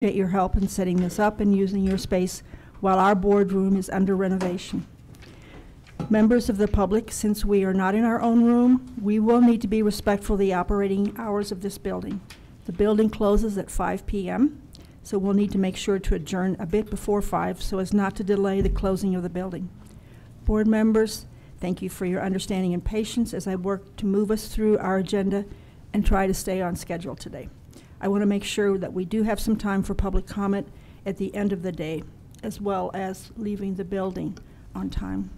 appreciate your help in setting this up and using your space while our boardroom is under renovation. Members of the public, since we are not in our own room, we will need to be respectful of the operating hours of this building. The building closes at 5 p.m., so we'll need to make sure to adjourn a bit before 5 so as not to delay the closing of the building. Board members, thank you for your understanding and patience as I work to move us through our agenda and try to stay on schedule today. I want to make sure that we do have some time for public comment at the end of the day, as well as leaving the building on time.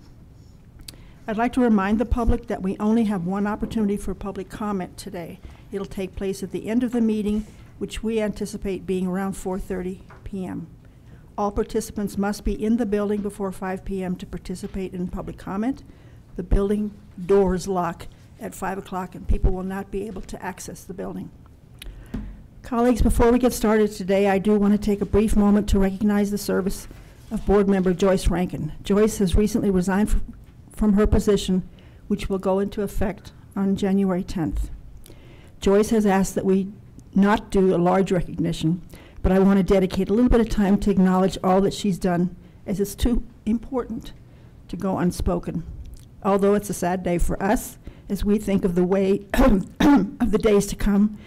I'd like to remind the public that we only have one opportunity for public comment today. It'll take place at the end of the meeting, which we anticipate being around 4:30 p.m. All participants must be in the building before 5 p.m. to participate in public comment. The building doors lock at 5 o'clock and people will not be able to access the building. Colleagues, before we get started today, I do want to take a brief moment to recognize the service of board member Joyce Rankin. Joyce has recently resigned from her position, which will go into effect on January 10th. Joyce has asked that we not do a large recognition, but I want to dedicate a little bit of time to acknowledge all that she's done, as it's too important to go unspoken. Although it's a sad day for us, as we think of the way of the days to come,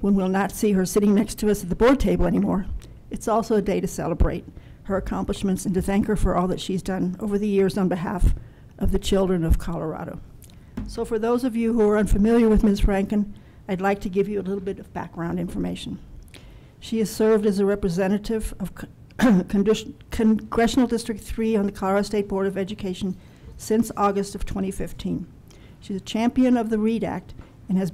when we'll not see her sitting next to us at the board table anymore, it's also a day to celebrate her accomplishments and to thank her for all that she's done over the years on behalf of the children of Colorado. So for those of you who are unfamiliar with Ms. Rankin, I'd like to give you a little bit of background information. She has served as a representative of Congressional District 3 on the Colorado State Board of Education since August of 2015. She's a champion of the READ Act and has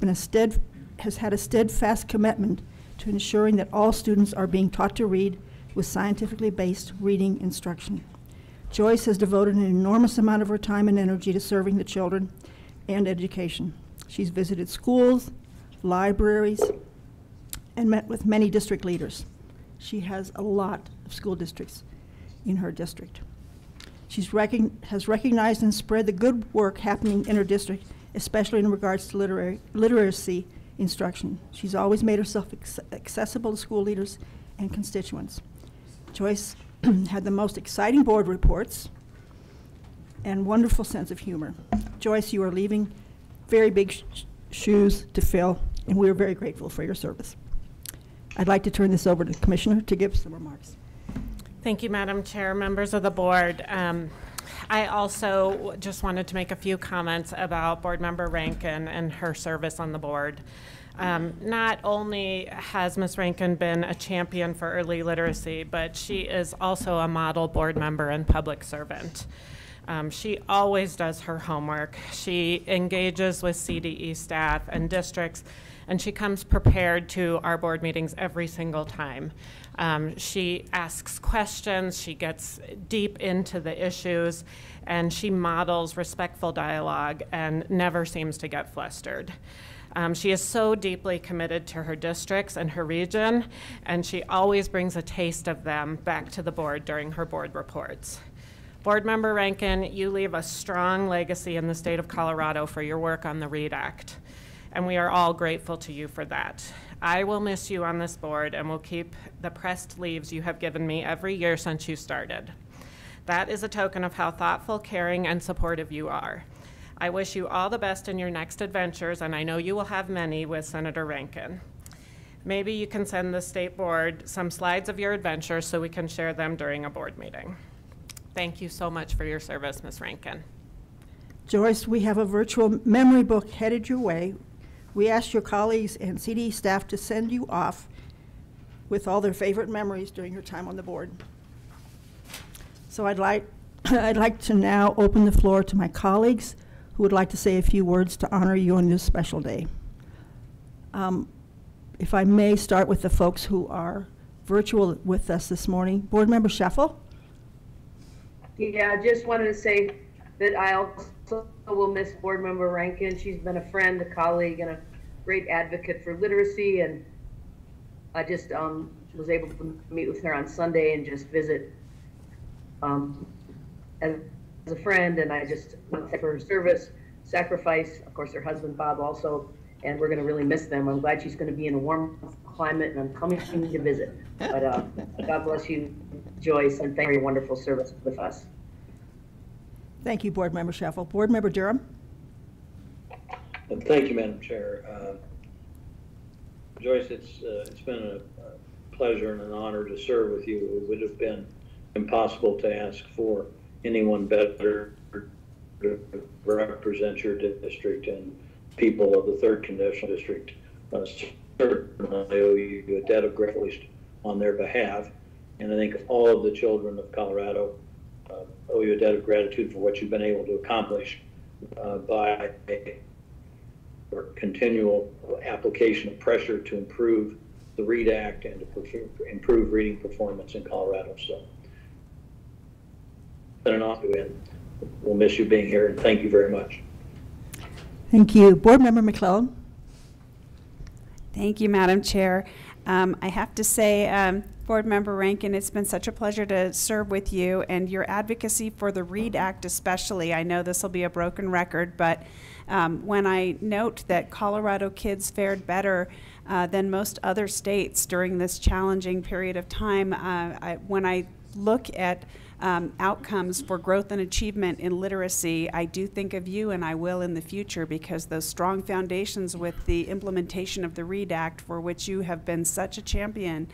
had a steadfast commitment to ensuring that all students are being taught to read with scientifically based reading instruction. Joyce has devoted an enormous amount of her time and energy to serving the children and education. She's visited schools, libraries, and met with many district leaders. She has a lot of school districts in her district. She has recognized and spread the good work happening in her district, especially in regards to literacy instruction. She's always made herself accessible to school leaders and constituents. Joyce had the most exciting board reports and wonderful sense of humor. Joyce, you are leaving very big shoes to fill, and we are very grateful for your service. I'd like to turn this over to the Commissioner to give some remarks. Thank you, Madam Chair, members of the board. I also just wanted to make a few comments about Board Member Rankin and her service on the board. Not only has Ms. Rankin been a champion for early literacy, but she is also a model board member and public servant. She always does her homework. She engages with CDE staff and districts, and she comes prepared to our board meetings every single time. She asks questions, she gets deep into the issues, and she models respectful dialogue and never seems to get flustered. She is so deeply committed to her districts and her region, and she always brings a taste of them back to the board during her board reports. Board Member Rankin, you leave a strong legacy in the state of Colorado for your work on the READ Act, and we are all grateful to you for that. I will miss you on this board and will keep the pressed leaves you have given me every year since you started. That is a token of how thoughtful, caring, and supportive you are. I wish you all the best in your next adventures, and I know you will have many with Senator Rankin. Maybe you can send the state board some slides of your adventures so we can share them during a board meeting. Thank you so much for your service, Ms. Rankin. Joyce, we have a virtual memory book headed your way. We asked your colleagues and CDE staff to send you off with all their favorite memories during your time on the board. So I'd like to now open the floor to my colleagues who would like to say a few words to honor you on this special day. If I may start with the folks who are virtual with us this morning. Board Member Scheffel. Yeah, I just wanted to say that I also will miss Board Member Rankin. She's been a friend, a colleague, and a great advocate for literacy, and I just was able to meet with her on Sunday and just visit as a friend, and I just want to thank her for her service, sacrifice, of course her husband Bob also, and we're going to really miss them. I'm glad she's going to be in a warm climate, and I'm coming to visit. But God bless you, Joyce, and thank you for your wonderful service with us. Thank you, Board Member Sheffel. Board Member Durham? Thank you, Madam Chair. Joyce, it's been a pleasure and an honor to serve with you. It would have been impossible to ask for anyone better to represent your district and people of the 3rd Congressional District. Certainly I owe you a debt of gratitude on their behalf, and I think all of the children of Colorado owe you a debt of gratitude for what you've been able to accomplish by your continual application of pressure to improve the READ Act and to improve reading performance in Colorado. So it's been an honor, and we'll miss you being here, and thank you very much. Thank you. Board Member McClellan? Thank you, Madam Chair. I have to say, Board Member Rankin, it's been such a pleasure to serve with you, and your advocacy for the READ Act especially. I know this will be a broken record, but when I note that Colorado kids fared better than most other states during this challenging period of time, when I look at outcomes for growth and achievement in literacy, I do think of you, and I will in the future, because those strong foundations with the implementation of the READ Act, for which you have been such a champion,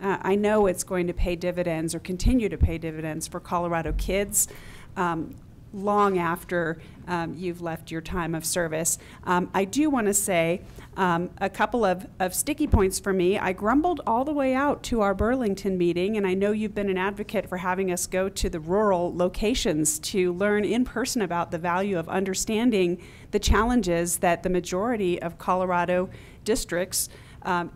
I know it's going to pay dividends or continue to pay dividends for Colorado kids long after you've left your time of service. I do want to say a couple of sticky points for me. I grumbled all the way out to our Burlington meeting, and I know you've been an advocate for having us go to the rural locations to learn in person about the value of understanding the challenges that the majority of Colorado districts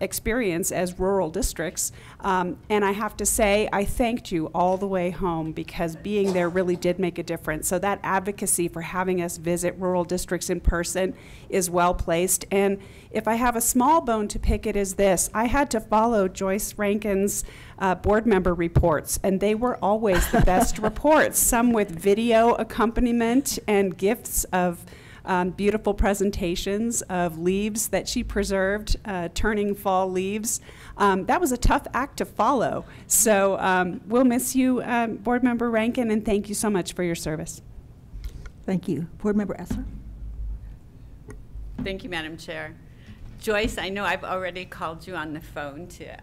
experience as rural districts. And I have to say, I thanked you all the way home, because being there really did make a difference. So that advocacy for having us visit rural districts in person is well placed. And if I have a small bone to pick, it is this. I had to follow Joyce Rankin's board member reports, and they were always the best reports, some with video accompaniment and gifts of beautiful presentations of leaves that she preserved, turning fall leaves. That was a tough act to follow. So we'll miss you, Board Member Rankin, and thank you so much for your service. Thank you. Board Member Esser? Thank you, Madam Chair. Joyce, I know I've already called you on the phone to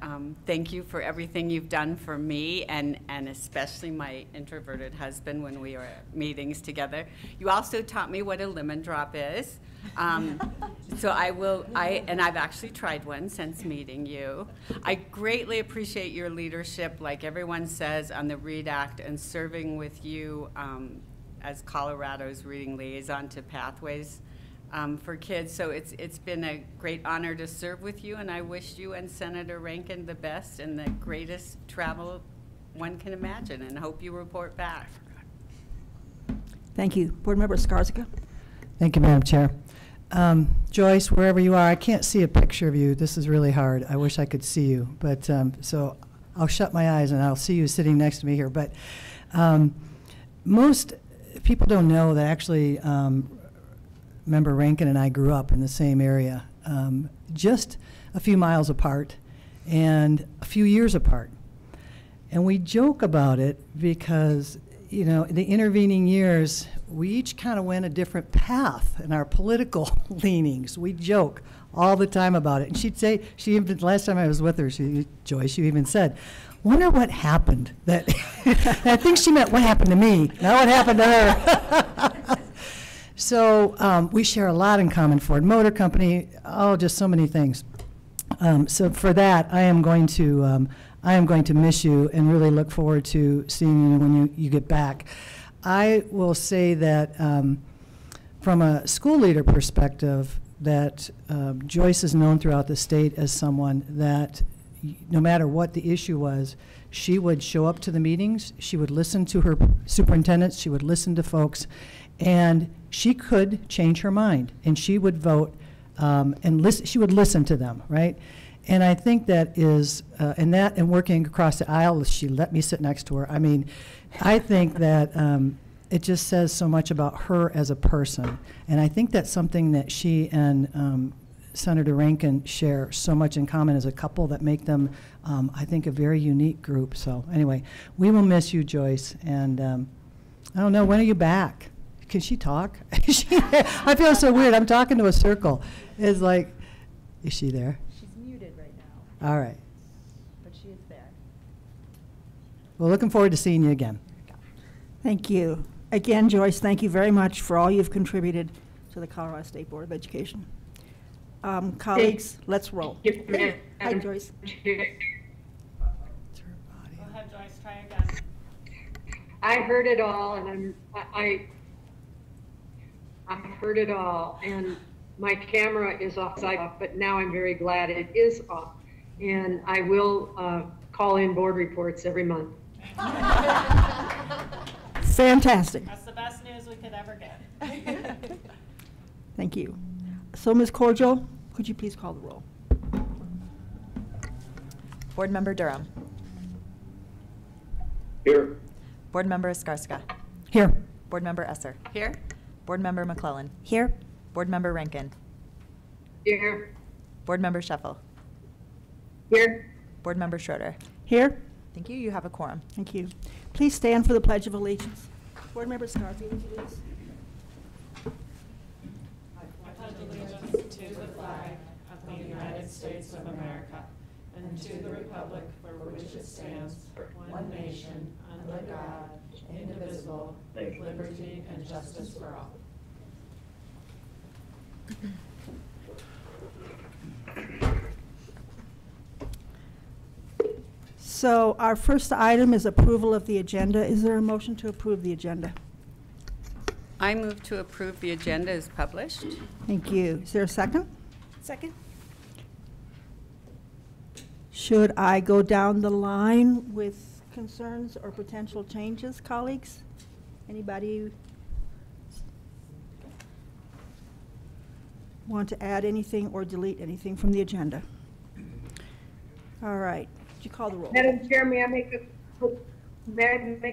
thank you for everything you've done for me and especially my introverted husband when we were at meetings together. You also taught me what a lemon drop is. So I've actually tried one since meeting you. I greatly appreciate your leadership, like everyone says, on the READ Act and serving with you as Colorado's reading liaison to Pathways for Kids. So it's been a great honor to serve with you, and I wish you and Senator Rankin the best and the greatest travel one can imagine, and hope you report back. Thank you. Board Member Skarzica? Thank you, Madam Chair. Joyce, wherever you are, I can't see a picture of you. This is really hard. I wish I could see you, but so I'll shut my eyes and I'll see you sitting next to me here. But most people don't know that actually Member Rankin and I grew up in the same area, just a few miles apart and a few years apart. And we joke about it because, you know, in the intervening years, we each kind of went a different path in our political leanings. We joke all the time about it. And she'd say, last time I was with her, Joyce, you even said, wonder what happened. That I think she meant what happened to me, not what happened to her. So we share a lot in common. Ford Motor Company, just so many things. So for that, I am going to miss you and really look forward to seeing you when you get back. I will say that from a school leader perspective, that Joyce is known throughout the state as someone that no matter what the issue was, she would show up to the meetings, she would listen to her superintendents, she would listen to folks, and she could change her mind, and she would vote, and she would listen to them, right? And I think that is, and working across the aisle, she let me sit next to her. I mean, I think that it just says so much about her as a person. And I think that's something that she and Senator Rankin share so much in common as a couple that make them, I think, a very unique group. So anyway, we will miss you, Joyce. And I don't know, when are you back? Can she talk? I feel so weird. I'm talking to a circle. It's like, is she there? She's muted right now, All right. but she is there. Well, looking forward to seeing you again. Thank you. Again, Joyce, thank you very much for all you've contributed to the Colorado State Board of Education. Colleagues, let's roll. Hi, Joyce. Go ahead, Joyce, try again. I heard it all, and I heard it all, and my camera is off, but now I'm very glad it is off, and I will call in board reports every month. Fantastic. That's the best news we could ever get. Thank you. So, Ms. Cordial, could you please call the roll? Board Member Durham. Here. Board Member Escarska. Here. Board Member Esser. Here? Board Member McClellan. Here. Board Member Rankin. Here, Board Member Scheffel. here. Board Member Schroeder. Here. Thank you. You have a quorum. Thank you. Please stand for the Pledge of Allegiance. Board Member Scarfi, would you please? I pledge allegiance to the flag of the United States of America and to the republic for which it stands, one nation, under God, indivisible, with liberty and justice for all. So our first item is approval of the agenda. Is there a motion to approve the agenda? I move to approve the agenda as published. Thank you. Is there a second? Second. Should I go down the line with concerns or potential changes, colleagues? Anybody want to add anything or delete anything from the agenda? All right. Would you call the roll? Madam Chair, may I make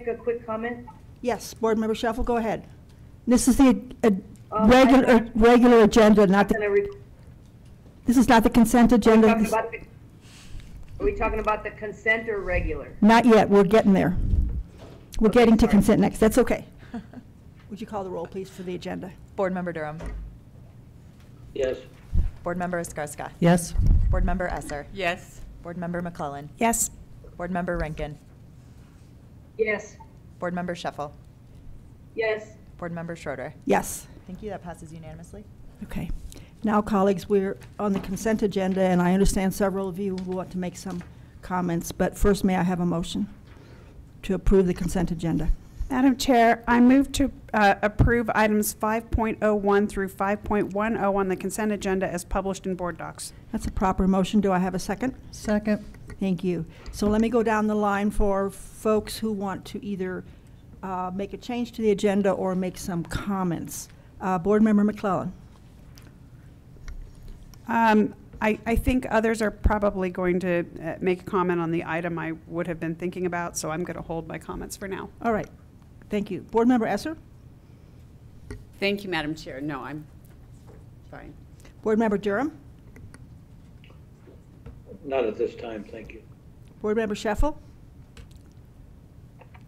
a quick comment? Yes, Board Member Scheffel, go ahead. This is the I- regular agenda, not Gonna the, re- this is not the consent agenda. talking This- about the- Are we talking about the consent or regular? Not yet, we're getting there. We're getting to consent next, that's okay. Would you call the roll, please, for the agenda? Board Member Durham. Yes. Board Member Escarska. Yes. Board Member Esser. Yes. Board Member McClellan. Yes. Board Member Rankin. Yes. Board Member Scheffel. Yes. Board Member Schroeder. Yes. Thank you. That passes unanimously. Okay. Now, colleagues, we're on the consent agenda, and I understand several of you will want to make some comments, but first, may I have a motion to approve the consent agenda? Madam Chair, I move to approve items 5.01 through 5.10 on the consent agenda as published in board docs. That's a proper motion. Do I have a second? Second. Thank you. So let me go down the line for folks who want to either make a change to the agenda or make some comments. Board Member McClellan. I think others are probably going to make a comment on the item I would have been thinking about, so I'm going to hold my comments for now. All right. Thank you. Board Member Esser? Thank you, Madam Chair. No, I'm fine. Board Member Durham? Not at this time, thank you. Board Member Scheffel?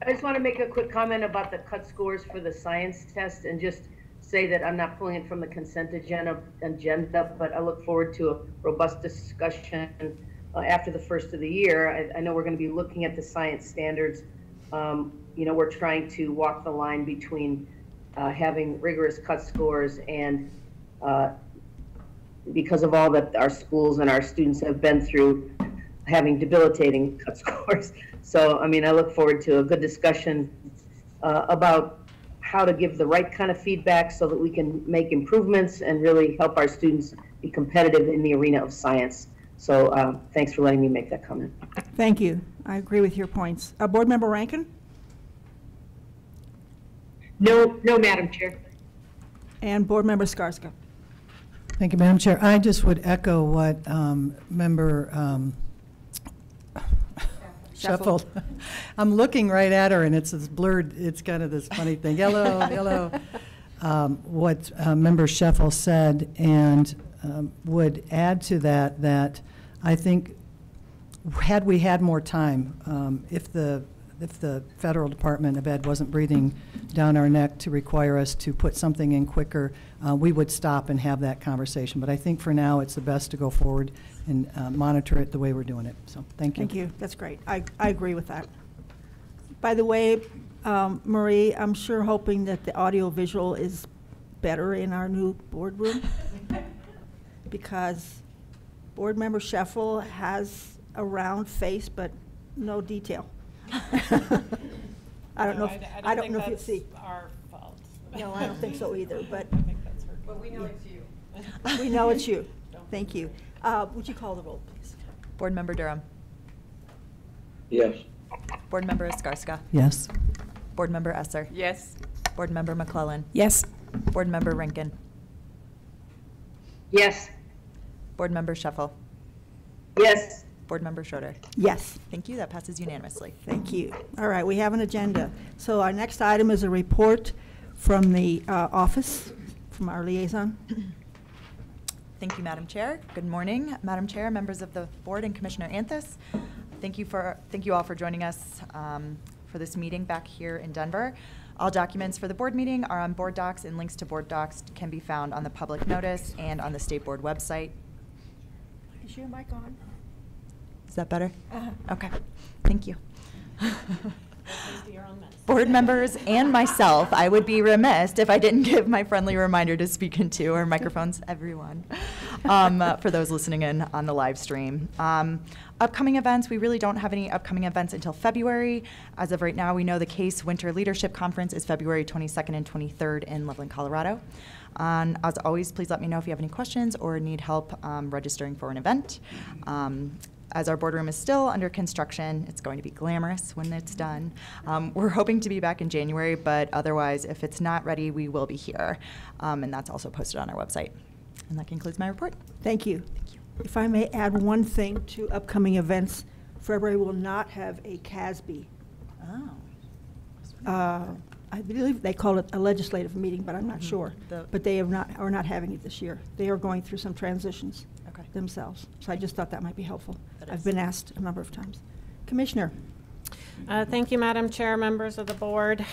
I just want to make a quick comment about the cut scores for the science test and just say that I'm not pulling it from the consent agenda, but I look forward to a robust discussion after the first of the year. I know we're going to be looking at the science standards. You know, we're trying to walk the line between having rigorous cut scores and because of all that our schools and our students have been through, having debilitating cut scores. So, I mean, I look forward to a good discussion about how to give the right kind of feedback so that we can make improvements and really help our students be competitive in the arena of science. So thanks for letting me make that comment. Thank you. I agree with your points. Board Member Rankin? No, Madam Chair. And Board Member Skarska? Thank you, Madam Chair. I just would echo what Member Shuffled. I'm looking right at her, and it's this blurred, it's kind of this funny thing. Hello, hello. What Member Scheffel said, and would add to that I think had we had more time, if the federal Department of Ed wasn't breathing down our neck to require us to put something in quicker, we would stop and have that conversation. But I think for now it's the best to go forward and monitor it the way we're doing it. So thank you. Thank you. That's great. I agree with that. By the way, Marie, I'm sure hoping that the audio visual is better in our new boardroom because Board Member Sheffel has a round face but no detail. I don't know if you see. Our fault. No, I don't think so either, but I think that's her. But we know it's you. we know it's you. Thank you. Would you call the roll, please? Board Member Durham. Yes. Board Member Escarska. Yes. Board Member Esser. Yes. Board Member McClellan. Yes. Board Member Rankin. Yes. Board Member Sheffel. Yes. Board Member Schroeder. Yes. Thank you. That passes unanimously. Thank you. All right, we have an agenda. So our next item is a report from the office, from our liaison. Thank you, Madam Chair. Good morning, Madam Chair, members of the board, and Commissioner Anthus. Thank you all for joining us for this meeting back here in Denver. All documents for the board meeting are on board docs, and links to board docs can be found on the public notice and on the state board website. Is your mic on? Is that better? Uh-huh. Okay, thank you. Your own medicine. Board members and myself, I would be remiss if I didn't give my friendly reminder to speak into our microphones, everyone, for those listening in on the live stream. Upcoming events, we really don't have any upcoming events until February. As of right now, we know the CASE Winter Leadership Conference is February 22nd and 23rd in Loveland, Colorado. As always, please let me know if you have any questions or need help registering for an event. As our boardroom is still under construction, it's going to be glamorous when it's done. We're hoping to be back in January, but otherwise, if it's not ready, we will be here. And that's also posted on our website. And that concludes my report. Thank you. Thank you. If I may add one thing to upcoming events, February will not have a CASB. Oh. I believe they call it a legislative meeting, but I'm not sure. The- But they are not having it this year. They are going through some transitions Okay. themselves. So I just thought that might be helpful. That I've is. been asked a number of times. Commissioner. Thank you, Madam Chair, members of the board.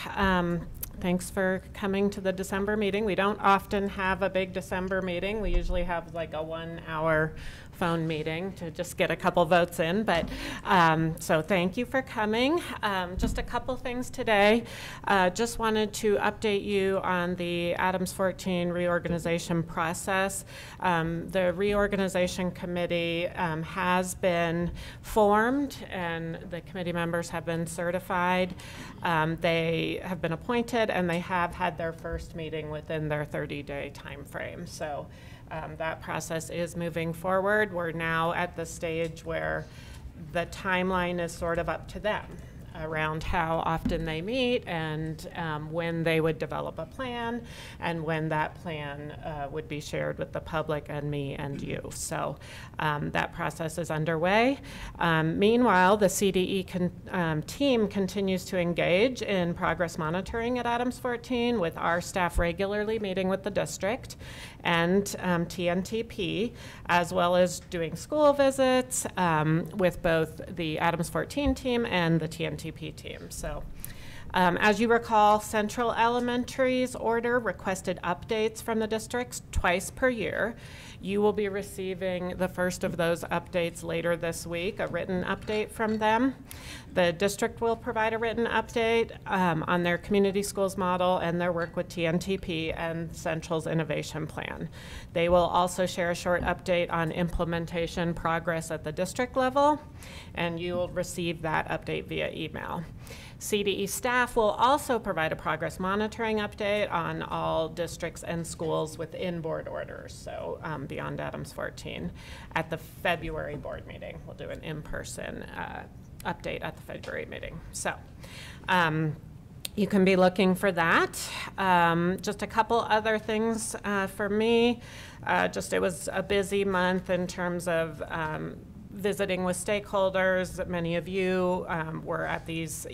Thanks for coming to the December meeting. We don't often have a big December meeting. We usually have like a 1-hour phone meeting to just get a couple votes in. But so thank you for coming. Just a couple things today. Just wanted to update you on the Adams 14 reorganization process. The reorganization committee has been formed and the committee members have been certified. They have been appointed and they have had their first meeting within their 30-day time frame. So that process is moving forward. We're now at the stage where the timeline is sort of up to them around how often they meet and when they would develop a plan and when that plan would be shared with the public and me and you. So that process is underway. Meanwhile, the CDE team continues to engage in progress monitoring at Adams 14 with our staff regularly meeting with the district and TNTP, as well as doing school visits with both the Adams 14 team and the TNTP team. So as you recall, Central Elementary's order requested updates from the districts twice per year. You will be receiving the first of those updates later this week, a written update from them. The district will provide a written update on their community schools model and their work with TNTP and Central's innovation plan. They will also share a short update on implementation progress at the district level, and you will receive that update via email. CDE staff will also provide a progress monitoring update on all districts and schools within board orders, so beyond Adams 14. At the February board meeting, we'll do an in-person update at the February meeting. So you can be looking for that. Just a couple other things for me. It was a busy month in terms of visiting with stakeholders. Many of you were at these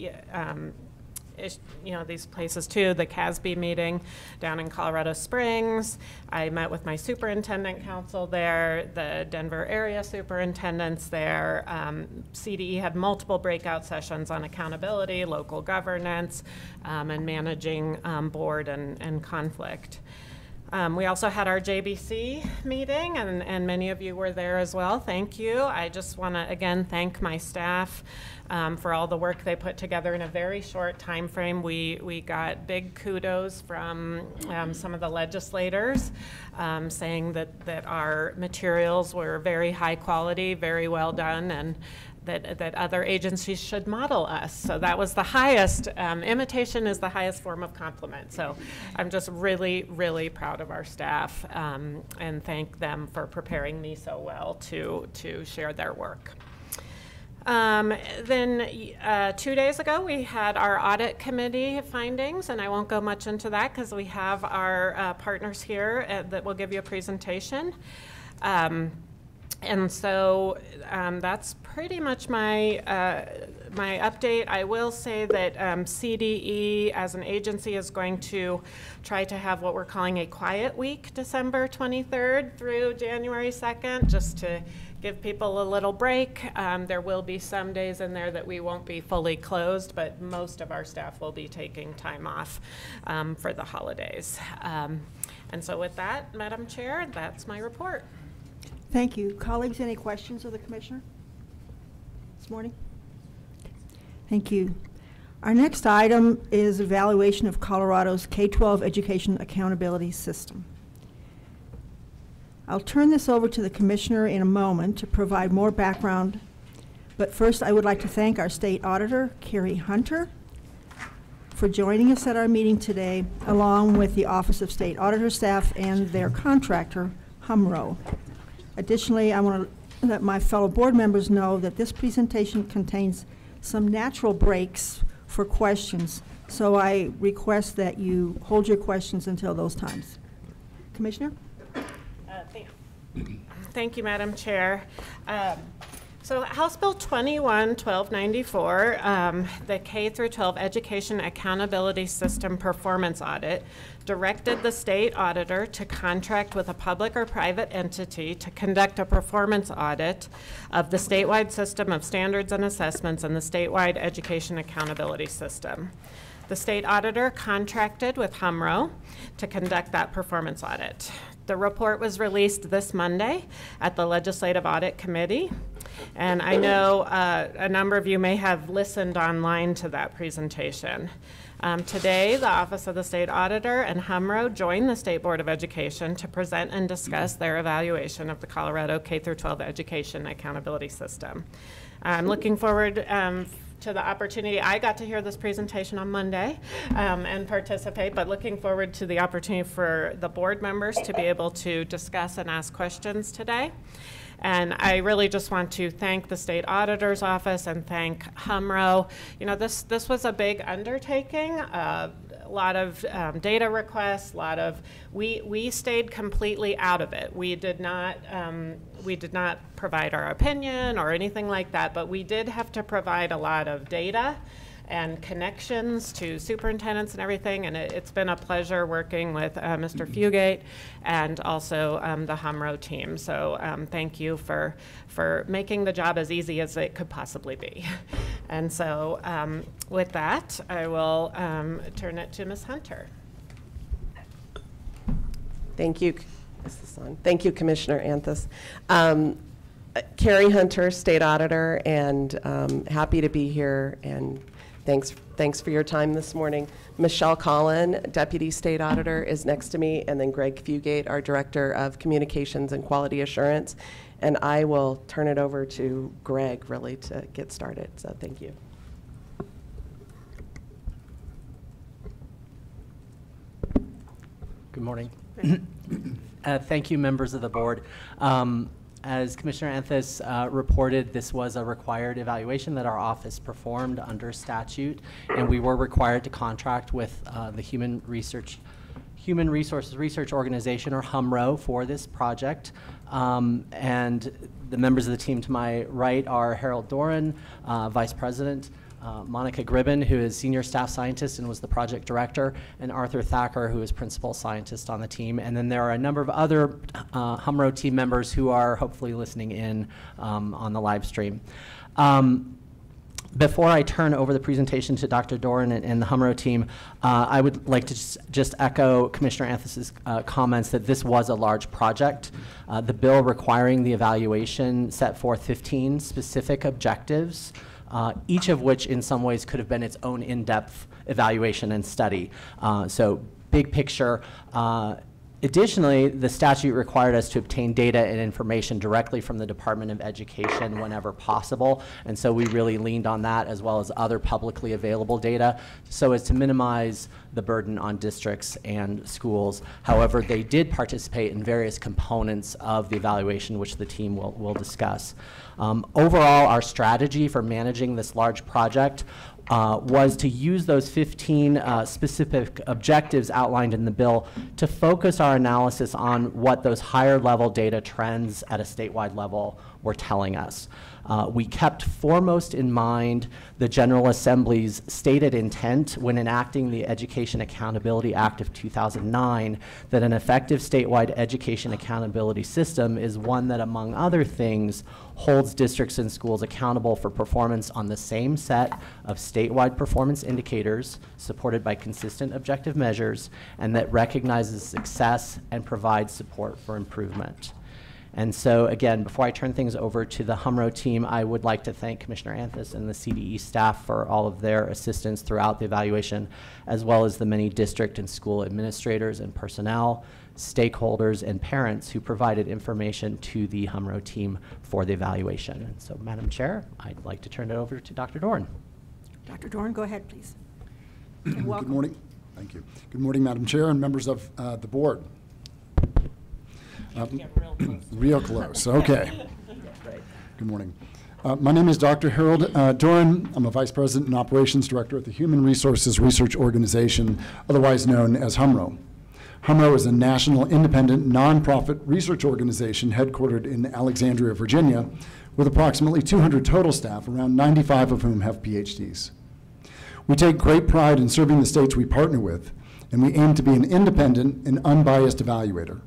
these places too, the CASB meeting down in Colorado Springs. I met with my superintendent council there, the Denver area superintendents there. CDE had multiple breakout sessions on accountability, local governance, and managing board and conflict. We also had our JBC meeting, and many of you were there as well. Thank you. I just want to, again, thank my staff for all the work they put together in a very short time frame. We got big kudos from some of the legislators saying that our materials were very high quality, very well done, and that other agencies should model us. So that was the highest, imitation is the highest form of compliment. So I'm just really, really proud of our staff and thank them for preparing me so well to share their work. Then 2 days ago, we had our audit committee findings, and I won't go much into that because we have our partners here that will give you a presentation. And so that's pretty much my my update. I will say that CDE as an agency is going to try to have what we're calling a quiet week, December 23rd through January 2nd, just to give people a little break. There will be some days in there that we won't be fully closed, but most of our staff will be taking time off for the holidays. And so with that, Madam Chair, that's my report. Thank you. Colleagues, any questions of the Commissioner this morning? Thank you. Our next item is evaluation of Colorado's K-12 education accountability system. I'll turn this over to the Commissioner in a moment to provide more background, but first I would like to thank our State Auditor, Carrie Hunter, for joining us at our meeting today, along with the Office of State Auditor staff and their contractor, Humro. Additionally, I want to let my fellow board members know that this presentation contains some natural breaks for questions, so I request that you hold your questions until those times. Commissioner? Thank you, Madam Chair. So House Bill 21-1294, the K-12 Education Accountability System Performance Audit, directed the state auditor to contract with a public or private entity to conduct a performance audit of the statewide system of standards and assessments and the statewide education accountability system. The state auditor contracted with Humro to conduct that performance audit. The report was released this Monday at the Legislative Audit Committee, and I know a number of you may have listened online to that presentation. Today, the Office of the State Auditor and Humro joined the State Board of Education to present and discuss their evaluation of the Colorado K-12 Education Accountability System. I'm looking forward to the opportunity. I got to hear this presentation on Monday and participate, but looking forward to the opportunity for the board members to be able to discuss and ask questions today. And I really just want to thank the State Auditor's Office and thank Humro. You know, this was a big undertaking, a lot of data requests, we stayed completely out of it. We did not provide our opinion or anything like that, but we did have to provide a lot of data and connections to superintendents and everything, and it's been a pleasure working with Mr. Fugate and also the Humro team. So thank you for making the job as easy as it could possibly be. And so with that, I will turn it to Ms. Hunter. Thank you. Is this on? Thank you, Commissioner Anthus. Carrie Hunter, State Auditor, and happy to be here, and thanks for your time this morning. Michelle Collin, Deputy State Auditor, is next to me, and then Greg Fugate, our Director of Communications and Quality Assurance. And I will turn it over to Greg, really, to get started. So thank you. Good morning. Thank you, members of the board. As Commissioner Anthus reported, this was a required evaluation that our office performed under statute, and we were required to contract with the Human Resources Research Organization, or HUMRO, for this project. And the members of the team to my right are Harold Doran, Vice President, Monica Gribben, who is senior staff scientist and was the project director, and Arthur Thacker, who is principal scientist on the team. And then there are a number of other HMRO team members who are hopefully listening in on the live stream. Before I turn over the presentation to Dr. Doran and the HMRO team, I would like to just echo Commissioner Anthos's comments that this was a large project. The bill requiring the evaluation set forth 15 specific objectives, each of which in some ways could have been its own in-depth evaluation and study. So big picture. Additionally, the statute required us to obtain data and information directly from the Department of Education whenever possible, and so we really leaned on that as well as other publicly available data so as to minimize the burden on districts and schools. However, they did participate in various components of the evaluation, which the team will discuss. Overall, our strategy for managing this large project was to use those 15 specific objectives outlined in the bill to focus our analysis on what those higher level data trends at a statewide level were telling us. We kept foremost in mind the General Assembly's stated intent when enacting the Education Accountability Act of 2009 that an effective statewide education accountability system is one that, among other things, holds districts and schools accountable for performance on the same set of statewide performance indicators supported by consistent objective measures, and that recognizes success and provides support for improvement. And so, again, before I turn things over to the HMRO team, I would like to thank Commissioner Anthos and the CDE staff for all of their assistance throughout the evaluation, as well as the many district and school administrators and personnel, stakeholders, and parents who provided information to the HMRO team for the evaluation. And so, Madam Chair, I'd like to turn it over to Dr. Doran. Dr. Doran, go ahead, please. Good morning. Thank you. Good morning, Madam Chair and members of the board. Real close, okay. Good morning. My name is Dr. Harold Doran. I'm a Vice President and Operations Director at the Human Resources Research Organization, otherwise known as HMRO. HMRO is a national independent nonprofit research organization headquartered in Alexandria, Virginia, with approximately 200 total staff, around 95 of whom have PhDs. We take great pride in serving the states we partner with, and we aim to be an independent and unbiased evaluator.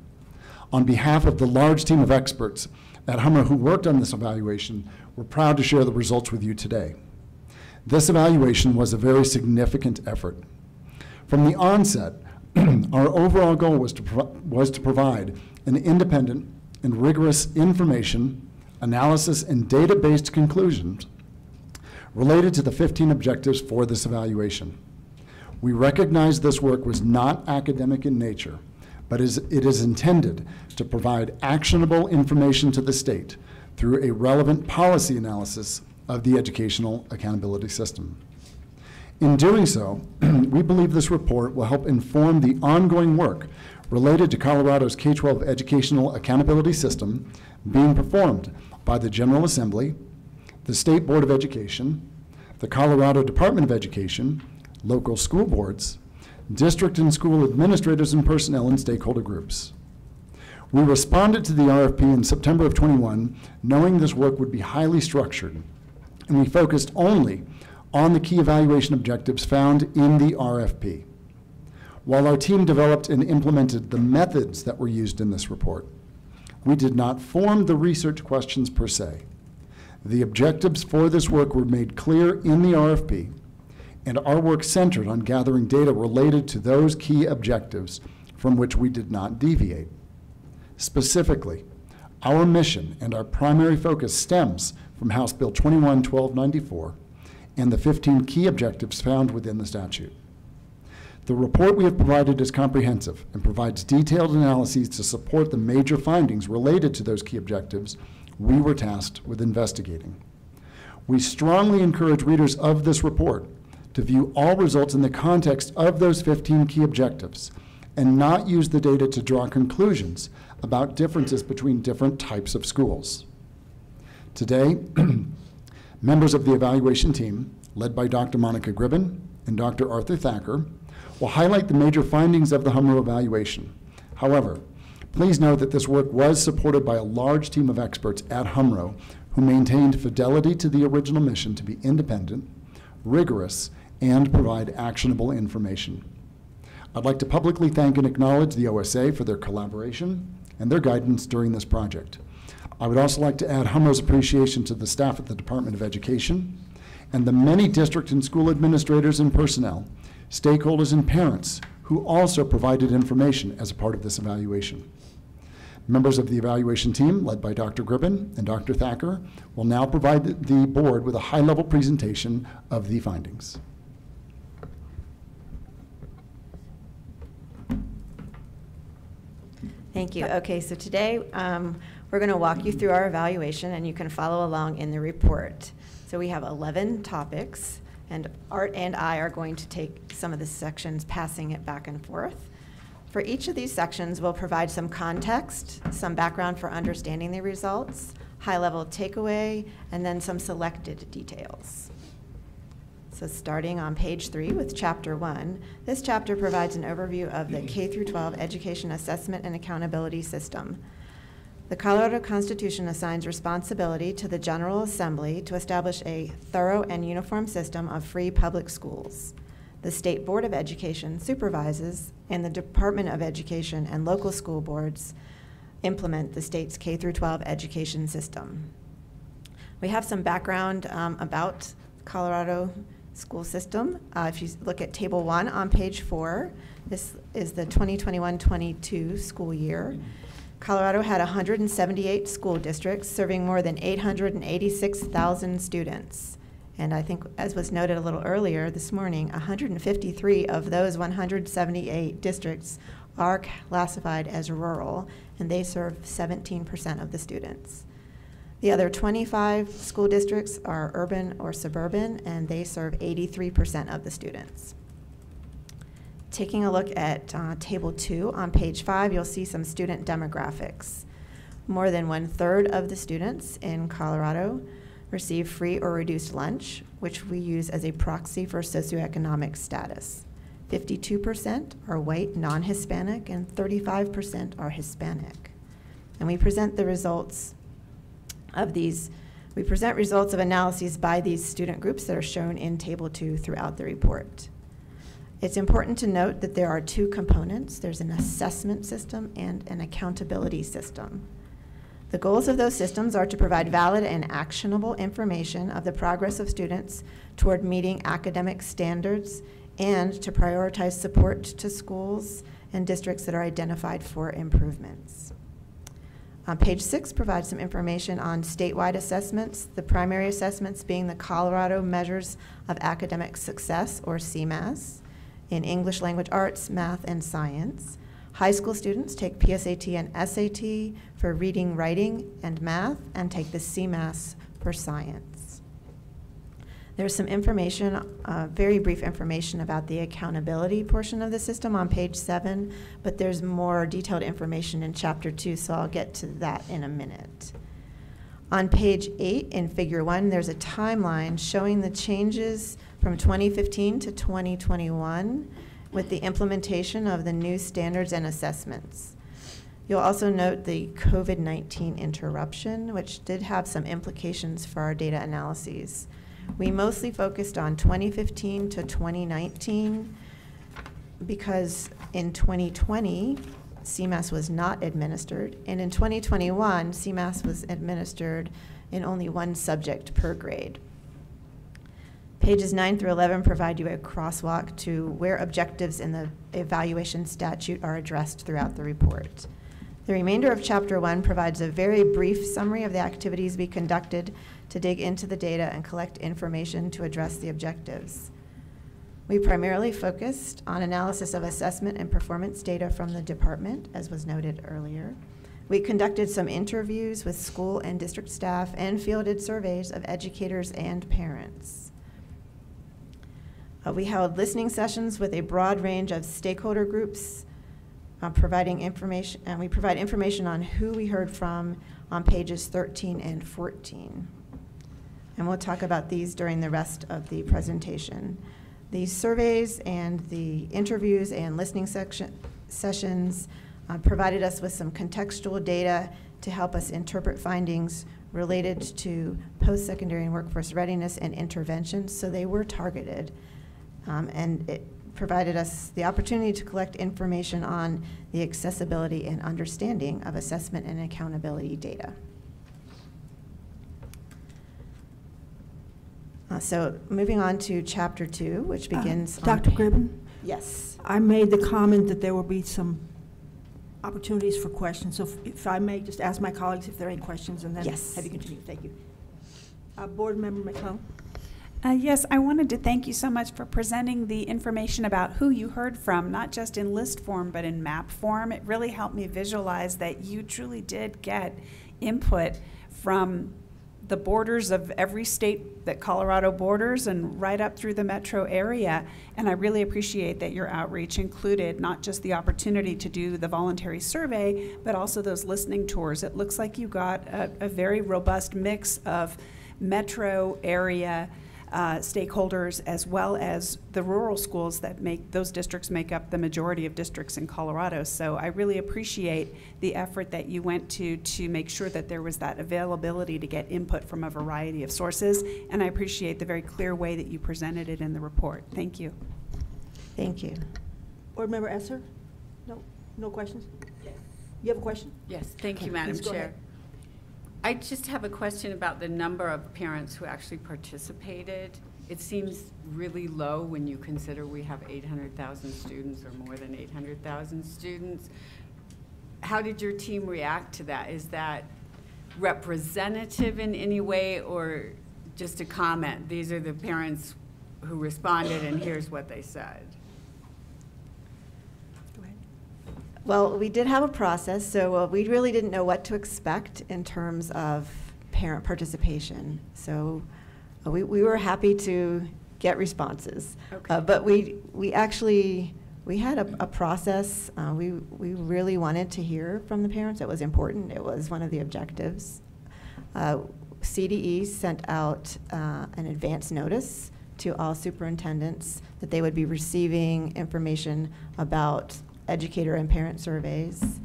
On behalf of the large team of experts at HMRO who worked on this evaluation, we're proud to share the results with you today. This evaluation was a very significant effort. From the onset, our overall goal was to provide an independent and rigorous information, analysis, and data-based conclusions related to the 15 objectives for this evaluation. We recognize this work was not academic in nature, but it is intended to provide actionable information to the state through a relevant policy analysis of the educational accountability system. In doing so, we believe this report will help inform the ongoing work related to Colorado's K-12 educational accountability system being performed by the General Assembly, the State Board of Education, the Colorado Department of Education, local school boards, district and school administrators and personnel and stakeholder groups. We responded to the RFP in September of 21, knowing this work would be highly structured, and we focused only on the key evaluation objectives found in the RFP. While our team developed and implemented the methods that were used in this report, we did not form the research questions per se. The objectives for this work were made clear in the RFP, and our work centered on gathering data related to those key objectives from which we did not deviate. Specifically, our mission and our primary focus stems from House Bill 21-1294 and the 15 key objectives found within the statute. The report we have provided is comprehensive and provides detailed analyses to support the major findings related to those key objectives we were tasked with investigating. We strongly encourage readers of this report to view all results in the context of those 15 key objectives and not use the data to draw conclusions about differences between different types of schools. Today, members of the evaluation team, led by Dr. Monica Gribben and Dr. Arthur Thacker, will highlight the major findings of the HMRO evaluation. However, please note that this work was supported by a large team of experts at HMRO who maintained fidelity to the original mission to be independent, rigorous, and provide actionable information. I'd like to publicly thank and acknowledge the OSA for their collaboration and their guidance during this project. I would also like to add Humro's appreciation to the staff at the Department of Education and the many district and school administrators and personnel, stakeholders and parents who also provided information as a part of this evaluation. Members of the evaluation team, led by Dr. Gribbin and Dr. Thacker, will now provide the board with a high-level presentation of the findings. Thank you. Okay, so today we're going to walk you through our evaluation, and you can follow along in the report. So we have 11 topics, and Art and I are going to take some of the sections, passing it back and forth. For each of these sections, we'll provide some context, some background for understanding the results, high-level takeaway, and then some selected details. So starting on page 3 with Chapter 1, this chapter provides an overview of the K-12 Education Assessment and Accountability System. The Colorado Constitution assigns responsibility to the General Assembly to establish a thorough and uniform system of free public schools. The State Board of Education supervises, and the Department of Education and local school boards implement the state's K-12 education system. We have some background about Colorado school system. If you look at Table 1 on page 4, this is the 2021-22 school year. Colorado had 178 school districts serving more than 886,000 students. And I think, as was noted a little earlier this morning, 153 of those 178 districts are classified as rural, and they serve 17% of the students. The other 25 school districts are urban or suburban, and they serve 83% of the students. Taking a look at Table 2 on page 5, you'll see some student demographics. More than 1/3 of the students in Colorado receive free or reduced lunch, which we use as a proxy for socioeconomic status. 52% are white, non-Hispanic, and 35% are Hispanic. And we present the results of these. We present results of analyses by these student groups that are shown in Table 2 throughout the report. It's important to note that there are two components. There's an assessment system and an accountability system. The goals of those systems are to provide valid and actionable information of the progress of students toward meeting academic standards and to prioritize support to schools and districts that are identified for improvements. Page 6 provides some information on statewide assessments, the primary assessments being the Colorado Measures of Academic Success, or CMAS, in English Language Arts, Math, and Science. High school students take PSAT and SAT for reading, writing, and math, and take the CMAS for science. There's some information, very brief information about the accountability portion of the system on page 7, but there's more detailed information in Chapter 2, so I'll get to that in a minute. On page 8 in Figure 1, there's a timeline showing the changes from 2015 to 2021 with the implementation of the new standards and assessments. You'll also note the COVID-19 interruption, which did have some implications for our data analyses. We mostly focused on 2015 to 2019 because in 2020, CMAS was not administered, and in 2021, CMAS was administered in only one subject per grade. Pages 9 through 11 provide you a crosswalk to where objectives in the evaluation statute are addressed throughout the report. The remainder of Chapter 1 provides a very brief summary of the activities we conducted to dig into the data and collect information to address the objectives. We primarily focused on analysis of assessment and performance data from the department, as was noted earlier. We conducted some interviews with school and district staff and fielded surveys of educators and parents. We held listening sessions with a broad range of stakeholder groups, providing information, and we provide information on who we heard from on pages 13 and 14. And we'll talk about these during the rest of the presentation. These surveys and the interviews and listening sessions provided us with some contextual data to help us interpret findings, related to post-secondary and workforce readiness and intervention, so they were targeted. And it provided us the opportunity to collect information on the accessibility and understanding of assessment and accountability data. So moving on to Chapter 2, which begins on Dr. Gribben? Yes. I made the comment that there will be some opportunities for questions, so if I may just ask my colleagues if there are any questions, and then Yes. have you continue. Thank you. Board Member McClellan. Yes, I wanted to thank you so much for presenting the information about who you heard from, not just in list form, but in map form. It really helped me visualize that you truly did get input from the borders of every state that Colorado borders and right up through the metro area. And I really appreciate that your outreach included not just the opportunity to do the voluntary survey, but also those listening tours. It looks like you got a very robust mix of metro area stakeholders, as well as the rural schools that those districts make up the majority of districts in Colorado. So I really appreciate the effort that you went to make sure that there was that availability to get input from a variety of sources. And I appreciate the very clear way that you presented it in the report. Thank you. Thank you. Board Member Esser? No? No questions? Yes. You have a question? Yes, thank you, Okay, Madam please go Chair. ahead. I just have a question about the number of parents who actually participated. It seems really low when you consider we have 800,000 students, or more than 800,000 students. How did your team react to that? Is that representative in any way, or just a comment? These are the parents who responded and here's what they said. Well, we did have a process, so we really didn't know what to expect in terms of parent participation. So we were happy to get responses. Okay. But we had a process. We really wanted to hear from the parents. It was important. It was one of the objectives. CDE sent out an advance notice to all superintendents that they would be receiving information about educator and parent surveys.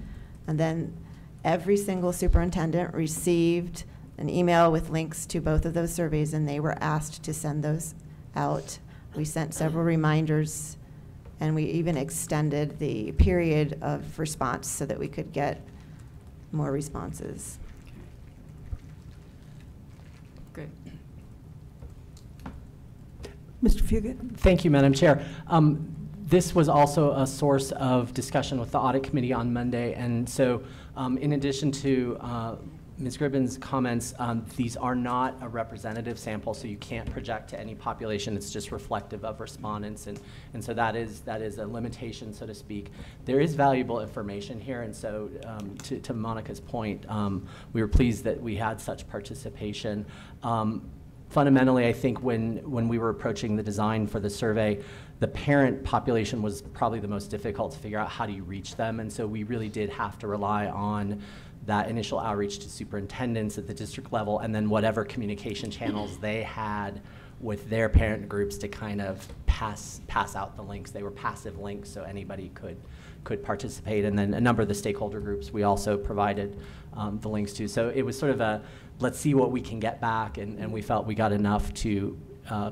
And then every single superintendent received an email with links to both of those surveys, and they were asked to send those out. We sent several reminders, and we even extended the period of response so that we could get more responses. Good. Mr. Fugit? Thank you, Madam Chair. This was also a source of discussion with the audit committee on Monday, and so in addition to Ms. Gribben's comments, these are not a representative sample, so you can't project to any population. It's just reflective of respondents, and so that is a limitation, so to speak. There is valuable information here, and so to Monica's point, we were pleased that we had such participation. Fundamentally, I think when we were approaching the design for the survey, the parent population was probably the most difficult to figure out how do you reach them, and so we really did have to rely on that initial outreach to superintendents at the district level, and then whatever communication channels they had with their parent groups to kind of pass out the links. They were passive links, so anybody could participate, and then a number of the stakeholder groups we also provided the links to. So it was sort of a let's see what we can get back, and we felt we got enough to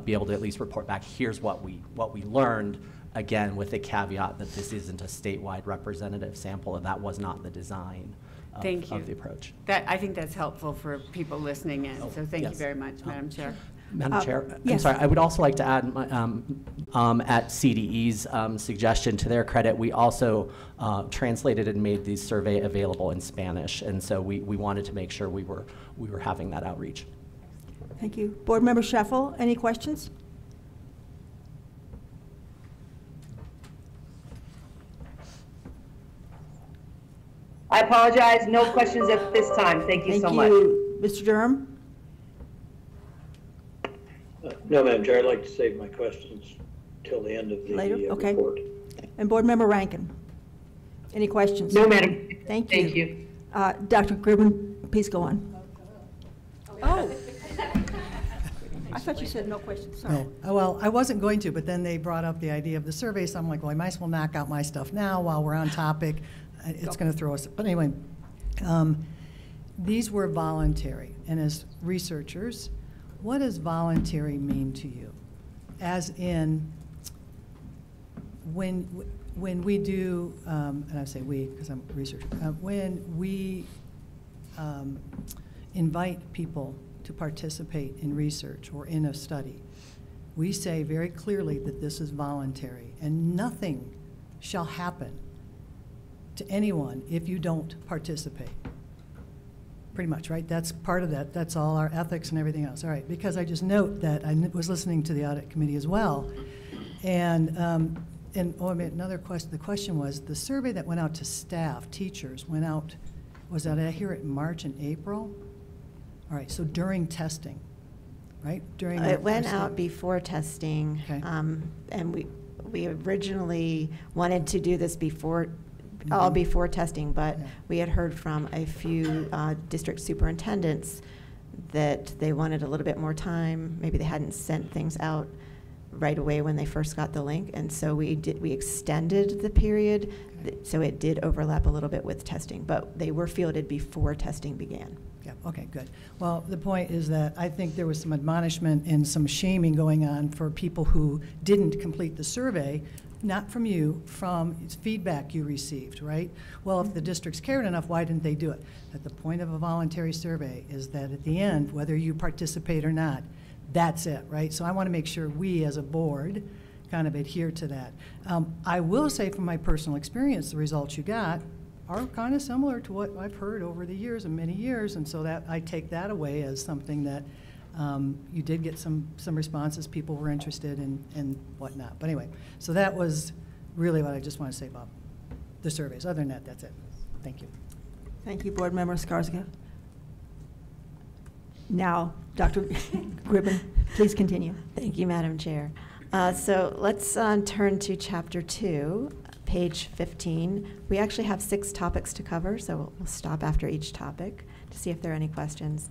be able to at least report back, here's what we learned, again with the caveat that this isn't a statewide representative sample, and that was not the design of the approach. I think that's helpful for people listening in, so thank you yes. very much, Madam Chair. Madam Chair, yes. I'm sorry, I would also like to add, at CDE's suggestion, to their credit, we also translated and made the survey available in Spanish, and so we wanted to make sure we were having that outreach. Thank you. Board Member Scheffel, any questions? I apologize, no questions at this time. Thank you so much. Thank you. Mr. Durham? No, Madam Chair, I'd like to save my questions till the end of the Later? Okay. report. And Board Member Rankin? Any questions? No, Madam. Thank you. Thank you. Dr. Gribben, please go on. Oh. I thought you said no questions, sorry. No, well, I wasn't going to, but then they brought up the idea of the survey, so I'm like, well, I might as well knock out my stuff now while we're on topic. It's going to throw us, but anyway, these were voluntary. And as researchers, what does voluntary mean to you? As in, when we do, and I say we because I'm a researcher, when we invite people to participate in research or in a study, we say very clearly that this is voluntary and nothing shall happen to anyone if you don't participate. Pretty much, right? That's part of that. That's all our ethics and everything else. All right, because I just note that I was listening to the audit committee as well. And another question, the question was, the survey that went out to staff, teachers, went out, was that, I hear it in March and April? All right, so during testing, right? During it went out before testing, okay. And we originally wanted to do this before, all before testing, but Yeah. we had heard from a few district superintendents that they wanted a little bit more time. Maybe they hadn't sent things out right away when they first got the link, and so we extended the period, so it did overlap a little bit with testing, but they were fielded before testing began. Yeah, okay, good. Well, the point is that I think there was some admonishment and some shaming going on for people who didn't complete the survey, not from you, from feedback you received, right? Well, if the districts cared enough, why didn't they do it? But the point of a voluntary survey is that at the end, whether you participate or not, that's it, right? So I want to make sure we as a board kind of adhere to that. I will say from my personal experience, the results you got are kind of similar to what I've heard over the years and many years, and so that I take that away as something that you did get some responses, people were interested in and whatnot. But anyway, so that was really what I just want to say about the surveys. Other than that, that's it. Thank you. Thank you, Board Member Skarsgård. Now, Dr. Gribben, please continue. Thank you, Madam Chair. So let's turn to Chapter 2, page 15. We actually have 6 topics to cover, so we'll stop after each topic to see if there are any questions.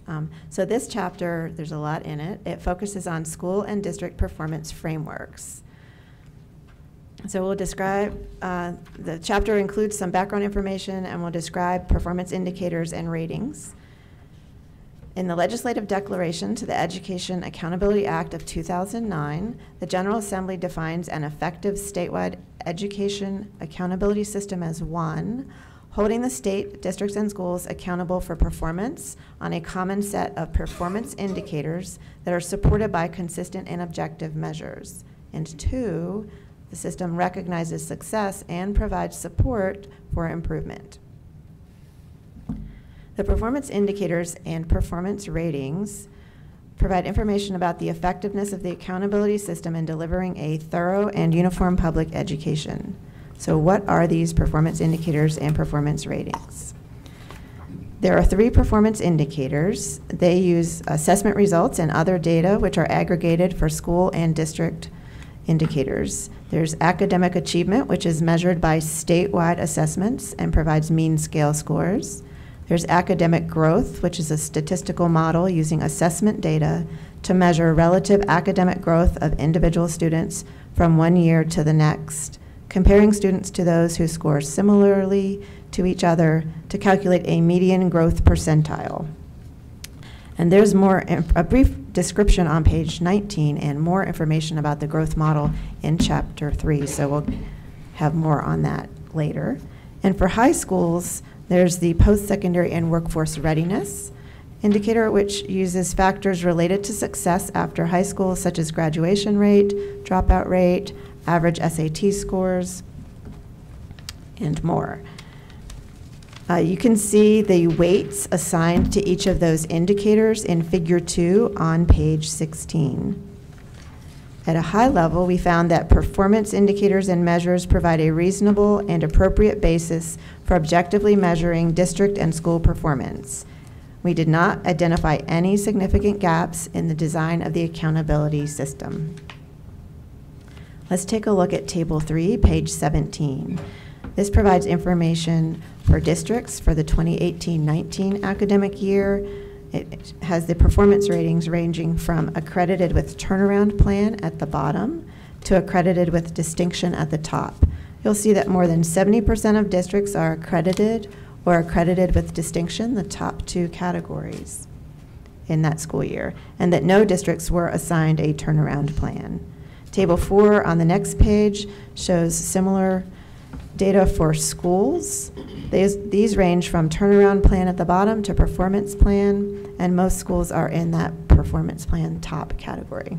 So this chapter, there's a lot in it. It focuses on school and district performance frameworks. So we'll describe, the chapter includes some background information, and we'll describe performance indicators and ratings. In the legislative declaration to the Education Accountability Act of 2009, the General Assembly defines an effective statewide education accountability system as one, holding the state, districts, and schools accountable for performance on a common set of performance indicators that are supported by consistent and objective measures. And 2, the system recognizes success and provides support for improvement. The performance indicators and performance ratings provide information about the effectiveness of the accountability system in delivering a thorough and uniform public education. So what are these performance indicators and performance ratings? There are 3 performance indicators. They use assessment results and other data which are aggregated for school and district indicators. There's academic achievement, which is measured by statewide assessments and provides mean scale scores. There's academic growth, which is a statistical model using assessment data to measure relative academic growth of individual students from one year to the next, comparing students to those who score similarly to each other to calculate a median growth percentile. And there's a brief description on page 19 and more information about the growth model in Chapter 3, so we'll have more on that later. And for high schools, there's the post-secondary and workforce readiness indicator, which uses factors related to success after high school, such as graduation rate, dropout rate, average SAT scores, and more. You can see the weights assigned to each of those indicators in Figure 2 on page 16. At a high level, we found that performance indicators and measures provide a reasonable and appropriate basis for objectively measuring district and school performance. We did not identify any significant gaps in the design of the accountability system. Let's take a look at Table 3, page 17. This provides information for districts for the 2018-19 academic year. It has the performance ratings ranging from accredited with turnaround plan at the bottom to accredited with distinction at the top. You'll see that more than 70% of districts are accredited or accredited with distinction the top 2 categories in that school year, and that no districts were assigned a turnaround plan. Table 4 on the next page shows similar data for schools. These range from turnaround plan at the bottom to performance plan, and most schools are in that performance plan top category.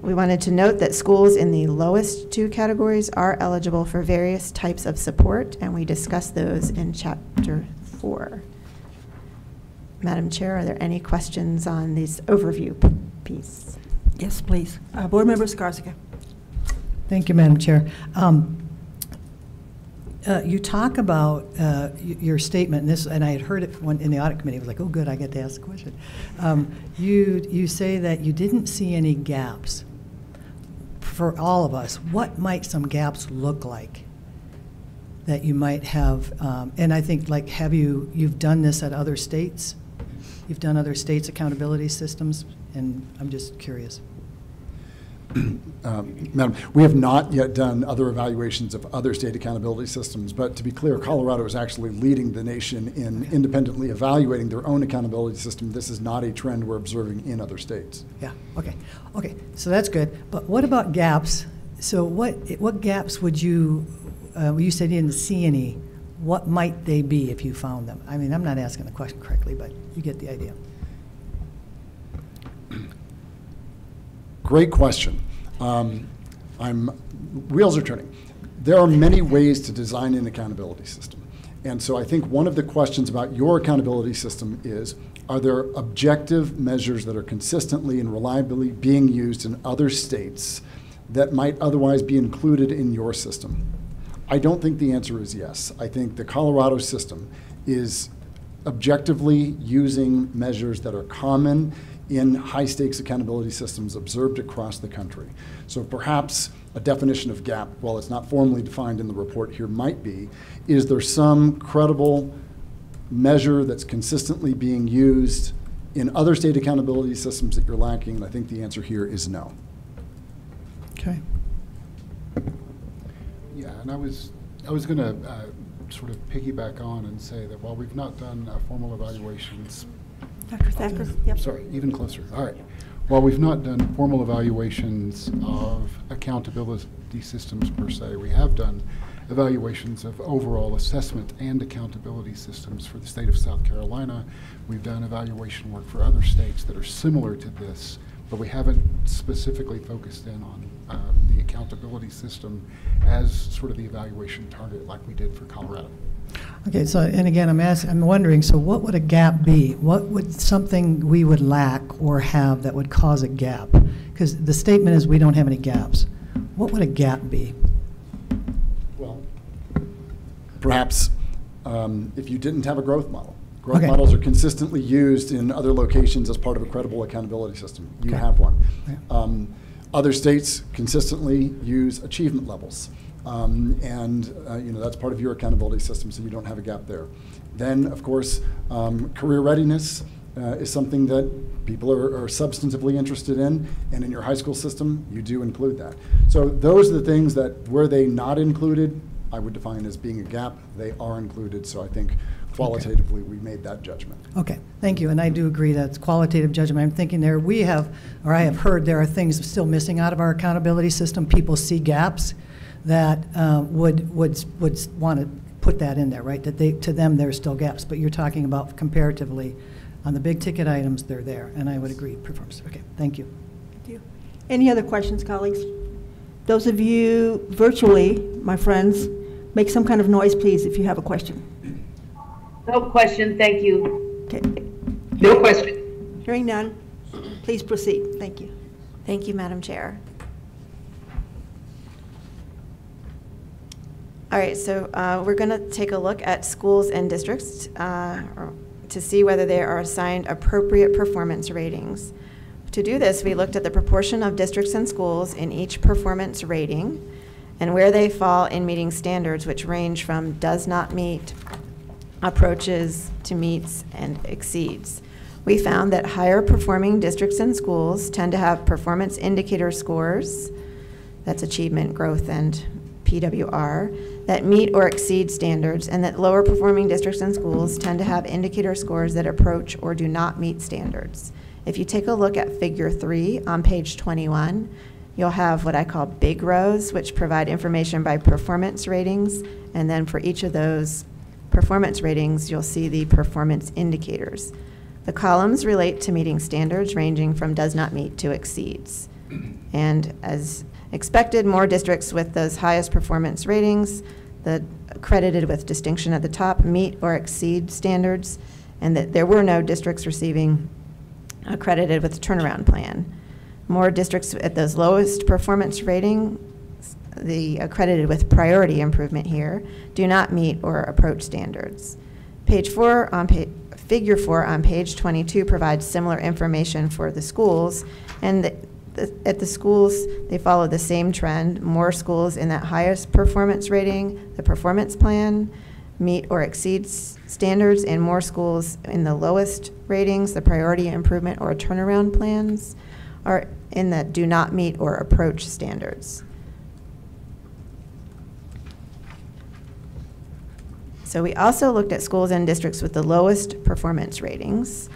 We wanted to note that schools in the lowest 2 categories are eligible for various types of support, and we discussed those in Chapter 4. Madam Chair, are there any questions on this overview piece? Yes, please. Board Member Skarzica. Thank you, Madam Chair. You talk about your statement, and I had heard it in the audit committee. I was like, oh, good, I get to ask a question. You say that you didn't see any gaps. For all of us, what might some gaps look like that you might have? And I think, like, you've done this at other states? You've done other states' accountability systems, and I'm just curious. Madam, we have not yet done other evaluations of other state accountability systems, but to be clear, Colorado is actually leading the nation in independently evaluating their own accountability system. This is not a trend we're observing in other states. Yeah, okay, so that's good. But what about gaps? So what gaps would you said you didn't see any, what might they be if you found them? I mean, I'm not asking the question correctly, but you get the idea. Great question. Wheels are turning. There are many ways to design an accountability system. And so I think one of the questions about your accountability system is, are there objective measures that are consistently and reliably being used in other states that might otherwise be included in your system? I don't think the answer is yes. I think the Colorado system is objectively using measures that are common in high-stakes accountability systems observed across the country. So perhaps a definition of gap, while it's not formally defined in the report here, might be, is there some credible measure that's consistently being used in other state accountability systems that you're lacking? And I think the answer here is no. Okay. Yeah, and I was going to sort of piggyback on and say that while we've not done formal evaluations, Dr. Thacker, yep. Sorry, even closer. All right. While we've not done formal evaluations of accountability systems per se, we have done evaluations of overall assessment and accountability systems for the state of South Carolina. We've done evaluation work for other states that are similar to this, but we haven't specifically focused in on the accountability system as sort of the evaluation target like we did for Colorado. Okay, so, and again, I'm wondering, so what would a gap be? What would something we would lack or have that would cause a gap? Because the statement is we don't have any gaps. What would a gap be? Well, perhaps if you didn't have a growth model. Growth models are consistently used in other locations as part of a credible accountability system. You have one. Okay. Other states consistently use achievement levels. That's part of your accountability system, so you don't have a gap there. Then, of course, career readiness is something that people are substantively interested in, and in your high school system, you do include that. So those are the things that, were they not included, I would define as being a gap. They are included, so I think qualitatively we made that judgment. Okay, thank you, and I do agree that's qualitative judgment. I'm thinking there, I have heard there are things still missing out of our accountability system. People see gaps that would want to put that in there, right? That to them there's still gaps, but you're talking about comparatively on the big ticket items, they're there, and I would agree. Performance. Okay, thank you. Thank you. Any other questions, colleagues? Those of you virtually, my friends, make some kind of noise, please, if you have a question. No question, thank you. Okay. No question. Hearing none, please proceed. Thank you. Thank you, Madam Chair. All right, so we're going to take a look at schools and districts to see whether they are assigned appropriate performance ratings. To do this, we looked at the proportion of districts and schools in each performance rating and where they fall in meeting standards, which range from does not meet, approaches, to meets, and exceeds. We found that higher performing districts and schools tend to have performance indicator scores, that's achievement, growth, and PWR, that meet or exceed standards, and that lower performing districts and schools tend to have indicator scores that approach or do not meet standards. If you take a look at Figure 3 on page 21, you'll have what I call big rows, which provide information by performance ratings, and then for each of those performance ratings, you'll see the performance indicators. The columns relate to meeting standards ranging from does not meet to exceeds. And as expected, more districts with those highest performance ratings, the accredited with distinction at the top, meet or exceed standards, and that there were no districts receiving accredited with the turnaround plan. More districts at those lowest performance rating, the accredited with priority improvement here, do not meet or approach standards. Figure 4 on page 22 provides similar information for the schools, and at the schools, they follow the same trend. More schools in that highest performance rating, the performance plan, meet or exceed standards, and more schools in the lowest ratings, the priority improvement or turnaround plans, are in that do not meet or approach standards. So we also looked at schools and districts with the lowest performance ratings.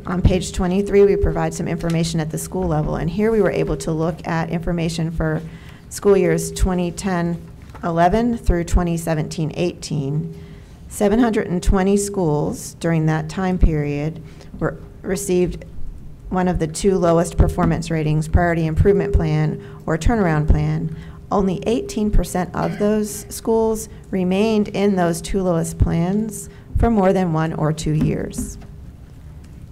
On page 23, we provide some information at the school level, and here we were able to look at information for school years 2010-11 through 2017-18. 720 schools during that time period received one of the two lowest performance ratings, priority improvement plan or turnaround plan. Only 18% of those schools remained in those two lowest plans for more than 1 or 2 years.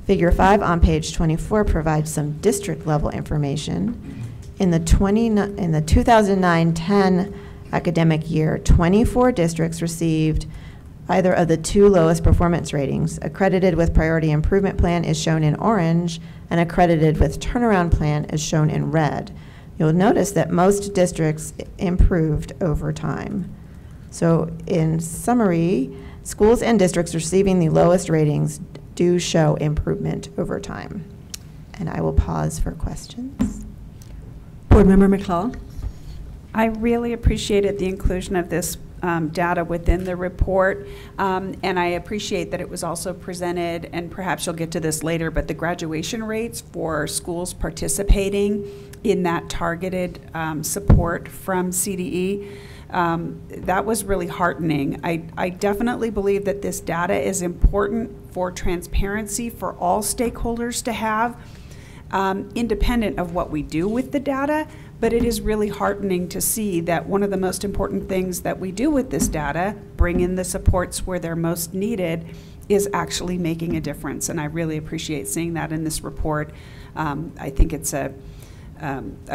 Figure 5 on page 24 provides some district level information. In the 2009-10 academic year, 24 districts received either of the two lowest performance ratings. Accredited with priority improvement plan is shown in orange, and accredited with turnaround plan is shown in red. You'll notice that most districts improved over time. So in summary, schools and districts receiving the lowest ratings do show improvement over time. And I will pause for questions. Board Member McClellan. I really appreciated the inclusion of this data within the report, and I appreciate that it was also presented, and perhaps you'll get to this later, but the graduation rates for schools participating in that targeted support from CDE. That was really heartening. I definitely believe that this data is important for transparency for all stakeholders to have, independent of what we do with the data, but it is really heartening to see that one of the most important things that we do with this data, bring in the supports where they're most needed, is actually making a difference. And I really appreciate seeing that in this report. I think it's a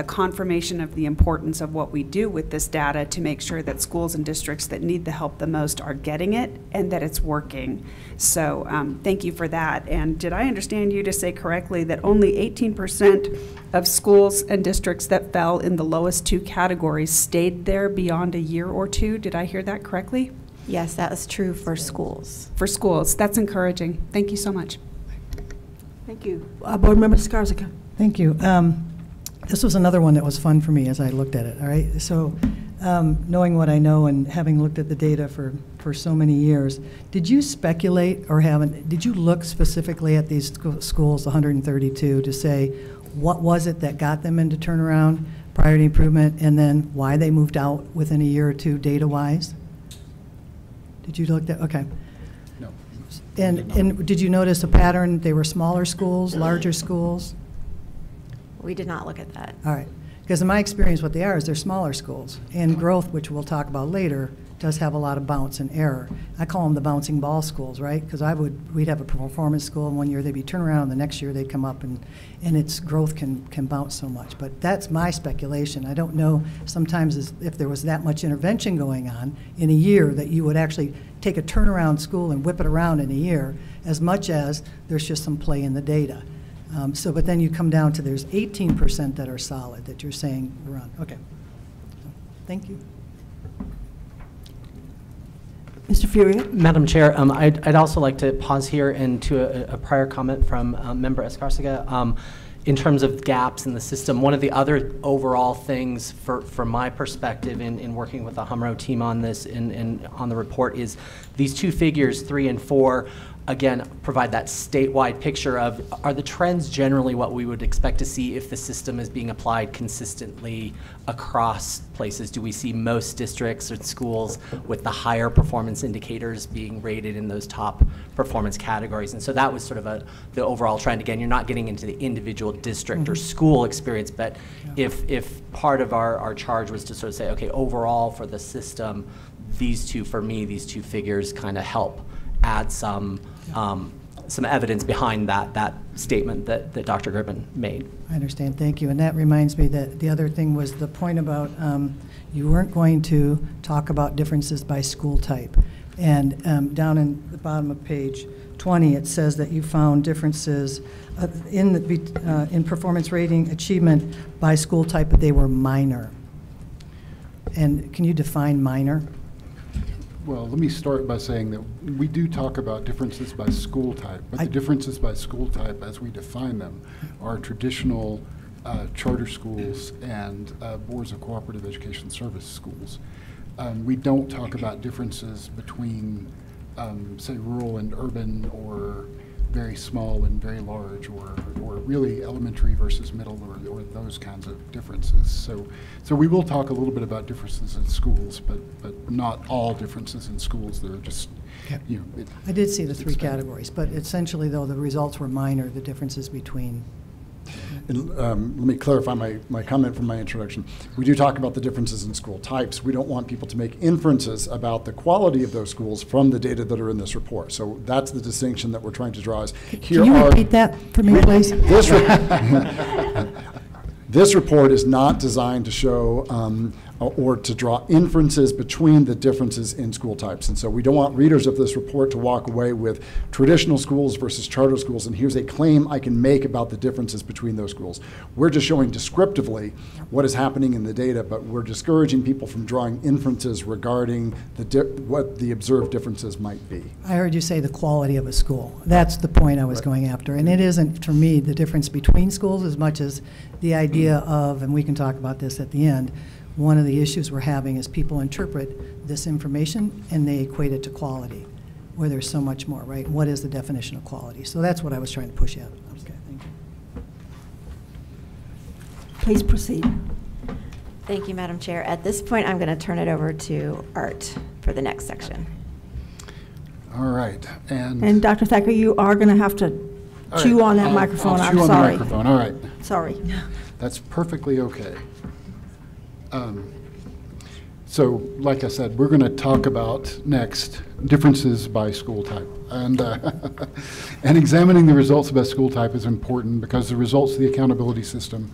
confirmation of the importance of what we do with this data to make sure that schools and districts that need the help the most are getting it and that it's working. So thank you for that. And did I understand you to say correctly that only 18% of schools and districts that fell in the lowest two categories stayed there beyond a year or two? Did I hear that correctly? Yes, that is true for schools. For schools. That's encouraging. Thank you so much. Thank you. Board Member Skarzica. Thank you. This was another one that was fun for me as I looked at it, all right? So knowing what I know and having looked at the data for so many years, did you speculate or did you look specifically at these schools, 132, to say what was it that got them into turnaround, priority improvement, and then why they moved out within a year or two data-wise? Did you look at, okay. No. And did you notice a pattern? They were smaller schools, larger schools? We did not look at that. All right. Because in my experience, what they are is they're smaller schools. And growth, which we'll talk about later, does have a lot of bounce and error. I call them the bouncing ball schools, right? Because we'd have a performance school, and one year they'd be turnaround, the next year they'd come up, and its growth can bounce so much. But that's my speculation. I don't know sometimes if there was that much intervention going on in a year that you would actually take a turnaround school and whip it around in a year, as much as there's just some play in the data. But then you come down to there's 18% that are solid that you're saying we're on. Okay. Thank you. Mr. Furia. Madam Chair, I'd also like to pause here and to a prior comment from Member Escarcega. in terms of gaps in the system, one of the other overall things from my perspective in working with the HUMRO team on this and on the report is these two figures, 3 and 4, again, provide that statewide picture of, are the trends generally what we would expect to see if the system is being applied consistently across places? Do we see most districts or schools with the higher performance indicators being rated in those top performance categories? And so that was sort of the overall trend. Again, you're not getting into the individual district or school experience, but if part of our charge was to sort of say, okay, overall for the system, these two figures kind of help add some evidence behind that statement that Dr. Gribbin made. I understand, thank you. And that reminds me that the other thing was the point about you weren't going to talk about differences by school type. And down in the bottom of page 20, it says that you found differences in performance rating achievement by school type, but they were minor. And can you define minor? Well, let me start by saying that we do talk about differences by school type, but the differences by school type as we define them are traditional charter schools and boards of cooperative education service schools. We don't talk about differences between, say, rural and urban, or very small and very large, or really elementary versus middle, or those kinds of differences. So we will talk a little bit about differences in schools, but not all differences in schools. They're just, you know. I did see the 3 categories, but essentially, though, the results were minor, the differences between. And, let me clarify my comment from my introduction. We do talk about the differences in school types. We don't want people to make inferences about the quality of those schools from the data that are in this report. So that's the distinction that we're trying to draw. Can you repeat that for me, please? This report is not designed to show or to draw inferences between the differences in school types. And so we don't want readers of this report to walk away with traditional schools versus charter schools, and here's a claim I can make about the differences between those schools. We're just showing descriptively what is happening in the data, but we're discouraging people from drawing inferences regarding what the observed differences might be. I heard you say the quality of a school. That's the point I was going after. And it isn't, for me, the difference between schools as much as the idea of, and we can talk about this at the end, one of the issues we're having is people interpret this information and they equate it to quality, where there's so much more, right? What is the definition of quality? So that's what I was trying to push at. Okay, thank you. Please proceed. Thank you, Madam Chair. At this point, I'm going to turn it over to Art for the next section. All right. And Dr. Thacker, you are going to have to chew on that microphone. I'll chew I'm on sorry. the microphone. All right. Sorry. That's perfectly okay. So, like I said, we're going to talk about next differences by school type. And, and examining the results by school type is important because the results of the accountability system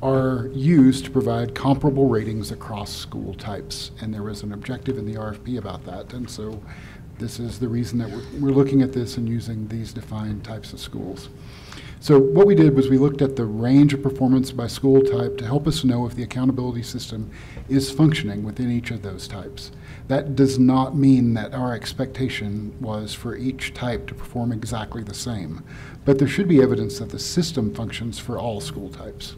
are used to provide comparable ratings across school types. And there was an objective in the RFP about that. And so this is the reason that we're looking at this and using these defined types of schools. So what we did was we looked at the range of performance by school type to help us know if the accountability system is functioning within each of those types. That does not mean that our expectation was for each type to perform exactly the same, but there should be evidence that the system functions for all school types.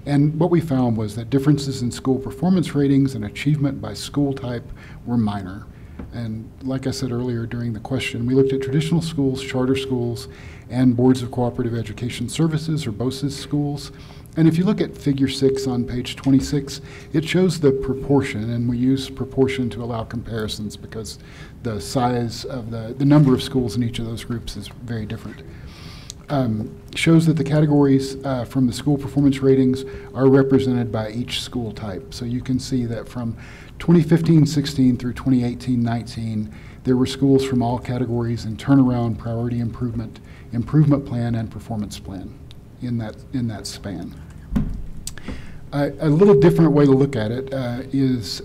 And what we found was that differences in school performance ratings and achievement by school type were minor. And like I said earlier during the question, we looked at traditional schools, charter schools, and boards of cooperative education services, or BOCES schools. And if you look at figure 6 on page 26, it shows the proportion, and we use proportion to allow comparisons because the size of the number of schools in each of those groups is very different. Shows that the categories from the school performance ratings are represented by each school type. So you can see that from 2015-16 through 2018-19, there were schools from all categories in turnaround, priority improvement, improvement plan, and performance plan in that span. A little different way to look at it is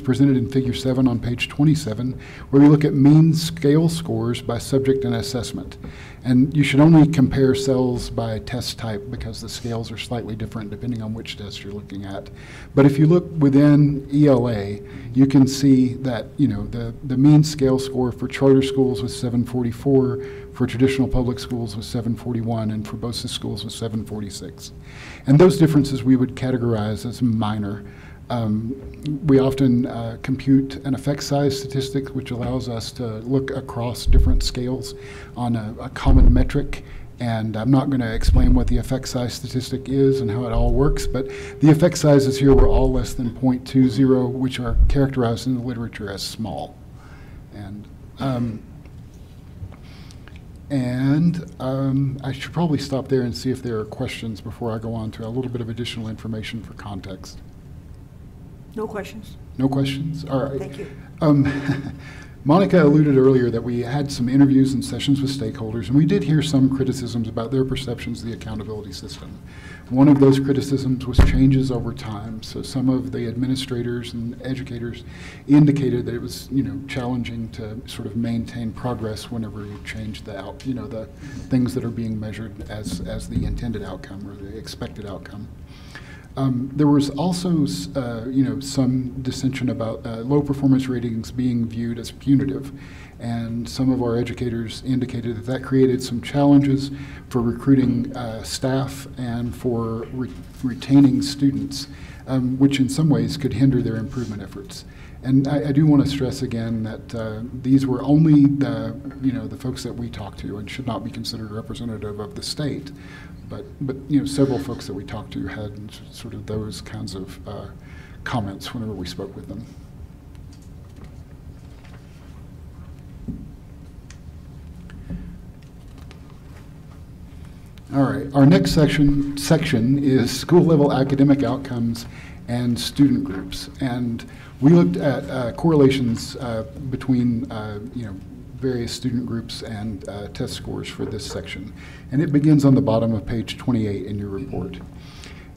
presented in figure 7 on page 27, where we look at mean scale scores by subject and assessment. And you should only compare cells by test type because the scales are slightly different depending on which test you're looking at. But if you look within ELA, you can see that, you know, the mean scale score for charter schools was 744, For traditional public schools was 741, and for BOCES schools was 746. And those differences we would categorize as minor. We often compute an effect size statistic, which allows us to look across different scales on a common metric. And I'm not going to explain what the effect size statistic is and how it all works, but the effect sizes here were all less than 0.20, which are characterized in the literature as small. I should probably stop there and see if there are questions before I go on to a little bit of additional information for context. No questions. No questions? All right. Thank you. Monica alluded earlier that we had some interviews and sessions with stakeholders, and we did hear some criticisms about their perceptions of the accountability system. One of those criticisms was changes over time. So some of the administrators and educators indicated that it was, challenging to sort of maintain progress whenever you change the things that are being measured as the intended outcome or the expected outcome. There was also, some dissension about low performance ratings being viewed as punitive, and some of our educators indicated that created some challenges for recruiting staff and for retaining students, which in some ways could hinder their improvement efforts. And I do want to stress again that these were only the folks that we talked to and should not be considered representative of the state. But several folks that we talked to had sort of those kinds of comments whenever we spoke with them. All right, our next section is school-level academic outcomes and student groups. And we looked at correlations between various student groups and test scores for this section. And it begins on the bottom of page 28 in your report.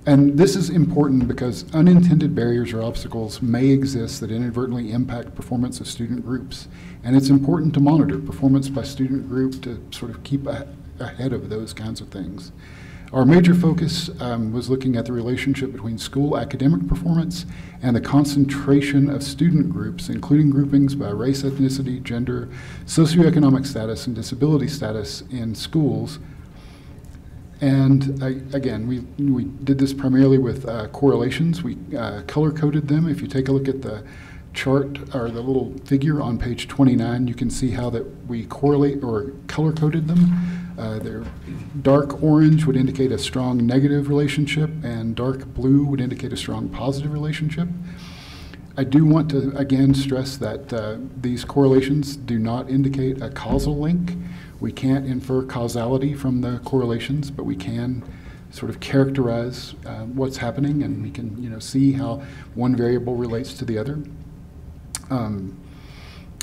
And this is important because unintended barriers or obstacles may exist that inadvertently impact performance of student groups. And it's important to monitor performance by student group to sort of keep ahead of those kinds of things. Our major focus was looking at the relationship between school academic performance and the concentration of student groups, including groupings by race, ethnicity, gender, socioeconomic status, and disability status in schools. And again, we did this primarily with correlations. We color-coded them. If you take a look at the chart or the little figure on page 29, you can see how that we correlate or color-coded them. Their dark orange would indicate a strong negative relationship, and dark blue would indicate a strong positive relationship. I do want to again stress that these correlations do not indicate a causal link. We can't infer causality from the correlations, but we can sort of characterize what's happening, and we can see how one variable relates to the other.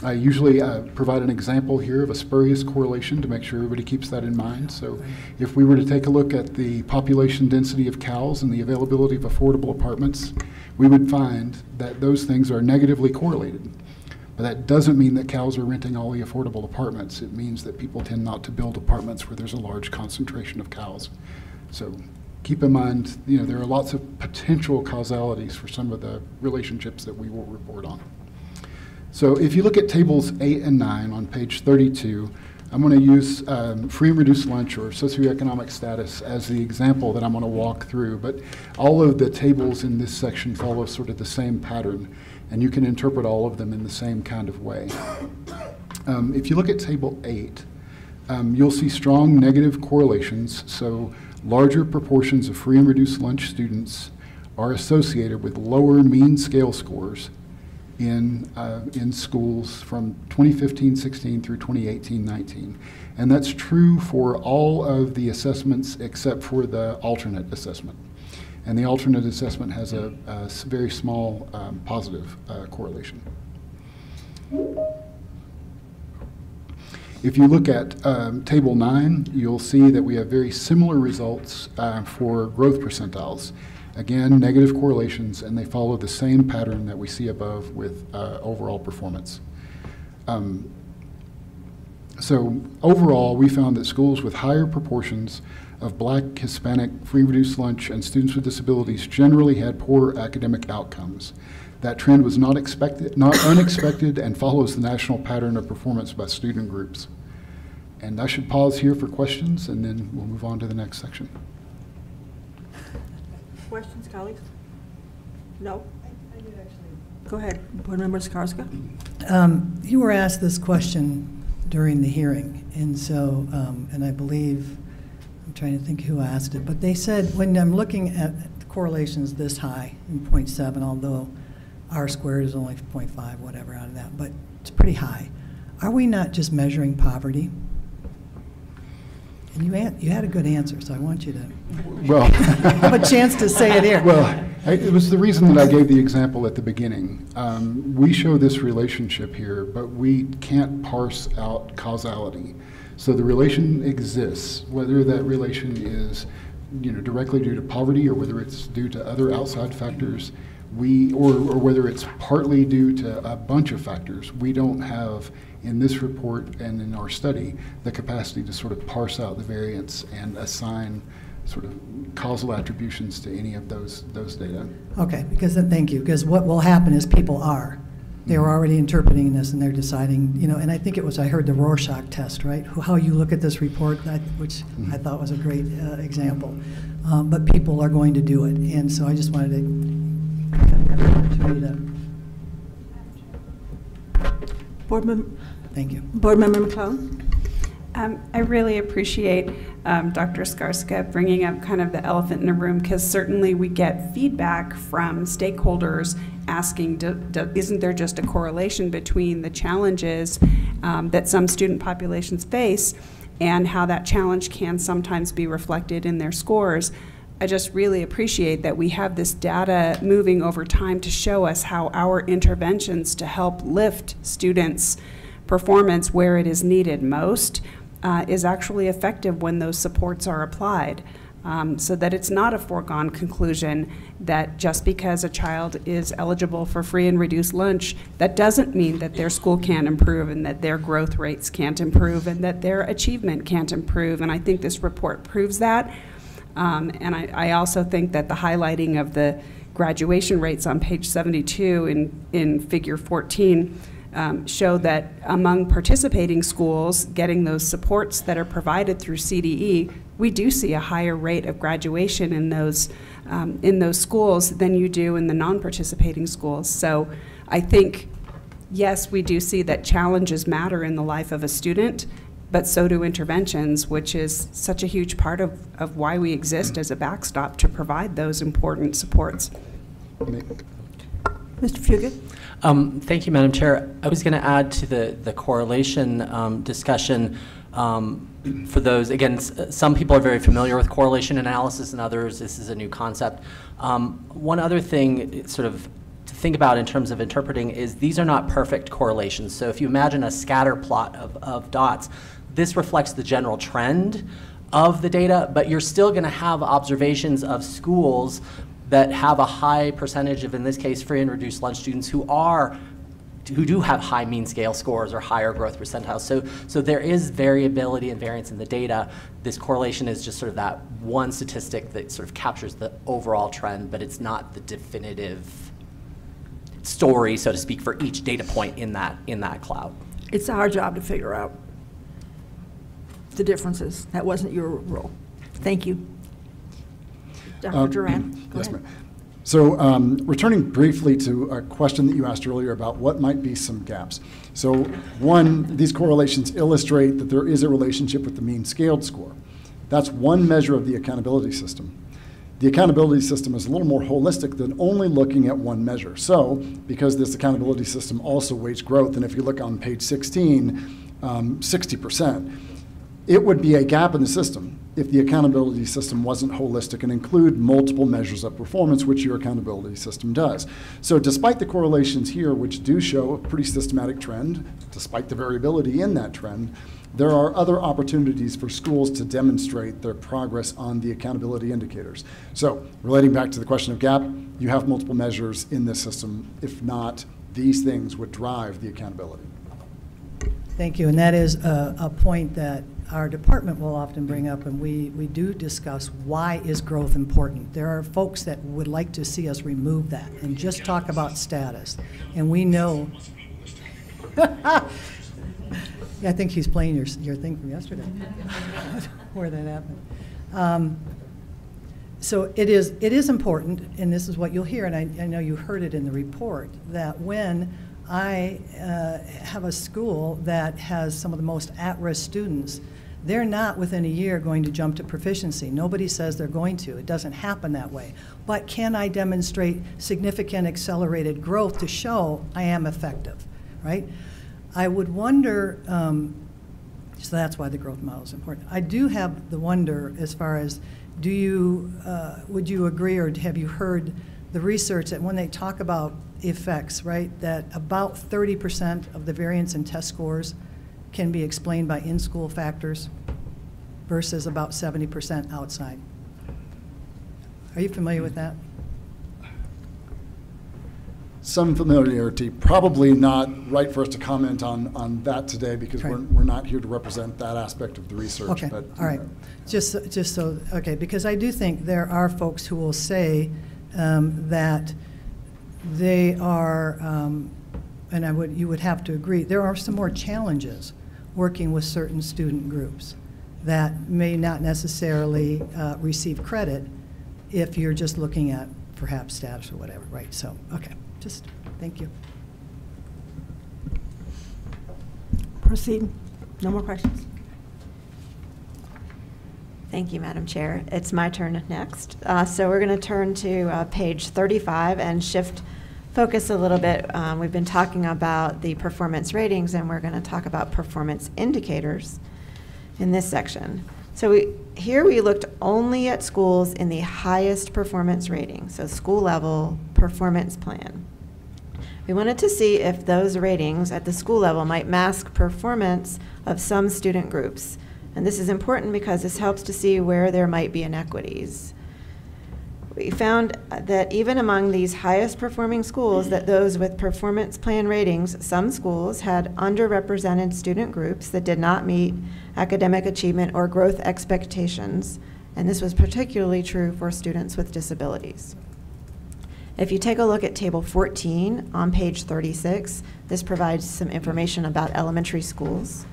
I usually provide an example here of a spurious correlation to make sure everybody keeps that in mind. So if we were to take a look at the population density of cows and the availability of affordable apartments, we would find that those things are negatively correlated. But that doesn't mean that cows are renting all the affordable apartments. It means that people tend not to build apartments where there's a large concentration of cows. So keep in mind, there are lots of potential causalities for some of the relationships that we will report on. So if you look at tables 8 and 9 on page 32, I'm going to use free and reduced lunch or socioeconomic status as the example that I'm going to walk through. But all of the tables in this section follow sort of the same pattern, and you can interpret all of them in the same kind of way. If you look at table 8, you'll see strong negative correlations. So larger proportions of free and reduced lunch students are associated with lower mean scale scores in schools from 2015-16 through 2018-19. And that's true for all of the assessments except for the alternate assessment. And the alternate assessment has a very small positive correlation. If you look at table 9, you'll see that we have very similar results for growth percentiles. Again, negative correlations, and they follow the same pattern that we see above with overall performance. So overall, we found that schools with higher proportions of Black, Hispanic, free reduced lunch, and students with disabilities generally had poor academic outcomes. That trend was not unexpected, and follows the national pattern of performance by student groups. And I should pause here for questions, and then we'll move on to the next section. Questions, colleagues? No? Go ahead, Board Member Skarska. You were asked this question during the hearing, and so, and I believe, I'm trying to think who asked it, but they said, when I'm looking at correlations this high in 0.7, although R squared is only 0.5, whatever out of that, but it's pretty high. Are we not just measuring poverty? And you had a good answer, so I want you to have a chance to say it here. Well, it was the reason that I gave the example at the beginning. We show this relationship here, but we can't parse out causality. So the relation exists, whether that relation is, directly due to poverty, or whether it's due to other outside factors, or whether it's partly due to a bunch of factors. We don't have, in this report and in our study, the capacity to sort of parse out the variance and assign sort of causal attributions to any of those data. Okay, thank you, because what will happen is they're already interpreting this and they're deciding, and I think I heard the Rorschach test, right? How you look at this report, which I thought was a great example. But people are going to do it, and so I just wanted to have the opportunity to. Thank you. Board Member McClellan. I really appreciate Dr. Skarska bringing up kind of the elephant in the room, because certainly we get feedback from stakeholders asking, isn't there just a correlation between the challenges that some student populations face and how that challenge can sometimes be reflected in their scores? I just really appreciate that we have this data moving over time to show us how our interventions to help lift students' performance where it is needed most is actually effective when those supports are applied. So that it's not a foregone conclusion that just because a child is eligible for free and reduced lunch, that doesn't mean that their school can't improve and that their growth rates can't improve and that their achievement can't improve. And I think this report proves that. And I also think that the highlighting of the graduation rates on page 72 in figure 14 show that among participating schools getting those supports that are provided through CDE, we do see a higher rate of graduation in those schools than you do in the non-participating schools. So I think, yes, we do see that challenges matter in the life of a student, but so do interventions, which is such a huge part of why we exist as a backstop to provide those important supports. Mr. Fugit. Thank you, Madam Chair. I was going to add to the correlation discussion for those. Again, some people are very familiar with correlation analysis, and others, this is a new concept. One other thing sort of to think about in terms of interpreting is these are not perfect correlations. So if you imagine a scatter plot of dots, this reflects the general trend of the data, but you're still going to have observations of schools that have a high percentage of, in this case, free and reduced lunch students who do have high mean scale scores or higher growth percentiles. So there is variability and variance in the data. This correlation is just sort of that one statistic that sort of captures the overall trend, but it's not the definitive story, so to speak, for each data point in that cloud. It's our job to figure out the differences. That wasn't your role. Thank you. Dr. Duran, go ahead. So returning briefly to a question that you asked earlier about what might be some gaps. So one, these correlations illustrate that there is a relationship with the mean scaled score. That's one measure of the accountability system. The accountability system is a little more holistic than only looking at one measure. So because this accountability system also weights growth, and if you look on page 16, 60%, it would be a gap in the system if the accountability system wasn't holistic and include multiple measures of performance, which your accountability system does. So despite the correlations here, which do show a pretty systematic trend, despite the variability in that trend, there are other opportunities for schools to demonstrate their progress on the accountability indicators. So relating back to the question of gap, you have multiple measures in this system. If not, these things would drive the accountability. Thank you, and that is a point that our department will often bring up, and we do discuss why is growth important. There are folks that would like to see us remove that and just talk about status, and we know Yeah, I think he's playing your thing from yesterday, where that happened. So it is important, and this is what you'll hear, and I know you heard it in the report, that when I have a school that has some of the most at-risk students, they're not within a year going to jump to proficiency. Nobody says they're going to. It doesn't happen that way. But can I demonstrate significant accelerated growth to show I am effective, right? I would wonder, so that's why the growth model is important. I do have the wonder as far as, would you agree, or have you heard the research that when they talk about effects, right, that about 30% of the variance in test scores can be explained by in-school factors versus about 70% outside? Are you familiar with that? Some familiarity, probably not right for us to comment on that today, because right. we're not here to represent that aspect of the research. Okay, but, all right. Just so, okay, because I do think there are folks who will say that they are, and you would have to agree, there are some more challenges working with certain student groups that may not necessarily receive credit if you're just looking at perhaps status or whatever, right? So, okay. Just, thank you. Proceed. No more questions. Thank you, Madam Chair. It's my turn next. So we're going to turn to page 35 and shift focus a little bit. We've been talking about the performance ratings, and we're going to talk about performance indicators in this section. So here we looked only at schools in the highest performance rating, so school level performance plan. We wanted to see if those ratings at the school level might mask performance of some student groups. And this is important because this helps to see where there might be inequities. We found that even among these highest performing schools, that those with performance plan ratings, some schools had underrepresented student groups that did not meet academic achievement or growth expectations, and this was particularly true for students with disabilities. If you take a look at Table 14 on page 36, this provides some information about elementary schools.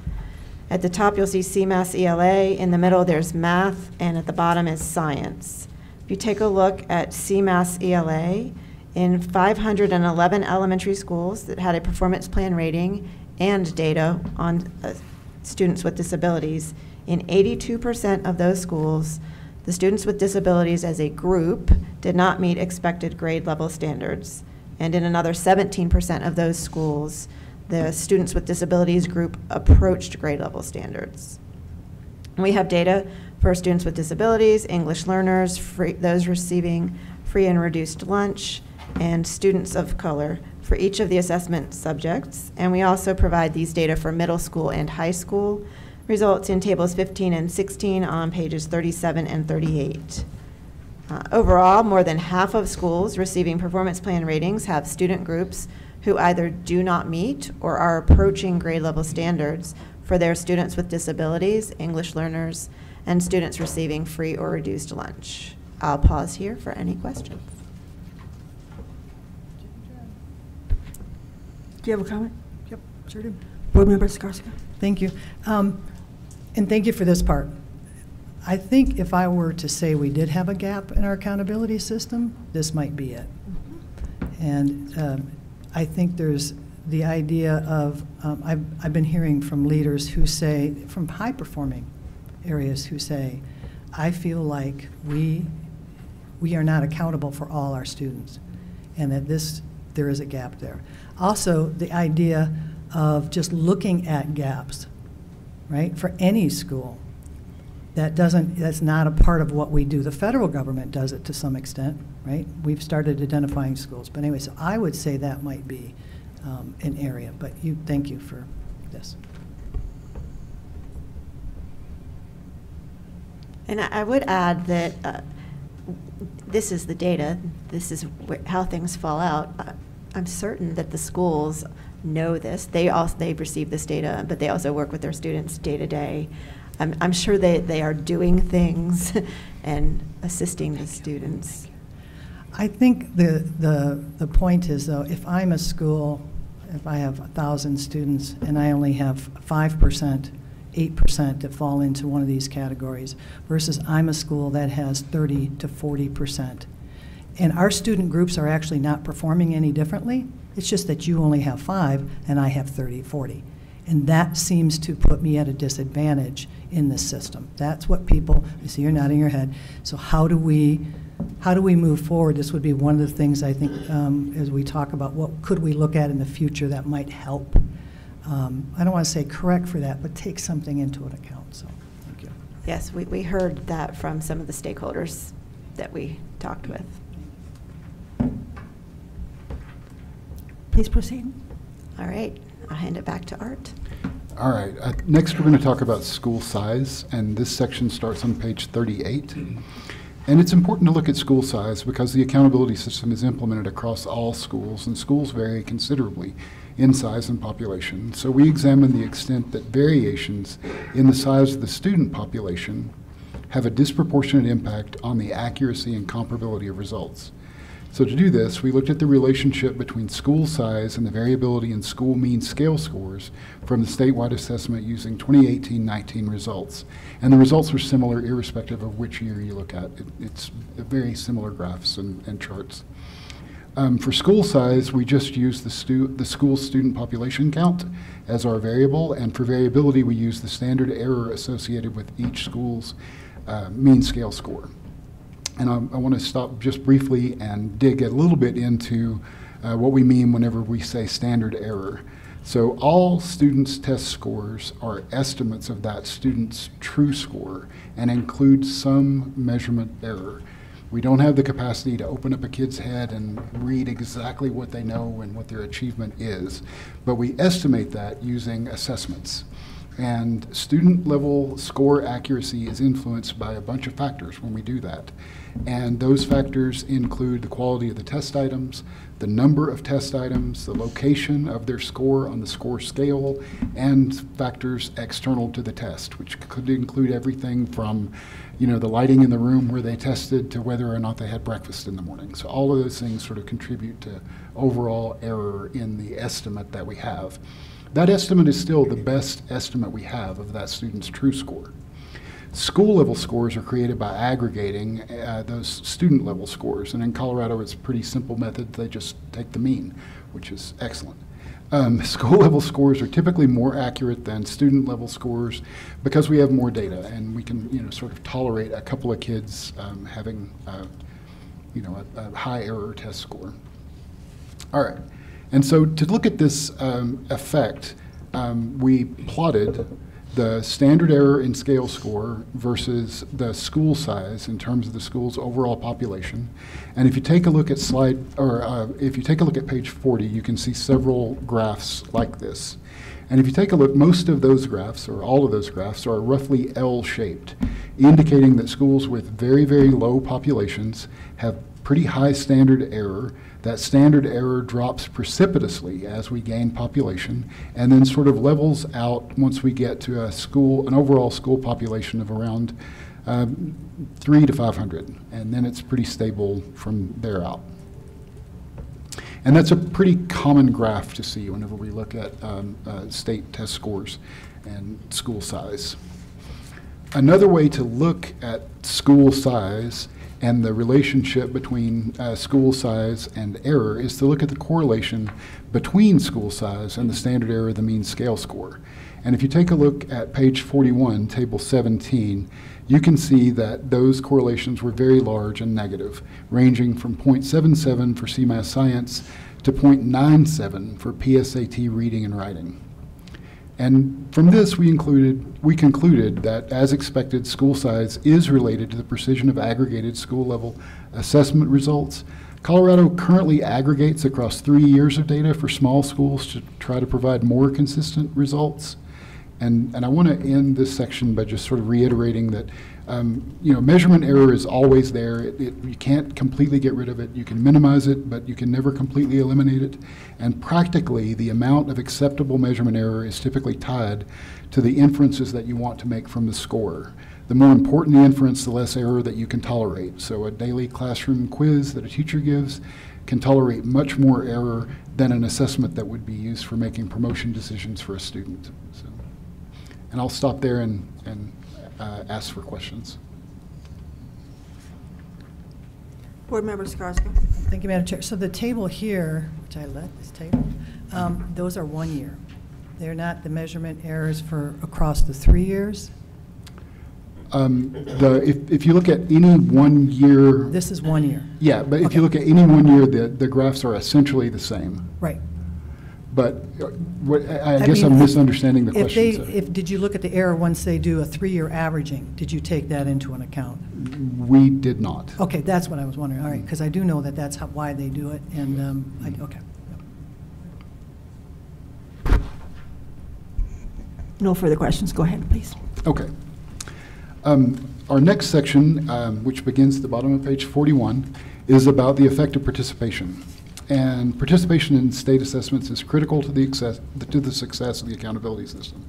At the top, you'll see CMAS ELA. In the middle, there's math, and at the bottom is science. If you take a look at CMAS ELA, in 511 elementary schools that had a performance plan rating and data on students with disabilities, in 82% of those schools, the students with disabilities as a group did not meet expected grade level standards. And in another 17% of those schools, the students with disabilities group approached grade level standards. And we have data for students with disabilities, English learners, those receiving free and reduced lunch, and students of color for each of the assessment subjects. And we also provide these data for middle school and high school results in tables 15 and 16 on pages 37 and 38. Overall, more than half of schools receiving performance plan ratings have student groups who either do not meet or are approaching grade level standards for their students with disabilities, English learners, and students receiving free or reduced lunch. I'll pause here for any questions. Do you have a comment? Yep, sure do. Board Member Skarsgård. Thank you. And thank you for this part. I think if I were to say we did have a gap in our accountability system, this might be it. And I think there's the idea of, I've been hearing from leaders who say, from high-performing areas who say, I feel like we are not accountable for all our students, and that there is a gap there. Also, the idea of just looking at gaps, right, for any school. That's not a part of what we do. The federal government does it to some extent, right? We've started identifying schools. But anyway, so I would say that might be an area. But thank you for this. And I would add that this is the data. This is how things fall out. I'm certain that the schools know this. They've received this data, but they also work with their students day to day. I'm sure they are doing things and assisting the students. I think the point is, though, if I'm a school, if I have 1,000 students and I only have 5%, 8% that fall into one of these categories, versus I'm a school that has 30 to 40%. And our student groups are actually not performing any differently. It's just that you only have 5 and I have 30, 40. And that seems to put me at a disadvantage in this system. That's what people, I see you're nodding your head. So how do we move forward? This would be one of the things I think as we talk about what could we look at in the future that might help. I don't want to say correct for that, but take something into an account. So thank you. Yes, we heard that from some of the stakeholders that we talked with. Please proceed. All right, I'll hand it back to Art. All right, next we're going to talk about school size, and this section starts on page 38. And it's important to look at school size because the accountability system is implemented across all schools, and schools vary considerably in size and population. So we examine the extent that variations in the size of the student population have a disproportionate impact on the accuracy and comparability of results. So to do this, we looked at the relationship between school size and the variability in school mean scale scores from the statewide assessment using 2018-19 results. And the results are similar irrespective of which year you look at. It's very similar graphs and charts. For school size, we just use the school student population count as our variable, and for variability, we use the standard error associated with each school's mean scale score. And I want to stop just briefly and dig a little bit into what we mean whenever we say standard error. So all students' test scores are estimates of that student's true score and include some measurement error. We don't have the capacity to open up a kid's head and read exactly what they know and what their achievement is, but we estimate that using assessments. And student level score accuracy is influenced by a bunch of factors when we do that. And those factors include the quality of the test items, the number of test items, the location of their score on the score scale, and factors external to the test, which could include everything from, you know, the lighting in the room where they tested to whether or not they had breakfast in the morning. So all of those things sort of contribute to overall error in the estimate that we have. That estimate is still the best estimate we have of that student's true score. School level scores are created by aggregating those student level scores, and in Colorado it's a pretty simple method. They just take the mean, which is excellent. School level scores are typically more accurate than student level scores because we have more data, and we can, you know, sort of tolerate a couple of kids having you know, a high error test score. All right. And so to look at this effect, we plotted the standard error in scale score versus the school size in terms of the school's overall population. And if you take a look at if you take a look at page 40, you can see several graphs like this. And if you take a look, most of those graphs, or all of those graphs, are roughly L-shaped, indicating that schools with very, very low populations have pretty high standard error. That standard error drops precipitously as we gain population, and then sort of levels out once we get to an overall school population of around 300 to 500, and then it's pretty stable from there out. And that's a pretty common graph to see whenever we look at state test scores and school size. Another way to look at school size and the relationship between school size and error is to look at the correlation between school size and the standard error of the mean scale score. And if you take a look at page 41, table 17, you can see that those correlations were very large and negative, ranging from 0.77 for CMAS Science to 0.97 for PSAT reading and writing. And from this, we concluded that, as expected, school size is related to the precision of aggregated school-level assessment results. Colorado currently aggregates across 3 years of data for small schools to try to provide more consistent results. And I want to end this section by just sort of reiterating that you know, measurement error is always there. You can't completely get rid of it. You can minimize it, but you can never completely eliminate it. And practically, the amount of acceptable measurement error is typically tied to the inferences that you want to make from the score. The more important the inference, the less error that you can tolerate. So a daily classroom quiz that a teacher gives can tolerate much more error than an assessment that would be used for making promotion decisions for a student. So, and I'll stop there and ask for questions. Board Member Skarsgård. Thank you, Madam Chair. So the table here, which I led this table, those are 1 year. They're not the measurement errors for across the 3 years? If you look at any 1 year. This is 1 year. Yeah, but if Okay. you look at any 1 year, the graphs are essentially the same. Right. But I guess I'm misunderstanding the question. Did you look at the error once they do a 3-year averaging? Did you take that into an account? We did not. Okay, that's what I was wondering. All right, because I do know that that's why they do it, and, okay. No further questions. Go ahead, please. Okay. Our next section, which begins at the bottom of page 41, is about the effect of participation. And participation in state assessments is critical to the success of the accountability system.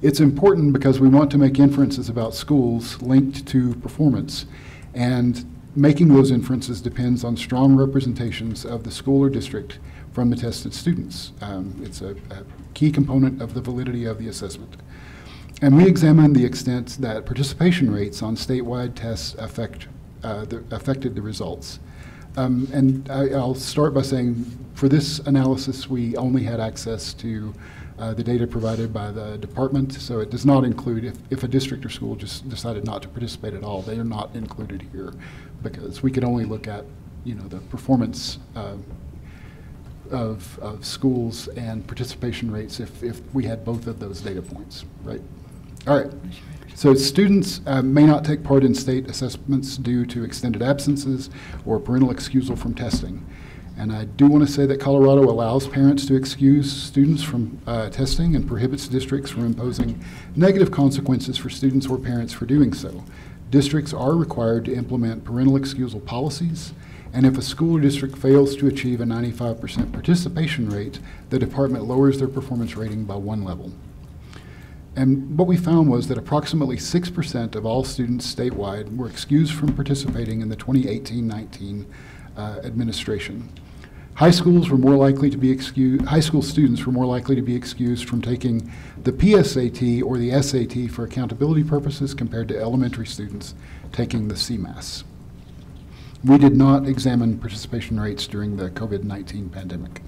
It's important because we want to make inferences about schools linked to performance, and making those inferences depends on strong representations of the school or district from the tested students. It's a key component of the validity of the assessment. And we examined the extent that participation rates on statewide tests affected the results. And I'll start by saying, for this analysis, we only had access to the data provided by the department, so it does not include, if a district or school just decided not to participate at all, they are not included here, because we could only look at, the performance of schools and participation rates if we had both of those data points, right? All right. So students may not take part in state assessments due to extended absences or parental excusal from testing. And I do want to say that Colorado allows parents to excuse students from testing and prohibits districts from imposing negative consequences for students or parents for doing so. Districts are required to implement parental excusal policies, and if a school or district fails to achieve a 95% participation rate, the department lowers their performance rating by 1 level. And what we found was that approximately 6% of all students statewide were excused from participating in the 2018-19 administration. High school students were more likely to be excused from taking the PSAT or the SAT for accountability purposes compared to elementary students taking the CMAS. We did not examine participation rates during the COVID-19 pandemic.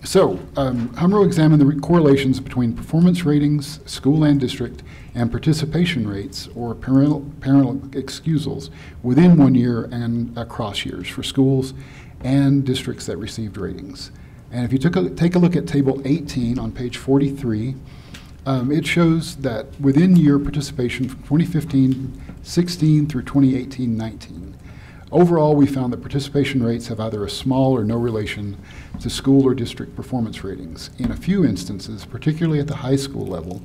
HMRO examined the correlations between performance ratings, school and district, and participation rates, or parental excusals, within 1 year and across years for schools and districts that received ratings. And if you take a look at Table 18 on page 43, it shows that within year participation from 2015-16 through 2018-19, overall, we found that participation rates have either a small or no relation to school or district performance ratings. In a few instances, particularly at the high school level,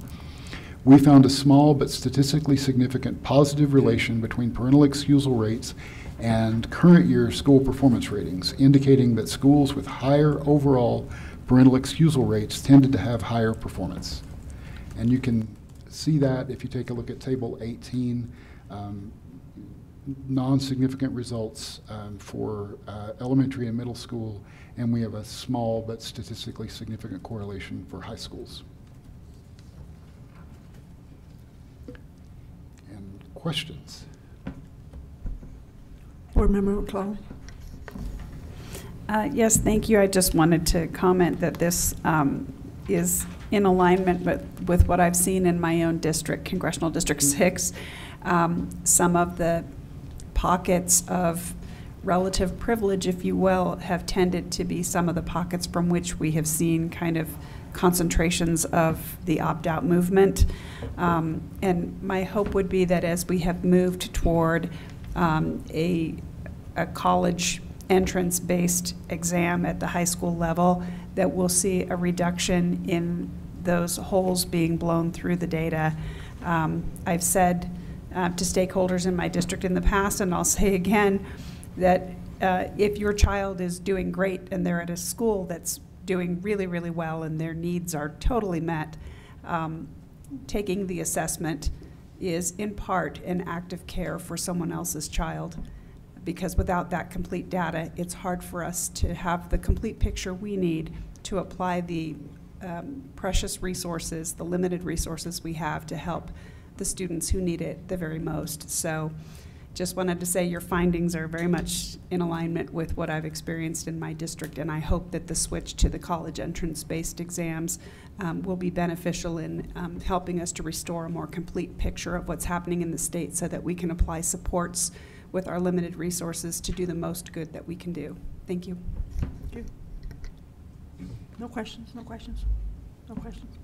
we found a small but statistically significant positive relation between parental excusal rates and current year school performance ratings, indicating that schools with higher overall parental excusal rates tended to have higher performance. And you can see that if you take a look at Table 18, non-significant results for elementary and middle school, and we have a small but statistically significant correlation for high schools. And questions? Board Member McClellan. Yes, thank you. I just wanted to comment that this is in alignment with what I've seen in my own district, Congressional District 6. Some of the pockets of relative privilege, if you will, have tended to be some of the pockets from which we have seen kind of concentrations of the opt-out movement. And my hope would be that as we have moved toward a college entrance-based exam at the high school level, that we'll see a reduction in those holes being blown through the data. I've said to stakeholders in my district in the past, and I'll say again, that if your child is doing great and they're at a school that's doing really, really well and their needs are totally met, taking the assessment is in part an act of care for someone else's child. Because without that complete data, it's hard for us to have the complete picture we need to apply the precious resources, the limited resources we have to help the students who need it the very most. So just wanted to say your findings are very much in alignment with what I've experienced in my district, and I hope that the switch to the college entrance-based exams will be beneficial in helping us to restore a more complete picture of what's happening in the state so that we can apply supports with our limited resources to do the most good that we can do. Thank you. Thank you. No questions, no questions, no questions.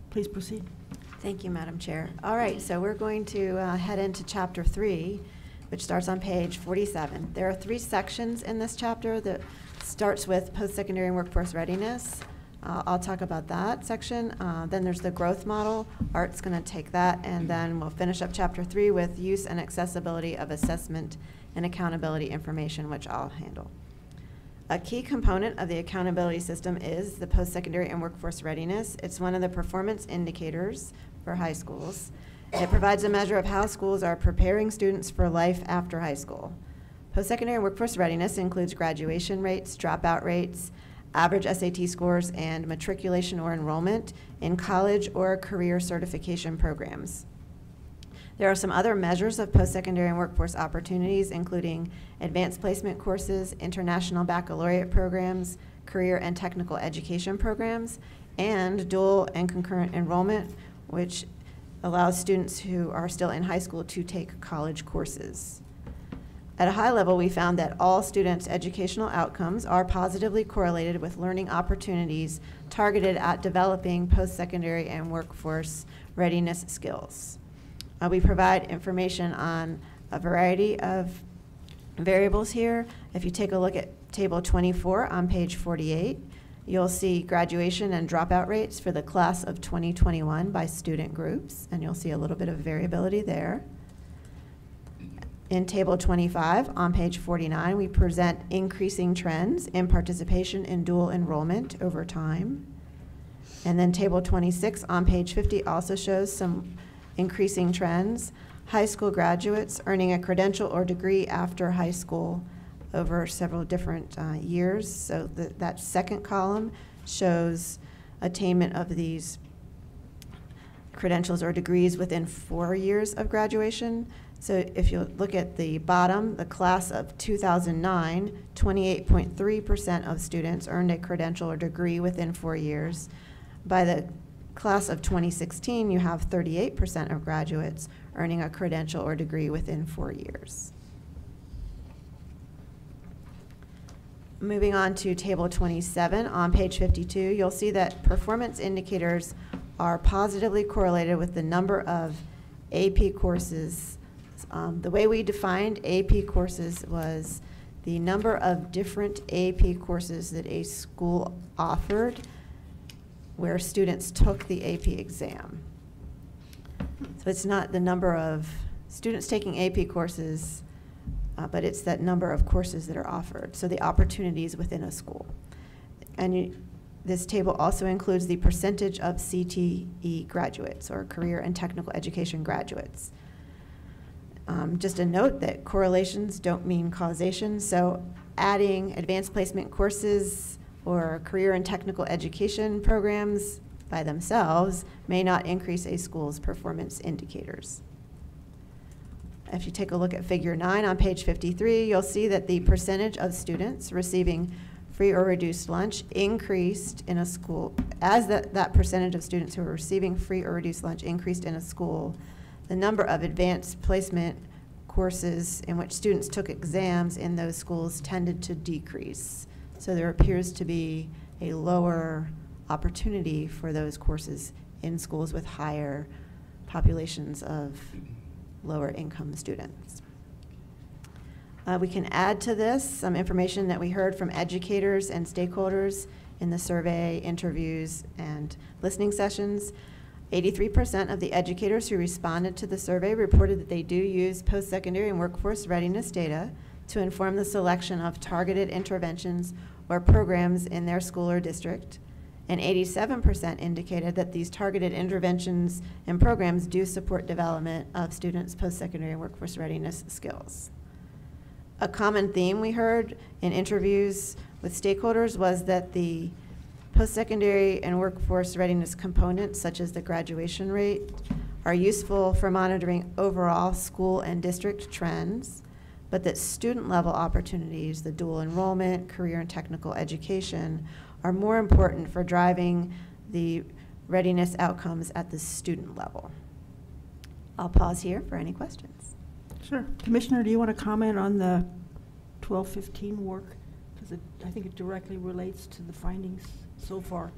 Please proceed. Thank you, Madam Chair. All right, so we're going to head into Chapter 3, which starts on page 47. There are 3 sections in this chapter that starts with post-secondary and workforce readiness. I'll talk about that section. Then there's the growth model. Art's going to take that, and then we'll finish up Chapter 3 with use and accessibility of assessment and accountability information, which I'll handle. A key component of the accountability system is the post-secondary and workforce readiness. It's one of the performance indicators for high schools. It provides a measure of how schools are preparing students for life after high school. Post-secondary and workforce readiness includes graduation rates, dropout rates, average SAT scores, and matriculation or enrollment in college or career certification programs. There are some other measures of post-secondary and workforce opportunities, including advanced placement courses, international baccalaureate programs, career and technical education programs, and dual and concurrent enrollment, which allows students who are still in high school to take college courses. At a high level, we found that all students' educational outcomes are positively correlated with learning opportunities targeted at developing post-secondary and workforce readiness skills. We provide information on a variety of variables here. If you take a look at Table 24 on page 48, you'll see graduation and dropout rates for the class of 2021 by student groups, and you'll see a little bit of variability there. In Table 25 on page 49, we present increasing trends in participation in dual enrollment over time. And then Table 26 on page 50 also shows some increasing trends. High school graduates earning a credential or degree after high school over several different years. So that second column shows attainment of these credentials or degrees within 4 years of graduation. So if you look at the bottom, the class of 2009, 28.3% of students earned a credential or degree within 4 years. By the class of 2016, you have 38% of graduates earning a credential or degree within 4 years. Moving on to Table 27 on page 52, you'll see that performance indicators are positively correlated with the number of AP courses. The way we defined AP courses was the number of different AP courses that a school offered where students took the AP exam. So it's not the number of students taking AP courses, but it's that number of courses that are offered, so the opportunities within a school. And this table also includes the percentage of CTE graduates, or career and technical education graduates. Just a note that correlations don't mean causation, so adding advanced placement courses or career and technical education programs by themselves may not increase a school's performance indicators. If you take a look at Figure 9 on page 53, you'll see that the percentage of students receiving free or reduced lunch increased in a school. As that percentage of students who are receiving free or reduced lunch increased in a school, the number of advanced placement courses in which students took exams in those schools tended to decrease. So there appears to be a lower opportunity for those courses in schools with higher populations of lower income students. We can add to this some information that we heard from educators and stakeholders in the survey, interviews, and listening sessions. 83% of the educators who responded to the survey reported that they do use post-secondary and workforce readiness data to inform the selection of targeted interventions or programs in their school or district. and 87% indicated that these targeted interventions and programs do support development of students' post-secondary and workforce readiness skills. A common theme we heard in interviews with stakeholders was that the post-secondary and workforce readiness components, such as the graduation rate, are useful for monitoring overall school and district trends, but that student-level opportunities, the dual enrollment, career and technical education, are more important for driving the readiness outcomes at the student level. I'll pause here for any questions. Sure. Commissioner, do you want to comment on the 1215 work? Because I think it directly relates to the findings so far.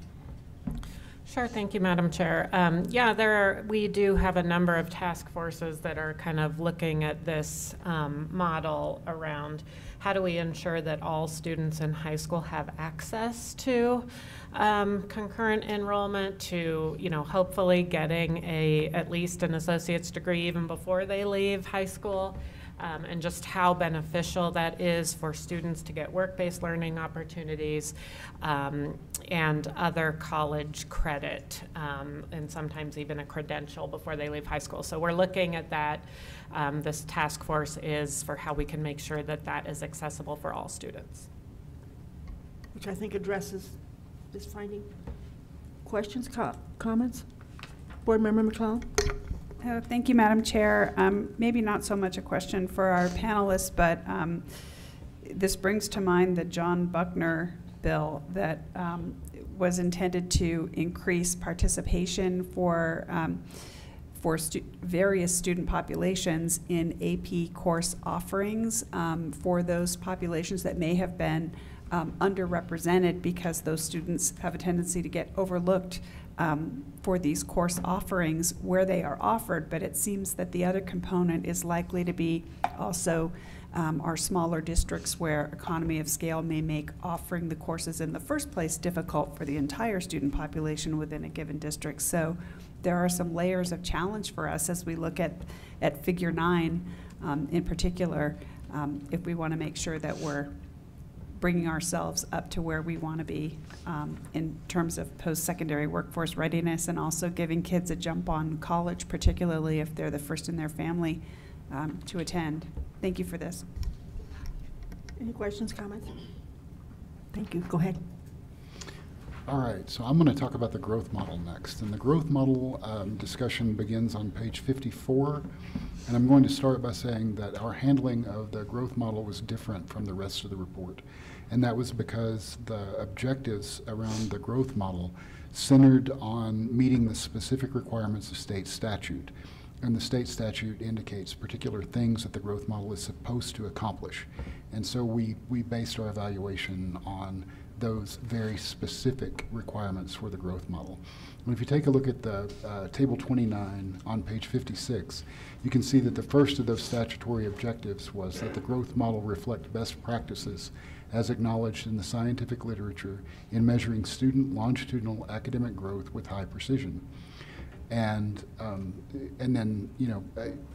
Sure, thank you, Madam Chair. Yeah, we do have a number of task forces that are kind of looking at this model around how do we ensure that all students in high school have access to concurrent enrollment, to hopefully getting at least an associate's degree even before they leave high school. And just how beneficial that is for students to get work-based learning opportunities and other college credit, and sometimes even a credential before they leave high school. So we're looking at that. This task force is for how we can make sure that that is accessible for all students. Which I think addresses this finding. Questions, comments? Board Member McClellan? Thank you, Madam Chair. Maybe not so much a question for our panelists, but this brings to mind the John Buckner bill that was intended to increase participation for various student populations in AP course offerings for those populations that may have been underrepresented, because those students have a tendency to get overlooked for these course offerings where they are offered. But it seems that the other component is likely to be also our smaller districts, where economy of scale may make offering the courses in the first place difficult for the entire student population within a given district. So there are some layers of challenge for us as we look at Figure 9 in particular, if we want to make sure that we're bringing ourselves up to where we want to be in terms of post-secondary workforce readiness, and also giving kids a jump on college, particularly if they're the first in their family to attend. Thank you for this. Any questions, comments? Thank you. Go ahead. All right, so I'm going to talk about the growth model next. And the growth model discussion begins on page 54. And I'm going to start by saying that our handling of the growth model was different from the rest of the report. And that was because the objectives around the growth model centered on meeting the specific requirements of state statute. And the state statute indicates particular things that the growth model is supposed to accomplish. And so we based our evaluation on those very specific requirements for the growth model. And if you take a look at the table 29 on page 56, you can see that the first of those statutory objectives was that the growth model reflect best practices as acknowledged in the scientific literature in measuring student longitudinal academic growth with high precision. And then,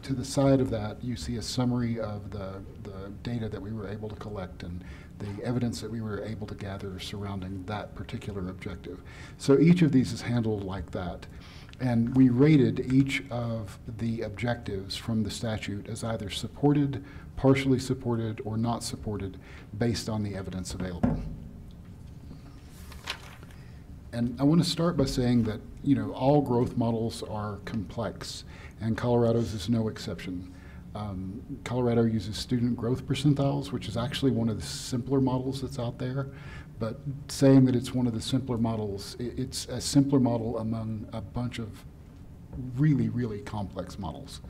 to the side of that, you see a summary of the data that we were able to collect and the evidence that we were able to gather surrounding that particular objective. So each of these is handled like that. And we rated each of the objectives from the statute as either supported, partially supported, or not supported based on the evidence available. And I want to start by saying that, all growth models are complex, and Colorado's is no exception. Colorado uses student growth percentiles, which is actually one of the simpler models that's out there. But saying that it's one of the simpler models, it's a simpler model among a bunch of really, really complex models.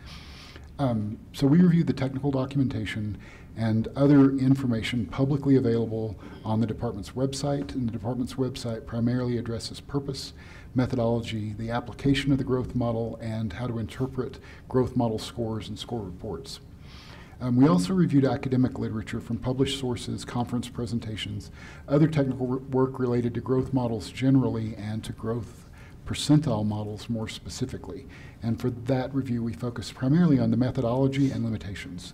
So we reviewed the technical documentation and other information publicly available on the department's website. And the department's website primarily addresses purpose, methodology, the application of the growth model, and how to interpret growth model scores and score reports. We also reviewed academic literature from published sources, conference presentations, other technical work related to growth models generally, and to growth percentile models more specifically. And for that review, we focused primarily on the methodology and limitations.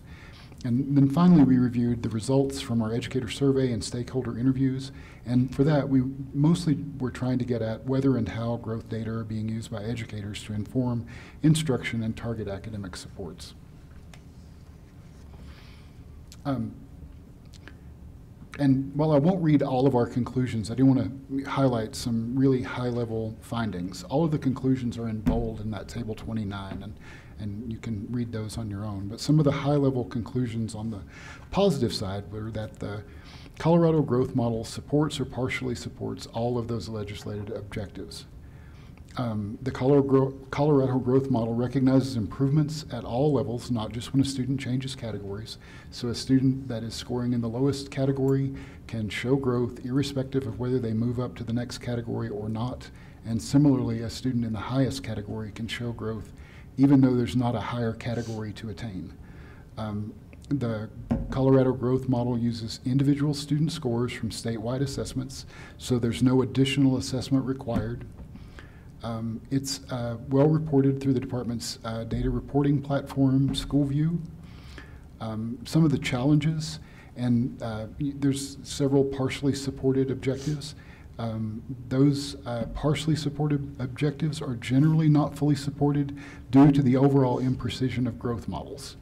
And then finally, we reviewed the results from our educator survey and stakeholder interviews. And for that, we mostly were trying to get at whether and how growth data are being used by educators to inform instruction and target academic supports. And while I won't read all of our conclusions, I do want to highlight some really high-level findings. All of the conclusions are in bold in that table 29, and you can read those on your own. But some of the high-level conclusions on the positive side were that the Colorado Growth Model supports or partially supports all of those legislated objectives. The Colorado Growth Model recognizes improvements at all levels, not just when a student changes categories. So a student that is scoring in the lowest category can show growth irrespective of whether they move up to the next category or not. And similarly, a student in the highest category can show growth even though there's not a higher category to attain. The Colorado Growth Model uses individual student scores from statewide assessments, so there's no additional assessment required. It's well reported through the department's data reporting platform, SchoolView. Some of the challenges, and there's several partially supported objectives. Those partially supported objectives are generally not fully supported due to the overall imprecision of growth models.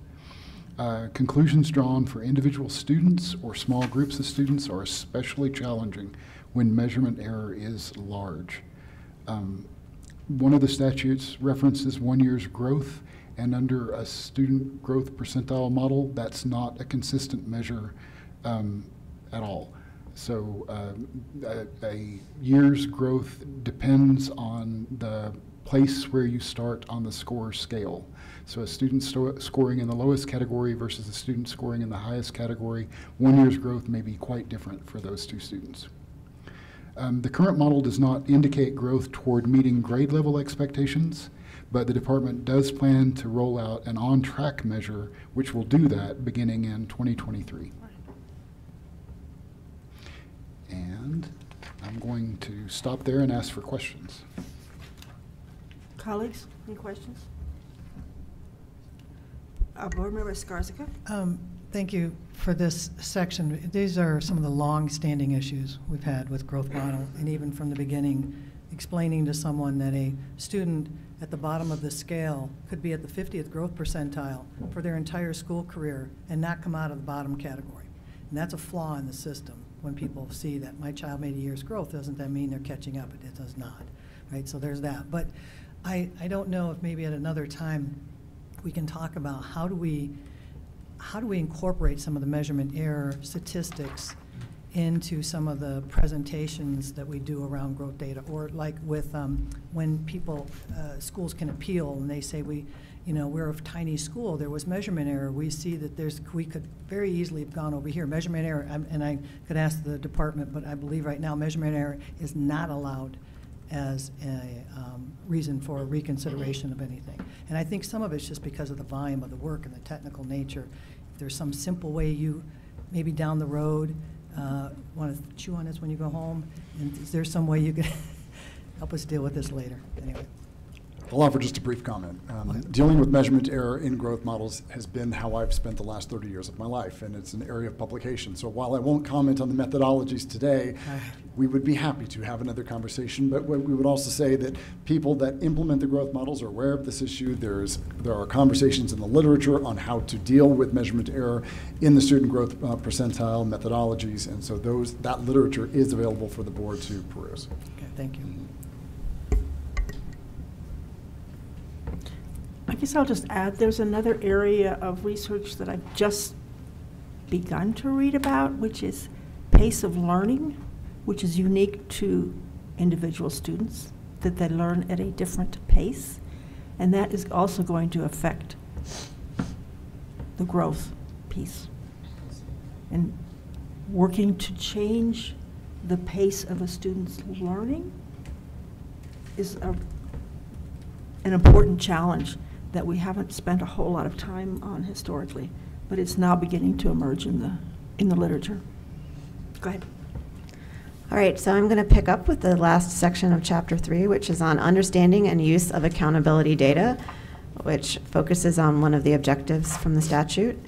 Conclusions drawn for individual students or small groups of students are especially challenging when measurement error is large. One of the statutes references 1 year's growth, and under a student growth percentile model, that's not a consistent measure at all. So a year's growth depends on the place where you start on the score scale. So a student scoring in the lowest category versus a student scoring in the highest category, 1 year's growth may be quite different for those two students. The current model does not indicate growth toward meeting grade level expectations, but the department does plan to roll out an on-track measure which will do that beginning in 2023. And I'm going to stop there and ask for questions. Colleagues, any questions? Board Member Skarzica? Thank you for this section. These are some of the long-standing issues we've had with growth model, and even from the beginning, explaining to someone that a student at the bottom of the scale could be at the 50th growth percentile for their entire school career and not come out of the bottom category. And that's a flaw in the system. When people see that my child made a year's growth, doesn't that mean they're catching up? It does not, right? So there's that. But I don't know if maybe at another time we can talk about how do we incorporate some of the measurement error statistics into some of the presentations that we do around growth data, or like with when people, schools can appeal and they say we're a tiny school, there was measurement error. We see that we could very easily have gone over here. Measurement error, and I could ask the department, but I believe right now measurement error is not allowed as a reason for reconsideration of anything. And I think some of it's just because of the volume of the work and the technical nature. If there's some simple way you, maybe down the road, want to chew on this when you go home, and is there some way you could help us deal with this later? Anyway. I'll offer just a brief comment. Dealing with measurement error in growth models has been how I've spent the last 30 years of my life, and it's an area of publication. So while I won't comment on the methodologies today, we would be happy to have another conversation, but we would also say that people that implement the growth models are aware of this issue. There are conversations in the literature on how to deal with measurement error in the student growth percentile methodologies, and so that literature is available for the board to peruse. Okay, thank you. I guess I'll just add, there's another area of research that I've just begun to read about, which is pace of learning, which is unique to individual students, that they learn at a different pace. And that is also going to affect the growth piece. And working to change the pace of a student's learning is an important challenge that we haven't spent a whole lot of time on historically, but it's now beginning to emerge in the literature. Go ahead. All right, so I'm going to pick up with the last section of Chapter 3, which is on understanding and use of accountability data, which focuses on one of the objectives from the statute.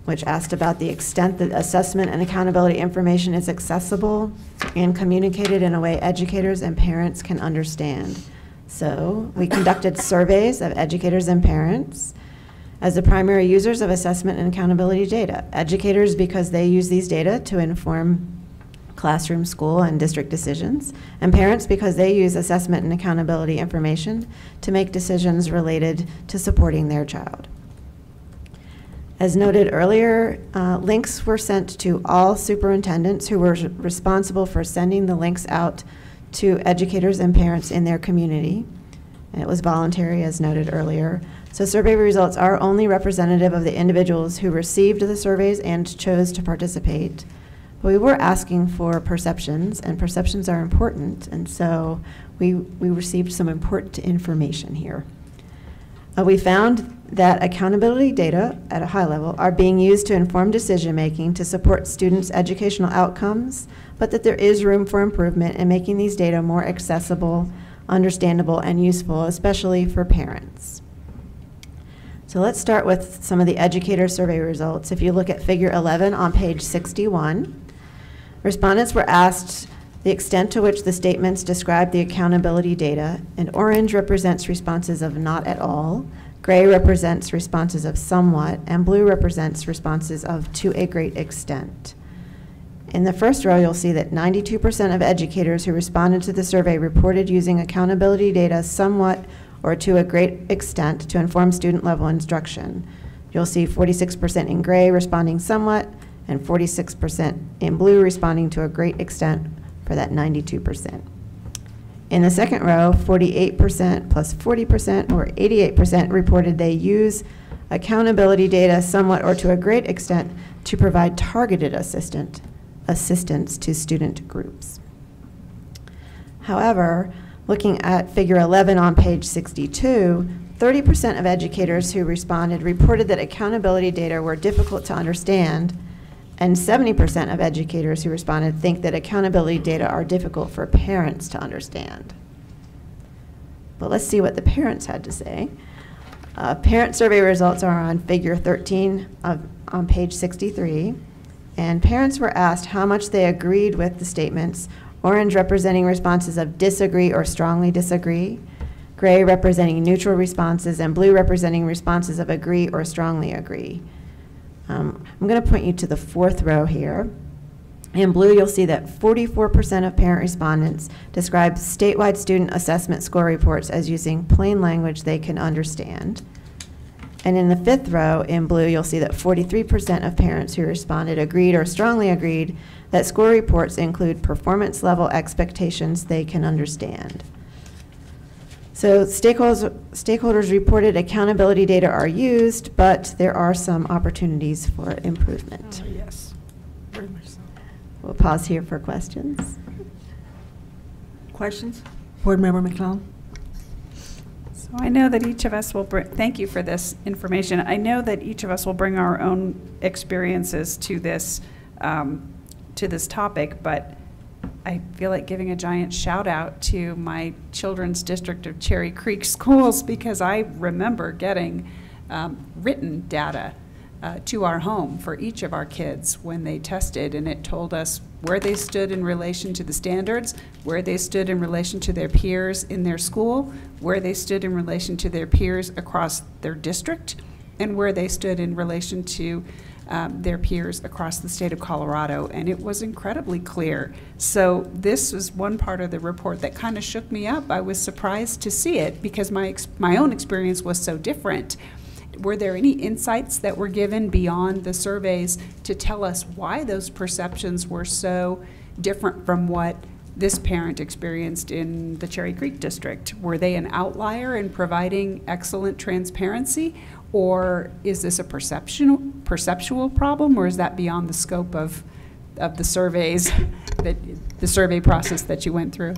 which asked about the extent that assessment and accountability information is accessible and communicated in a way educators and parents can understand. So we conducted surveys of educators and parents as the primary users of assessment and accountability data. Educators, because they use these data to inform classroom, school, and district decisions, and parents because they use assessment and accountability information to make decisions related to supporting their child. As noted earlier, links were sent to all superintendents who were responsible for sending the links out to educators and parents in their community. And it was voluntary, as noted earlier. So survey results are only representative of the individuals who received the surveys and chose to participate. But we were asking for perceptions, and perceptions are important, and so we received some important information here. We found that accountability data at a high level are being used to inform decision-making to support students' educational outcomes, but that there is room for improvement in making these data more accessible, understandable, and useful, especially for parents. So let's start with some of the educator survey results. If you look at figure 11 on page 61, respondents were asked the extent to which the statements describe the accountability data, and orange represents responses of not at all, gray represents responses of somewhat, and blue represents responses of to a great extent. In the first row, you'll see that 92% of educators who responded to the survey reported using accountability data somewhat or to a great extent to inform student-level instruction. You'll see 46% in gray responding somewhat, and 46% in blue responding to a great extent for that 92%. In the second row, 48% plus 40%, or 88%, reported they use accountability data somewhat or to a great extent to provide targeted assistance to student groups. However, looking at figure 11 on page 62, 30% of educators who responded reported that accountability data were difficult to understand, and 70% of educators who responded think that accountability data are difficult for parents to understand. But let's see what the parents had to say. Parent survey results are on figure 13 on page 63, and parents were asked how much they agreed with the statements, orange representing responses of disagree or strongly disagree, gray representing neutral responses, and blue representing responses of agree or strongly agree. I'm going to point you to the fourth row here. In blue, you'll see that 44% of parent respondents describe statewide student assessment score reports as using plain language they can understand. And in the fifth row, in blue, you'll see that 43% of parents who responded agreed or strongly agreed that score reports include performance level expectations they can understand. So stakeholders reported accountability data are used, but there are some opportunities for improvement. Oh, yes, very much so. We'll pause here for questions. Questions? Board Member McClellan? So I know that each of us will bring, thank you for this information. I know that each of us will bring our own experiences to this topic, but I feel like giving a giant shout out to my children's district of Cherry Creek schools, because I remember getting written data to our home for each of our kids when they tested, and it told us where they stood in relation to the standards, where they stood in relation to their peers in their school, where they stood in relation to their peers across their district, and where they stood in relation to their peers across the state of Colorado, and it was incredibly clear. So this was one part of the report that kind of shook me up. I was surprised to see it because my own experience was so different. Were there any insights that were given beyond the surveys to tell us why those perceptions were so different from what this parent experienced in the Cherry Creek district? Were they an outlier in providing excellent transparency? Or is this a perceptual problem, or is that beyond the scope of the surveys, the survey process that you went through?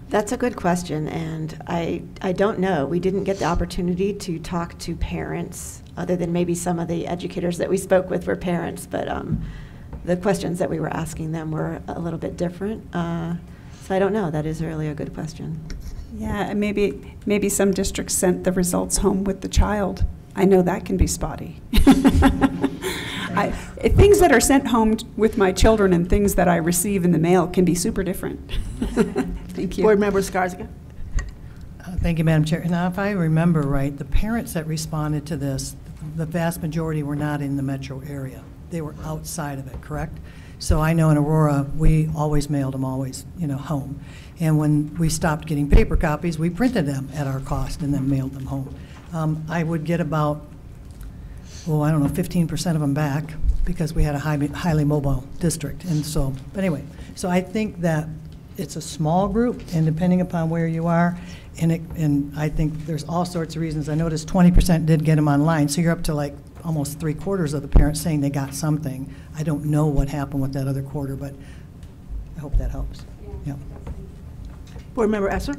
That's a good question, and I don't know. We didn't get the opportunity to talk to parents, other than maybe some of the educators that we spoke with were parents, but the questions that we were asking them were a little bit different. So I don't know. That is really a good question. Yeah, and maybe some districts sent the results home with the child. I know that can be spotty. Things that are sent home with my children and things that I receive in the mail can be super different. Thank you. Board Member Skarziga. Thank you, Madam Chair. Now, if I remember right, the parents that responded to this, the vast majority were not in the metro area. They were outside of it, correct? So I know in Aurora, we always mailed them home. And when we stopped getting paper copies, we printed them at our cost and then mailed them home. I would get about, 15% of them back because we had a highly mobile district. And so, but anyway, so I think that it's a small group, and depending upon where you are, and I think there's all sorts of reasons. I noticed 20% did get them online, so you're up to like almost 3/4 of the parents saying they got something. I don't know what happened with that other quarter, but I hope that helps. Yeah. Board Member Esser.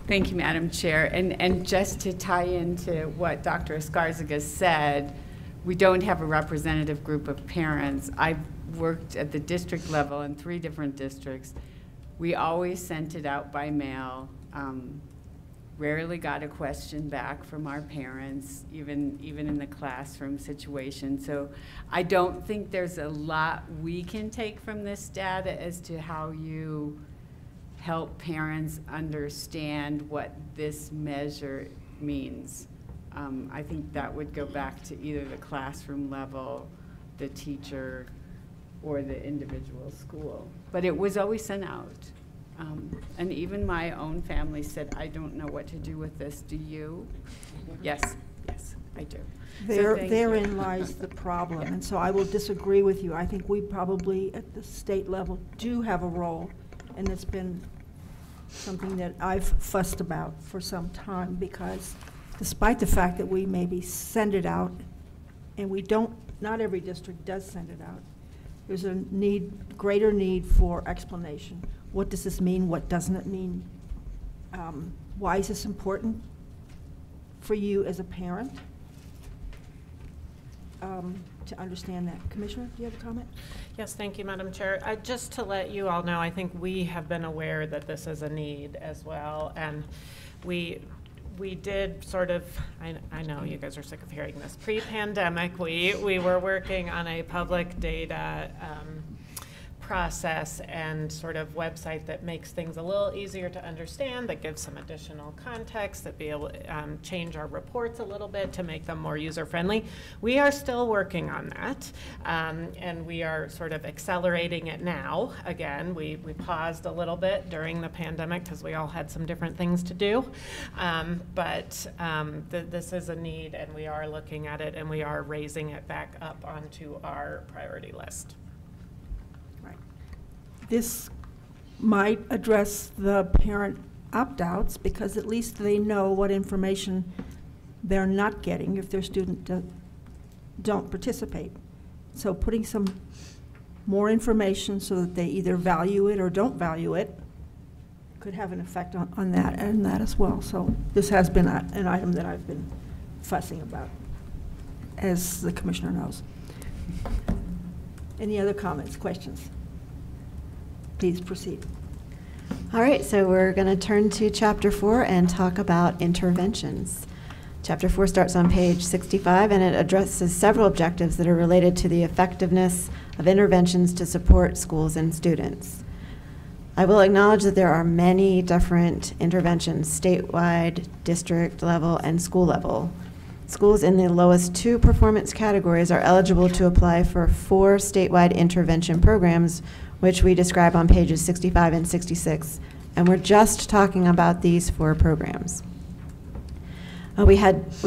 Thank you, Madam Chair. And just to tie into what Dr. Skarziga said, we don't have a representative group of parents. I've worked at the district level in 3 different districts. We always sent it out by mail. Rarely got a question back from our parents, even in the classroom situation. So I don't think there's a lot we can take from this data as to how you help parents understand what this measure means. I think that would go back to either the classroom level, the teacher, or the individual school. But it was always sent out. And even my own family said, I don't know what to do with this. Do you? Yes, I do. Therein lies the problem, and so I will disagree with you. I think we probably, at the state level, do have a role, and it's been something that I've fussed about for some time, because despite the fact that we maybe send it out, and we don't, not every district does send it out, there's a greater need for explanation. What does this mean? What doesn't it mean? Why is this important for you as a parent to understand that? Commissioner, do you have a comment? Yes, thank you, Madam Chair. Just to let you all know, I think we have been aware that this is a need as well, and we did sort of, I know you guys are sick of hearing this, pre-pandemic, we were working on a public data process and sort of website that makes things a little easier to understand, that gives some additional context, that be able to change our reports a little bit to make them more user-friendly. We are still working on that, and we are sort of accelerating it now. Again, we paused a little bit during the pandemic because we all had some different things to do, but this is a need, and we are looking at it, and we are raising it back up onto our priority list. This might address the parent opt-outs, because at least they know what information they're not getting if their student don't participate. So putting some more information so that they either value it or don't value it could have an effect on that and that as well. So this has been an item that I've been fussing about, as the Commissioner knows. Any other comments, questions? Please proceed. All right, so we're going to turn to Chapter 4 and talk about interventions. Chapter 4 starts on page 65, and it addresses several objectives that are related to the effectiveness of interventions to support schools and students. I will acknowledge that there are many different interventions, statewide, district level, and school level. Schools in the lowest 2 performance categories are eligible to apply for 4 statewide intervention programs, which we describe on pages 65 and 66, and we're just talking about these 4 programs. We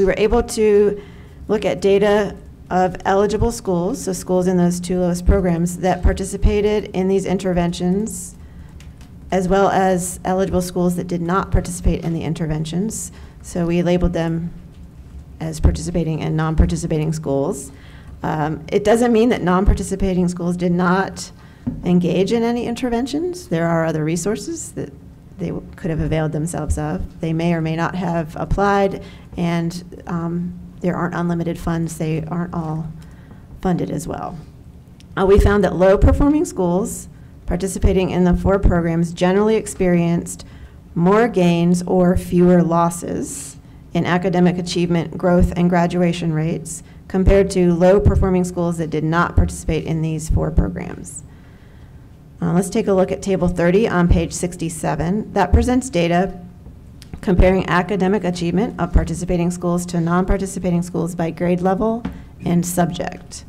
were able to look at data of eligible schools, so schools in those 2 lowest programs that participated in these interventions, as well as eligible schools that did not participate in the interventions. So we labeled them as participating and non-participating schools. It doesn't mean that non-participating schools did not engage in any interventions. There are other resources that they could have availed themselves of. They may or may not have applied, and there aren't unlimited funds. They aren't all funded as well. We found that low-performing schools participating in the 4 programs generally experienced more gains or fewer losses in academic achievement, growth, and graduation rates compared to low-performing schools that did not participate in these 4 programs. Let's take a look at Table 30 on page 67. That presents data comparing academic achievement of participating schools to non-participating schools by grade level and subject.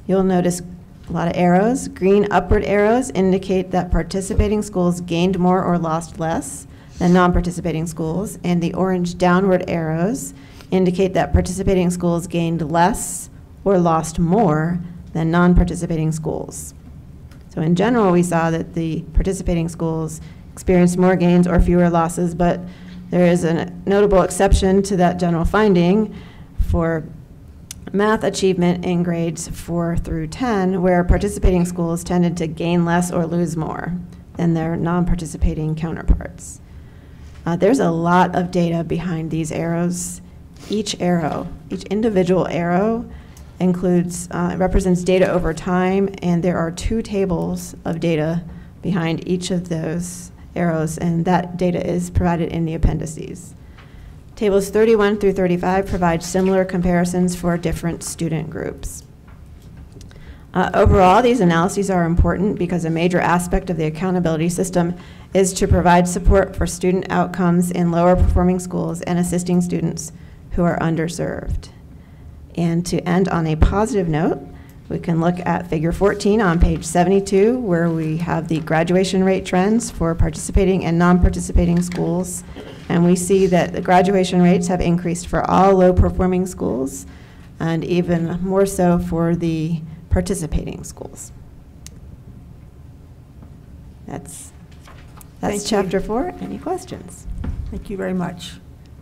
You'll notice a lot of arrows. Green upward arrows indicate that participating schools gained more or lost less than non-participating schools, and the orange downward arrows indicate that participating schools gained less or lost more than non-participating schools. So in general, we saw that the participating schools experienced more gains or fewer losses, but there is a notable exception to that general finding for math achievement in grades 4 through 10, where participating schools tended to gain less or lose more than their non-participating counterparts. There's a lot of data behind these arrows. Each individual arrow represents data over time, and there are 2 tables of data behind each of those arrows, and that data is provided in the appendices. Tables 31 through 35 provide similar comparisons for different student groups. Overall, these analyses are important because a major aspect of the accountability system is to provide support for student outcomes in lower performing schools and assisting students who are underserved. And to end on a positive note, we can look at Figure 14 on page 72, where we have the graduation rate trends for participating and non-participating schools. And we see that the graduation rates have increased for all low-performing schools, and even more so for the participating schools. That's chapter 4. Any questions? Thank you very much.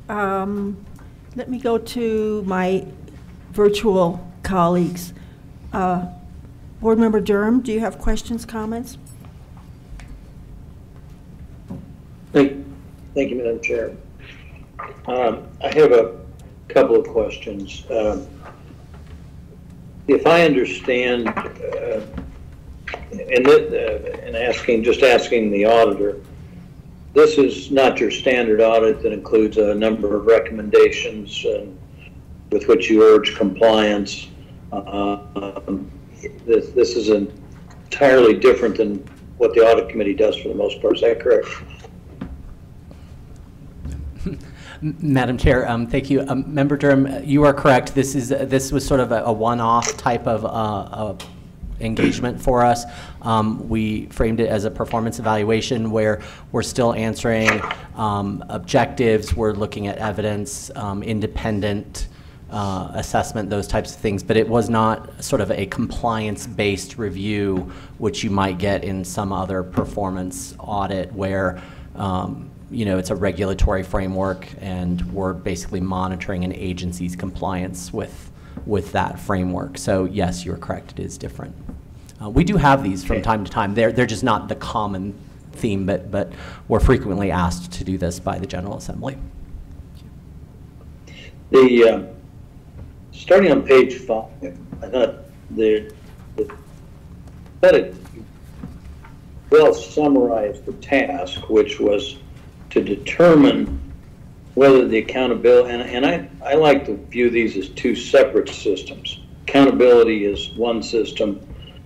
Let me go to my virtual colleagues. Board Member Durham, do you have questions, comments? Thank you, Madam Chair. I have a couple of questions. If I understand, and asking the auditor, this is not your standard audit that includes a number of recommendations with which you urge compliance. This is entirely different than what the audit committee does for the most part. Is that correct? Madam Chair, thank you. Member Durham, you are correct. This was sort of a one-off type of engagement for us. We framed it as a performance evaluation where we're still answering objectives, we're looking at evidence, independent assessment, those types of things, but it was not sort of a compliance-based review, which you might get in some other performance audit where it's a regulatory framework and we're basically monitoring an agency's compliance with that framework. So yes, you're correct, it is different. We do have these from time to time. They're just not the common theme, but we're frequently asked to do this by the General Assembly. Starting on page 5, I thought it well summarized the task, which was to determine whether the accountability, and I like to view these as 2 separate systems. Accountability is one system,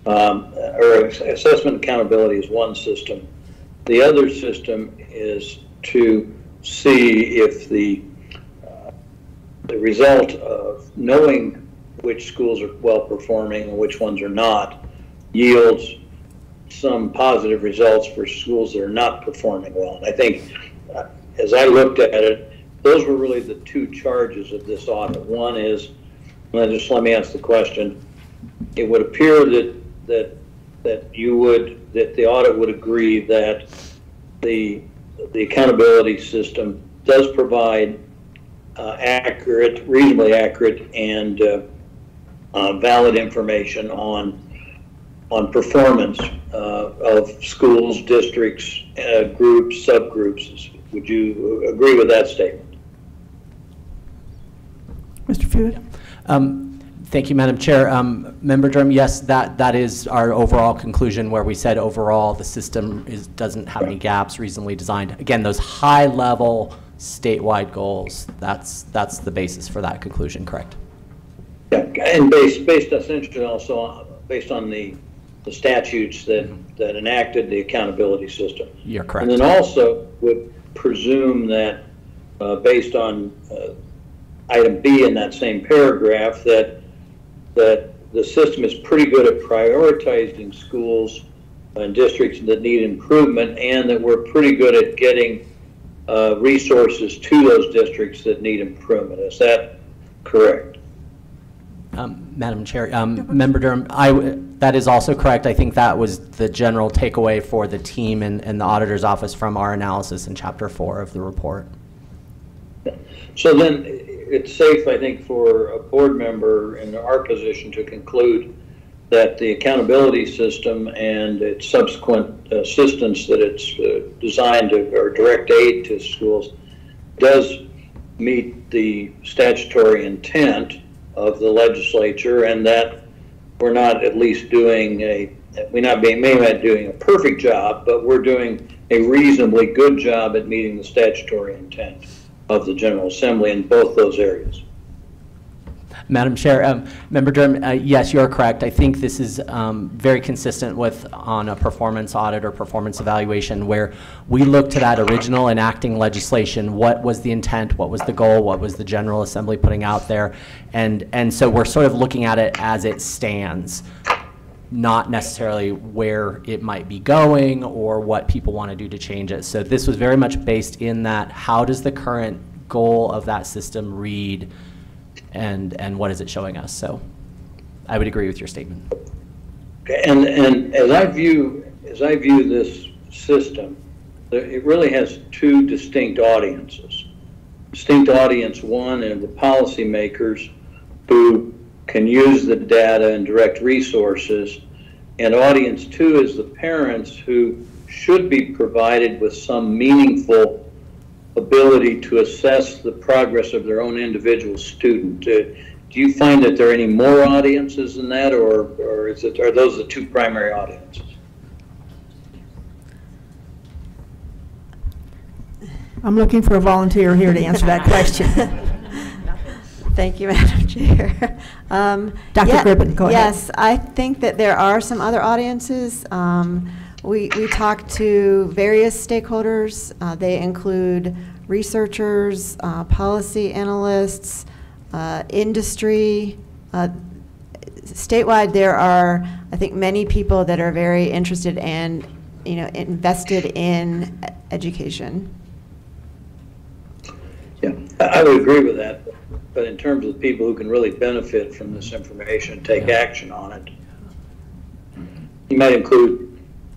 or assessment accountability is one system. The other system is to see if the result of knowing which schools are well performing and which ones are not yields some positive results for schools that are not performing well. And I think as I looked at it, those were really the 2 charges of this audit. One is, let me ask the question. It would appear that the audit would agree that the accountability system does provide reasonably accurate and valid information on performance of schools, districts, groups, subgroups. Would you agree with that statement? Mr. Fewitt? Thank you, Madam Chair. Member Durham, yes, that is our overall conclusion, where we said overall the system doesn't have any gaps, reasonably designed. Again, those high-level statewide goals, that's the basis for that conclusion, correct? Yeah, and based essentially also based on the statutes that enacted the accountability system. You're correct. And then also would presume that based on item B in that same paragraph, that the system is pretty good at prioritizing schools and districts that need improvement, and that we're pretty good at getting resources to those districts that need improvement. Is that correct? Madam Chair, Member Durham, that is also correct. I think that was the general takeaway for the team and the auditor's office from our analysis in Chapter 4 of the report. So then it's safe, I think, for a board member in our position to conclude that the accountability system and its subsequent assistance that it's designed to, or direct aid to schools, does meet the statutory intent of the legislature, and that we're not at least doing may not doing a perfect job, but we're doing a reasonably good job at meeting the statutory intent of the General Assembly in both those areas. Madam Chair, Member Durham, yes, you're correct. I think this is very consistent with on a performance audit or performance evaluation, where we look to that original enacting legislation. What was the intent? What was the goal? What was the General Assembly putting out there? And so we're sort of looking at it as it stands, not necessarily where it might be going or what people want to do to change it. So this was very much based in that, how does the current goal of that system read, and what is it showing us? So I would agree with your statement. Okay, and as I view this system, it really has two distinct audiences. Distinct audience one are the policymakers who can use the data and direct resources, and audience two is the parents who should be provided with some meaningful ability to assess the progress of their own individual student. Do you find that there are any more audiences than that, or are those the two primary audiences? I'm looking for a volunteer here to answer that question. Thank you, Madam Chair. Dr. Gribbin, go ahead. Yes, I think that there are some other audiences. We talked to various stakeholders. They include researchers, policy analysts, industry. Statewide, there are, I think, many people that are very interested and, invested in education. Yeah, I would agree with that. But in terms of people who can really benefit from this information and take action on it, you might include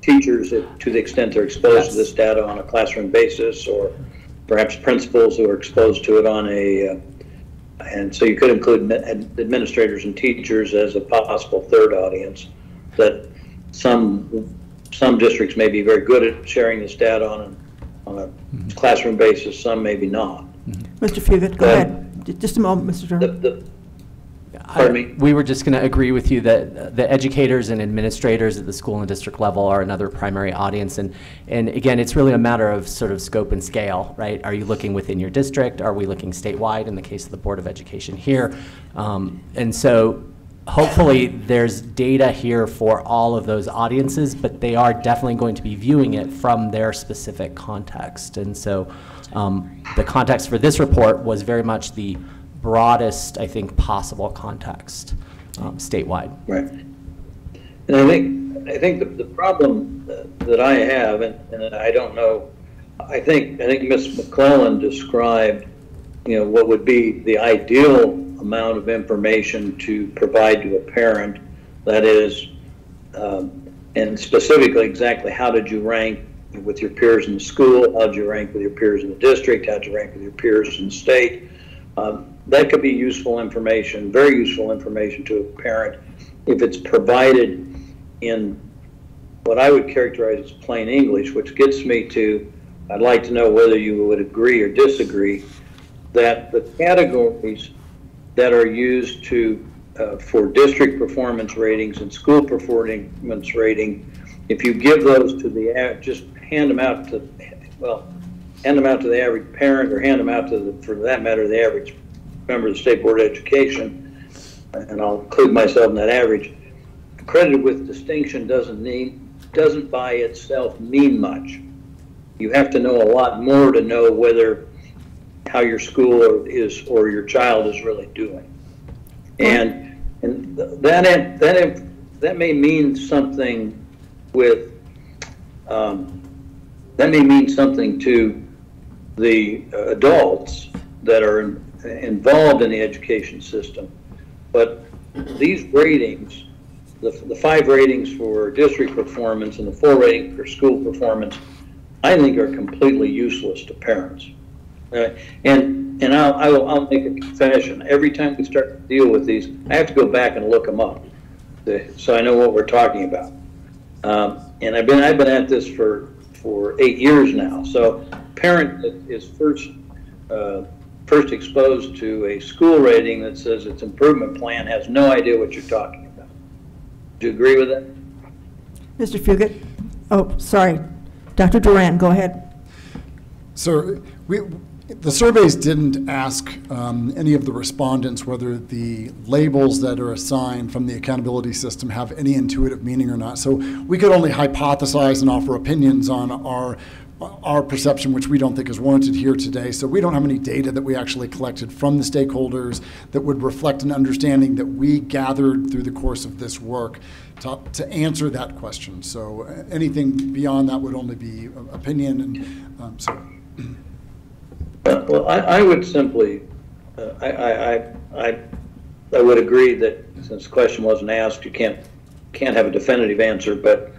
teachers to the extent they're exposed to this data on a classroom basis, or perhaps principals who are exposed to it and so you could include administrators and teachers as a possible third audience. That some districts may be very good at sharing this data on a classroom basis, some maybe not. Mr. Fugit, go ahead. Just a moment, Mr. Durham. Pardon me? We were just going to agree with you that the educators and administrators at the school and district level are another primary audience. And again, it's really a matter of sort of scope and scale, right? Are you looking within your district? Are we looking statewide in the case of the Board of Education here? And so hopefully there's data here for all of those audiences, but they are definitely going to be viewing it from their specific context. And so the context for this report was very much the broadest, I think, possible context statewide. Right. And I think the problem that I have, and I don't know, I think Ms. McClellan described, what would be the ideal amount of information to provide to a parent. That is, and specifically exactly how did you rank with your peers in the school? How did you rank with your peers in the district? How did you rank with your peers in the state? That could be useful information, very useful information to a parent if it's provided in what I would characterize as plain English, which gets me to, I'd like to know whether you would agree or disagree, that the categories that are used for district performance ratings and school performance rating, if you give those to just hand them out to the average parent, or hand them out to for that matter, the average member of the State Board of Education, and I'll include myself in that average, accredited with distinction doesn't by itself mean much. You have to know a lot more to know whether how your school is or your child is really doing. And that may mean something with that may mean something to the adults that are involved in the education system. But these ratings, the 5 ratings for district performance and the 4 ratings for school performance, I think are completely useless to parents. And I'll make a confession. Every time we start to deal with these, I have to go back and look them up so I know what we're talking about. And I've been at this for 8 years now. So parent that is first exposed to a school rating that says its improvement plan has no idea what you're talking about. Do you agree with that? Mr. Fugit? Oh, sorry. Dr. Duran, go ahead. So the surveys didn't ask any of the respondents whether the labels that are assigned from the accountability system have any intuitive meaning or not. So we could only hypothesize and offer opinions on our perception, which we don't think is warranted here today. So we don't have any data that we actually collected from the stakeholders that would reflect an understanding that we gathered through the course of this work to answer that question. So anything beyond that would only be opinion. And well, I would simply, I would agree that since the question wasn't asked, you can't have a definitive answer. But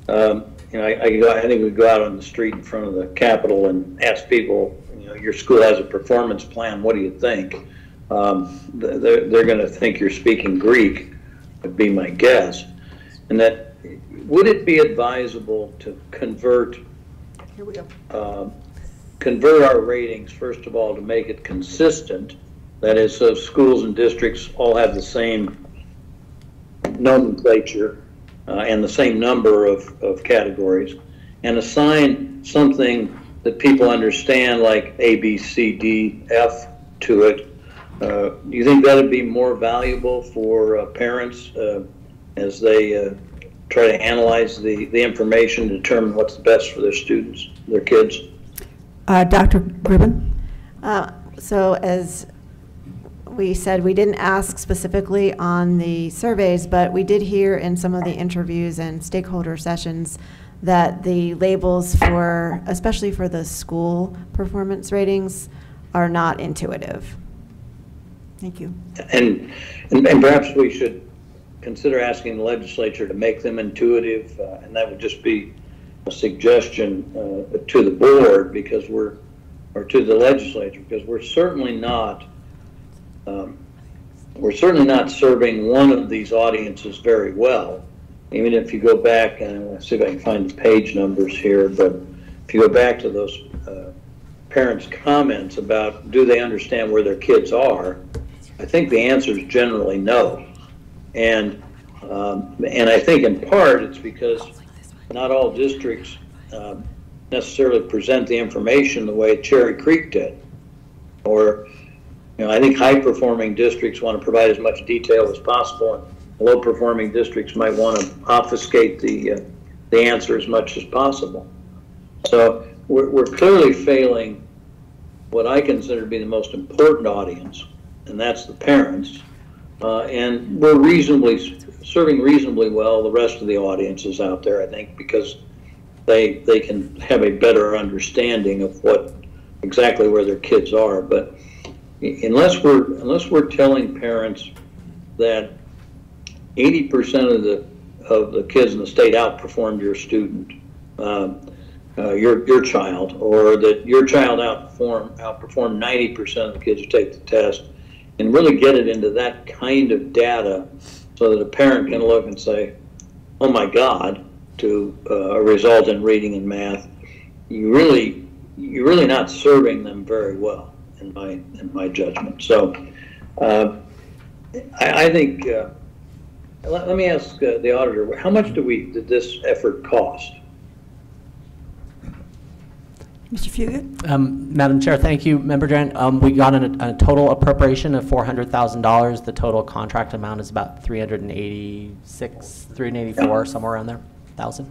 you know, I think we go out on the street in front of the Capitol and ask people, you know, your school has a performance plan. What do you think? They're going to think you're speaking Greek, would be my guess. And that, would it be advisable to convert? Here we go. Convert our ratings, first of all, to make it consistent. That is, so schools and districts all have the same nomenclature and the same number of categories, and assign something that people understand, like A, B, C, D, F to it. Do you think that would be more valuable for parents as they try to analyze the information to determine what's the best for their students, their kids? Dr. Gribben? So as we said, we didn't ask specifically on the surveys, but we did hear in some of the interviews and stakeholder sessions that the labels for, especially for the school performance ratings, are not intuitive. Thank you. And perhaps we should consider asking the legislature to make them intuitive, and that would just be a suggestion to the board, because or to the legislature, because we're certainly not serving one of these audiences very well. Even if you go back, and let's see if I can find the page numbers here, but if you go back to those parents' comments about do they understand where their kids are, I think the answer is generally no. And I think in part it's because not all districts necessarily present the information the way Cherry Creek did. Or, you know, I think high-performing districts want to provide as much detail as possible, and low-performing districts might want to obfuscate the answer as much as possible. So we're clearly failing what I consider to be the most important audience, and that's the parents. And we're serving reasonably well the rest of the audiences out there, I think, because they can have a better understanding of exactly where their kids are. But unless we're telling parents that 80% of the kids in the state outperformed your student, your child, or that your child outperformed 90% of the kids who take the test, and really get it into that kind of data so that a parent can look and say, oh my God, to a result in reading and math, you're really not serving them very well, in my judgment. So I think, let me ask the auditor, how much did this effort cost? Mr. Fugit? Madam Chair, thank you. Member Durant, we got a total appropriation of $400,000. The total contract amount is about 384, somewhere around there, 1,000.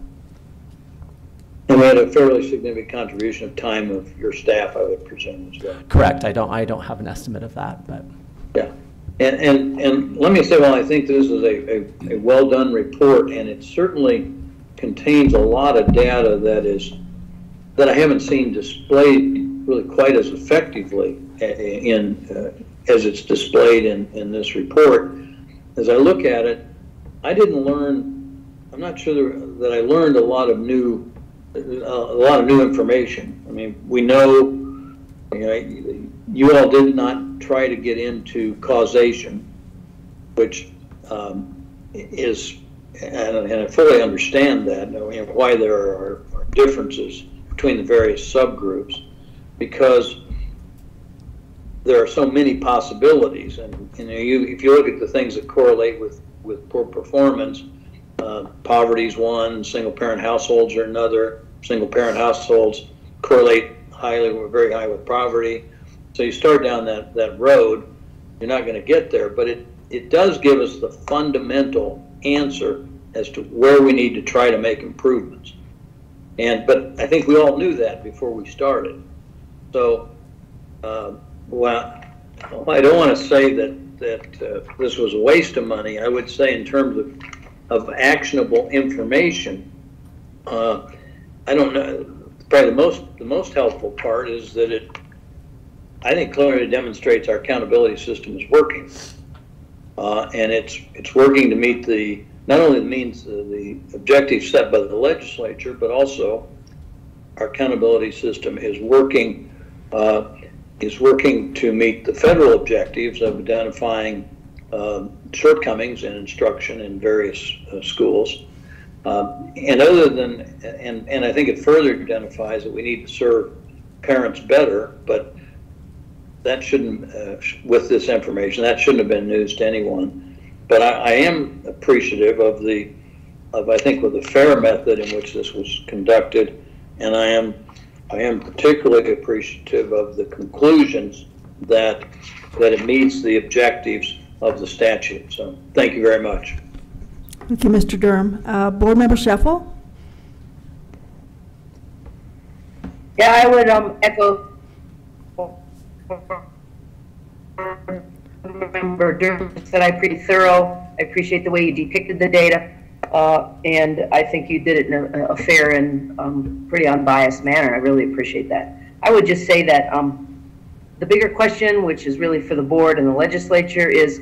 And we had a fairly significant contribution of time of your staff, I would presume, as well. Correct. I don't have an estimate of that, but. Yeah. And let me say, well, I think this is a well-done report, and it certainly contains a lot of data that I haven't seen displayed really quite as effectively as it's displayed in this report. As I look at it, I'm not sure that I learned a lot of new information. I mean, we know, you all did not try to get into causation, which is, and I fully understand that, why there are differences between the various subgroups, because there are so many possibilities. And if you look at the things that correlate with poor performance, poverty is one, single-parent households are another. Single-parent households correlate very high with poverty. So you start down that road, you're not going to get there, but it does give us the fundamental answer as to where we need to try to make improvements. But I think we all knew that before we started. So, well, I don't want to say that this was a waste of money. I would say in terms of actionable information, I don't know. Probably the most helpful part is that I think clearly demonstrates our accountability system is working, and it's working to meet not only the objectives set by the legislature, but also our accountability system is working to meet the federal objectives of identifying shortcomings in instruction in various schools. And I think it further identifies that we need to serve parents better, but that shouldn't, with this information, that shouldn't have been news to anyone. But I am appreciative of the fair method in which this was conducted, and I am particularly appreciative of the conclusions that it meets the objectives of the statute. So thank you very much. Thank you, Mr. Durham. Board Member Sheffel? Yeah, I would echo Member Durham said. I'm pretty thorough. I appreciate the way you depicted the data, and I think you did it in a fair and pretty unbiased manner. I really appreciate that. I would just say that the bigger question, which is really for the board and the legislature, is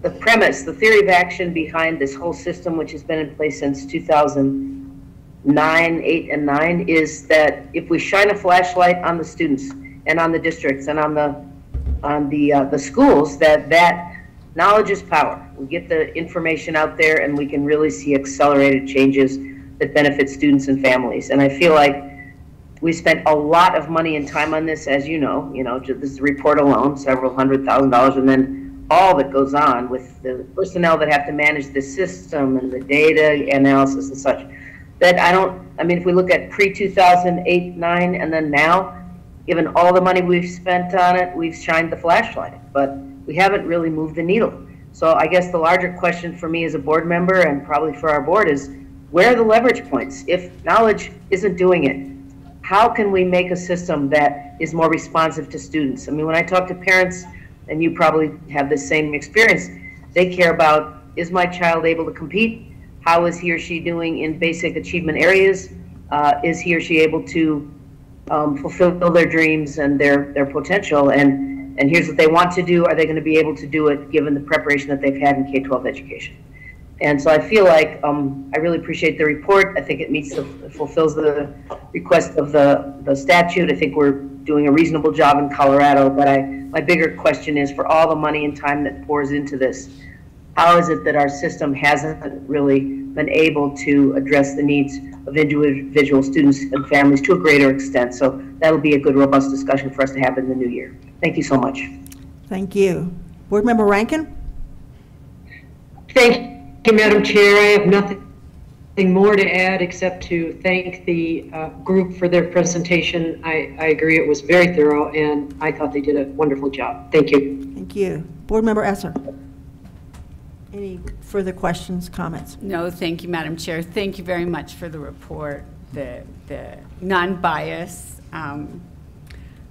the premise, the theory of action behind this whole system, which has been in place since 2009, 8, and 9, is that if we shine a flashlight on the students and on the districts and on the schools, that knowledge is power. We get the information out there, and we can really see accelerated changes that benefit students and families. And I feel like we spent a lot of money and time on this, as you know, this report alone, several $100,000, and then all that goes on with the personnel that have to manage the system and the data analysis and such, that if we look at pre-2008, 9, and then now, given all the money we've spent on it, we've shined the flashlight, but we haven't really moved the needle. So I guess the larger question for me as a board member, and probably for our board, is where are the leverage points? If knowledge isn't doing it, how can we make a system that is more responsive to students? I mean, when I talk to parents, and you probably have the same experience, they care about, is my child able to compete? How is he or she doing in basic achievement areas? Is he or she able to fulfill their dreams and their potential? And here's what they want to do. Are they going to be able to do it given the preparation that they've had in K-12 education? And so I feel like I really appreciate the report. I think it fulfills the request of the statute. I think we're doing a reasonable job in Colorado, but my bigger question is, for all the money and time that pours into this, how is it that our system hasn't really been able to address the needs of individual students and families to a greater extent? So that'll be a good, robust discussion for us to have in the new year. Thank you so much. Thank you. Board Member Rankin? Thank you, Madam Chair. I have nothing more to add except to thank the group for their presentation. I agree it was very thorough, and I thought they did a wonderful job. Thank you. Thank you. Board Member Esser. Any further questions, comments? No, thank you, Madam Chair. Thank you very much for the report, the non-bias,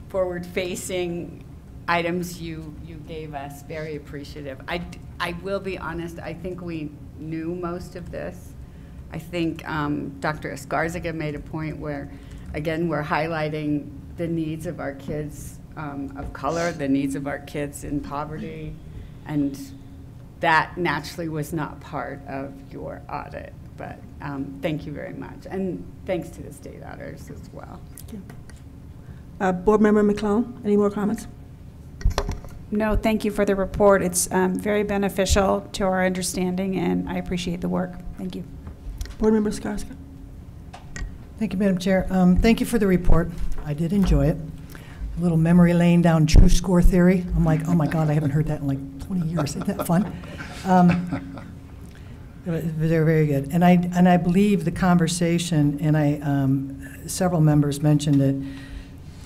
forward-facing items you gave us. Very appreciative. I will be honest, I think we knew most of this. I think Dr. Escarzaga made a point where, again, we're highlighting the needs of our kids of color, the needs of our kids in poverty, and that naturally was not part of your audit. But thank you very much. And thanks to the state auditors as well. Board Member McClellan, any more comments? No, thank you for the report. It's very beneficial to our understanding, and I appreciate the work. Thank you. Board Member Escarzaga. Thank you, Madam Chair. Thank you for the report. I did enjoy it. A little memory lane down true score theory. I'm like, oh my God, I haven't heard that in like 20 years. Isn't that fun? They're very good. And I believe the conversation, and several members mentioned it,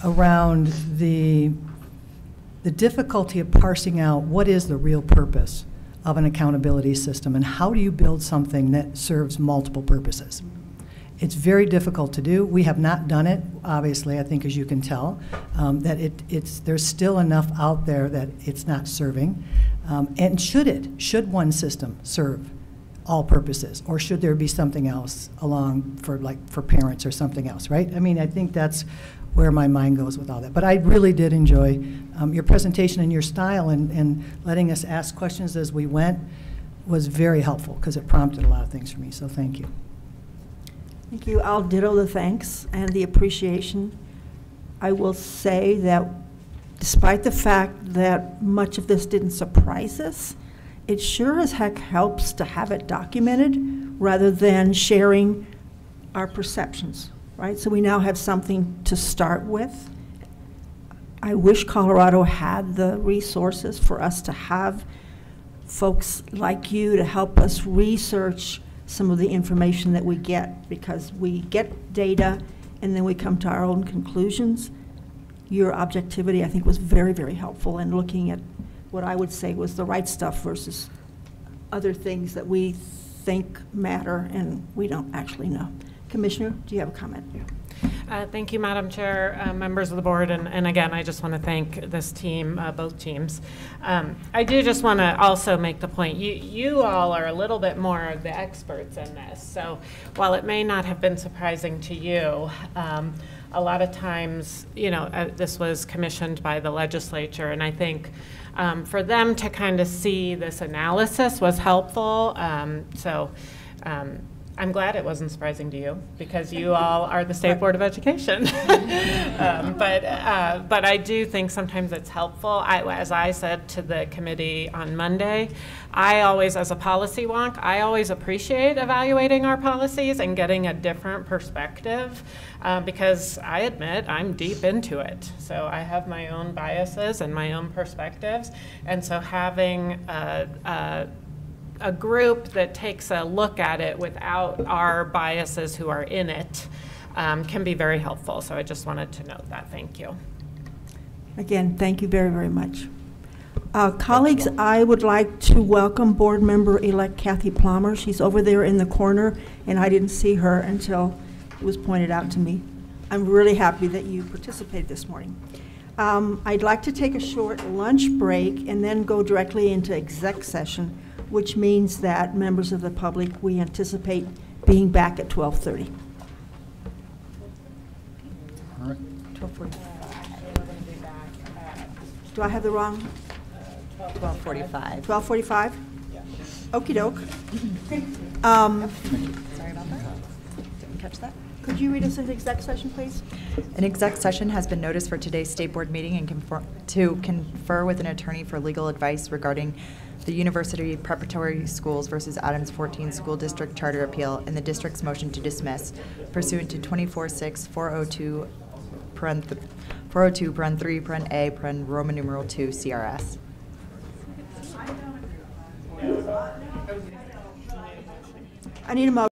around the difficulty of parsing out what is the real purpose of an accountability system and how do you build something that serves multiple purposes. It's very difficult to do. We have not done it, obviously, I think, as you can tell, that there's still enough out there that it's not serving. And should one system serve all purposes, or should there be something else along for parents or something else, right? I mean, I think that's where my mind goes with all that. But I really did enjoy your presentation, and your style and letting us ask questions as we went was very helpful because it prompted a lot of things for me, so thank you. Thank you. I'll ditto the thanks and the appreciation. I will say that despite the fact that much of this didn't surprise us, it sure as heck helps to have it documented rather than sharing our perceptions, right? So we now have something to start with. I wish Colorado had the resources for us to have folks like you to help us research some of the information that we get, because we get data and then we come to our own conclusions. Your objectivity, I think, was very, very helpful in looking at what I would say was the right stuff versus other things that we think matter and we don't actually know. Commissioner, do you have a comment? Thank you, Madam Chair, members of the board, and again, I just want to thank this team, both teams. I do just want to also make the point, you all are a little bit more of the experts in this, so while it may not have been surprising to you, a lot of times, you know, this was commissioned by the legislature, and I think for them to kind of see this analysis was helpful, I'm glad it wasn't surprising to you because you all are the State Board of Education. But I do think sometimes it's helpful. As I said to the committee on Monday, I always, as a policy wonk, I always appreciate evaluating our policies and getting a different perspective because I admit I'm deep into it. So I have my own biases and my own perspectives. And so having a group that takes a look at it without our biases who are in it can be very helpful. So I just wanted to note that. Thank you. Again, thank you very, very much. Colleagues, I would like to welcome board member-elect Kathy Plummer. She's over there in the corner, and I didn't see her until it was pointed out to me. I'm really happy that you participated this morning. I'd like to take a short lunch break and then go directly into exec session, which means that members of the public, we anticipate being back at 12:30. All right. 12:40. Do I have the wrong? 12:45. 12:45? Yeah. Okey doke. Sorry about that. Didn't catch that. Could you read us into exec session, please? An exec session has been noticed for today's State Board meeting and to confer with an attorney for legal advice regarding the University Preparatory Schools versus Adams 14 School District Charter Appeal and the district's motion to dismiss pursuant to 24-6-402, 402, A, Roman numeral 2, CRS. I need a motion.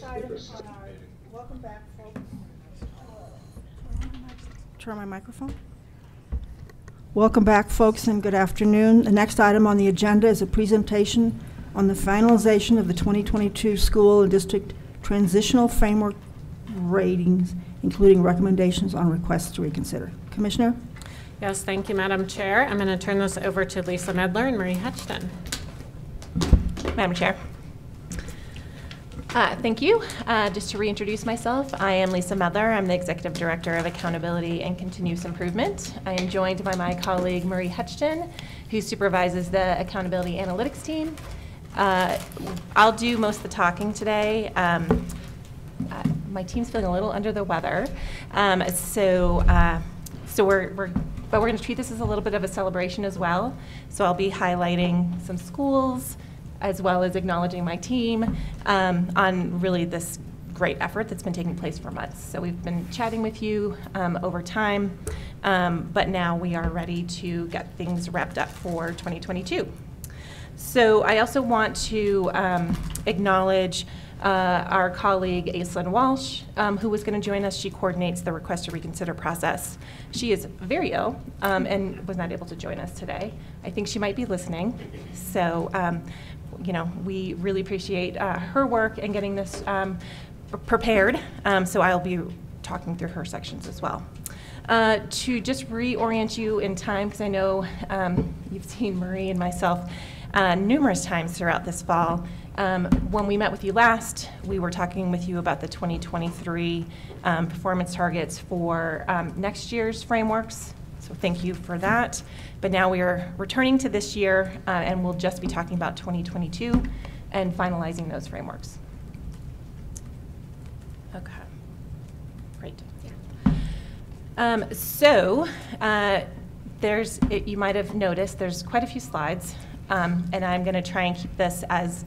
Welcome back, folks. Turn my microphone. Welcome back, folks, and good afternoon. The next item on the agenda is a presentation on the finalization of the 2022 school and district transitional framework ratings, including recommendations on requests to reconsider. Commissioner? Yes, thank you, Madam Chair. I'm going to turn this over to Lisa Medler and Marie Hutchton. Madam Chair. Thank you. Just to reintroduce myself, I am Lisa Medler. I'm the Executive Director of Accountability and Continuous Improvement. I am joined by my colleague Marie Hutchton, who supervises the Accountability Analytics team. I'll do most of the talking today. My team's feeling a little under the weather, so we're going to treat this as a little bit of a celebration as well. So I'll be highlighting some schools, as well as acknowledging my team on really this great effort that's been taking place for months. So we've been chatting with you over time, but now we are ready to get things wrapped up for 2022. So I also want to acknowledge our colleague Aislinn Walsh, who was going to join us. She coordinates the request to reconsider process. She is very ill and was not able to join us today. I think she might be listening. So, you know, we really appreciate her work in getting this prepared. So I'll be talking through her sections as well. To just reorient you in time, because I know you've seen Marie and myself numerous times throughout this fall. When we met with you last, we were talking with you about the 2023 performance targets for next year's frameworks. So thank you for that. But now we are returning to this year, and we'll just be talking about 2022 and finalizing those frameworks. Okay, great. You might have noticed there's quite a few slides, and I'm going to try and keep this as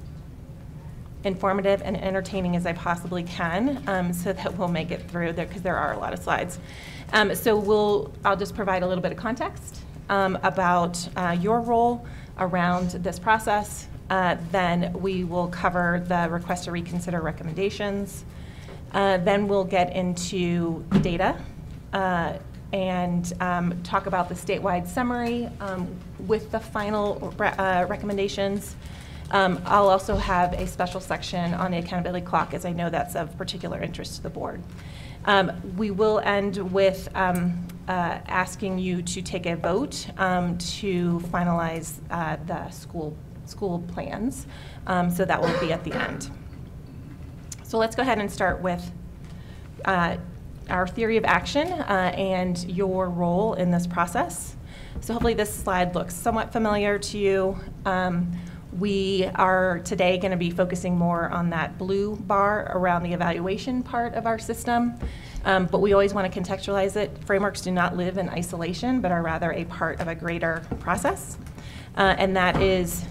informative and entertaining as I possibly can, so that we'll make it through there, because there are a lot of slides. I'll just provide a little bit of context about your role around this process. Then we will cover the request to reconsider recommendations. Then we'll get into data and talk about the statewide summary with the final recommendations. I'll also have a special section on the accountability clock, as I know that's of particular interest to the board. We will end with asking you to take a vote to finalize the school plans. So that will be at the end. So let's go ahead and start with our theory of action and your role in this process. So hopefully this slide looks somewhat familiar to you. We are today going to be focusing more on that blue bar around the evaluation part of our system, but we always want to contextualize it. Frameworks do not live in isolation, but are rather a part of a greater process. And that is,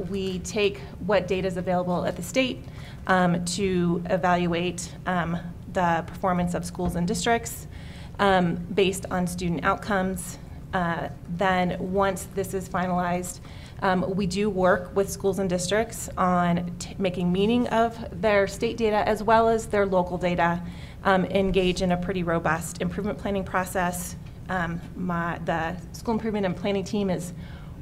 we take what data is available at the state to evaluate the performance of schools and districts based on student outcomes. Then once this is finalized, we do work with schools and districts on making meaning of their state data as well as their local data, engage in a pretty robust improvement planning process. The school improvement and planning team is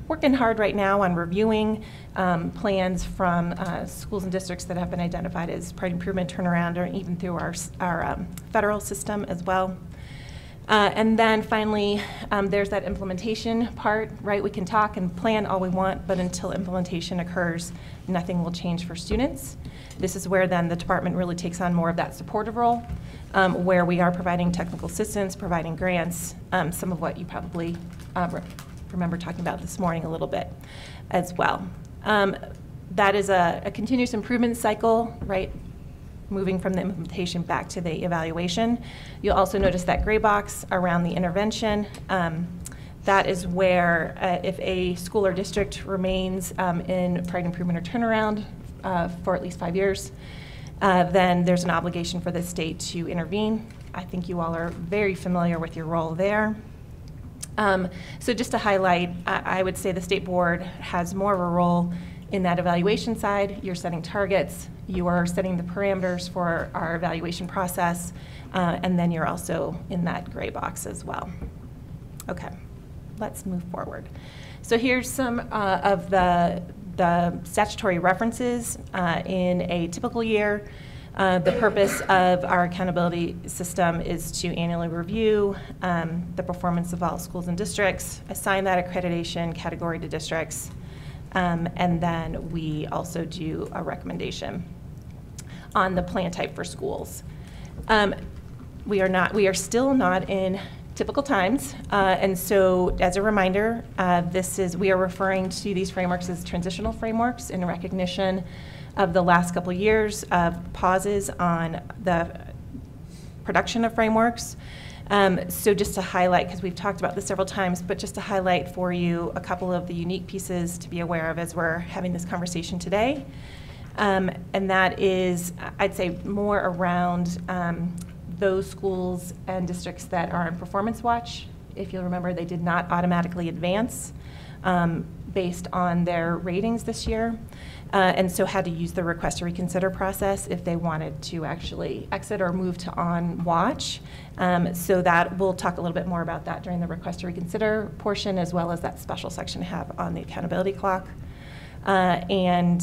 working hard right now on reviewing plans from schools and districts that have been identified as priority improvement turnaround, or even through our federal system as well. And then finally, there's that implementation part, right? We can talk and plan all we want, but until implementation occurs, nothing will change for students. This is where then the department really takes on more of that supportive role, where we are providing technical assistance, providing grants, some of what you probably remember talking about this morning a little bit as well. That is a continuous improvement cycle, right? Moving from the implementation back to the evaluation. You'll also notice that gray box around the intervention. That is where if a school or district remains in priority improvement or turnaround for at least 5 years, then there's an obligation for the state to intervene. I think you all are very familiar with your role there. So just to highlight, I would say the state board has more of a role In that evaluation side, you're setting targets, you are setting the parameters for our evaluation process, and then you're also in that gray box as well. Okay, let's move forward. So here's some of the statutory references in a typical year. The purpose of our accountability system is to annually review the performance of all schools and districts, assign that accreditation category to districts, and then we also do a recommendation on the plan type for schools. We are still not in typical times, and so as a reminder, we are referring to these frameworks as transitional frameworks in recognition of the last couple of years of pauses on the production of frameworks. So just to highlight, because we've talked about this several times, but just to highlight for you a couple of the unique pieces to be aware of as we're having this conversation today. And that is, I'd say, more around those schools and districts that are on Performance Watch. If you'll remember, they did not automatically advance based on their ratings this year. And so had to use the request to reconsider process if they wanted to actually exit or move to on watch. So that we'll talk a little bit more about that during the request to reconsider portion, as well as that special section I have on the accountability clock. And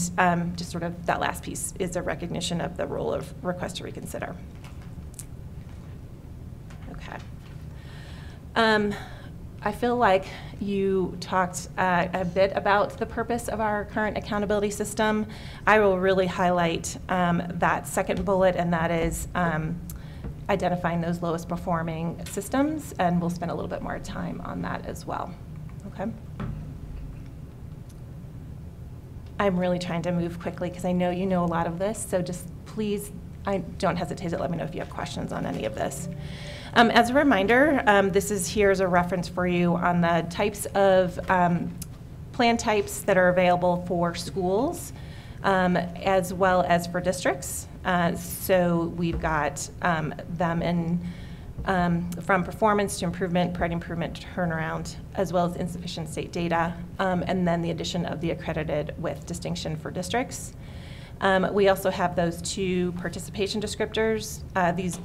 just sort of that last piece is a recognition of the role of request to reconsider. Okay. I feel like you talked a bit about the purpose of our current accountability system. I will really highlight that second bullet, and that is identifying those lowest performing systems, and we'll spend a little bit more time on that as well. Okay. I'm really trying to move quickly because I know you know a lot of this, so just please, don't hesitate to let me know if you have questions on any of this. As a reminder, here's a reference for you on the types of plan types that are available for schools, as well as for districts. So we've got them in from performance to improvement, priority improvement to turnaround, as well as insufficient state data, and then the addition of the accredited with distinction for districts. We also have those two participation descriptors. These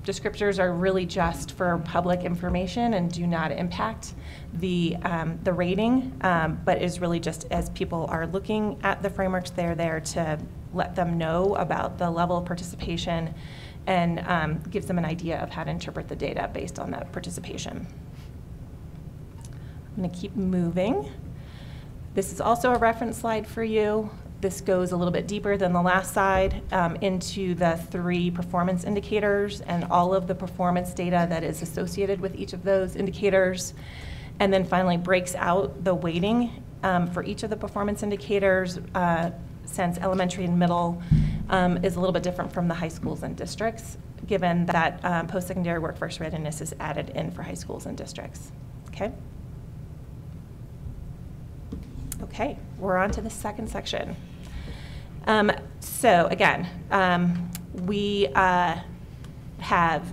descriptors are really just for public information and do not impact the rating, but is really just as people are looking at the frameworks, they're there to let them know about the level of participation and gives them an idea of how to interpret the data based on that participation. I'm going to keep moving. This is also a reference slide for you. This goes a little bit deeper than the last slide into the 3 performance indicators and all of the performance data that is associated with each of those indicators. And then finally breaks out the weighting for each of the performance indicators, since elementary and middle is a little bit different from the high schools and districts, given that post-secondary workforce readiness is added in for high schools and districts. Okay? Okay, we're on to the second section. So again, we have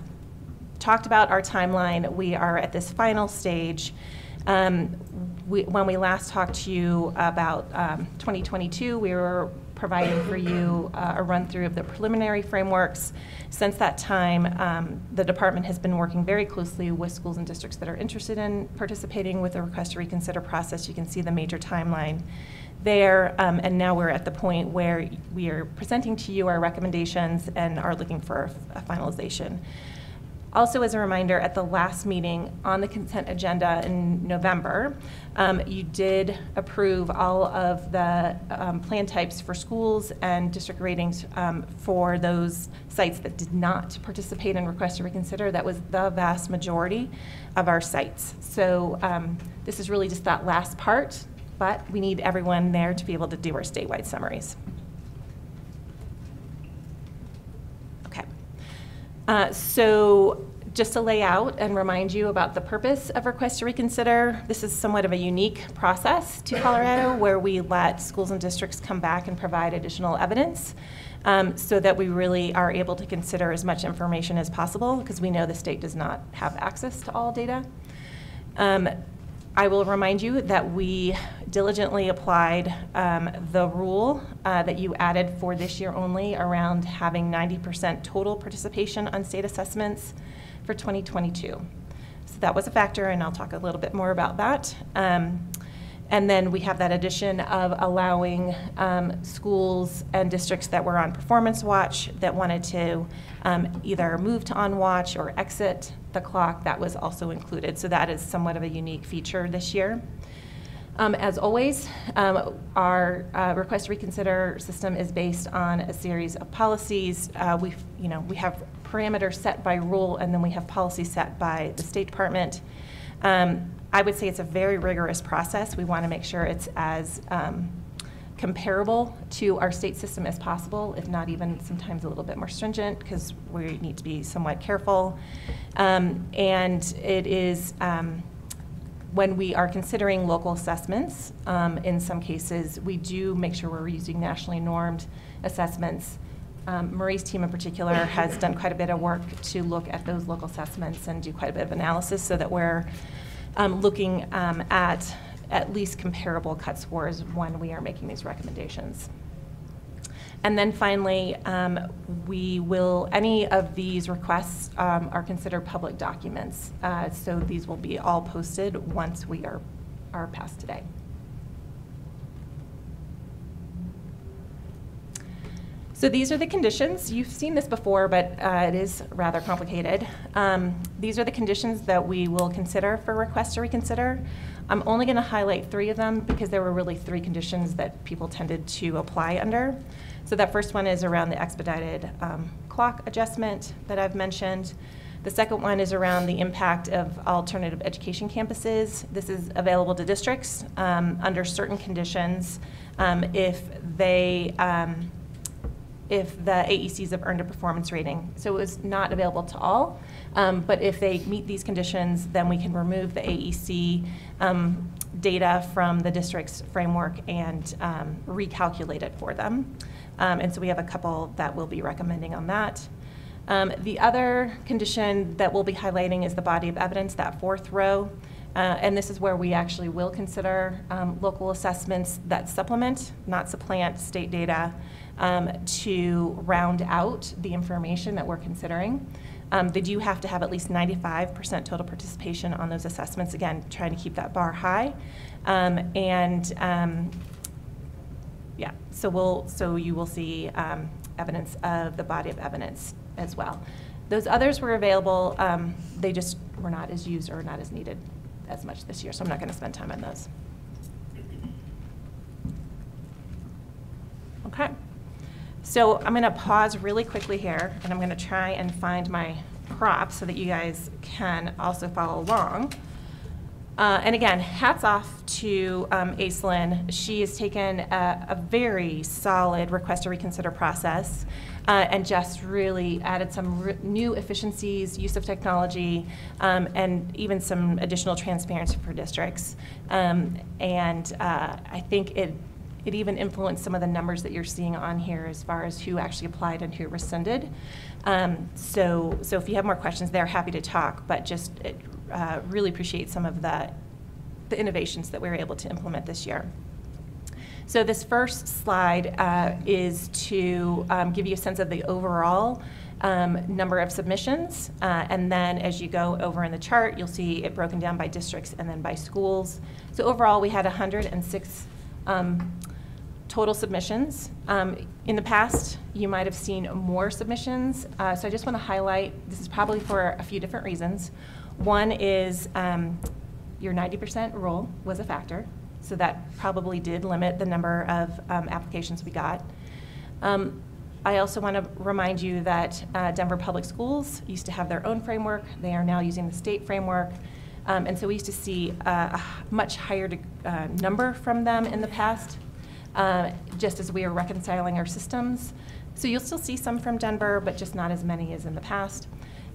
talked about our timeline. We are at this final stage. When we last talked to you about 2022, we were providing for you a run-through of the preliminary frameworks. Since that time, the department has been working very closely with schools and districts that are interested in participating with the request to reconsider process. You can see the major timeline there, and now we're at the point where we are presenting to you our recommendations and are looking for a finalization. Also, as a reminder, at the last meeting on the consent agenda in November, you did approve all of the plan types for schools and district ratings for those sites that did not participate in request to reconsider. That was the vast majority of our sites. So this is really just that last part, but we need everyone there to be able to do our statewide summaries. Okay. So just to lay out and remind you about the purpose of request to reconsider, this is somewhat of a unique process to Colorado where we let schools and districts come back and provide additional evidence so that we really are able to consider as much information as possible because we know the state does not have access to all data. I will remind you that we diligently applied the rule that you added for this year only around having 90% total participation on state assessments for 2022. So that was a factor, and I'll talk a little bit more about that. And then we have that addition of allowing schools and districts that were on performance watch that wanted to either move to on watch or exit the clock. That was also included. So that is somewhat of a unique feature this year. As always, our request to reconsider system is based on a series of policies. We have parameters set by rule, and then we have policies set by the State Department. I would say it's a very rigorous process. We want to make sure it's as comparable to our state system as possible, if not even sometimes a little bit more stringent, because we need to be somewhat careful. And it is, when we are considering local assessments, in some cases, we do make sure we're using nationally normed assessments. Marie's team in particular has done quite a bit of work to look at those local assessments and do quite a bit of analysis so that we're looking at least comparable cut scores when we are making these recommendations. And then finally, any of these requests are considered public documents. So these will be all posted once we are passed today. So these are the conditions. You've seen this before, but it is rather complicated. These are the conditions that we will consider for request to reconsider. I'm only going to highlight 3 of them because there were really 3 conditions that people tended to apply under. So that first one is around the expedited clock adjustment that I've mentioned. The second one is around the impact of alternative education campuses. This is available to districts under certain conditions if the AECs have earned a performance rating. So it was not available to all, but if they meet these conditions, then we can remove the AEC data from the district's framework and recalculate it for them. And so we have a couple that we'll be recommending on that. The other condition that we'll be highlighting is the body of evidence, that 4th row. And this is where we actually will consider local assessments that supplement, not supplant, state data to round out the information that we're considering. They do have to have at least 95% total participation on those assessments, again, trying to keep that bar high. Yeah, so you will see evidence of the body of evidence as well. Those others were available, they just were not as used or not as needed as much this year, so I'm not going to spend time on those. Okay, so I'm going to pause really quickly here, and I'm going to try and find my props so that you guys can also follow along. And again, hats off to Aislinn. She has taken a very solid request to reconsider process and just really added some new efficiencies, use of technology, and even some additional transparency for districts. I think it even influenced some of the numbers that you're seeing on here as far as who actually applied and who rescinded. So if you have more questions there, happy to talk, but just really appreciate some of the innovations that we were able to implement this year. So this first slide is to give you a sense of the overall number of submissions. And then as you go over in the chart, you'll see it broken down by districts and then by schools. So overall, we had 106 total submissions. In the past, you might have seen more submissions. So I just want to highlight, this is probably for a few different reasons. One is your 90% rule was a factor. So that probably did limit the number of applications we got. I also want to remind you that Denver Public Schools used to have their own framework. They are now using the state framework. And so we used to see a much higher number from them in the past, just as we are reconciling our systems. So you'll still see some from Denver, but just not as many as in the past.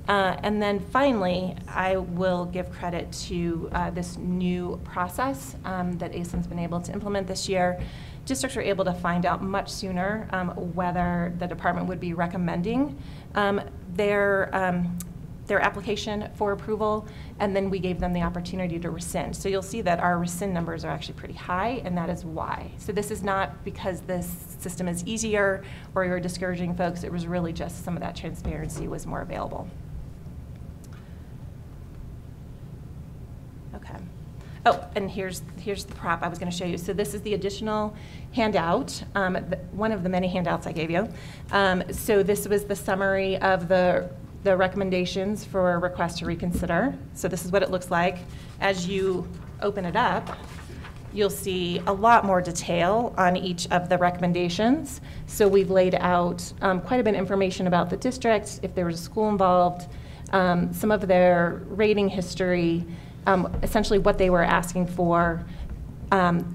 And then finally, I will give credit to this new process that Aislinn's been able to implement this year. Districts are able to find out much sooner whether the department would be recommending their their application for approval, and then we gave them the opportunity to rescind. So you'll see that our rescind numbers are actually pretty high, and that is why. So this is not because this system is easier or you're discouraging folks. It was really just some of that transparency was more available. Okay. Oh, and here's the prop I was going to show you. So this is the additional handout, one of the many handouts I gave you. So this was the summary of the recommendations for a request to reconsider. So this is what it looks like. As you open it up, you'll see a lot more detail on each of the recommendations. So we've laid out quite a bit of information about the district, if there was a school involved, some of their rating history, essentially what they were asking for,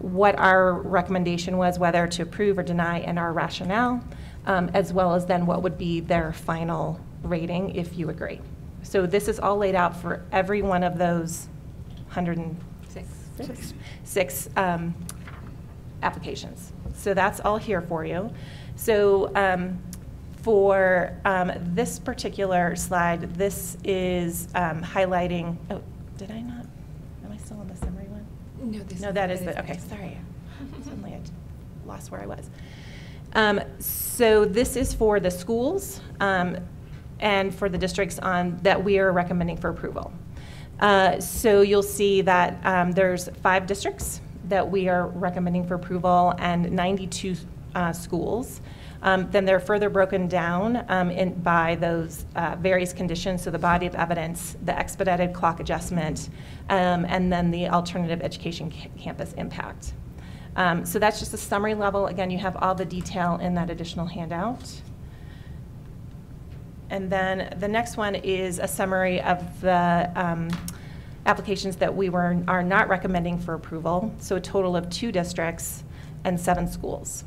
what our recommendation was, whether to approve or deny, and our rationale, as well as then what would be their final rating if you agree. So this is all laid out for every one of those 106 applications. So that's all here for you. So for this particular slide, this is highlighting, oh, did I not? Am I still on the summary one? No, that is the, okay, sorry. Suddenly I lost where I was. So this is for the schools and for the districts that we are recommending for approval. So you'll see that there's 5 districts that we are recommending for approval and 92 schools. Then they're further broken down by those various conditions, so the body of evidence, the expedited clock adjustment, and then the alternative education campus impact. So that's just a summary level. Again, you have all the detail in that additional handout. And then the next one is a summary of the applications that we are not recommending for approval, so a total of 2 districts and 7 schools.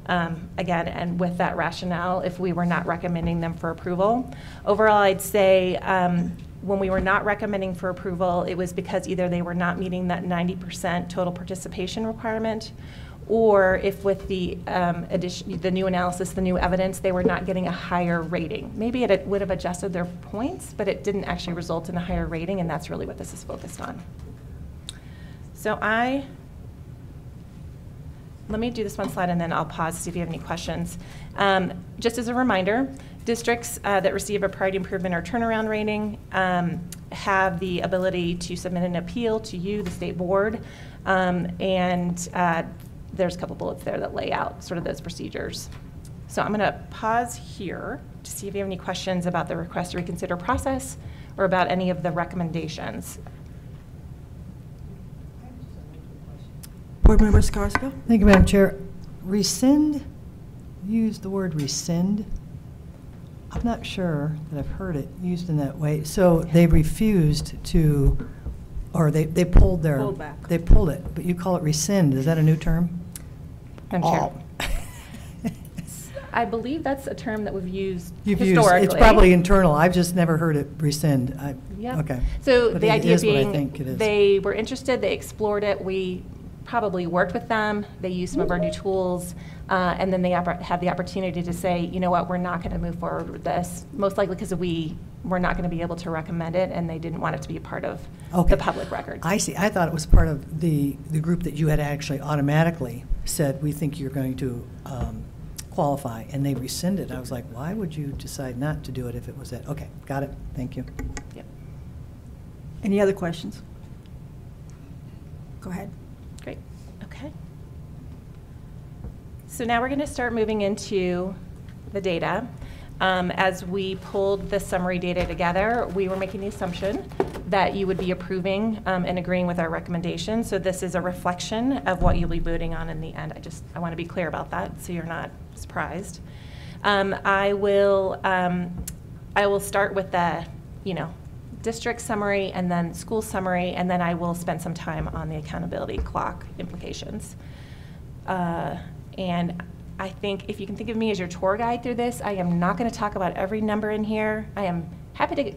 Again, and with that rationale, if we were not recommending them for approval. Overall, I'd say when we were not recommending for approval, it was because either they were not meeting that 90% total participation requirement, or if with the the new analysis, the new evidence, they were not getting a higher rating. Maybe it would have adjusted their points, but it didn't actually result in a higher rating, and that's really what this is focused on. So let me do this one slide and then I'll pause to see if you have any questions. Just as a reminder, districts that receive a priority improvement or turnaround rating have the ability to submit an appeal to you, the state board, and there's a couple bullets there that lay out sort of those procedures. So I'm going to pause here to see if you have any questions about the request to reconsider process or about any of the recommendations. Board Member Skarsgård. Thank you, Madam Chair. Rescind, you used the word rescind. I'm not sure that I've heard it used in that way. So they refused to, or they pulled their, Pulled back. They pulled it, but you call it rescind. Is that a new term? I'm sure. I believe that's a term that we've used You've historically. used, it's probably internal. I've just never heard it rescind. Yeah. Okay. So But the it idea is what I being think it is. they were interested, they explored it, we probably worked with them, they used some of our new tools, and then they had the opportunity to say, you know what, we're not going to move forward with this, most likely because we were not going to be able to recommend it, and they didn't want it to be a part of the public records. I see. I thought it was part of the group that you had actually automatically said, we think you're going to qualify, and they rescinded. I was like, why would you decide not to do it if it was that? Okay, got it. Thank you. Yep. Any other questions? Go ahead. Great. Okay. So now we're going to start moving into the data. As we pulled the summary data together, we were making the assumption that you would be approving and agreeing with our recommendations. So this is a reflection of what you'll be voting on in the end. I want to be clear about that so you're not surprised. I will start with the, district summary and then school summary, and then I will spend some time on the accountability clock implications. And I think if you can think of me as your tour guide through this, I am not going to talk about every number in here. I am happy to,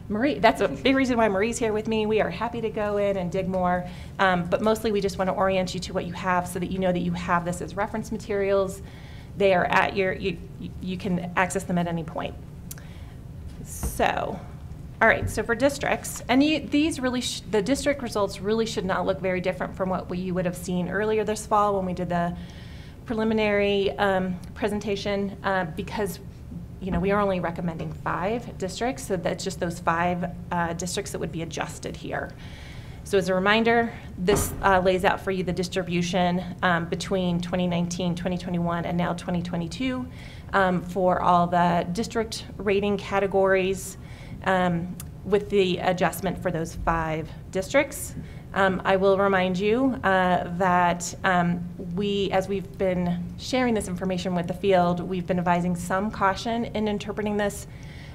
Marie, that's a big reason why Marie's here with me. We are happy to go in and dig more, but mostly we just want to orient you to what you have so that you know that you have this as reference materials. They are at you can access them at any point. So All right, so for districts, and these really, the district results really should not look very different from what you would have seen earlier this fall when we did the preliminary presentation, because we are only recommending 5 districts, so that's just those 5 districts that would be adjusted here. So as a reminder, this lays out for you the distribution between 2019, 2021, and now 2022 for all the district rating categories with the adjustment for those 5 districts. I will remind you that as we've been sharing this information with the field, we've been advising some caution in interpreting this.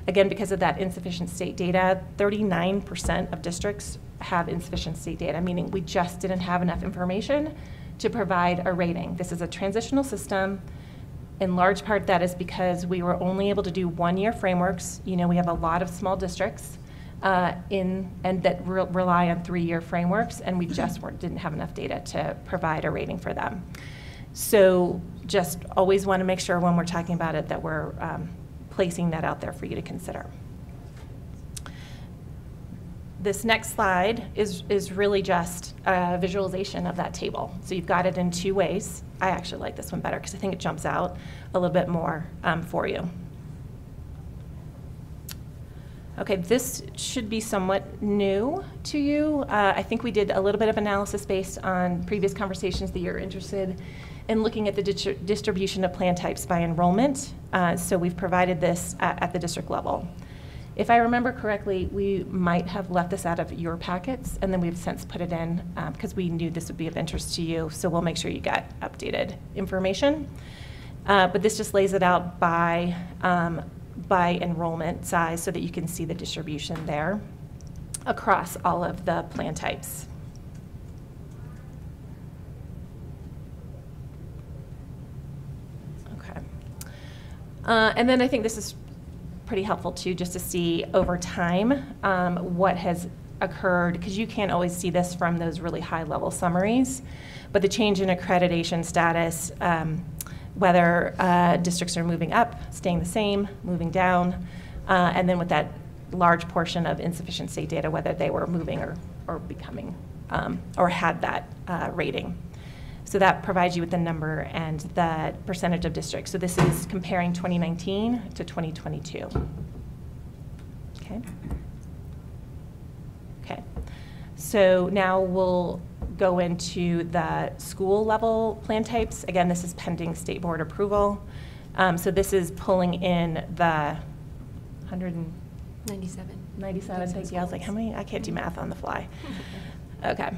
Again, because of that insufficient state data, 39% of districts have insufficient state data, meaning we just didn't have enough information to provide a rating. This is a transitional system. In large part, that is because we were only able to do 1-year frameworks. We have a lot of small districts and that rely on 3-year frameworks, and we just didn't have enough data to provide a rating for them. So just always want to make sure when we're talking about it that we're placing that out there for you to consider. This next slide is really just a visualization of that table. So you've got it in 2 ways. I actually like this one better because I think it jumps out a little bit more for you. Okay, this should be somewhat new to you. I think we did a little bit of analysis based on previous conversations that you're interested in looking at the distribution of plan types by enrollment. So we've provided this at the district level. If I remember correctly, we might have left this out of your packets, and then we've since put it in because we knew this would be of interest to you, so we'll make sure you got updated information. But this just lays it out by enrollment size so that you can see the distribution there across all of the plan types. Okay. And then I think this is pretty helpful too, just to see over time what has occurred, because you can't always see this from those really high level summaries, but the change in accreditation status, whether districts are moving up, staying the same, moving down, and then with that large portion of insufficient state data, whether they were moving or becoming, or had that rating. So that provides you with the number and the percentage of districts. So this is comparing 2019 to 2022. Okay. Okay. So now we'll go into the school level plan types. Again, this is pending state board approval. So this is pulling in the 197. Thank you. I was like, how many? I can't do math on the fly. Okay.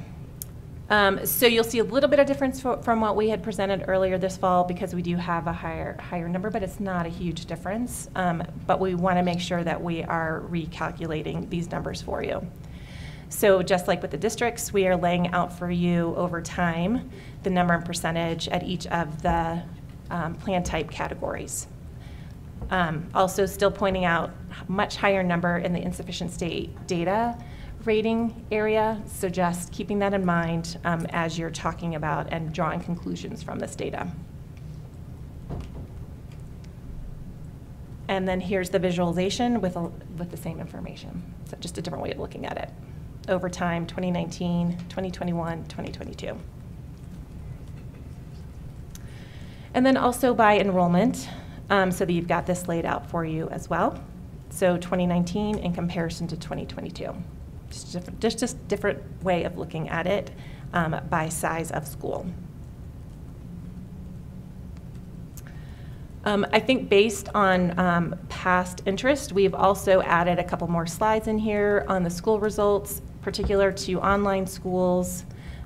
So you'll see a little bit of difference from what we had presented earlier this fall because we do have a higher number, but it's not a huge difference. But we want to make sure that we are recalculating these numbers for you. So just like with the districts, we are laying out for you over time the number and percentage at each of the plan type categories. Also still pointing out much higher number in the insufficient state data rating area, so just keeping that in mind as you're talking about and drawing conclusions from this data. And then here's the visualization with the same information, so just a different way of looking at it. Over time, 2019, 2021, 2022. And then also by enrollment, so that you've got this laid out for you as well. So 2019 in comparison to 2022. Just a different way of looking at it by size of school. I think based on past interest, we've also added a couple more slides in here on the school results, particular to online schools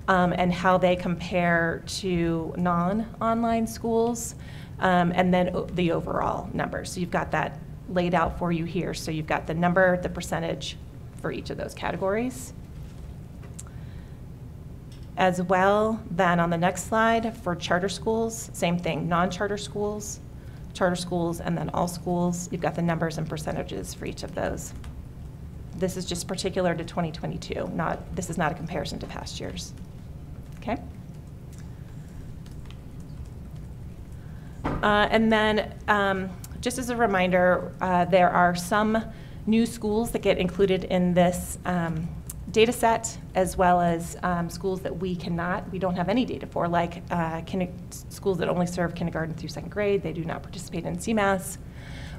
and how they compare to non-online schools, and then the overall numbers. So you've got that laid out for you here. So you've got the number, the percentage, for each of those categories. As well, then on the next slide, for charter schools, same thing, non-charter schools, charter schools, and then all schools, you've got the numbers and percentages for each of those. This is just particular to 2022, this is not a comparison to past years. Okay? And then, just as a reminder, there are some new schools that get included in this data set, as well as schools that we don't have any data for, like schools that only serve kindergarten through 2nd grade. They do not participate in CMAS.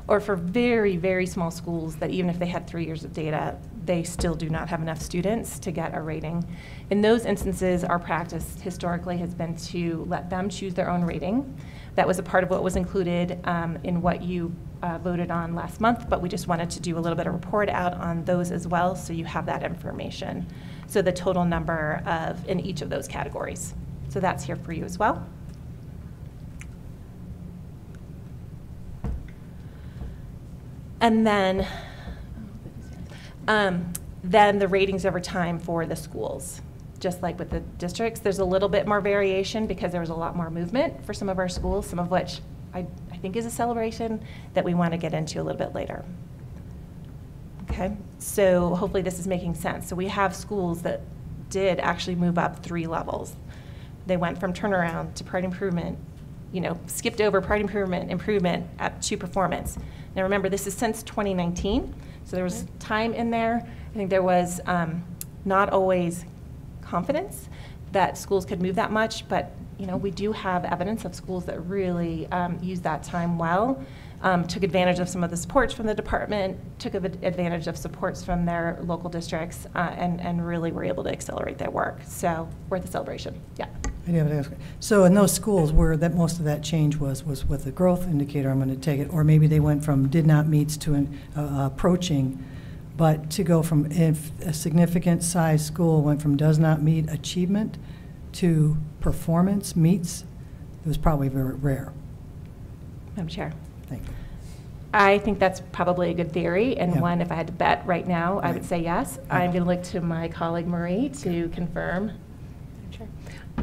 Or for very, very small schools that even if they had 3 years of data, they still do not have enough students to get a rating. In those instances, our practice historically has been to let them choose their own rating. That was a part of what was included in what you voted on last month, but we just wanted to do a little bit of report out on those as well, so you have that information. So the total number in each of those categories. So that's here for you as well. And then the ratings over time for the schools. Just like with the districts, there's a little bit more variation because there was a lot more movement for some of our schools, some of which I think is a celebration that we want to get into a little bit later. Okay, so hopefully this is making sense. So we have schools that did actually move up 3 levels. They went from turnaround to Pride Improvement, skipped over Pride Improvement up to performance. Now remember, this is since 2019, so there was time in there. I think there was not always confidence that schools could move that much, but we do have evidence of schools that really used that time well, took advantage of some of the supports from the department, took advantage of supports from their local districts, and really were able to accelerate their work. So worth a celebration. Yeah. So in those schools where most of that change was with the growth indicator, I'm going to take it, or maybe they went from did not meets to approaching, but to go from if a significant size school went from does not meet achievement to performance meets, it was probably very rare. Madam Chair. Thank you. I think that's probably a good theory, and one, if I had to bet right now, I would say yes. I'm going to look to my colleague Marie to confirm. Sure.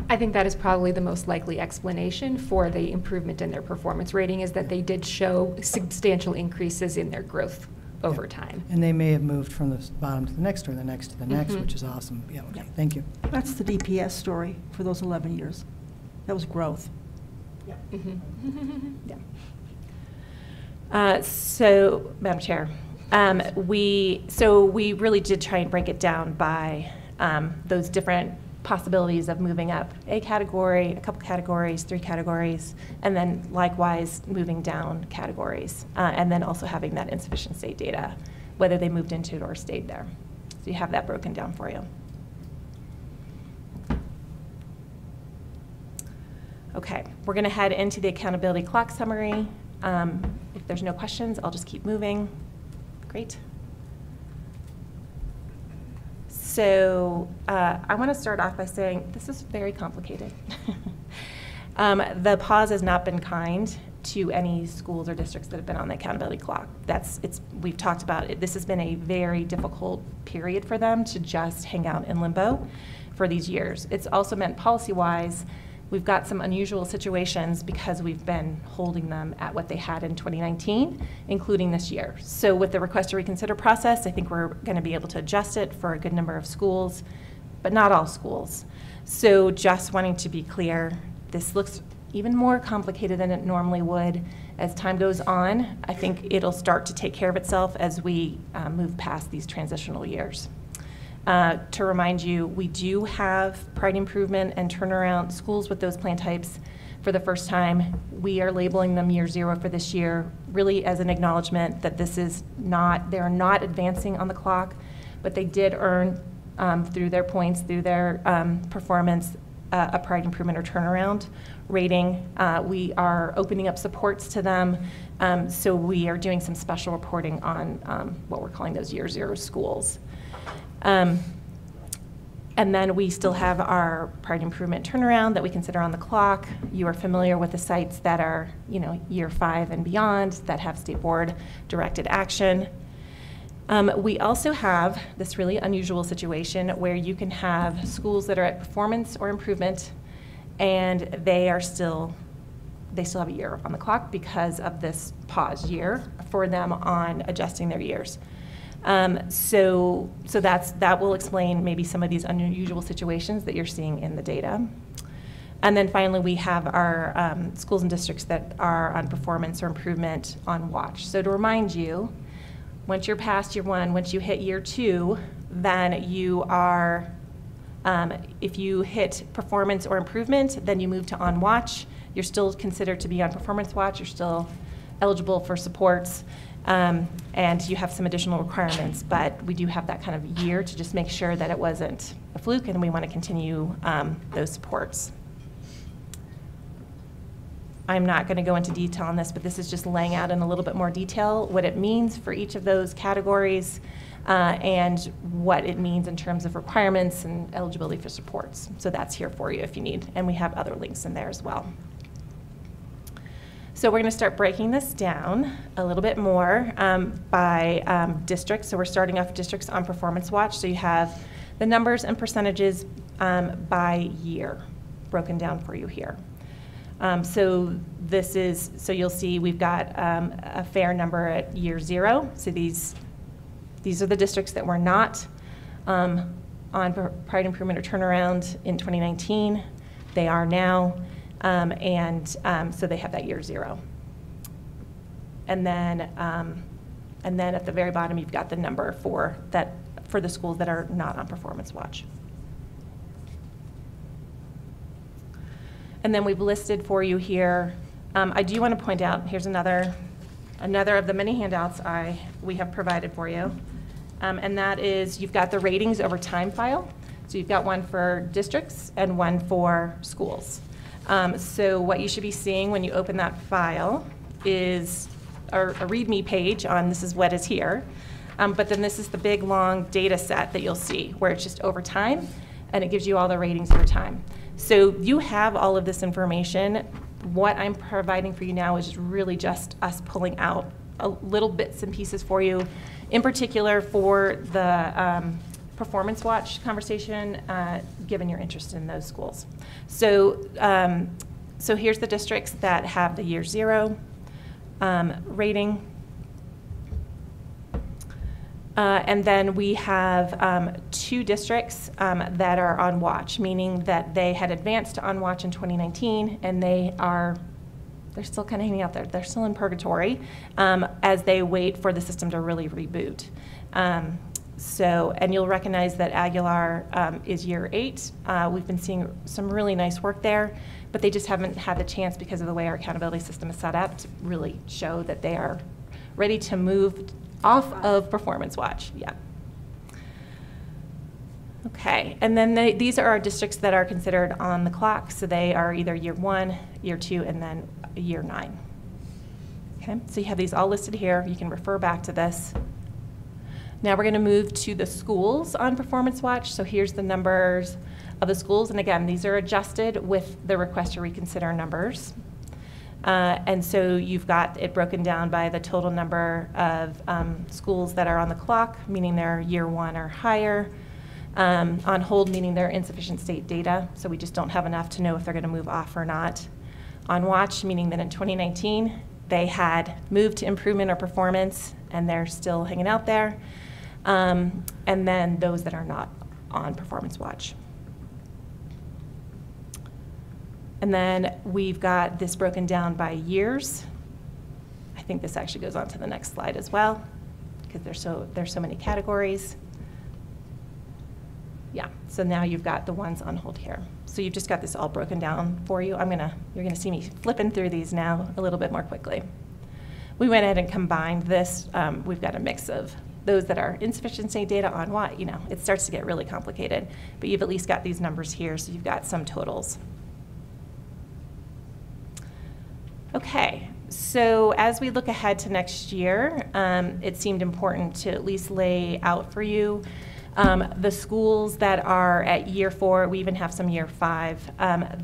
I think that is probably the most likely explanation for the improvement in their performance rating, is that they did show substantial increases in their growth over time. And they may have moved from the bottom to the next or the next to the next, which is awesome. Yeah, okay, thank you. That's the DPS story for those 11 years. That was growth. Yeah. Yeah. So, Madam Chair, we really did try and break it down by those different possibilities of moving up a category, a couple categories, 3 categories, and then likewise moving down categories, and then also having that insufficient state data, whether they moved into it or stayed there. So you have that broken down for you. Okay, we're going to head into the accountability clock summary. If there's no questions, I'll just keep moving. Great. So I want to start off by saying this is very complicated. The pause has not been kind to any schools or districts that have been on the accountability clock. We've talked about it. This has been a very difficult period for them to just hang out in limbo for these years. It's also meant policy-wise, we've got some unusual situations because we've been holding them at what they had in 2019, including this year. So with the request to reconsider process, I think we're going to be able to adjust it for a good number of schools, but not all schools. So just wanting to be clear, this looks even more complicated than it normally would. As time goes on, I think it'll start to take care of itself as we move past these transitional years. To remind you, we do have Pride Improvement and Turnaround schools with those plan types for the first time. We are labeling them year 0 for this year, really as an acknowledgement that they're not advancing on the clock, but they did earn through their points, through their performance, a Pride Improvement or Turnaround rating. We are opening up supports to them, so we are doing some special reporting on what we're calling those year 0 schools. And then we still have our Pride Improvement Turnaround that we consider on the clock. You are familiar with the sites that are, year 5 and beyond that have state board directed action. We also have this really unusual situation where you can have schools that are at performance or improvement, and they still have a year on the clock because of this pause year for them on adjusting their years. So that will explain maybe some of these unusual situations that you're seeing in the data. And then finally, we have our schools and districts that are on performance or improvement on watch. So to remind you, Once you're past year 1, once you hit year 2, then you are, if you hit performance or improvement, then you move to on watch. You're still considered to be on performance watch. You're still eligible for supports, and you have some additional requirements, but we do have that kind of year to just make sure that it wasn't a fluke, and we want to continue those supports. I'm not going to go into detail on this, but this is just laying out in a little bit more detail what it means for each of those categories and what it means in terms of requirements and eligibility for supports. So that's here for you if you need, and we have other links in there as well. So we're going to start breaking this down a little bit more by districts. So we're starting off districts on Performance Watch. So you have the numbers and percentages by year broken down for you here. So you'll see we've got a fair number at year 0. So these are the districts that were not on Priority Improvement or Turnaround in 2019. They are now. So they have that year 0. And then at the very bottom, you've got the number for the schools that are not on Performance Watch. And then we've listed for you here, I do want to point out, here's another of the many handouts we have provided for you. And that is, you've got the ratings over time file. So you've got one for districts and one for schools. So what you should be seeing when you open that file is a README page on this is what is here. But then this is the big long data set that you'll see where it's just over time and it gives you all the ratings over time. So you have all of this information. What I'm providing for you now is really just us pulling out little bits and pieces for you, in particular for the Performance Watch conversation, given your interest in those schools. So, so here's the districts that have the year 0 rating. And then we have 2 districts that are on watch, meaning that they had advanced to on watch in 2019, and they're still kind of hanging out there. They're still in purgatory as they wait for the system to really reboot. And you'll recognize that Aguilar is year 8. We've been seeing some really nice work there, but they just haven't had the chance because of the way our accountability system is set up to really show that they are ready to move off of Performance Watch. Yeah. Okay, and then these are our districts that are considered on the clock. So they are either year 1, year 2, and then year 9. Okay, so you have these all listed here. You can refer back to this. Now we're going to move to the schools on Performance Watch. So here's the numbers of the schools. And again, these are adjusted with the request to reconsider numbers. And so you've got it broken down by the total number of schools that are on the clock, meaning they're year 1 or higher. On hold, meaning they're insufficient state data. So we just don't have enough to know if they're going to move off or not. On watch, meaning that in 2019, they had moved to improvement or performance, and they're still hanging out there. And then those that are not on Performance Watch. And then we've got this broken down by years. I think this actually goes on to the next slide as well, because there's so many categories. Yeah, so now you've got the ones on hold here. So you've just got this all broken down for you. You're gonna see me flipping through these now a little bit more quickly. We went ahead and combined this. We've got a mix of those that are insufficient state data on what, it starts to get really complicated, but you've at least got these numbers here, so you've got some totals. Okay, so as we look ahead to next year, it seemed important to at least lay out for you the schools that are at year 4, we even have some year 5,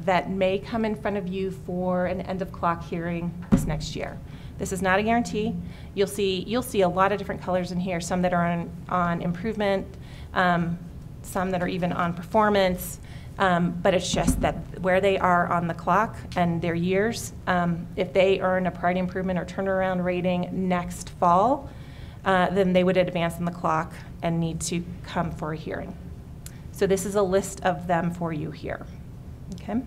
that may come in front of you for an end of clock hearing this next year. This is not a guarantee. You'll see a lot of different colors in here, some that are on improvement, some that are even on performance, but it's just that where they are on the clock and their years, if they earn a priority improvement or turnaround rating next fall, then they would advance on the clock and need to come for a hearing. So this is a list of them for you here, okay?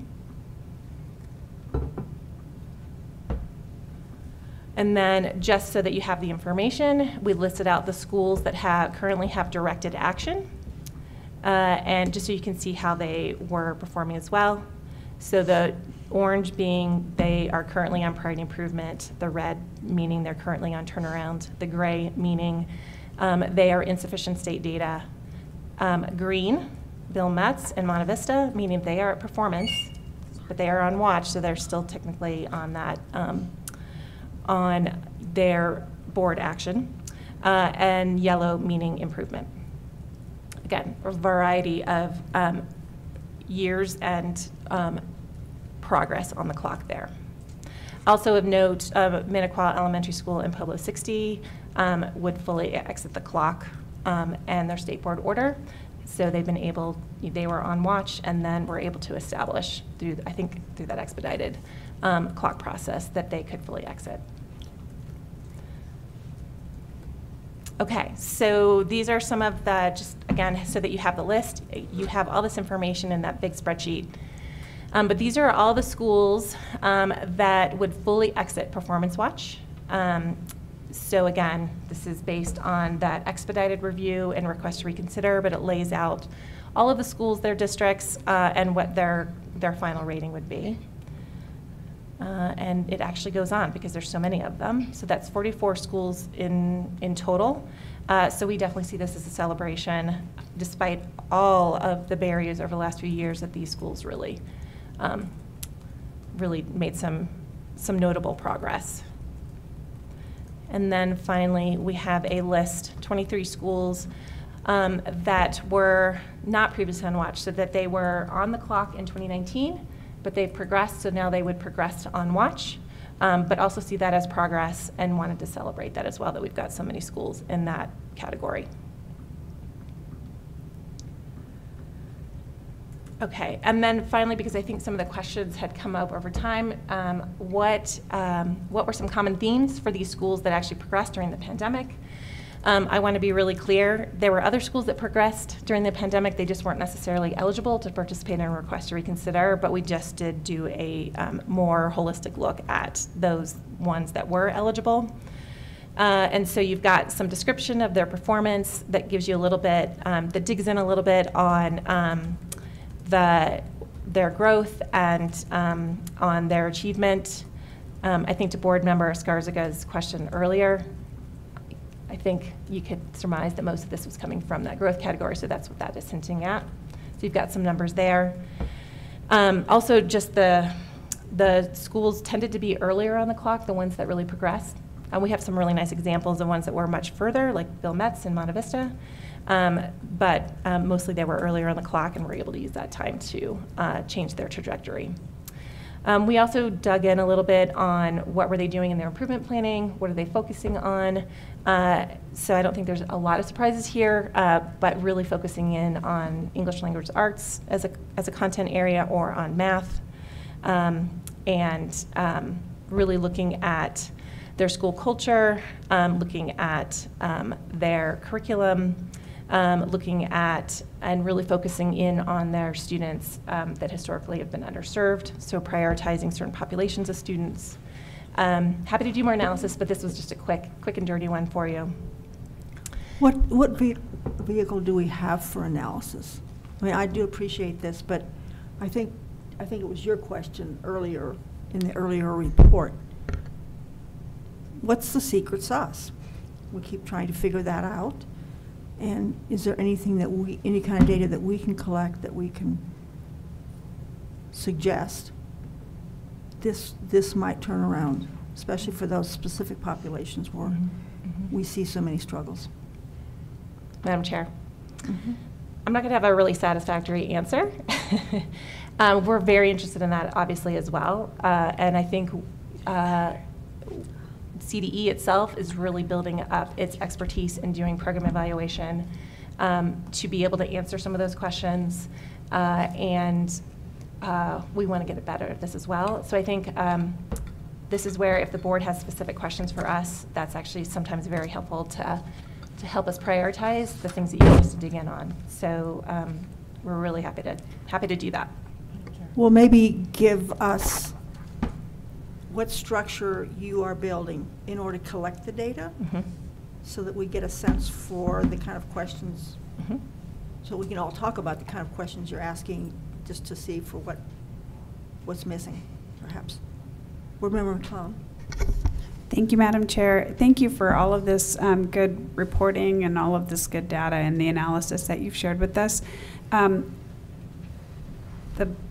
And then just so that you have the information, we listed out the schools that currently have directed action. And just so you can see how they were performing as well. So the orange being they are currently on priority improvement, the red meaning they're currently on turnaround, the gray meaning they are insufficient state data, green, Bill Metz and Monte Vista, meaning they are at performance, but they are on watch, so they're still technically on that, on their board action, and yellow meaning improvement. Again, a variety of years and progress on the clock there. Also of note, Minnequaw Elementary School and Pueblo 60 would fully exit the clock and their state board order. So they've been able, they were on watch and then were able to establish through, I think, through that expedited clock process that they could fully exit. Okay, so these are some of the, just again, so that you have the list, you have all this information in that big spreadsheet. But these are all the schools that would fully exit Performance Watch. So again, this is based on that expedited review and request to reconsider, but it lays out all of the schools, their districts, and what their final rating would be. And it actually goes on because there's so many of them. So that's 44 schools in total. So we definitely see this as a celebration, despite all of the barriers over the last few years that these schools really made some notable progress. And then finally, we have a list, 23 schools that were not previously on watch, so that they were on the clock in 2019, but they've progressed, so now they would progress to on watch, but also see that as progress and wanted to celebrate that as well, that we've got so many schools in that category. Okay, and then finally, because I think some of the questions had come up over time, what were some common themes for these schools that actually progressed during the pandemic? I want to be really clear. There were other schools that progressed during the pandemic. They just weren't necessarily eligible to participate in a request to reconsider, but we just did do a more holistic look at those ones that were eligible. And so you've got some description of their performance that gives you a little bit, that digs in a little bit on their growth and on their achievement. I think to board member Escarza's question earlier, I think you could surmise that most of this was coming from that growth category, so that's what that is hinting at. So you've got some numbers there. Also, just the schools tended to be earlier on the clock, the ones that really progressed. We have some really nice examples of ones that were much further, like Bill Metz and Monte Vista. But mostly they were earlier on the clock and were able to use that time to change their trajectory. We also dug in a little bit on what were they doing in their improvement planning, what are they focusing on. So I don't think there's a lot of surprises here, but really focusing in on English language arts as a content area or on math, and really looking at their school culture, looking at their curriculum, looking at and really focusing in on their students that historically have been underserved, so prioritizing certain populations of students. Happy to do more analysis, but this was just a quick and dirty one for you. What vehicle do we have for analysis? I mean, I do appreciate this, but I think it was your question earlier in the earlier report. What's the secret sauce? We keep trying to figure that out. And is there anything that any kind of data that we can collect that we can suggest this might turn around, especially for those specific populations where we see so many struggles? Madam Chair, I'm not going to have a really satisfactory answer. We're very interested in that, obviously, as well. And I think CDE itself is really building up its expertise in doing program evaluation to be able to answer some of those questions. And we want to get it better at this as well. So I think this is where if the board has specific questions for us, that's actually sometimes very helpful to help us prioritize the things that you want us to dig in on. So we're really happy to do that. Well, maybe give us what structure you are building in order to collect the data, so that we get a sense for the kind of questions, so we can all talk about the kind of questions you're asking, just to see for what's missing, perhaps. Board Member McClellan. Thank you, Madam Chair. Thank you for all of this good reporting and all of this good data and the analysis that you've shared with us. The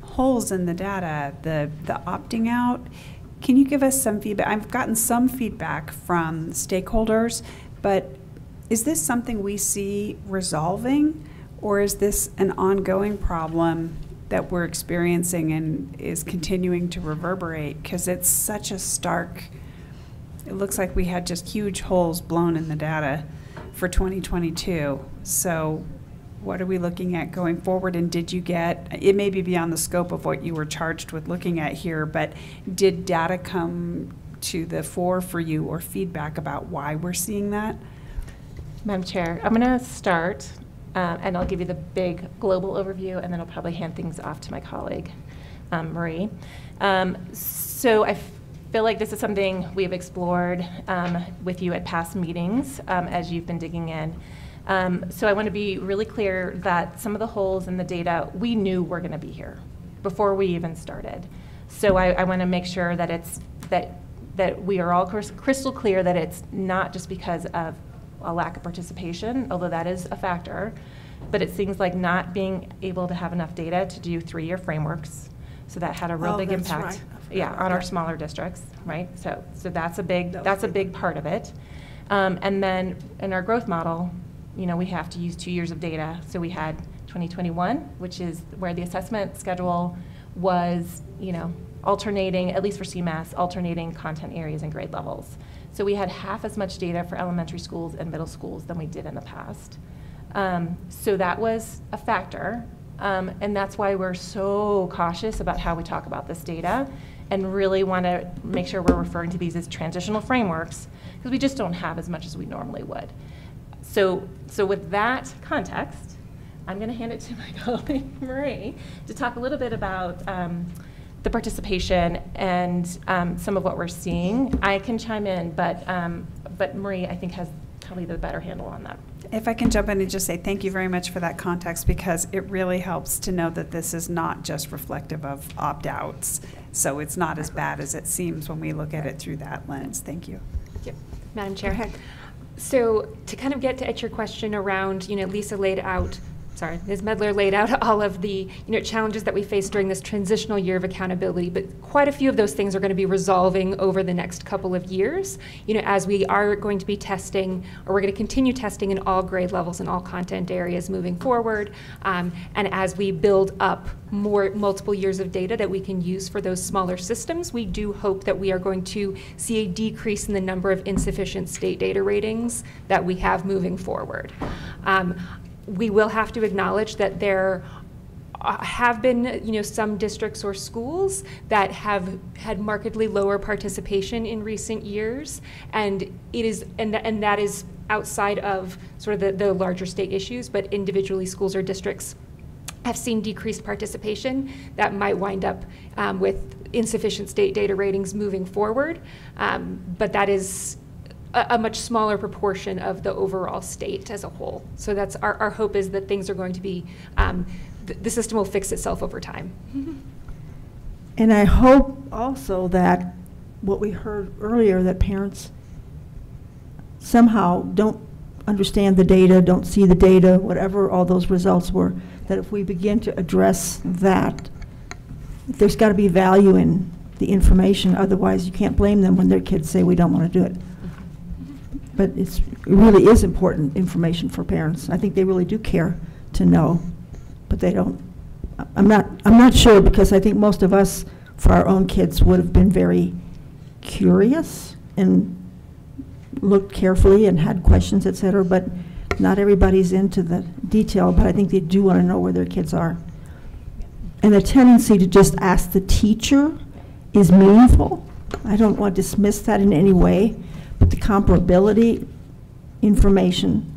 holes in the data, the opting out, can you give us some feedback? I've gotten some feedback from stakeholders, but is this something we see resolving, or is this an ongoing problem that we're experiencing and is continuing to reverberate? Because it's such a stark, it looks like we had just huge holes blown in the data for 2022. So what are we looking at going forward? And did you get, it may be beyond the scope of what you were charged with looking at here, but did data come to the fore for you, or feedback about why we're seeing that? Madam Chair, I'm going to start, and I'll give you the big global overview, and then I'll probably hand things off to my colleague, Marie. So I feel like this is something we've explored with you at past meetings as you've been digging in. So I want to be really clear that some of the holes in the data we knew were going to be here before we even started. So I want to make sure that it's that we are all crystal clear that it's not just because of a lack of participation, although that is a factor, but it seems like not being able to have enough data to do 3-year frameworks. So that had a real big impact, right. yeah, on our smaller districts, right? So that's a big part of it. And then in our growth model, you know, we have to use 2 years of data. So we had 2021, which is where the assessment schedule was, you know, alternating, at least for CMAS, alternating content areas and grade levels. So we had half as much data for elementary schools and middle schools than we did in the past. So that was a factor. And that's why we're so cautious about how we talk about this data, and really want to make sure we're referring to these as transitional frameworks, because we just don't have as much as we normally would. So with that context, I'm going to hand it to my colleague, Marie, to talk a little bit about the participation and some of what we're seeing. I can chime in, but Marie, I think, has probably the better handle on that. If I can jump in and just say thank you very much for that context, because it really helps to know that this is not just reflective of opt-outs. So it's not as bad as it seems when we look at it through that lens. Thank you. Yep. Madam Chair. So to kind of get at your question around, you know, Ms. Medler laid out all of the, you know, challenges that we face during this transitional year of accountability, but quite a few of those things are going to be resolving over the next couple of years, you know, as we are going to be testing, or we're going to continue testing in all grade levels and all content areas moving forward, and as we build up multiple years of data that we can use for those smaller systems, we do hope that we are going to see a decrease in the number of insufficient state data ratings that we have moving forward. We will have to acknowledge that there have been, you know, some districts or schools that have had markedly lower participation in recent years, and it is, and that is outside of sort of the larger state issues, but individually schools or districts have seen decreased participation that might wind up with insufficient state data ratings moving forward, but that is a much smaller proportion of the overall state as a whole. So that's our hope, is that things are going to be, the system will fix itself over time. And I hope also that what we heard earlier, that parents somehow don't understand the data, don't see the data, whatever all those results were, that if we begin to address that, there's got to be value in the information. Otherwise, you can't blame them when their kids say we don't want to do it. But it really is important information for parents. I think they really do care to know, but they don't. I'm not sure, because I think most of us, for our own kids, would have been very curious and looked carefully and had questions, et cetera, but not everybody's into the detail, but I think they do want to know where their kids are. And the tendency to just ask the teacher is meaningful. I don't want to dismiss that in any way. But the comparability information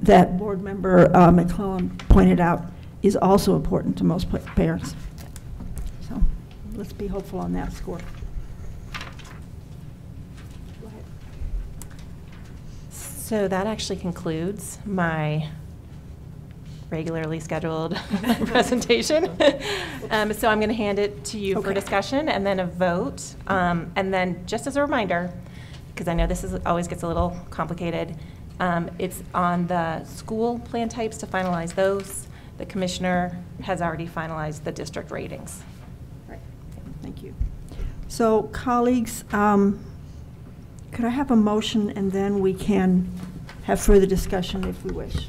that Board Member McClellan pointed out is also important to most parents. So let's be hopeful on that score. So that actually concludes my regularly scheduled presentation. So I'm going to hand it to you for discussion and then a vote. And then just as a reminder, because I know this always gets a little complicated, it's on the school plan types to finalize those. The commissioner has already finalized the district ratings. Right. Thank you. So colleagues, could I have a motion and then we can have further discussion if we wish?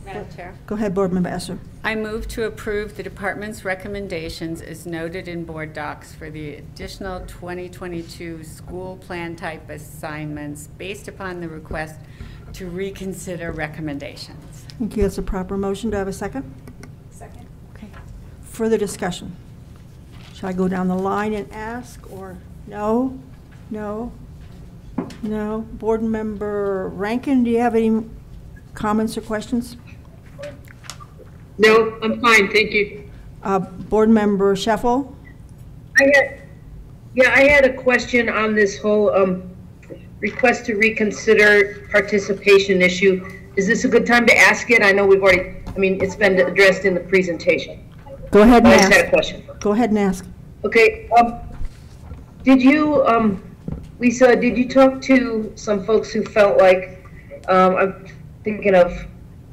Madam Chair. Go ahead, Board Member Esser. I move to approve the department's recommendations as noted in board docs for the additional 2022 school plan type assignments based upon the request to reconsider recommendations. Thank you. That's a proper motion. Do I have a second? Second. Okay. Further discussion. Shall I go down the line and ask, or no? No? No? Board Member Rankin, do you have any comments or questions? No, I'm fine, thank you. Board Member Sheffel? I had a question on this whole request to reconsider participation issue. Is this a good time to ask it? I know we've already, it's been addressed in the presentation. Go ahead and I ask. just had a question. Go ahead and ask. Okay, did you, Lisa, did you talk to some folks who felt like, I'm thinking of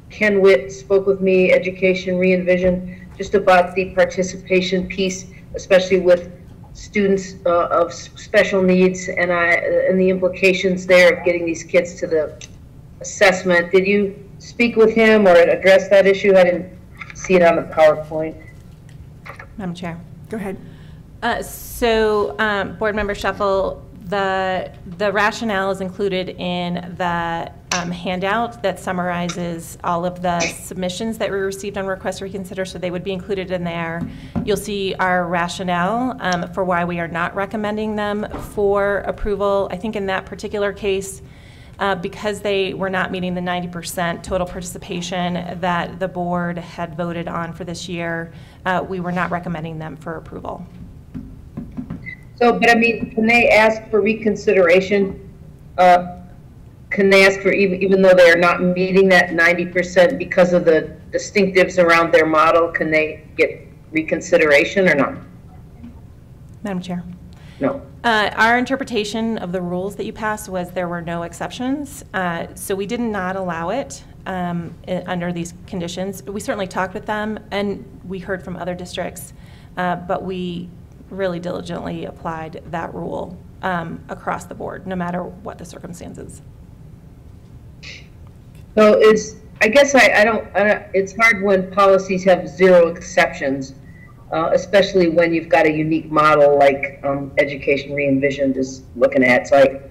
Ken Witt spoke with me, Education Re-Envision, just about the participation piece, especially with students of special needs and the implications there of getting these kids to the assessment. Did you speak with him or address that issue? I didn't see it on the PowerPoint. Madam Chair. Go ahead. Board Member Shuffle, the rationale is included in the handout that summarizes all of the submissions that we received on request to reconsider, so they would be included in there. You'll see our rationale for why we are not recommending them for approval. I think in that particular case, because they were not meeting the 90% total participation that the board had voted on for this year, we were not recommending them for approval. So, but can they ask for reconsideration? Can they ask for, even though they are not meeting that 90% because of the distinctives around their model, can they get reconsideration or not? Madam Chair. No. Our interpretation of the rules that you passed was there were no exceptions. So we did not allow it under these conditions. We certainly talked with them and we heard from other districts, but we really diligently applied that rule across the board, no matter what the circumstances. So I guess I don't, it's hard when policies have zero exceptions, especially when you've got a unique model like Education Re-Envisioned is looking at. So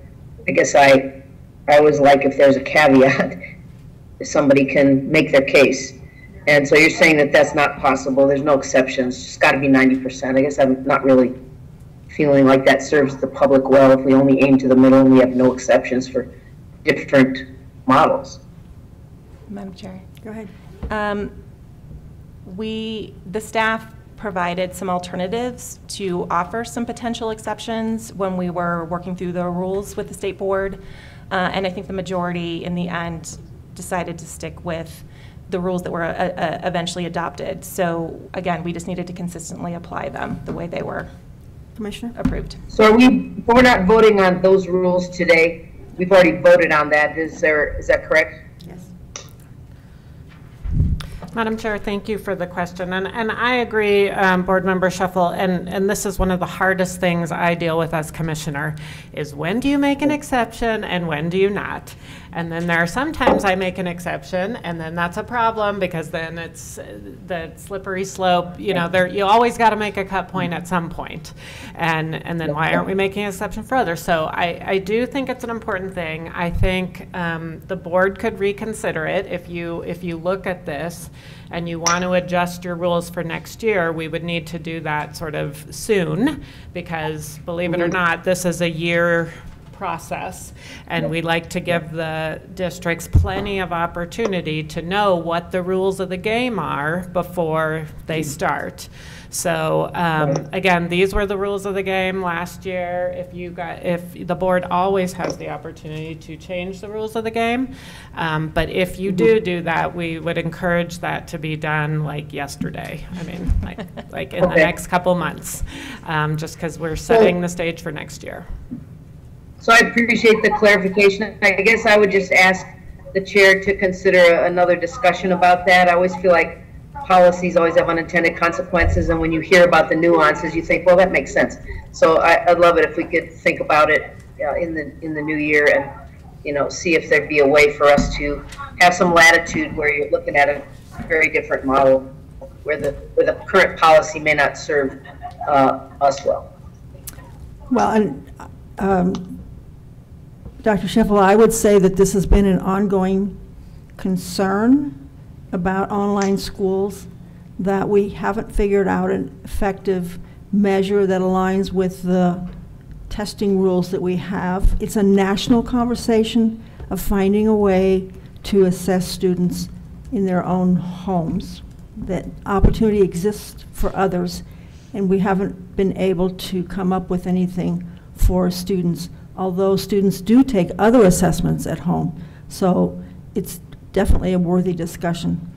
I guess I always like if there's a caveat, if somebody can make their case. And so you're saying that that's not possible, there's no exceptions, it's got to be 90%. I guess I'm not really feeling like that serves the public well if we only aim to the middle and we have no exceptions for different models. Madam Chair. Go ahead. The staff provided some alternatives to offer some potential exceptions when we were working through the rules with the state board. And I think the majority in the end decided to stick with the rules that were eventually adopted. So again, we just needed to consistently apply them the way they were Commissioner? Approved. So we're not voting on those rules today. We've already voted on that. Is that correct? Yes. Madam Chair, thank you for the question. And I agree, Board Member Shuffle, and this is one of the hardest things I deal with as commissioner, is when do you make an exception and when do you not? And then there are sometimes I make an exception and then that's a problem because then it's the slippery slope, you always got to make a cut point at some point. And then why aren't we making an exception for others? So I do think it's an important thing. I think the board could reconsider it if you look at this and you want to adjust your rules for next year. We would need to do that sort of soon because, believe it or not, this is a year process, and we like to give the districts plenty of opportunity to know what the rules of the game are before they start. So again, these were the rules of the game last year. If the board always has the opportunity to change the rules of the game, but if you do that, we would encourage that to be done like yesterday. I mean, like in the next couple months, just because we're setting the stage for next year. So I appreciate the clarification. I guess I would just ask the chair to consider another discussion about that. I always feel like policies always have unintended consequences, and when you hear about the nuances, you think, well, that makes sense. So I'd love it if we could think about it in the new year, and see if there'd be a way for us to have some latitude where you're looking at a very different model, where the current policy may not serve us well. Well, and Dr. Scheffel, I would say that this has been an ongoing concern about online schools, that we haven't figured out an effective measure that aligns with the testing rules that we have. It's a national conversation of finding a way to assess students in their own homes. That opportunity exists for others, and we haven't been able to come up with anything for students, although students do take other assessments at home. So it's definitely a worthy discussion.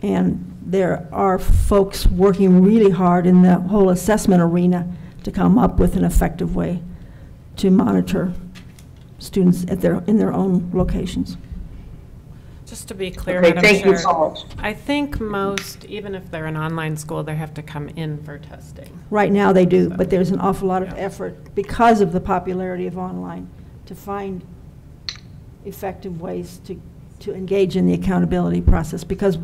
And there are folks working really hard in the whole assessment arena to come up with an effective way to monitor students in their own locations. Just to be clear, Okay, Madam thank Chair, you so much. I think most, even if they're an online school, they have to come in for testing. Right now they do, but there's an awful lot of effort because of the popularity of online to find effective ways to engage in the accountability process, because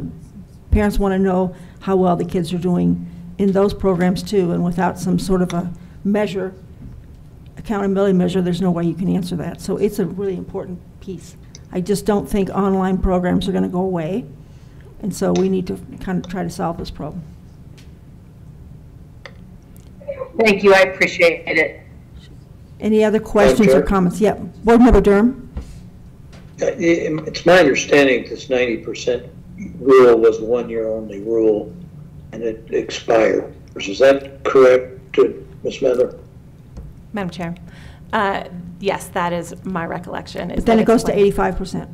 parents want to know how well the kids are doing in those programs too, and without some sort of a measure, accountability measure, there's no way you can answer that. So it's a really important piece. I just don't think online programs are going to go away, and so we need to kind of try to solve this problem. Thank you, I appreciate it. Any other questions or Chair? comments? Yep, Board Member Durham. It's my understanding this 90% rule was a one-year only rule, and it expired. Is that correct, Ms. Medler? Madam Chair, yes, that is my recollection. But then it goes to 85%.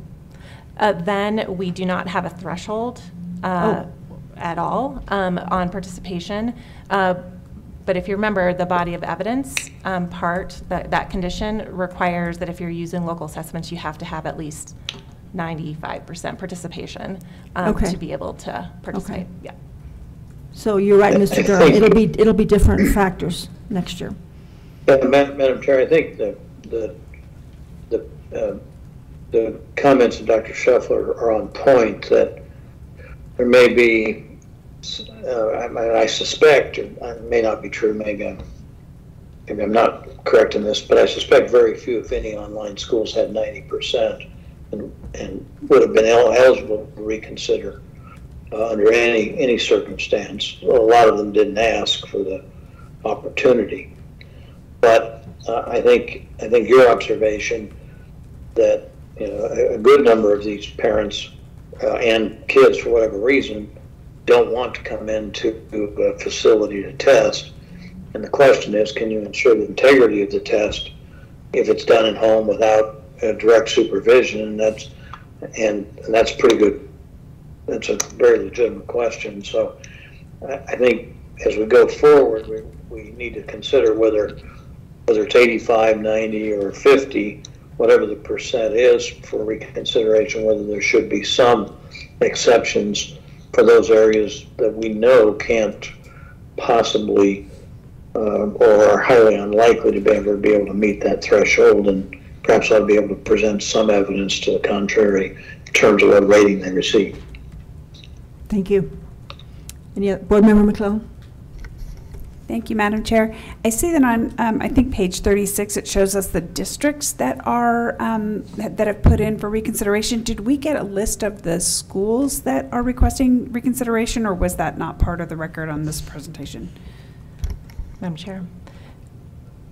Then we do not have a threshold at all on participation. But if you remember, the body of evidence part, that condition requires that if you're using local assessments, you have to have at least 95% participation to be able to participate. Okay. Yeah. So you're right, Mr. Durham. It'll be different factors next year. Madam Chair, I think the comments of Dr. Scheffler are on point, that there may be, I suspect, it may not be true, maybe I'm not correct in this, but I suspect very few, if any, online schools had 90% and would have been eligible to reconsider under any circumstance. A lot of them didn't ask for the opportunity. But I think your observation that a good number of these parents and kids, for whatever reason, don't want to come into a facility to test. And the question is, can you ensure the integrity of the test if it's done at home without direct supervision? And that's pretty good. That's a very legitimate question. So I think as we go forward, we need to consider whether it's 85, 90, or 50, whatever the percent is for reconsideration, whether there should be some exceptions for those areas that we know can't possibly or are highly unlikely to be able to meet that threshold, and perhaps ought to be able to present some evidence to the contrary in terms of what rating they receive. Thank you. Any other, Board Member McClellan? Thank you, Madam Chair. I see that on, I think, page 36, it shows us the districts that are that have put in for reconsideration. Did we get a list of the schools that are requesting reconsideration, or was that not part of the record on this presentation? Madam Chair.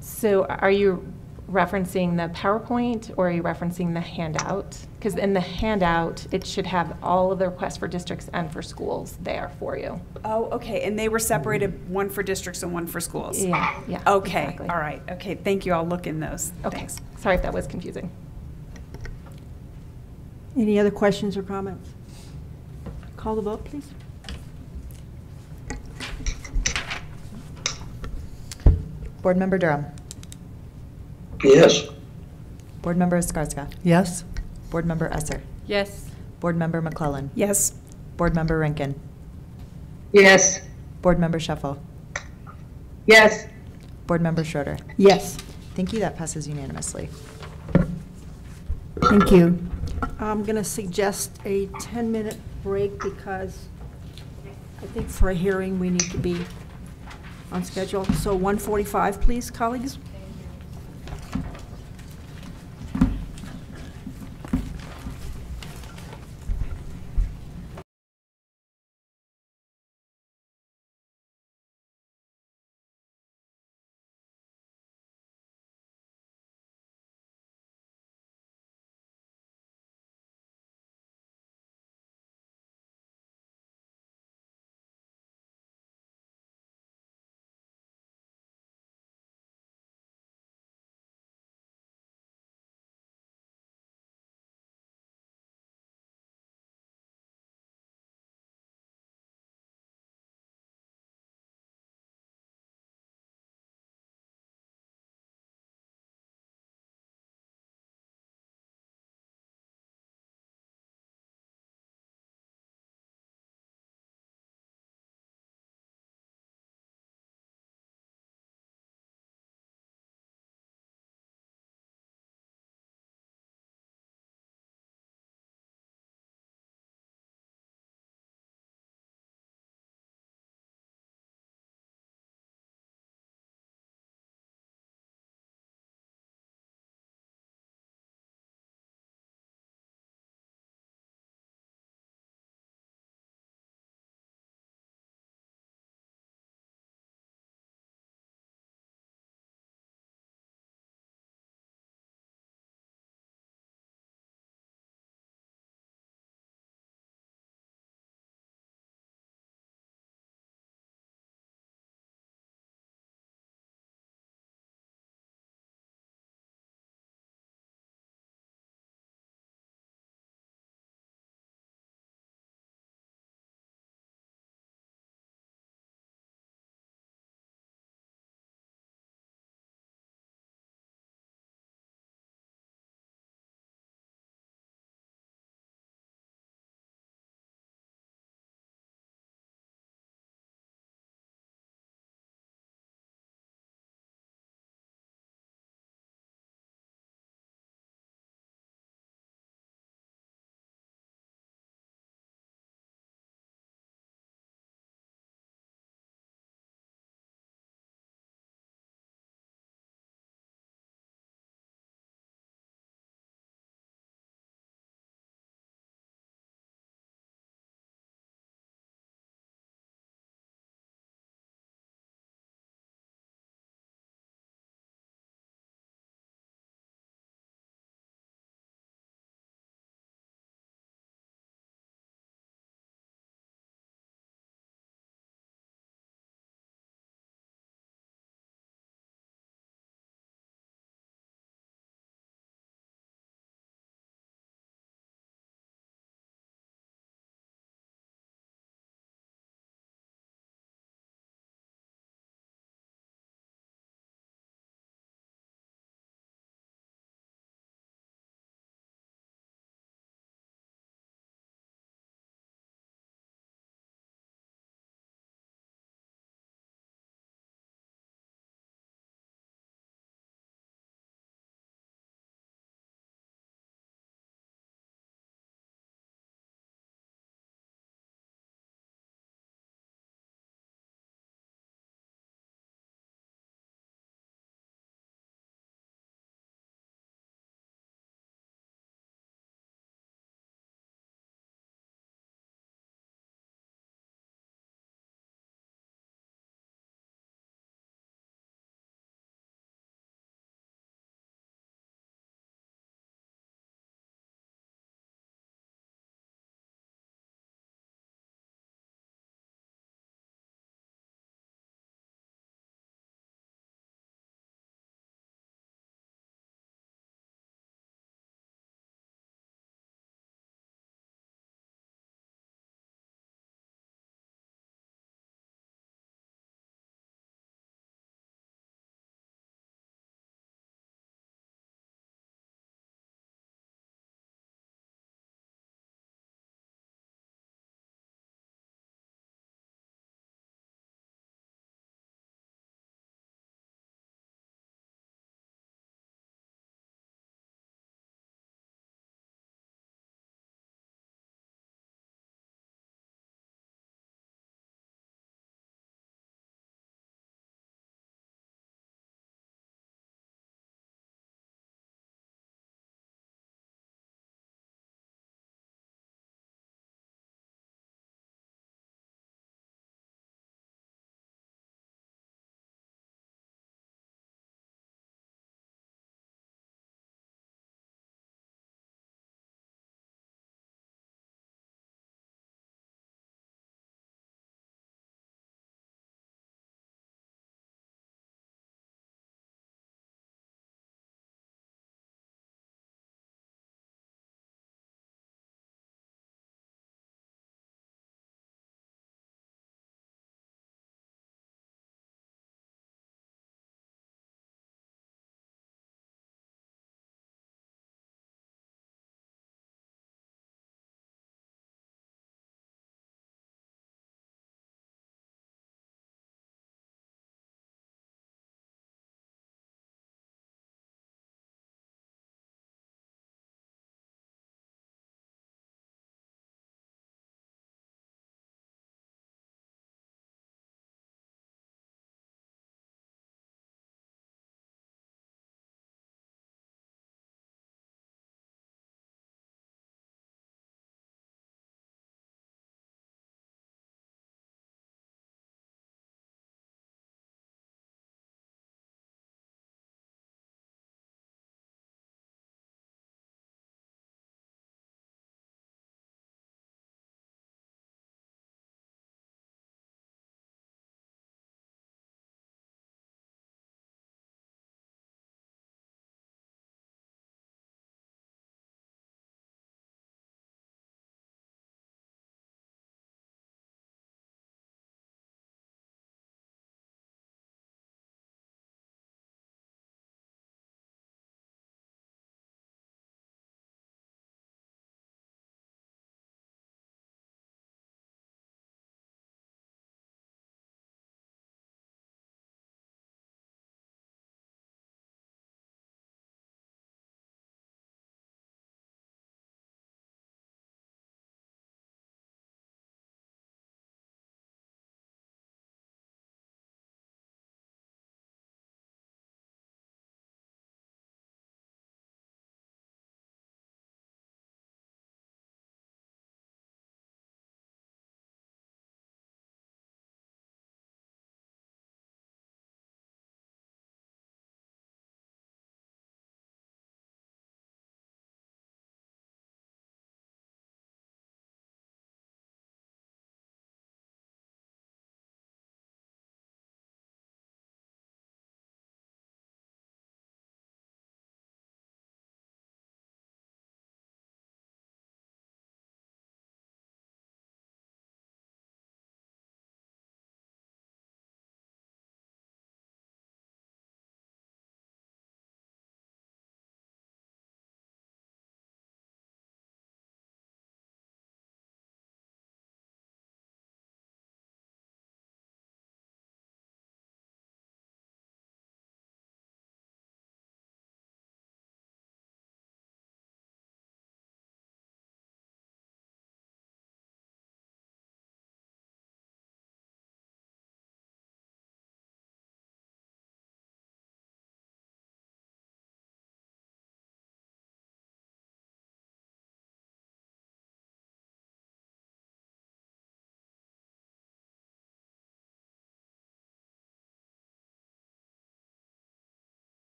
So are you referencing the PowerPoint, or are you referencing the handout? Because in the handout, it should have all of the requests for districts and for schools there for you. Oh, okay, and they were separated, one for districts and one for schools? Yeah, yeah. Okay, exactly. all right, okay, thank you, I'll look in those. Okay, Thanks. sorry if that was confusing. Any other questions or comments? Call the vote, please. Board Member Durham. Yes. Board Member Escarska. Yes? Board Member Esser. Yes. Board Member McClellan. Yes. Board Member Rankin. Yes. Board Member Shuffle. Yes. Board Member Schroeder. Yes. Thank you. That passes unanimously. Thank you. I'm going to suggest a 10-minute break because I think for a hearing, we need to be on schedule. So 1:45, please, colleagues.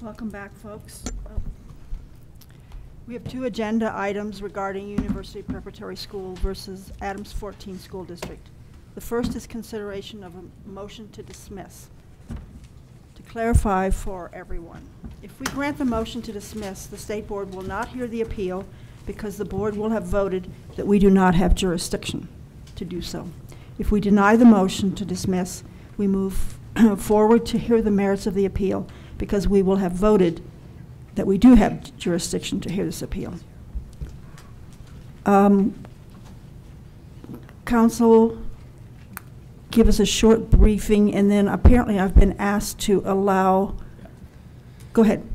Welcome back, folks. We have two agenda items regarding University Preparatory School versus Adams 14 School District. The first is consideration of a motion to dismiss. To clarify for everyone, if we grant the motion to dismiss, the State Board will not hear the appeal because the Board will have voted that we do not have jurisdiction to do so. If we deny the motion to dismiss, we move forward to hear the merits of the appeal because we will have voted that we do have jurisdiction to hear this appeal. Council, give us a short briefing, and then apparently I've been asked to allow, go ahead.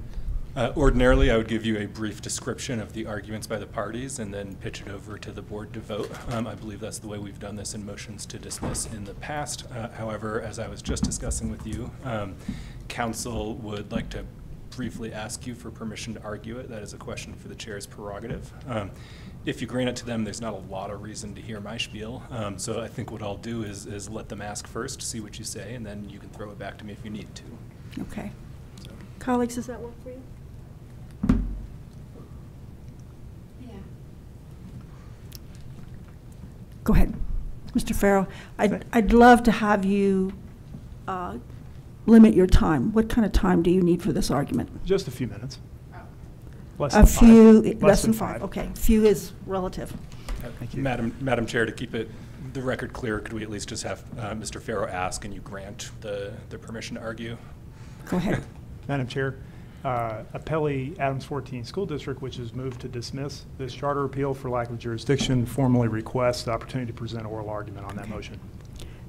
Ordinarily, I would give you a brief description of the arguments by the parties and then pitch it over to the board to vote. I believe that's the way we've done this in motions to dismiss in the past. However, as I was just discussing with you, council would like to briefly ask you for permission to argue it. That is a question for the chair's prerogative. If you grant it to them, there's not a lot of reason to hear my spiel. So I think what I'll do is let them ask first, see what you say, and then you can throw it back to me if you need to. Okay. So. Colleagues, does that work for you? Go ahead, Mr. Farrell. I'd love to have you limit your time. What kind of time do you need for this argument? Just a few minutes. Less than five. Okay, few is relative. Thank you. Madam Chair, to keep the record clear, could we at least just have Mr. Farrow ask and you grant the permission to argue? Go ahead. Madam Chair, Appellee Adams 14 School District, which has moved to dismiss this charter appeal for lack of jurisdiction, formally requests the opportunity to present oral argument on that motion.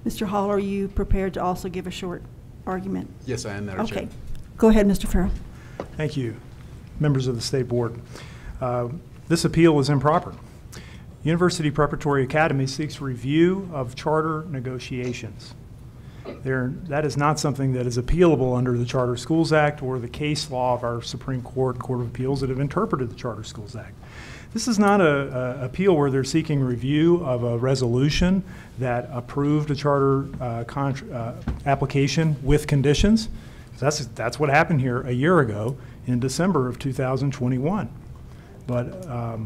Mr. Hall, are you prepared to also give a short argument? Yes, I am, Madam Chair. Okay. Go ahead, Mr. Farrell. Thank you. Members of the State Board. This appeal is improper. University Preparatory Academy seeks review of charter negotiations. That is not something that is appealable under the Charter Schools Act or the case law of our Supreme Court and Court of Appeals that have interpreted the Charter Schools Act. This is not an appeal where they're seeking review of a resolution that approved a charter application with conditions. That's what happened here a year ago in December of 2021. But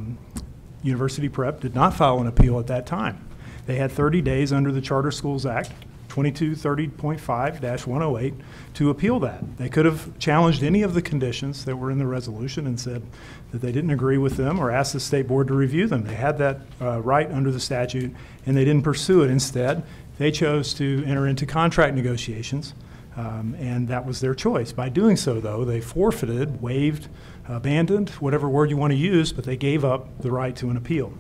University Prep did not file an appeal at that time. They had 30 days under the Charter Schools Act 2230.5-108 to appeal that. They could have challenged any of the conditions that were in the resolution and said that they didn't agree with them or asked the State Board to review them. They had that right under the statute, and they didn't pursue it. Instead, they chose to enter into contract negotiations, and that was their choice. By doing so, though, they forfeited, waived, abandoned, whatever word you want to use, but they gave up the right to an appeal.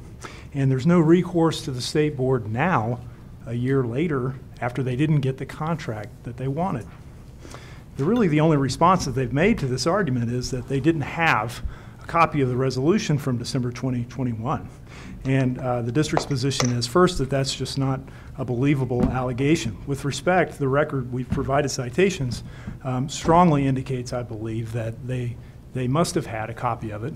And there's no recourse to the State Board now, a year later, after they didn't get the contract that they wanted. Really, the only response that they've made to this argument is that they didn't have a copy of the resolution from December 2021. And the district's position is, first, that that's just not a believable allegation. With respect, the record we've provided citations strongly indicates, I believe, that they must have had a copy of it.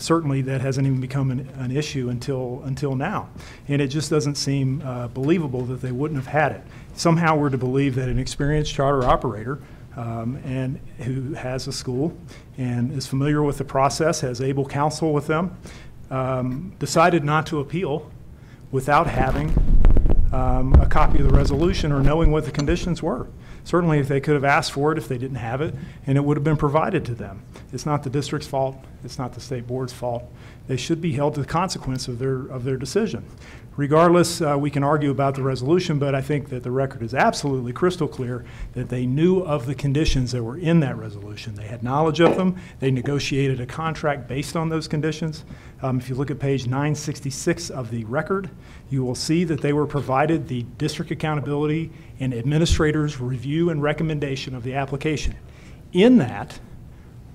Certainly that hasn't even become an issue until now. And it just doesn't seem believable that they wouldn't have had it. Somehow we're to believe that an experienced charter operator and who has a school and is familiar with the process, has able counsel with them, decided not to appeal without having a copy of the resolution or knowing what the conditions were. Certainly, if they could have asked for it if they didn't have it, and it would have been provided to them. It's not the district's fault. It's not the State Board's fault. They should be held to the consequence of their decision. Regardless, we can argue about the resolution, but I think that the record is absolutely crystal clear that they knew of the conditions that were in that resolution. They had knowledge of them. They negotiated a contract based on those conditions. If you look at page 966 of the record, you will see that they were provided the district accountability and administrator's review and recommendation of the application. In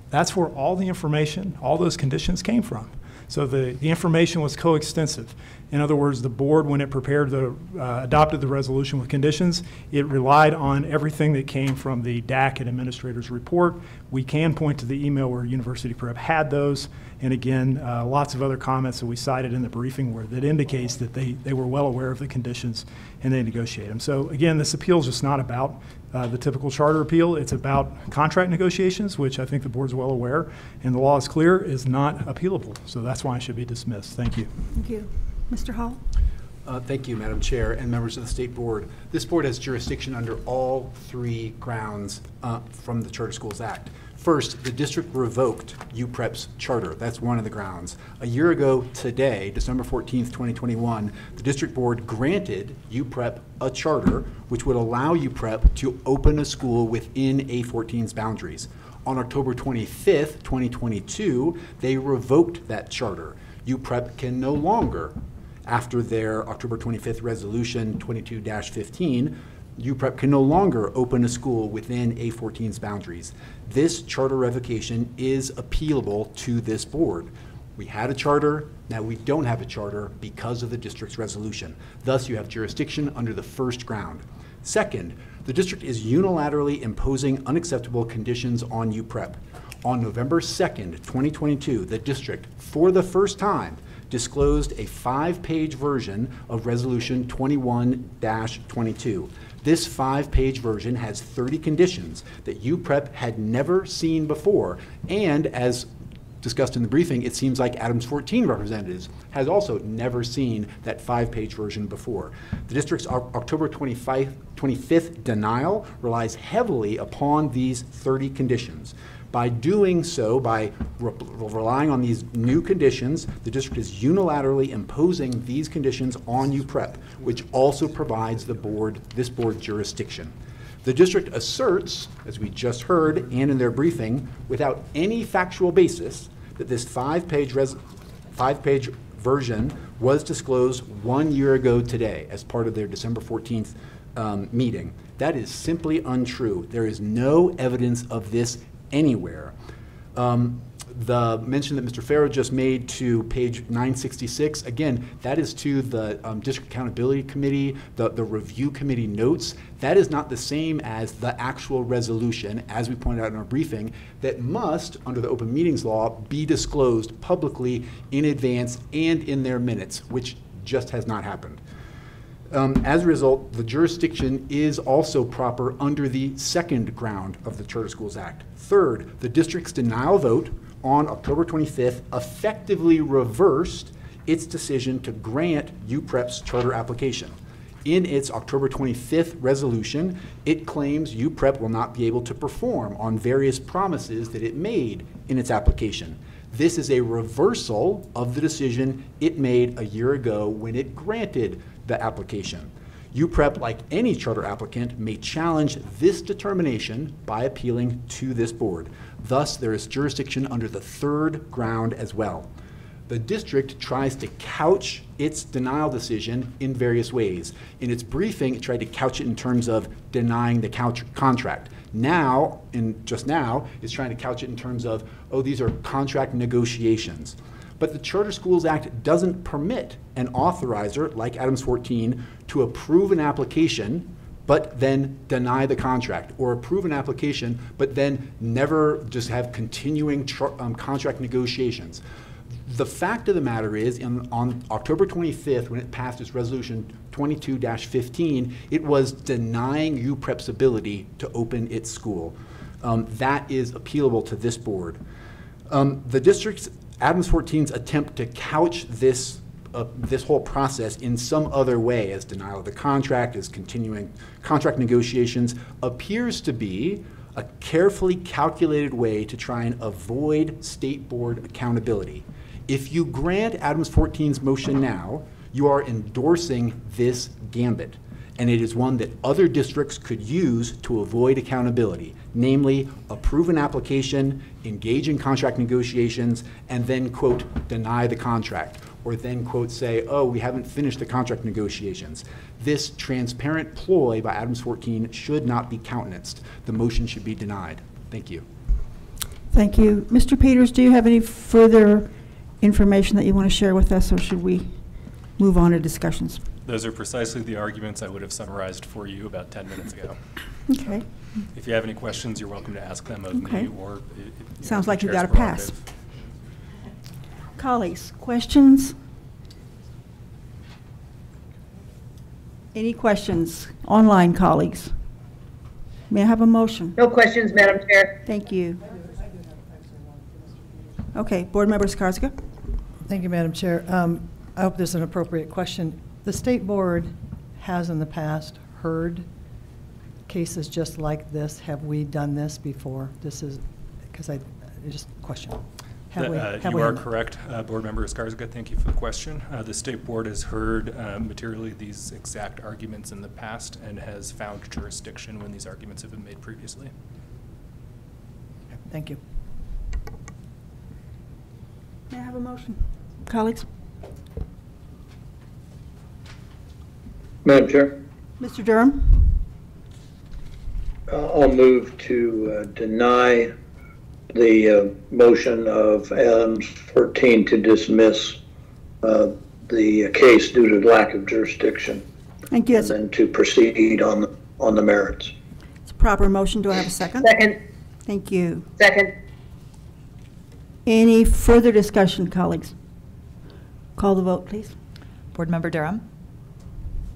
that's where all the information, all those conditions came from. So the information was coextensive. In other words, the board, when it prepared adopted the resolution with conditions, it relied on everything that came from the DAC and administrator's report, we can point to the email where University Prep had those. And again, lots of other comments that we cited in the briefing that indicates that they were well aware of the conditions and they negotiate them. So again, this appeal is just not about the typical charter appeal. It's about contract negotiations, which I think the board's well aware, and the law is clear, is not appealable. So that's why it should be dismissed. Thank you. Thank you. Mr. Hall? Thank you, Madam Chair and members of the State Board. This board has jurisdiction under all three grounds from the Charter Schools Act. First, the district revoked UPREP's charter. That's one of the grounds. A year ago today, December 14th, 2021, the district board granted UPREP a charter which would allow UPREP to open a school within A14's boundaries. On October 25th, 2022, they revoked that charter. UPREP can no longer, after their October 25th resolution 22-15, UPREP can no longer open a school within A14's boundaries. This charter revocation is appealable to this board. We had a charter, now we don't have a charter because of the district's resolution. Thus, you have jurisdiction under the first ground. Second, the district is unilaterally imposing unacceptable conditions on UPREP. On November 2nd, 2022, the district, for the first time, disclosed a 5-page version of Resolution 21-22. This 5-page version has 30 conditions that UPREP had never seen before, and as discussed in the briefing, it seems like Adams 14 representatives has also never seen that 5-page version before. The district's October 25th denial relies heavily upon these 30 conditions. By doing so, by relying on these new conditions, the district is unilaterally imposing these conditions on UPREP, which also provides this board jurisdiction. The district asserts, as we just heard and in their briefing, without any factual basis, that this 5-page version was disclosed 1 year ago today as part of their December 14th meeting. That is simply untrue. There is no evidence of this anywhere. The mention that Mr. Farrow just made to page 966, again, that is to the District Accountability Committee, the review committee notes. That is not the same as the actual resolution, as we pointed out in our briefing, that must, under the open meetings law, be disclosed publicly in advance and in their minutes, which just has not happened. As a result, the jurisdiction is also proper under the second ground of the Charter Schools Act. Third, the district's denial vote on October 25th effectively reversed its decision to grant UPREP's charter application. In its October 25th resolution, it claims UPREP will not be able to perform on various promises that it made in its application. This is a reversal of the decision it made a year ago when it granted the application. UPREP, like any charter applicant, may challenge this determination by appealing to this board. Thus, there is jurisdiction under the third ground as well. The district tries to couch its denial decision in various ways. In its briefing, it tried to couch it in terms of denying the contract. Now, just now, it's trying to couch it in terms of, oh, these are contract negotiations. But the Charter Schools Act doesn't permit an authorizer, like Adams 14, to approve an application but then deny the contract, or approve an application but then never just have continuing contract negotiations. The fact of the matter is, on October 25th, when it passed its resolution 22-15, it was denying UPREP's ability to open its school. That is appealable to this board. The district's Adams 14's attempt to couch this whole process in some other way, as denial of the contract, as continuing contract negotiations, appears to be a carefully calculated way to try and avoid state board accountability. If you grant Adams 14's motion now, you are endorsing this gambit, and it is one that other districts could use to avoid accountability, namely approve an application, engage in contract negotiations, and then, quote, deny the contract, or then, quote, say, oh, we haven't finished the contract negotiations. This transparent ploy by Adams 14 should not be countenanced. The motion should be denied. Thank you. Thank you. Mr. Peters, do you have any further information that you want to share with us, or should we move on to discussions? Those are precisely the arguments I would have summarized for you about 10 minutes ago. Okay. If you have any questions, you're welcome to ask them of Okay. me or. Sounds like you Chair's got a pass. prerogative. Colleagues, questions? Any questions? Online colleagues? May I have a motion? No questions, Madam Chair. Thank you. Okay, Board Member Skarsgård? Thank you, Madam Chair. I hope this is an appropriate question. The State Board has in the past heard cases just like this. Have we done this before? This is, because just question. Have we You had are that? correct, Board Member Skarsgård. Thank you for the question. The State Board has heard materially these exact arguments in the past and has found jurisdiction when these arguments have been made previously. Thank you. May I have a motion? Colleagues? Madam Chair, Mr. Durham? I'll move to deny the motion of Adams 14 to dismiss the case due to lack of jurisdiction. Thank you. And then to proceed on the merits. It's a proper motion. Do I have a second? Second. Thank you. Second. Any further discussion, colleagues? Call the vote, please. Board Member Durham?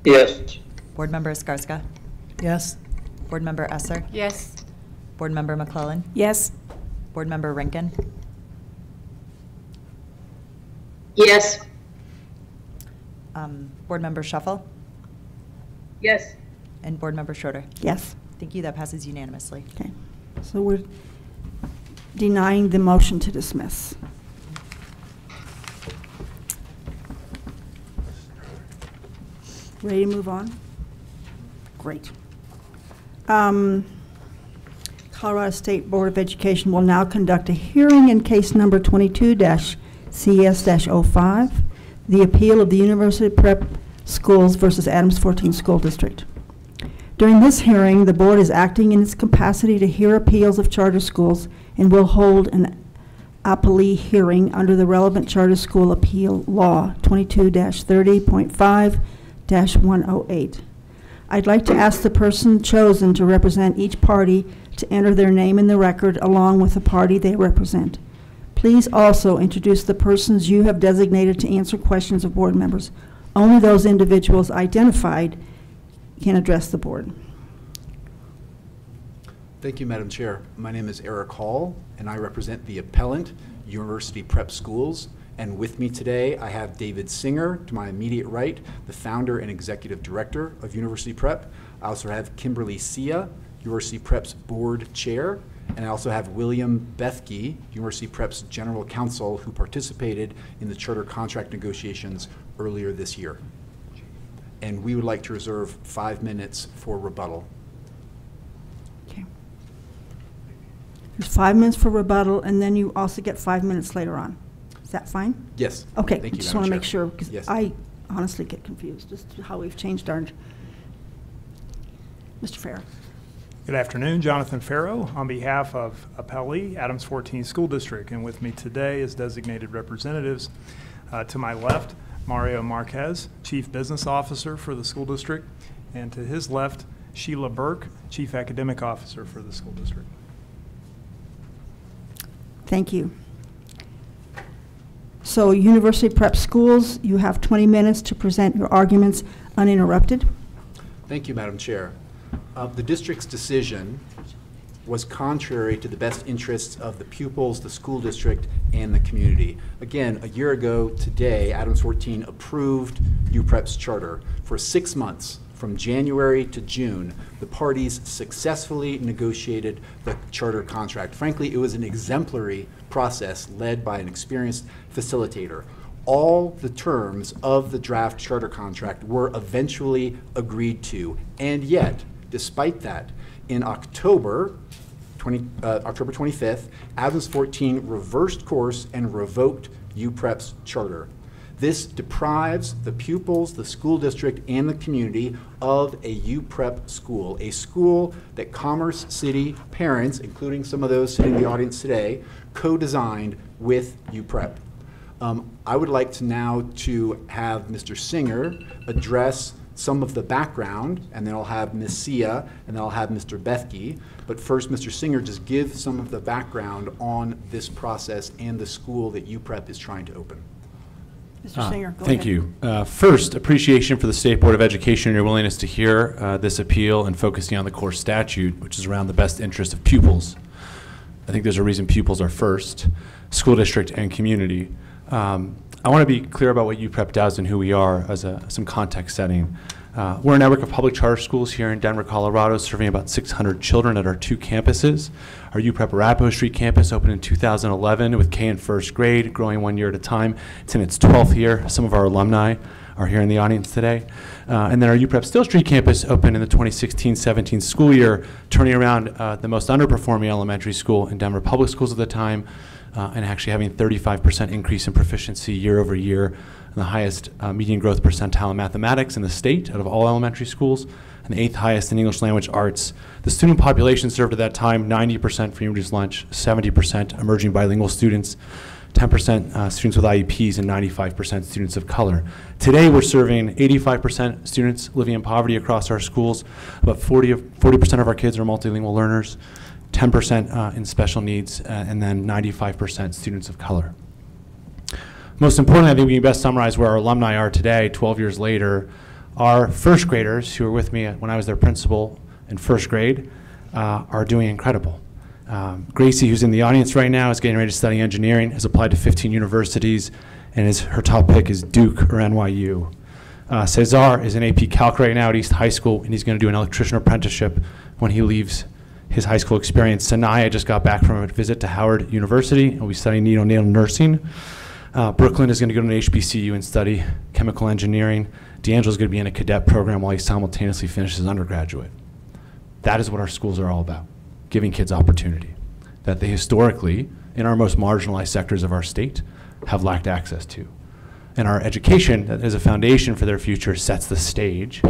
Yes. Board Member Escarska? Yes. Board Member Esser? Yes. Board Member McClellan? Yes. Board Member Rankin? Yes. Board Member Shuffle? Yes. And Board Member Schroeder? Yes. Thank you. That passes unanimously. Okay. So we're denying the motion to dismiss. Ready to move on? Great. Colorado State Board of Education will now conduct a hearing in case number 22-CS-05, the appeal of the University Prep Schools versus Adams 14 School District. During this hearing, the board is acting in its capacity to hear appeals of charter schools and will hold an appellee hearing under the relevant charter school appeal law 22-30.5-108. I'd like to ask the person chosen to represent each party to enter their name in the record along with the party they represent. Please also introduce the persons you have designated to answer questions of board members. Only those individuals identified can address the board. Thank you, Madam Chair. My name is Eric Hall, and I represent the appellant, University Prep Schools. And with me today, I have David Singer, to my immediate right, the founder and executive director of University Prep. I also have Kimberly Sia, University Prep's board chair. And I also have William Bethke, University Prep's general counsel, who participated in the charter contract negotiations earlier this year. And we would like to reserve 5 minutes for rebuttal. Okay. There's 5 minutes for rebuttal, and then you also get 5 minutes later on. Is that fine? Yes. Okay. Thank you, Just Madam want to Chair. make sure, because Yes. I honestly get confused as to how we've changed our. Mr. Farrow. Good afternoon, Jonathan Farrow on behalf of Appellee Adams 14 School District, and with me today is designated representatives. To my left, Mario Marquez, Chief Business Officer for the school district, and to his left, Sheila Burke, Chief Academic Officer for the school district. Thank you. So University Prep Schools, you have 20 minutes to present your arguments uninterrupted. Thank you, Madam Chair. The district's decision was contrary to the best interests of the pupils, the school district, and the community. Again, a year ago today, Adams 14 approved UPrep's charter. For 6 months, from January to June, the parties successfully negotiated the charter contract. Frankly, it was an exemplary process led by an experienced facilitator. All the terms of the draft charter contract were eventually agreed to, and yet, despite that, in October 25th, Adams 14 reversed course and revoked UPrep's charter. This deprives the pupils, the school district, and the community of a UPrep school, a school that Commerce City parents, including some of those sitting in the audience today, co-designed with UPrep. I would like to now to have Mr. Singer address some of the background, and then I'll have Ms. Sia, and then I'll have Mr. Bethke. But first, Mr. Singer, just give some of the background on this process and the school that UPrep is trying to open. Mr. Singer, go Thank ahead. you. First, appreciation for the State Board of Education and your willingness to hear this appeal and focusing on the core statute, which is around the best interest of pupils. I think there's a reason pupils are first, school district and community. I want to be clear about what UPrep does and who we are as some context setting. We're a network of public charter schools here in Denver, Colorado, serving about 600 children at our 2 campuses. Our UPrep Arapahoe Street campus opened in 2011 with K in first grade, growing 1 year at a time. It's in its 12th year. Some of our alumni are here in the audience today. And then our UPrep Still Street campus opened in the 2016-17 school year, turning around the most underperforming elementary school in Denver Public Schools at the time, and actually having 35% increase in proficiency year over year, and the highest median growth percentile in mathematics in the state out of all elementary schools, and the 8th highest in English language arts. The student population served at that time, 90% free and reduced lunch, 70% emerging bilingual students, 10% students with IEPs, and 95% students of color. Today we're serving 85% students living in poverty across our schools. About 40% of our kids are multilingual learners, 10% in special needs, and then 95% students of color. Most importantly, I think we can best summarize where our alumni are today, 12 years later. Our first graders, who were with me when I was their principal in first grade, are doing incredible. Gracie, who's in the audience right now, is getting ready to study engineering, has applied to 15 universities, and her top pick is Duke or NYU. Cesar is in AP Calc right now at East High School, and he's going to do an electrician apprenticeship when he leaves his high school experience. Sanaya just got back from a visit to Howard University and will be studying neonatal nursing. Brooklyn is going to go to an HBCU and study chemical engineering. D'Angelo's going to be in a cadet program while he simultaneously finishes undergraduate. That is what our schools are all about, giving kids opportunity that they historically, in our most marginalized sectors of our state, have lacked access to. And our education, that is a foundation for their future, sets the stage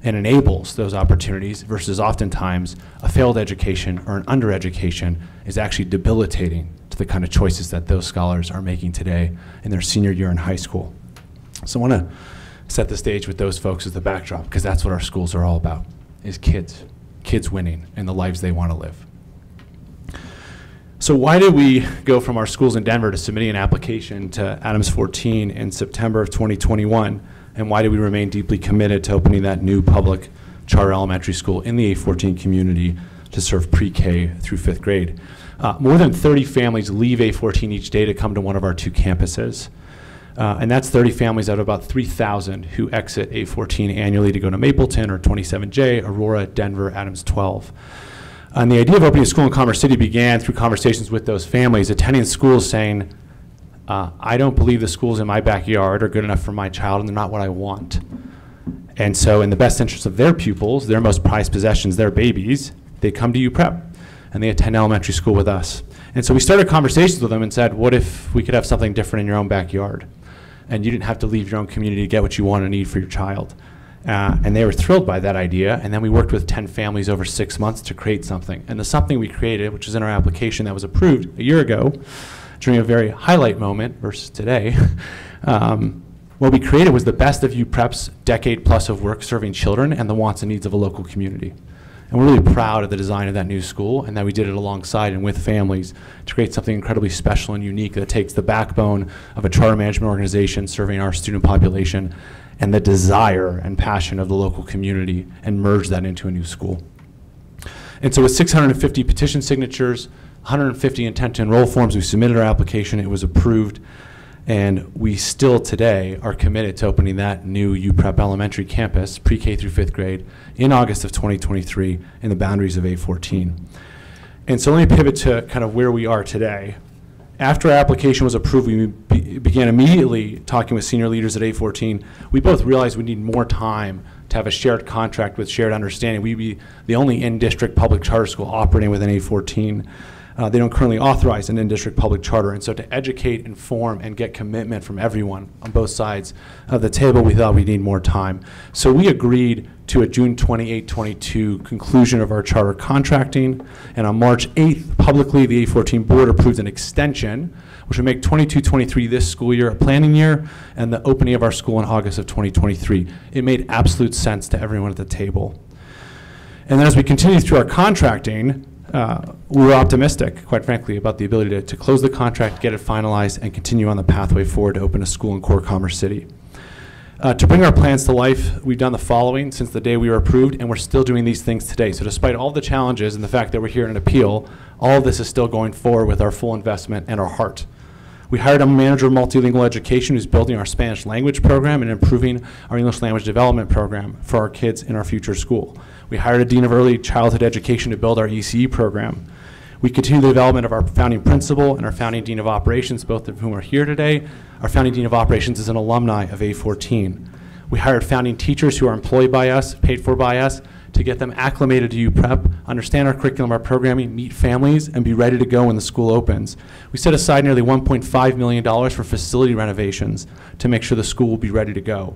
and enables those opportunities versus oftentimes a failed education or an undereducation is actually debilitating to the kind of choices that those scholars are making today in their senior year in high school. So I want to set the stage with those folks as the backdrop, because that's what our schools are all about, is kids winning and the lives they want to live. So why did we go from our schools in Denver to submitting an application to Adams 14 in September of 2021? And why did we remain deeply committed to opening that new public charter elementary school in the A14 community to serve pre-K through 5th grade? More than 30 families leave A14 each day to come to one of our 2 campuses. And that's 30 families out of about 3,000 who exit A14 annually to go to Mapleton or 27J, Aurora, Denver, Adams 12. And the idea of opening a school in Commerce City began through conversations with those families, attending schools saying, I don't believe the schools in my backyard are good enough for my child and they're not what I want. And so in the best interest of their pupils, their most prized possessions, their babies, they come to UPrep and they attend elementary school with us. And so we started conversations with them and said, what if we could have something different in your own backyard? And you didn't have to leave your own community to get what you want and need for your child. And they were thrilled by that idea. And then we worked with 10 families over 6 months to create something. And the something we created, which is in our application that was approved a year ago, during a very highlight moment versus today, what we created was the best of UPrep's decade plus of work serving children and the wants and needs of a local community. And we're really proud of the design of that new school and that we did it alongside and with families to create something incredibly special and unique that takes the backbone of a charter management organization serving our student population and the desire and passion of the local community and merge that into a new school. And so with 650 petition signatures, 150 intent to enroll forms, we submitted our application, it was approved, and we still today are committed to opening that new UPrep elementary campus, pre-K through 5th grade, in August of 2023 in the boundaries of A14. And so let me pivot to kind of where we are today. After our application was approved, we began immediately talking with senior leaders at A14. We both realized we need more time to have a shared contract with shared understanding. We'd be the only in-district public charter school operating within A14. They don't currently authorize an in-district public charter, and so to educate, inform, and get commitment from everyone on both sides of the table, we thought we need more time. So we agreed to a June 28, 22 conclusion of our charter contracting. And on March 8th, publicly, the A14 board approved an extension, which would make 22-23 this school year a planning year, and the opening of our school in August of 2023. It made absolute sense to everyone at the table. And then as we continued through our contracting, we were optimistic, quite frankly, about the ability to close the contract, get it finalized, and continue on the pathway forward to open a school in Core Commerce City. To bring our plans to life, we've done the following since the day we were approved, and we're still doing these things today. So despite all the challenges and the fact that we're here in an appeal, all of this is still going forward with our full investment and our heart. We hired a manager of multilingual education who's building our Spanish language program and improving our English language development program for our kids in our future school. We hired a dean of early childhood education to build our ECE program. We continue the development of our founding principal and our founding dean of operations, both of whom are here today. Our founding dean of operations is an alumni of A14. We hired founding teachers who are employed by us, paid for by us, to get them acclimated to UPrep, understand our curriculum, our programming, meet families, and be ready to go when the school opens. We set aside nearly $1.5 million for facility renovations to make sure the school will be ready to go.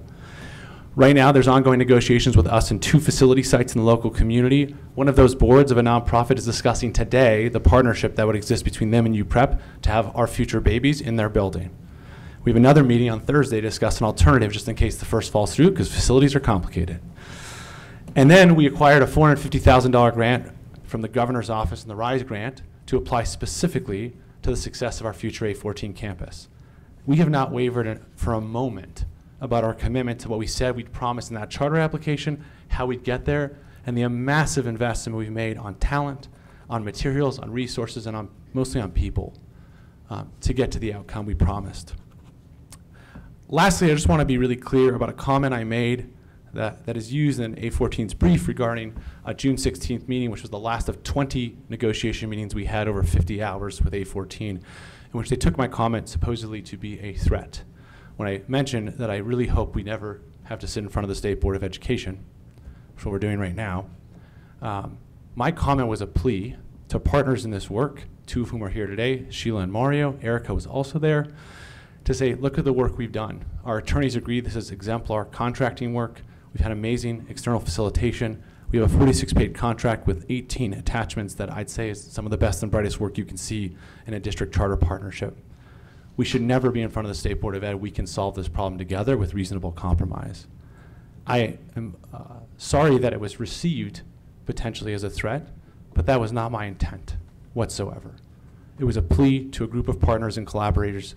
Right now, there's ongoing negotiations with us and 2 facility sites in the local community. One of those boards of a nonprofit is discussing today the partnership that would exist between them and UPrep to have our future babies in their building. We have another meeting on Thursday to discuss an alternative just in case the first falls through, because facilities are complicated. And then we acquired a $450,000 grant from the governor's office and the RISE grant to apply specifically to the success of our future A14 campus. We have not wavered for a moment about our commitment to what we said we'd promised in that charter application, how we'd get there, and the massive investment we've made on talent, on materials, on resources, and mostly on people to get to the outcome we promised. Lastly, I just want to be really clear about a comment I made that is used in A14's brief regarding a June 16th meeting, which was the last of 20 negotiation meetings we had over 50 hours with A14, in which they took my comment supposedly to be a threat. When I mentioned that I really hope we never have to sit in front of the State Board of Education, which is what we're doing right now, my comment was a plea to partners in this work, 2 of whom are here today, Sheila and Mario. Erica was also there, to say, look at the work we've done. Our attorneys agree this is exemplar contracting work. We've had amazing external facilitation. We have a 46-page contract with 18 attachments that I'd say is some of the best and brightest work you can see in a district charter partnership. We should never be in front of the State Board of Ed. We can solve this problem together with reasonable compromise. I am sorry that it was received potentially as a threat, but that was not my intent whatsoever. It was a plea to a group of partners and collaborators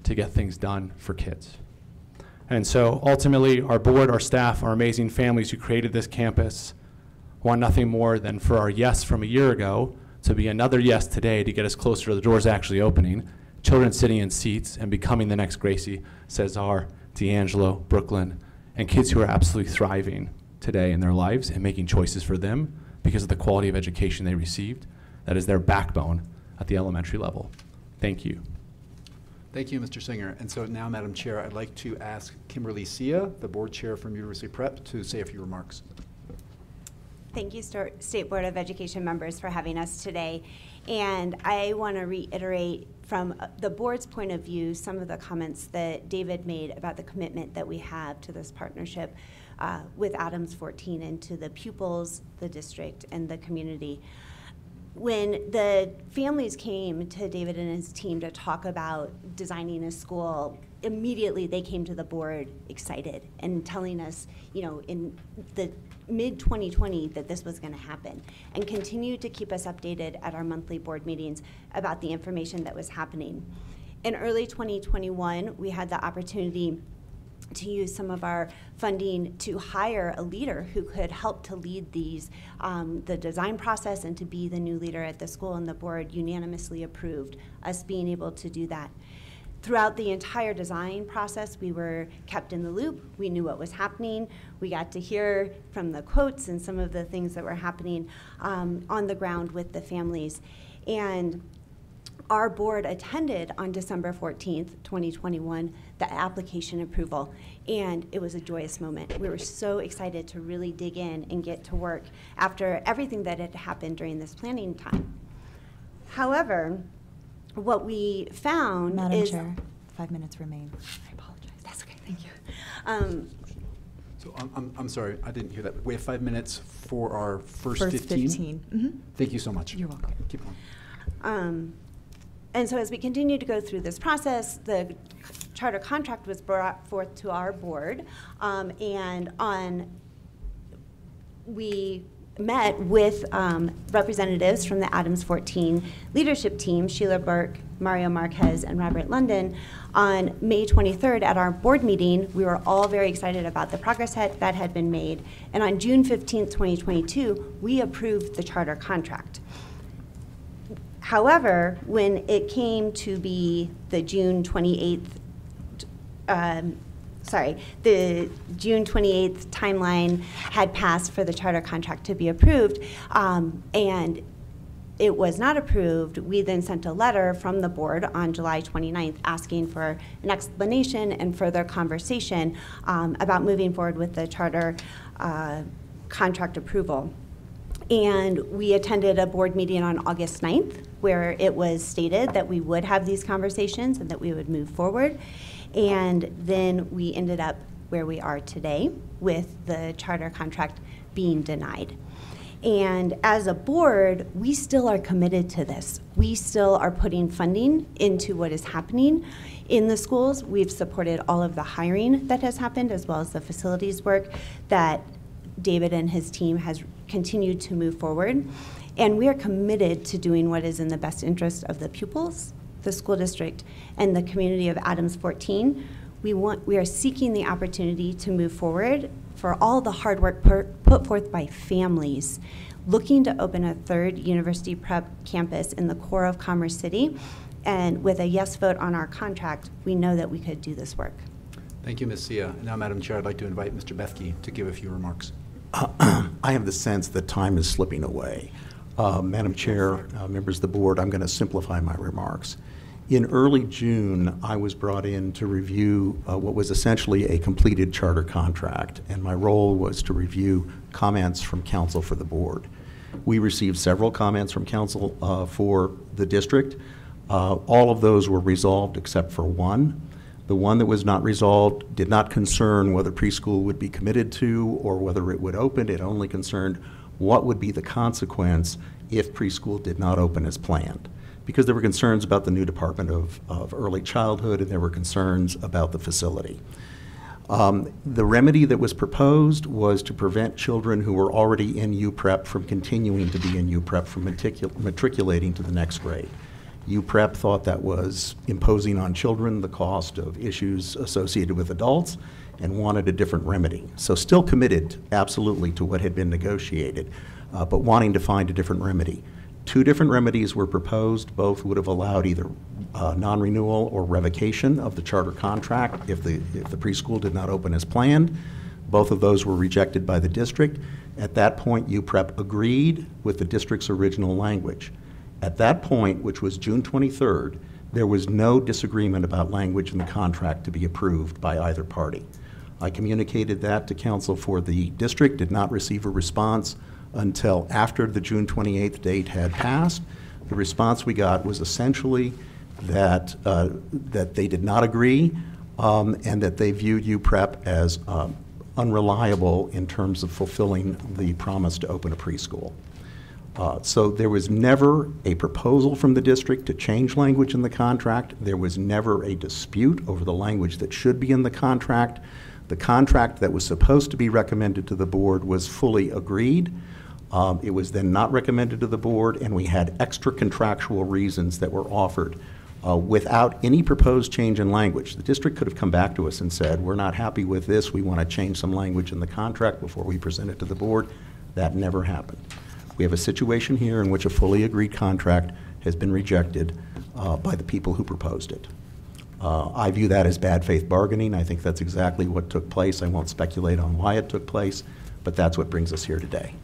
to get things done for kids. And so ultimately, our board, our staff, our amazing families who created this campus want nothing more than for our yes from a year ago to be another yes today to get us closer to the doors actually opening, children sitting in seats and becoming the next Gracie, Cesar, D'Angelo, Brooklyn, and kids who are absolutely thriving today in their lives and making choices for them because of the quality of education they received. That is their backbone at the elementary level. Thank you. Thank you, Mr. Singer. And so now, Madam Chair, I'd like to ask Kimberly Sia, the board chair from University Prep, to say a few remarks. Thank you, State Board of Education members, for having us today. And I want to reiterate from the board's point of view some of the comments that David made about the commitment that we have to this partnership with Adams 14 and to the pupils, the district, and the community. When the families came to David and his team to talk about designing a school, immediately they came to the board excited and telling us, you know, in the mid-2020 that this was going to happen, and continued to keep us updated at our monthly board meetings about the information that was happening. In early 2021, we had the opportunity to use some of our funding to hire a leader who could help to lead these, the design process and to be the new leader at the school, and the board unanimously approved us being able to do that. Throughout the entire design process, we were kept in the loop. We knew what was happening. We got to hear from the quotes and some of the things that were happening on the ground with the families. And our board attended on December 14th, 2021, the application approval, and it was a joyous moment. We were so excited to really dig in and get to work after everything that had happened during this planning time. However, what we found Madam is— Chair, 5 minutes remain. I apologize. That's okay, thank you. So I'm sorry, I didn't hear that. We have 5 minutes for our first 15? 15. Mm-hmm. Thank you so much. You're welcome. Keep going. And so as we continue to go through this process, the charter contract was brought forth to our board, we met with representatives from the Adams 14 leadership team, Sheila Burke, Mario Marquez, and Robert London, on May 23rd at our board meeting. We were all very excited about the progress that had been made. And on June 15th, 2022, we approved the charter contract. However, when it came to be the June 28th, the June 28th timeline had passed for the charter contract to be approved, and it was not approved, we then sent a letter from the board on July 29th asking for an explanation and further conversation about moving forward with the charter contract approval. And we attended a board meeting on August 9th where it was stated that we would have these conversations and that we would move forward. And then we ended up where we are today with the charter contract being denied. And as a board, we still are committed to this. We still are putting funding into what is happening in the schools. We've supported all of the hiring that has happened, as well as the facilities work that David and his team has continued to move forward. And we are committed to doing what is in the best interest of the pupils, the school district, and the community of Adams 14. We are seeking the opportunity to move forward for all the hard work put forth by families looking to open a third University Prep campus in the core of Commerce City. And with a yes vote on our contract, we know that we could do this work. Thank you, Ms. Sia. Now, Madam Chair, I'd like to invite Mr. Bethke to give a few remarks. I have the sense that time is slipping away. Madam Chair, members of the board, I'm going to simplify my remarks. In early June, I was brought in to review what was essentially a completed charter contract, and my role was to review comments from counsel for the board. We received several comments from counsel for the district. All of those were resolved except for one. The one that was not resolved did not concern whether preschool would be committed to or whether it would open. It only concerned what would be the consequence if preschool did not open as planned. Because there were concerns about the new Department of Early Childhood, and there were concerns about the facility. The remedy that was proposed was to prevent children who were already in UPrep from continuing to be in UPrep from matriculating to the next grade. UPrep thought that was imposing on children the cost of issues associated with adults and wanted a different remedy. So still committed absolutely to what had been negotiated, but wanting to find a different remedy. Two different remedies were proposed. Both would have allowed either non-renewal or revocation of the charter contract if the preschool did not open as planned. Both of those were rejected by the district. At that point, UPrep agreed with the district's original language. At that point, which was June 23rd, there was no disagreement about language in the contract to be approved by either party. I communicated that to counsel for the district, did not receive a response until after the June 28th date had passed. The response we got was essentially that they did not agree and that they viewed UPrep as unreliable in terms of fulfilling the promise to open a preschool. So there was never a proposal from the district to change language in the contract. There was never a dispute over the language that should be in the contract. The contract that was supposed to be recommended to the board was fully agreed. It was then not recommended to the board, and we had extra contractual reasons that were offered without any proposed change in language. The district could have come back to us and said, we're not happy with this, we want to change some language in the contract before we present it to the board. That never happened. We have a situation here in which a fully agreed contract has been rejected by the people who proposed it. I view that as bad faith bargaining. I think that's exactly what took place. I won't speculate on why it took place, but that's what brings us here today.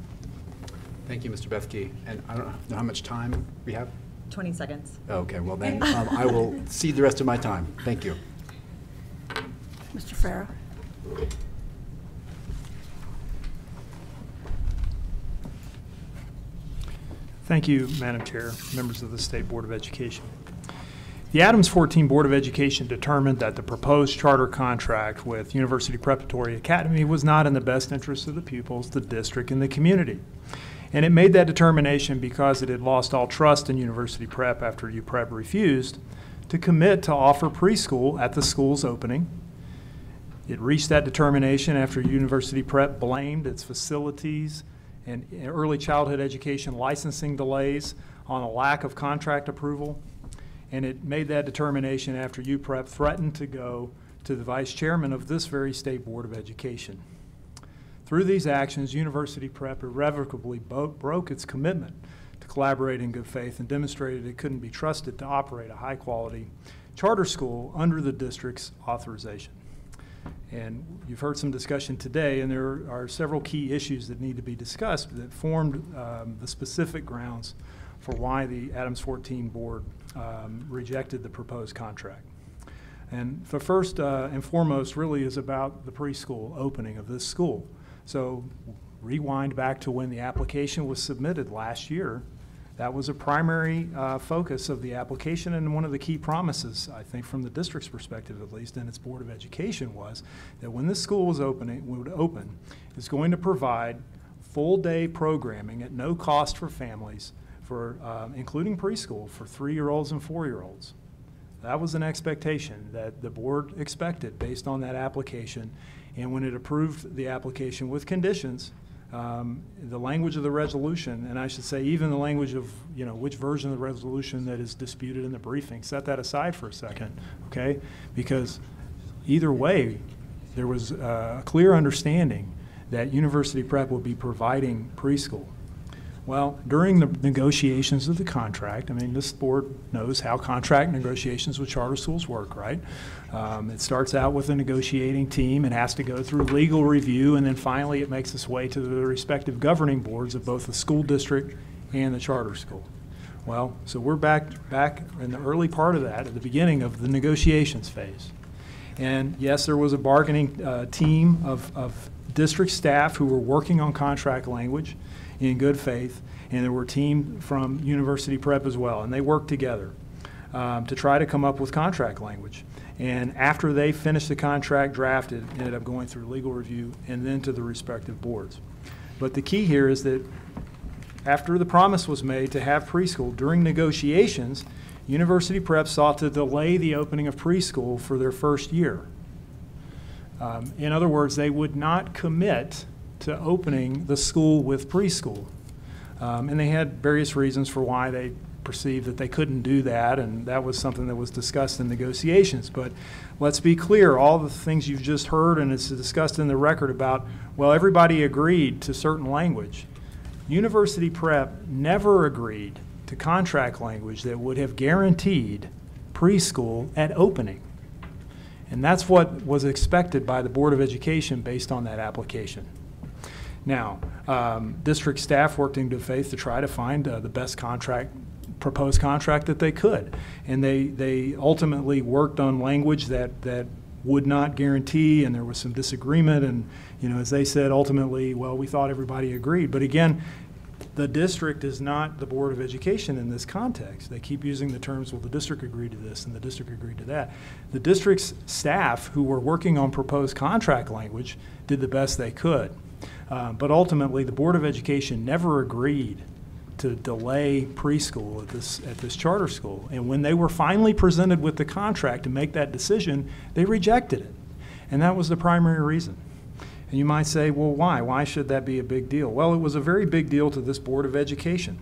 Thank you, Mr. Bethke. And I don't know how much time we have. 20 seconds. Okay, well then I will cede the rest of my time. Thank you. Mr. Farah. Thank you, Madam Chair, members of the State Board of Education. The Adams 14 Board of Education determined that the proposed charter contract with University Preparatory Academy was not in the best interest of the pupils, the district, and the community. And it made that determination because it had lost all trust in University Prep after UPrep refused to commit to offer preschool at the school's opening. It reached that determination after University Prep blamed its facilities and early childhood education licensing delays on a lack of contract approval. And it made that determination after UPrep threatened to go to the vice chairman of this very state board of education. Through these actions, University Prep irrevocably broke its commitment to collaborate in good faith and demonstrated it couldn't be trusted to operate a high-quality charter school under the district's authorization. And you've heard some discussion today, and there are several key issues that need to be discussed that formed the specific grounds for why the Adams 14 board rejected the proposed contract. And the first and foremost really is about the preschool opening of this school. So rewind back to when the application was submitted last year. That was a primary focus of the application, and one of the key promises, I think, from the district's perspective at least, and its Board of Education, was that when this school would open, it's going to provide full-day programming at no cost for families, for including preschool, for 3-year-olds and 4-year-olds. That was an expectation that the board expected based on that application, and when it approved the application with conditions, the language of the resolution, and I should say even the language of, which version of the resolution that is disputed in the briefing, set that aside for a second, okay? Because either way, there was a clear understanding that University Prep would be providing preschool. Well, during the negotiations of the contract, I mean, this board knows how contract negotiations with charter schools work, right? It starts out with a negotiating team. It has to go through legal review, and then finally it makes its way to the respective governing boards of both the school district and the charter school. Well, so we're back in the early part of that, at the beginning of the negotiations phase. And yes, there was a bargaining team of district staff who were working on contract language in good faith, and there were a team from University Prep as well, and they worked together to try to come up with contract language. And after they finished the contract drafted, it ended up going through legal review and then to the respective boards. But the key here is that after the promise was made to have preschool, during negotiations, University Prep sought to delay the opening of preschool for their first year. In other words, they would not commit to opening the school with preschool. And they had various reasons for why they perceived that they couldn't do that, and that was something that was discussed in negotiations. But let's be clear, all the things you've just heard and it's discussed in the record about, well, everybody agreed to certain language. University Prep never agreed to contract language that would have guaranteed preschool at opening. And that's what was expected by the Board of Education based on that application. Now, district staff worked in good faith to try to find the best proposed contract that they could. And they ultimately worked on language that would not guarantee, and there was some disagreement. And, as they said, ultimately, well, we thought everybody agreed. But again, the district is not the Board of Education in this context. They keep using the terms, well, the district agreed to this and the district agreed to that. The district's staff who were working on proposed contract language did the best they could. But ultimately, the Board of Education never agreed to delay preschool at this charter school. And when they were finally presented with the contract to make that decision, they rejected it. And that was the primary reason. And you might say, well, why? Why should that be a big deal? Well, it was a very big deal to this Board of Education.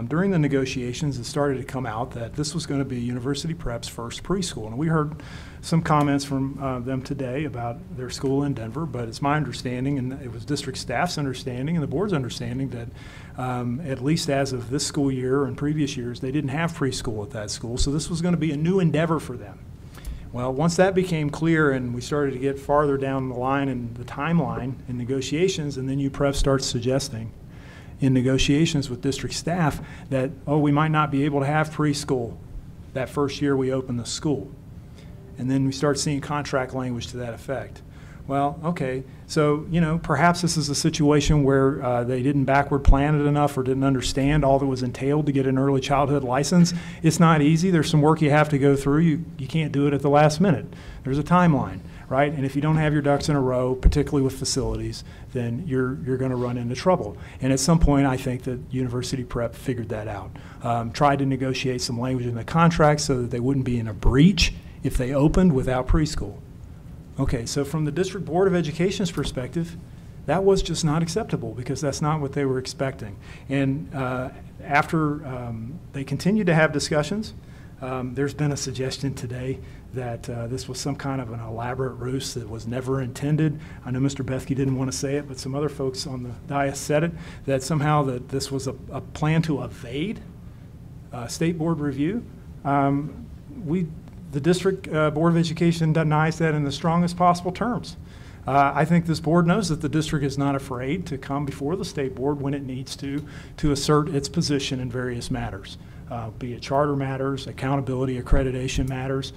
During the negotiations, it started to come out that this was going to be University Prep's first preschool. And we heard some comments from them today about their school in Denver, but it's my understanding, and it was district staff's understanding and the board's understanding, that at least as of this school year and previous years, they didn't have preschool at that school. So this was going to be a new endeavor for them. Well, once that became clear and we started to get farther down the line in the timeline in negotiations, and then UPrep starts suggesting in negotiations with district staff that, oh, we might not be able to have preschool that first year we open the school. And then we start seeing contract language to that effect. Well, okay, so, you know, perhaps this is a situation where they didn't backward plan it enough or didn't understand all that was entailed to get an early childhood license. It's not easy. There's some work you have to go through. You can't do it at the last minute. There's a timeline, right? And if you don't have your ducks in a row, particularly with facilities, then you're going to run into trouble. And at some point, I think that University Prep figured that out. Tried to negotiate some language in the contract so that they wouldn't be in a breach if they opened without preschool. Okay, so from the District Board of Education's perspective, that was just not acceptable because that's not what they were expecting. And after they continued to have discussions, there's been a suggestion today that this was some kind of an elaborate ruse that was never intended. I know Mr. Bethke didn't want to say it, but some other folks on the dais said it, that somehow that this was a plan to evade State Board review. The District Board of Education denies that in the strongest possible terms. I think this board knows that the district is not afraid to come before the State Board when it needs to assert its position in various matters, be it charter matters, accountability, accreditation matters.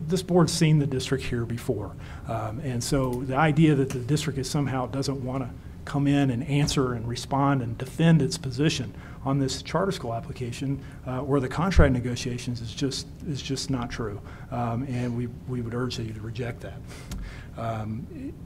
This board's seen the district here before. And so the idea that the district is somehow doesn't want to come in and answer and respond and defend its position on this charter school application or the contract negotiations is just not true. And we would urge you to reject that.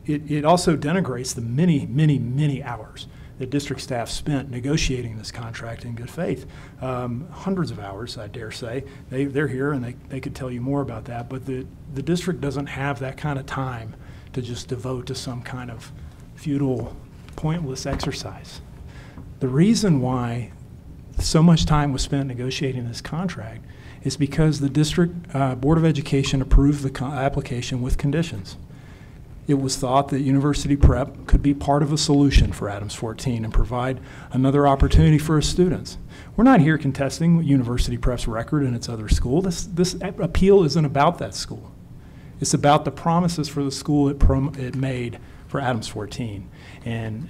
It also denigrates the many hours that district staff spent negotiating this contract in good faith. Hundreds of hours, I dare say. They're here and they could tell you more about that, but the district doesn't have that kind of time to just devote to some kind of futile, pointless exercise. The reason why so much time was spent negotiating this contract is because the District Board of Education approved the application with conditions. It was thought that University Prep could be part of a solution for Adams 14 and provide another opportunity for its students. We're not here contesting University Prep's record in its other school. This appeal isn't about that school. It's about the promises for the school it made for Adams 14, and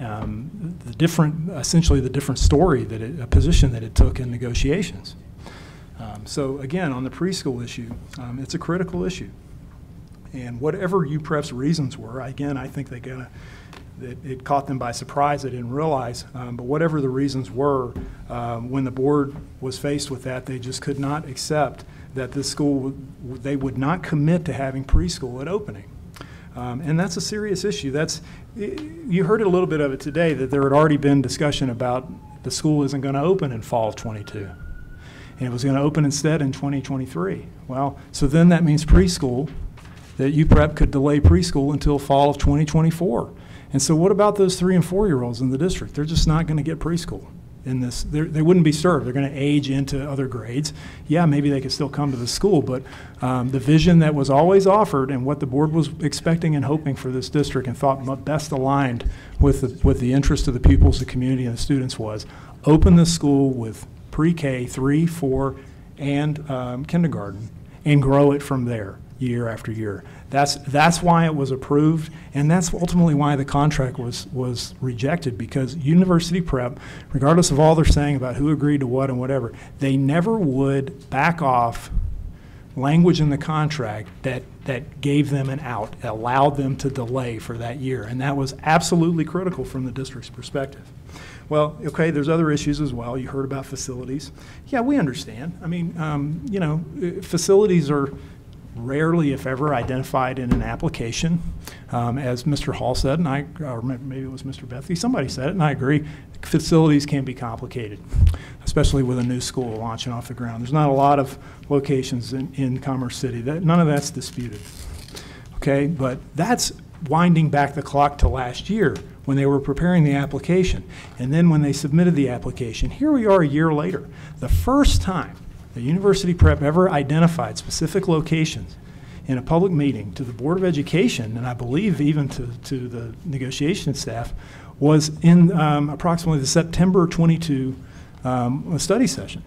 essentially the different story a position that it took in negotiations. So again, on the preschool issue, it's a critical issue, and whatever UPrep's reasons were, again, I think it caught them by surprise. They didn't realize, but whatever the reasons were, when the board was faced with that, they just could not accept that this school, they would not commit to having preschool at opening. And that's a serious issue. You heard a little bit of it today, that there had already been discussion about the school isn't going to open in fall of 22. And it was going to open instead in 2023. Well, so then that means preschool, that UPrep could delay preschool until fall of 2024. And so what about those 3- and 4-year-olds in the district? They're just not going to get preschool in this. They wouldn't be served. They're going to age into other grades. Yeah, maybe they could still come to the school, but the vision that was always offered and what the board was expecting and hoping for this district and thought best aligned with the interest of the pupils, the community, and the students was open the school with pre-K, 3, 4, and kindergarten, and grow it from there year after year. That's why it was approved, and that's ultimately why the contract was rejected, because University Prep, regardless of all they're saying about who agreed to what and whatever, they never would back off language in the contract that gave them an out, allowed them to delay for that year, and that was absolutely critical from the district's perspective. Well, okay, there's other issues as well. You heard about facilities. Yeah, we understand. I mean, facilities are rarely, if ever, identified in an application. As Mr. Hall said, and or maybe it was Mr. Bethke, somebody said it, and I agree, facilities can be complicated, especially with a new school launching off the ground. There's not a lot of locations in Commerce City. None of that's disputed. Okay, but that's winding back the clock to last year when they were preparing the application. And then when they submitted the application, here we are a year later. The first time the University Prep ever identified specific locations in a public meeting to the Board of Education, and I believe even to the negotiation staff, was in approximately the September 22 study session.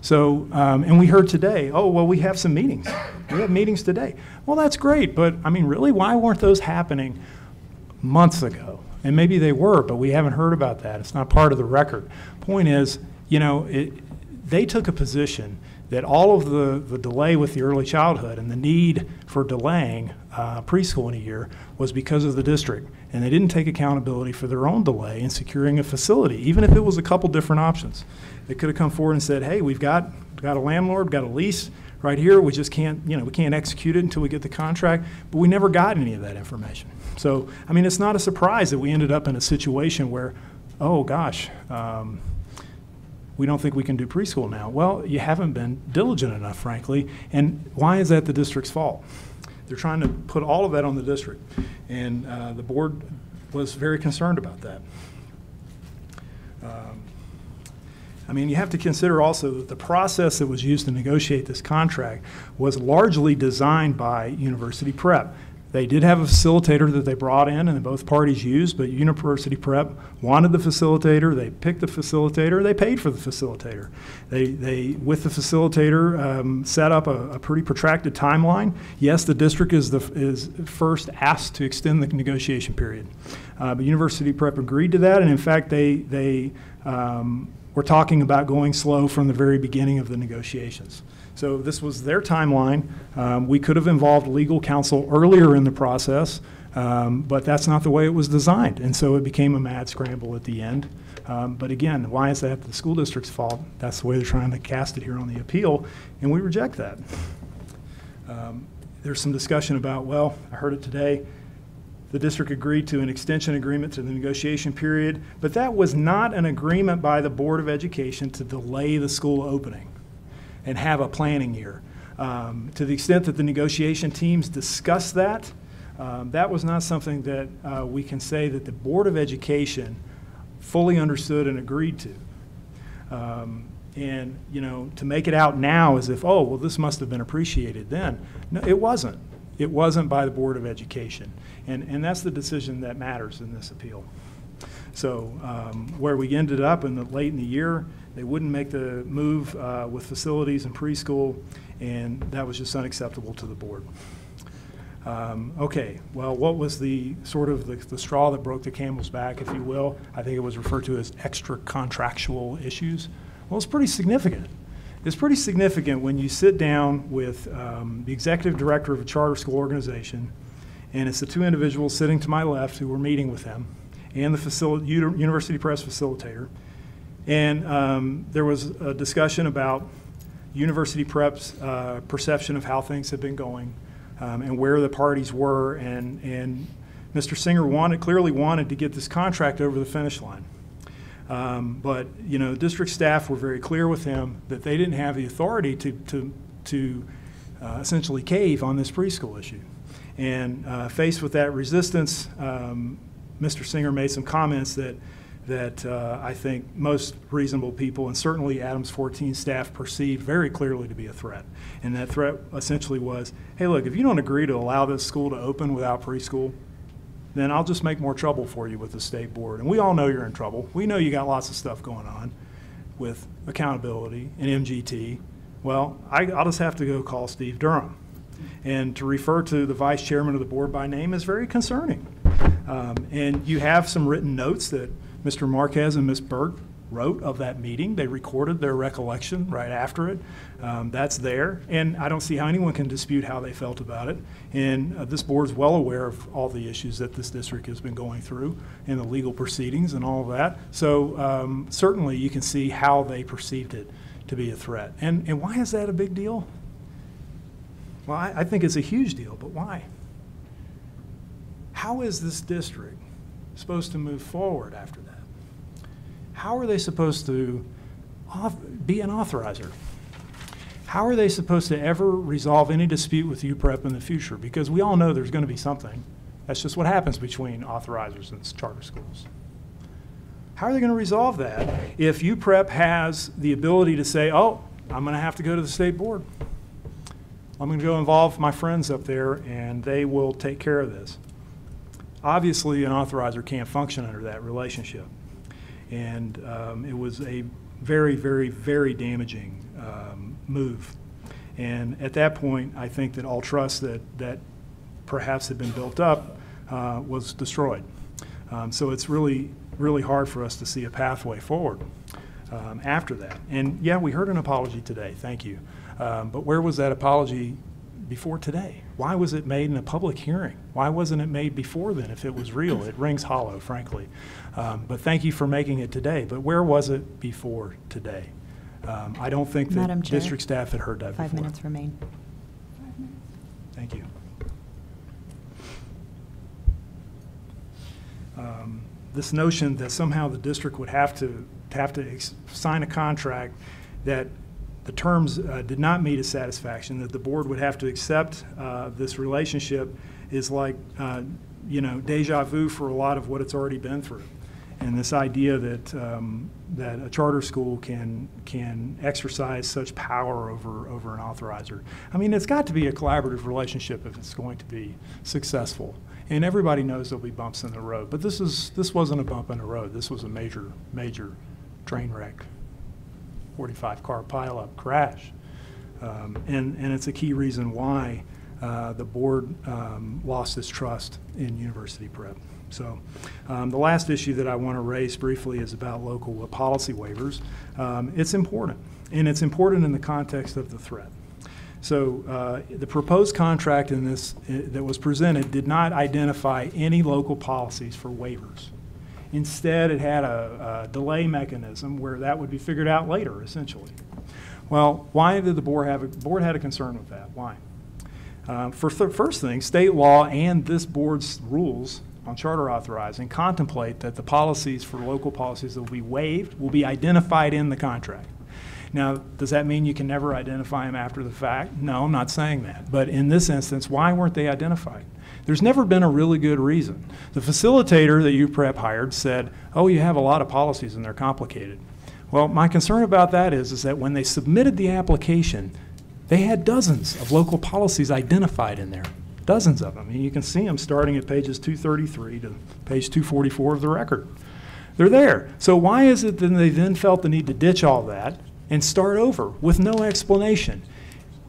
So, and we heard today, oh, well, we have some meetings. We have meetings today. Well, that's great, but I mean, really, why weren't those happening months ago? And maybe they were, but we haven't heard about that. It's not part of the record. Point is, they took a position that all of the delay with the early childhood and the need for delaying preschool in a year was because of the district. And they didn't take accountability for their own delay in securing a facility, even if it was a couple different options. They could have come forward and said, hey, we've got a landlord, got a lease right here. We just can't, we can't execute it until we get the contract. But we never got any of that information. So, I mean, it's not a surprise that we ended up in a situation where, oh gosh, we don't think we can do preschool now. Well, you haven't been diligent enough, frankly. And why is that the district's fault? They're trying to put all of that on the district. And the board was very concerned about that. I mean, you have to consider also that the process that was used to negotiate this contract was largely designed by University Prep. They did have a facilitator that they brought in and both parties used, but University Prep wanted the facilitator. They picked the facilitator. They paid for the facilitator. They with the facilitator, set up a pretty protracted timeline. Yes, the district is first asked to extend the negotiation period. But University Prep agreed to that, and in fact, they were talking about going slow from the very beginning of the negotiations. So this was their timeline. We could have involved legal counsel earlier in the process, but that's not the way it was designed. And so it became a mad scramble at the end. But again, why is that the school district's fault? That's the way they're trying to cast it here on the appeal, and we reject that. There's some discussion about, well, I heard it today, the district agreed to an extension agreement to the negotiation period, but that was not an agreement by the Board of Education to delay the school opening and have a planning year. To the extent that the negotiation teams discussed that, that was not something that we can say that the Board of Education fully understood and agreed to. And, to make it out now as if, oh, well, this must have been appreciated then. No, it wasn't. It wasn't by the Board of Education. And that's the decision that matters in this appeal. So where we ended up late in the year, they wouldn't make the move with facilities and preschool, and that was just unacceptable to the board. Okay, well, what was the sort of the straw that broke the camel's back, if you will? I think it was referred to as extra contractual issues. Well, it's pretty significant. It's pretty significant when you sit down with the executive director of a charter school organization, and it's the two individuals sitting to my left who were meeting with him, and the University Press facilitator. And there was a discussion about University Prep's perception of how things had been going and where the parties were. And Mr. Singer clearly wanted to get this contract over the finish line. But district staff were very clear with him that they didn't have the authority to essentially cave on this preschool issue. And faced with that resistance, Mr. Singer made some comments that I think most reasonable people, and certainly Adams 14 staff, perceived very clearly to be a threat. And that threat essentially was, hey, look, if you don't agree to allow this school to open without preschool, then I'll just make more trouble for you with the state board. And we all know you're in trouble. We know you got lots of stuff going on with accountability and MGT. Well, I'll just have to go call Steve Durham. And to refer to the vice chairman of the board by name is very concerning. And you have some written notes that Mr. Marquez and Ms. Burt wrote of that meeting. They recorded their recollection right after it. That's there. And I don't see how anyone can dispute how they felt about it. And this board's well aware of all the issues that this district has been going through and the legal proceedings and all of that. So certainly you can see how they perceived it to be a threat. And why is that a big deal? Well, I think it's a huge deal, but why? How is this district supposed to move forward after that? How are they supposed to be an authorizer? How are they supposed to ever resolve any dispute with UPrep in the future? Because we all know there's going to be something. That's just what happens between authorizers and charter schools. How are they going to resolve that if UPrep has the ability to say, oh, I'm going to have to go to the state board. I'm going to go involve my friends up there, and they will take care of this. Obviously, an authorizer can't function under that relationship. And it was a very, very, very damaging move. And at that point, I think that all trust that perhaps had been built up was destroyed. So it's really, really hard for us to see a pathway forward. after that. And yeah, we heard an apology today, thank you. But where was that apology before today? Why was it made in a public hearing? Why wasn't it made before then if it was real? It rings hollow, frankly. But thank you for making it today. But where was it before today? I don't think that district staff had heard that before. 5 minutes remain. Thank you. This notion that somehow the district would have to sign a contract that the terms did not meet its satisfaction, that the board would have to accept this relationship is like, deja vu for a lot of what it's already been through. And this idea that that a charter school can exercise such power over an authorizer. I mean, it's got to be a collaborative relationship if it's going to be successful. And everybody knows there'll be bumps in the road, but this wasn't a bump in the road. This was a major train wreck, 45-car pileup crash, and it's a key reason why the board lost its trust in University Prep. So the last issue that I want to raise briefly is about local policy waivers. It's important, and it's important in the context of the threat. So the proposed contract in this that was presented did not identify any local policies for waivers. Instead, it had a delay mechanism where that would be figured out later, essentially. Well, why did the board have a concern with that? Why? First thing, state law and this board's rules on charter authorizing contemplate that the policies for local policies that will be waived will be identified in the contract. Now, does that mean you can never identify them after the fact? No, I'm not saying that. But in this instance, why weren't they identified? There's never been a really good reason. The facilitator that UPrep hired said, oh, you have a lot of policies and they're complicated. Well, my concern about that is that when they submitted the application, they had dozens of local policies identified in there. Dozens of them. And you can see them starting at pages 233 to page 244 of the record. They're there. So why is it that they then felt the need to ditch all that and start over with no explanation?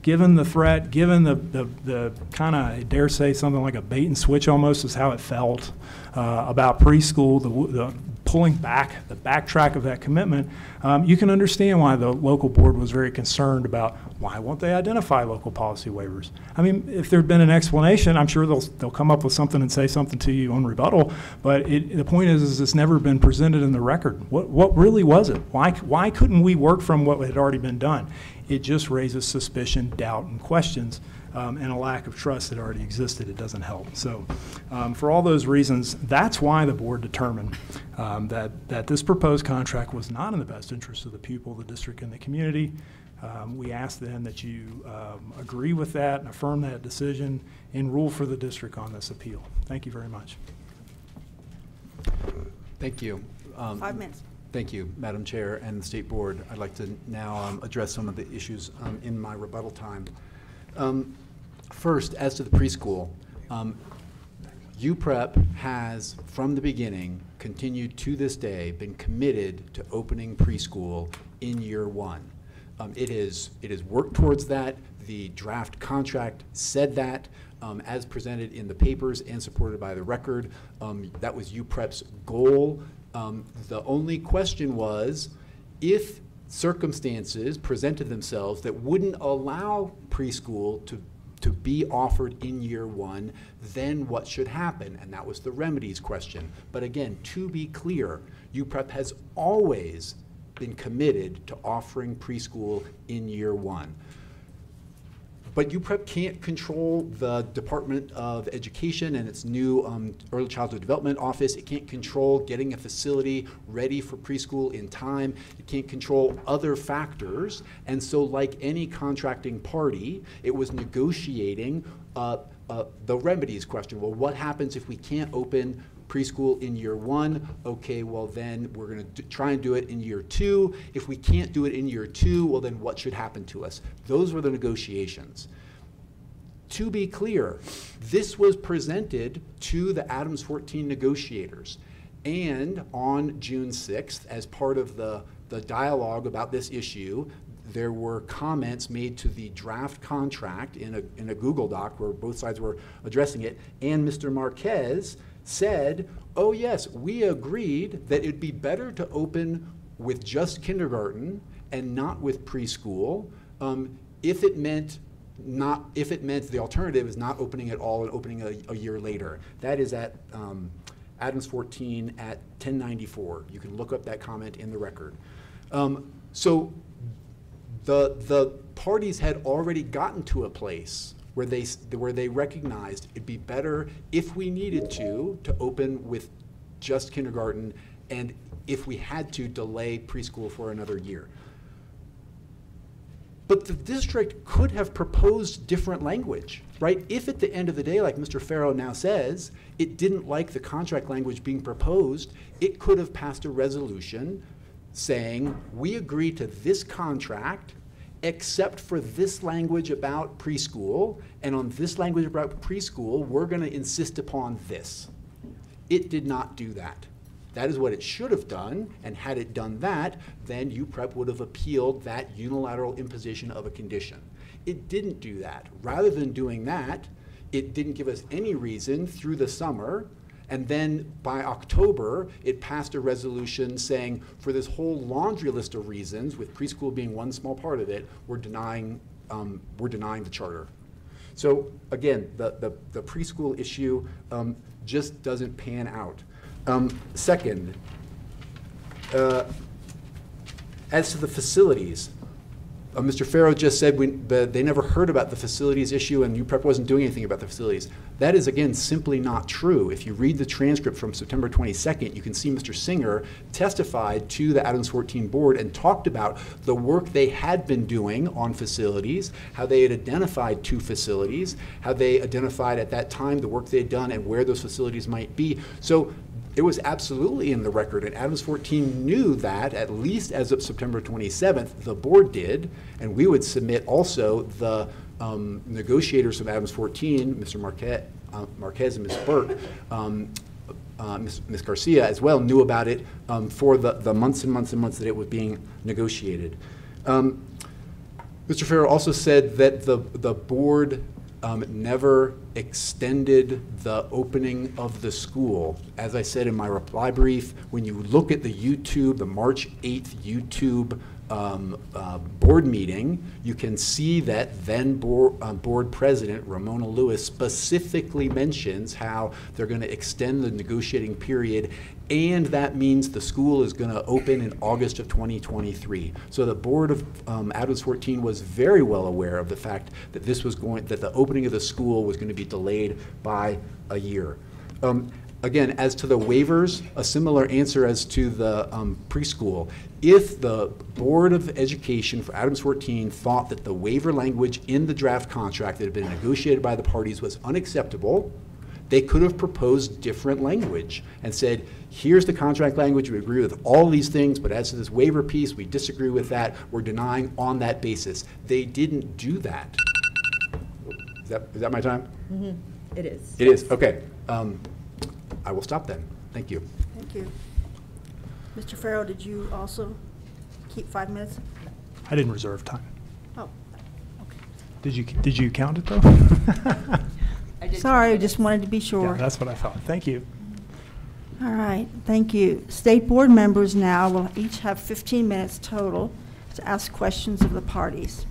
Given the threat, given the kind of, I dare say something like a bait and switch almost is how it felt about preschool, the pulling back, the backtrack of that commitment, you can understand why the local board was very concerned about why won't they identify local policy waivers. I mean, if there'd been an explanation, I'm sure they'll come up with something and say something to you on rebuttal, but the point is it's never been presented in the record. What really was it? Why couldn't we work from what had already been done? It just raises suspicion, doubt, and questions, and a lack of trust that already existed. It doesn't help. So for all those reasons, that's why the board determined that this proposed contract was not in the best interest of the pupil, the district, and the community. We ask then that you agree with that and affirm that decision and rule for the district on this appeal. Thank you very much. Thank you. 5 minutes. Thank you, Madam Chair and the State Board. I'd like to now address some of the issues in my rebuttal time. First, as to the preschool, UPrep has, from the beginning, continued to this day, been committed to opening preschool in year one. It is worked towards that. The draft contract said that, as presented in the papers and supported by the record. That was UPrep's goal. The only question was, if circumstances presented themselves that wouldn't allow preschool to be offered in year one, then what should happen? And that was the remedies question. But again, to be clear, UPrep has always been committed to offering preschool in year one. But UPrep can't control the Department of Education and its new Early Childhood Development Office. It can't control getting a facility ready for preschool in time. It can't control other factors. And so like any contracting party, it was negotiating the remedies question. Well, what happens if we can't open preschool in year one? Okay, well then we're going to try and do it in year two. If we can't do it in year two, well then what should happen to us? Those were the negotiations. To be clear, this was presented to the Adams 14 negotiators. And on June 6th, as part of the dialogue about this issue, there were comments made to the draft contract in a Google Doc where both sides were addressing it, and Mr. Marquez said, oh yes, we agreed that it'd be better to open with just kindergarten and not with preschool, if it meant the alternative is not opening at all and opening a year later. That is at Adams 14 at 1094. You can look up that comment in the record. So the parties had already gotten to a place where they recognized it'd be better if we needed to open with just kindergarten, and if we had to delay preschool for another year. But the district could have proposed different language, right? If at the end of the day, like Mr. Farrow now says, it didn't like the contract language being proposed, it could have passed a resolution saying, we agree to this contract except for this language about preschool, and on this language about preschool, we're going to insist upon this. It did not do that. That is what it should have done, and had it done that, then UPrep would have appealed that unilateral imposition of a condition. It didn't do that. Rather than doing that, it didn't give us any reason through the summer, and then by October, it passed a resolution saying, for this whole laundry list of reasons, with preschool being one small part of it, we're denying the charter. So again, the preschool issue just doesn't pan out. Second, as to the facilities, Mr. Farrow just said they never heard about the facilities issue and UPrep wasn't doing anything about the facilities. That is, again, simply not true. If you read the transcript from September 22nd, you can see Mr. Singer testified to the Adams 14 board and talked about the work they had been doing on facilities, how they had identified 2 facilities, how they identified at that time the work they had done and where those facilities might be. So it was absolutely in the record, and Adams 14 knew that, at least as of September 27th, the board did, and we would submit also the negotiators from Adams 14, Mr. Marquez and Ms. Burke, Ms. Garcia as well, knew about it for the months and months and months that it was being negotiated. Mr. Farrow also said that the board never extended the opening of the school. As I said in my reply brief, when you look at the March 8th YouTube board meeting, you can see that then board president Ramona Lewis specifically mentions how they're going to extend the negotiating period, and that means the school is going to open in August of 2023. So the board of Adams 14 was very well aware of the fact that that the opening of the school was going to be delayed by a year. Again, as to the waivers, a similar answer as to the preschool. If the Board of Education for Adams 14 thought that the waiver language in the draft contract that had been negotiated by the parties was unacceptable, they could have proposed different language and said, here's the contract language, we agree with all these things, but as to this waiver piece, we disagree with that, we're denying on that basis. They didn't do that. Is that my time? Mm-hmm. It is. It is, okay. I will stop then. Thank you. Thank you. Mr. Farrow, did you also keep 5 minutes? I didn't reserve time. Oh, okay. Did you count it though? Sorry, I just wanted to be sure. Yeah, that's what I thought. Thank you. All right, thank you. State board members now will each have 15 minutes total to ask questions of the parties.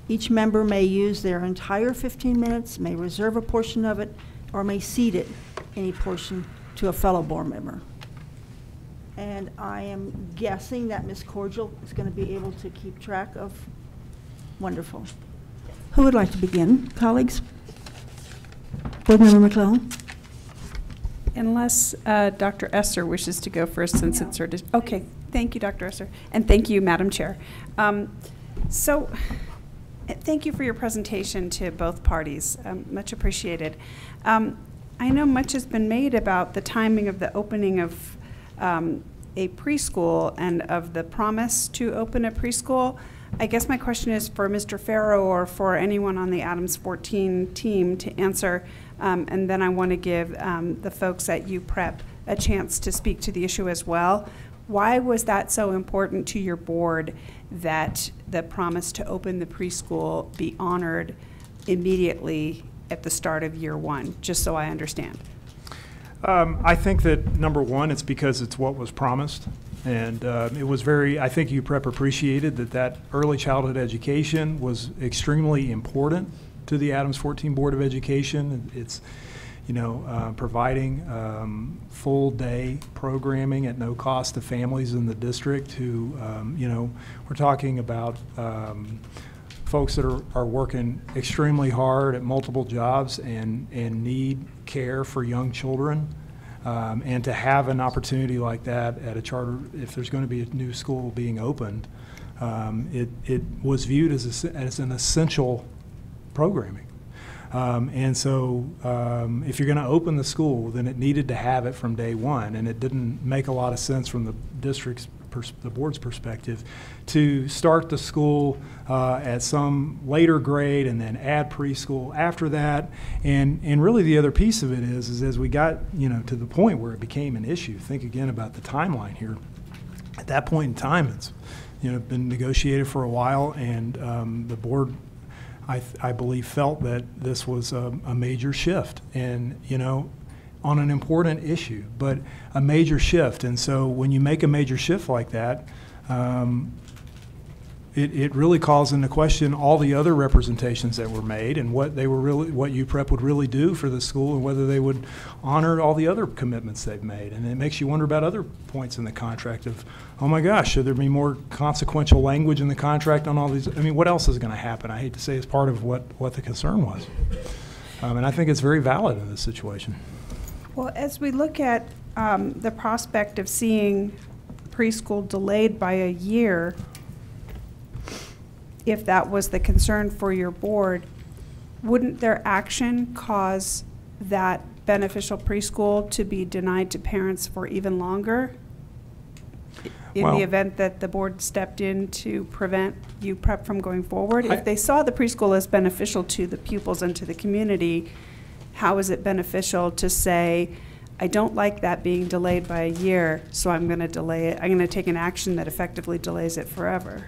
Each member may use their entire 15 minutes, may reserve a portion of it, or may cede it, any portion, to a fellow board member. And I am guessing that Ms. Cordial is going to be able to keep track of. Wonderful. Who would like to begin, colleagues? Board Member McClellan. Unless Dr. Esser wishes to go first, since it's her. Okay, thank you, Dr. Esser, and thank you, Madam Chair. So, thank you for your presentation to both parties. Much appreciated. I know much has been made about the timing of the opening of a preschool and of the promise to open a preschool. I guess my question is for Mr. Farrow or for anyone on the Adams 14 team to answer, and then I want to give the folks at UPrep a chance to speak to the issue as well. Why was that so important to your board that the promise to open the preschool be honored immediately at the start of year one, just so I understand? I think that, number one, it's because it's what was promised. And it was very, I think UPrep appreciated that early childhood education was extremely important to the Adams 14 Board of Education. It's, providing full day programming at no cost to families in the district who, we're talking about folks that are working extremely hard at multiple jobs and need care for young children. And to have an opportunity like that at a charter, if there's going to be a new school being opened, it was viewed as an essential programming. And so if you're going to open the school, then it needed to have it from day one, and it didn't make a lot of sense from the district's the board's perspective to start the school at some later grade and then add preschool after that. And really the other piece of it is as we got to the point where it became an issue, think again about the timeline here. At that point in time, it's been negotiated for a while, and the board, I believe, felt that this was a major shift, and on an important issue, but a major shift. And so when you make a major shift like that, it really calls into question all the other representations that were made and what UPrep would really do for the school and whether they would honor all the other commitments they've made. And it makes you wonder about other points in the contract of, oh my gosh, should there be more consequential language in the contract on all these? I mean, what else is going to happen? I hate to say it's part of what the concern was. And I think it's very valid in this situation. Well, as we look at the prospect of seeing preschool delayed by a year, if that was the concern for your board, wouldn't their action cause that beneficial preschool to be denied to parents for even longer? In the event that the board stepped in to prevent UPrep from going forward? If they saw the preschool as beneficial to the pupils and to the community, how is it beneficial to say, I don't like that being delayed by a year, so I'm going to delay it. I'm going to take an action that effectively delays it forever?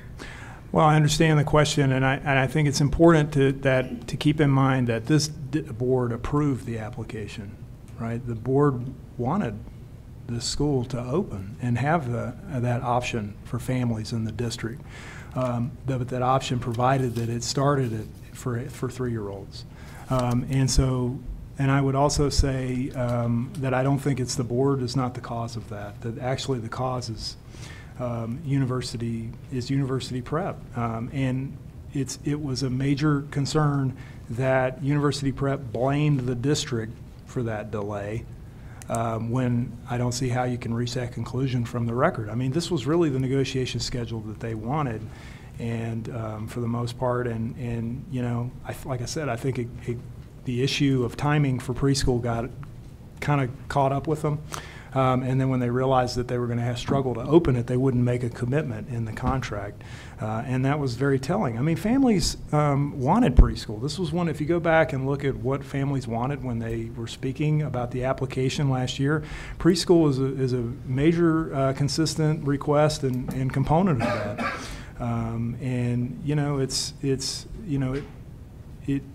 Well, I understand the question, and I think it's important to keep in mind that this board approved the application, right? The board wanted the school to open and have that option for families in the district. But that option provided that it started for 3-year-olds. And I would also say that I don't think it's the board is not the cause of that. That actually the cause is university prep, and it was a major concern that university prep blamed the district for that delay. When I don't see how you can reach that conclusion from the record. I mean, this was really the negotiation schedule that they wanted, and for the most part, and like I said, I think the issue of timing for preschool got kind of caught up with them. And then when they realized that they were going to have struggle to open it, they wouldn't make a commitment in the contract. And that was very telling. I mean, families wanted preschool. This was one, if you go back and look at what families wanted when they were speaking about the application last year, preschool is a major consistent request and component of that.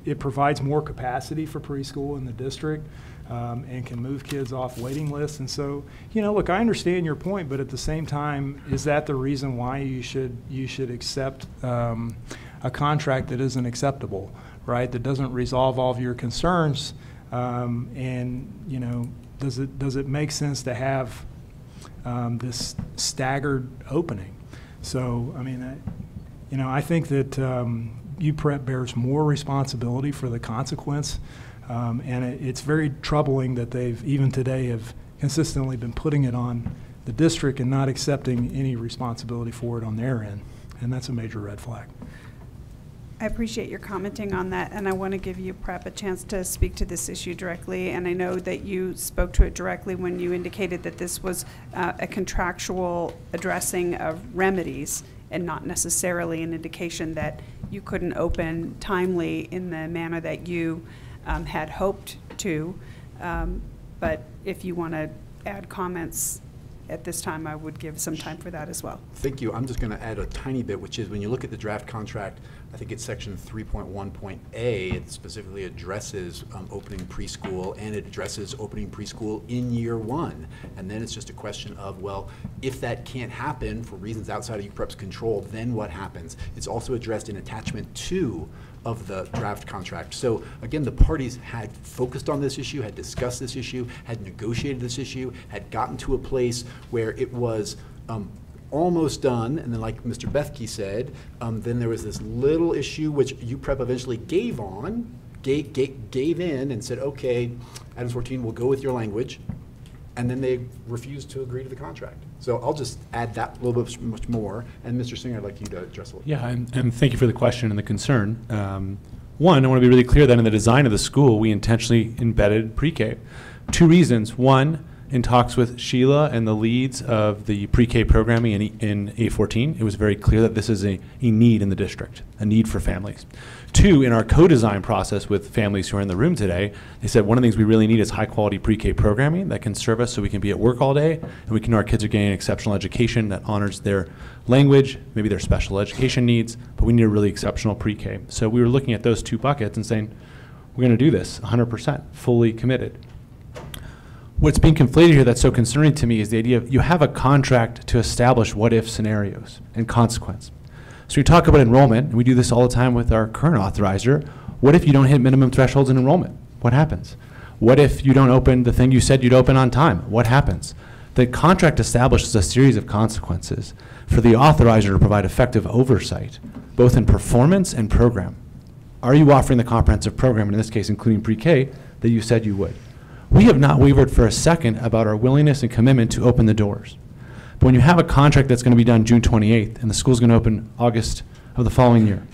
It provides more capacity for preschool in the district. And can move kids off waiting lists. And so, look, I understand your point, but at the same time, is that the reason why you should accept a contract that isn't acceptable, right? That doesn't resolve all of your concerns, and does it make sense to have this staggered opening? So, I mean, I think that UPrep bears more responsibility for the consequence. And it's very troubling that they've, even today, have consistently been putting it on the district and not accepting any responsibility for it on their end. And that's a major red flag. I appreciate your commenting on that, and I want to give UPrep a chance to speak to this issue directly. And I know that you spoke to it directly when you indicated that this was a contractual addressing of remedies and not necessarily an indication that you couldn't open timely in the manner that you had hoped to, but if you want to add comments at this time, I would give some time for that as well. Thank you. I'm just going to add a tiny bit, which is when you look at the draft contract, I think it's section 3.1.A, it specifically addresses opening preschool, and it addresses opening preschool in year 1. And then it's just a question of, well, if that can't happen for reasons outside of UPREP's control, then what happens? It's also addressed in attachment 2 of the draft contract. So again, the parties had focused on this issue, had discussed this issue, had negotiated this issue, had gotten to a place where it was almost done, and then like Mr. Bethke said, then there was this little issue which UPREP eventually gave in and said, okay, Adams 14, we'll go with your language, and then they refused to agree to the contract. So I'll just add that a little bit much more, and Mr. Singer, I'd like you to address it. Yeah, and thank you for the question and the concern. One, I want to be really clear that in the design of the school, we intentionally embedded pre-K. 2 reasons. One, in talks with Sheila and the leads of the pre-K programming in A14, it was very clear that this is a need in the district, a need for families. 2, in our co-design process with families who are in the room today, they said one of the things we really need is high-quality pre-K programming that can serve us so we can be at work all day and we can know our kids are getting exceptional education that honors their language, maybe their special education needs, but we need a really exceptional pre-K. So we were looking at those 2 buckets and saying, we're going to do this 100%, fully committed. What's being conflated here that's so concerning to me is the idea of you have a contract to establish what-if scenarios and consequence. So we talk about enrollment, and we do this all the time with our current authorizer. What if you don't hit minimum thresholds in enrollment? What happens? What if you don't open the thing you said you'd open on time? What happens? The contract establishes a series of consequences for the authorizer to provide effective oversight, both in performance and program. Are you offering the comprehensive program, in this case including pre-K, that you said you would? We have not wavered for a second about our willingness and commitment to open the doors. But when you have a contract that's going to be done June 28th and the school's going to open August of the following year,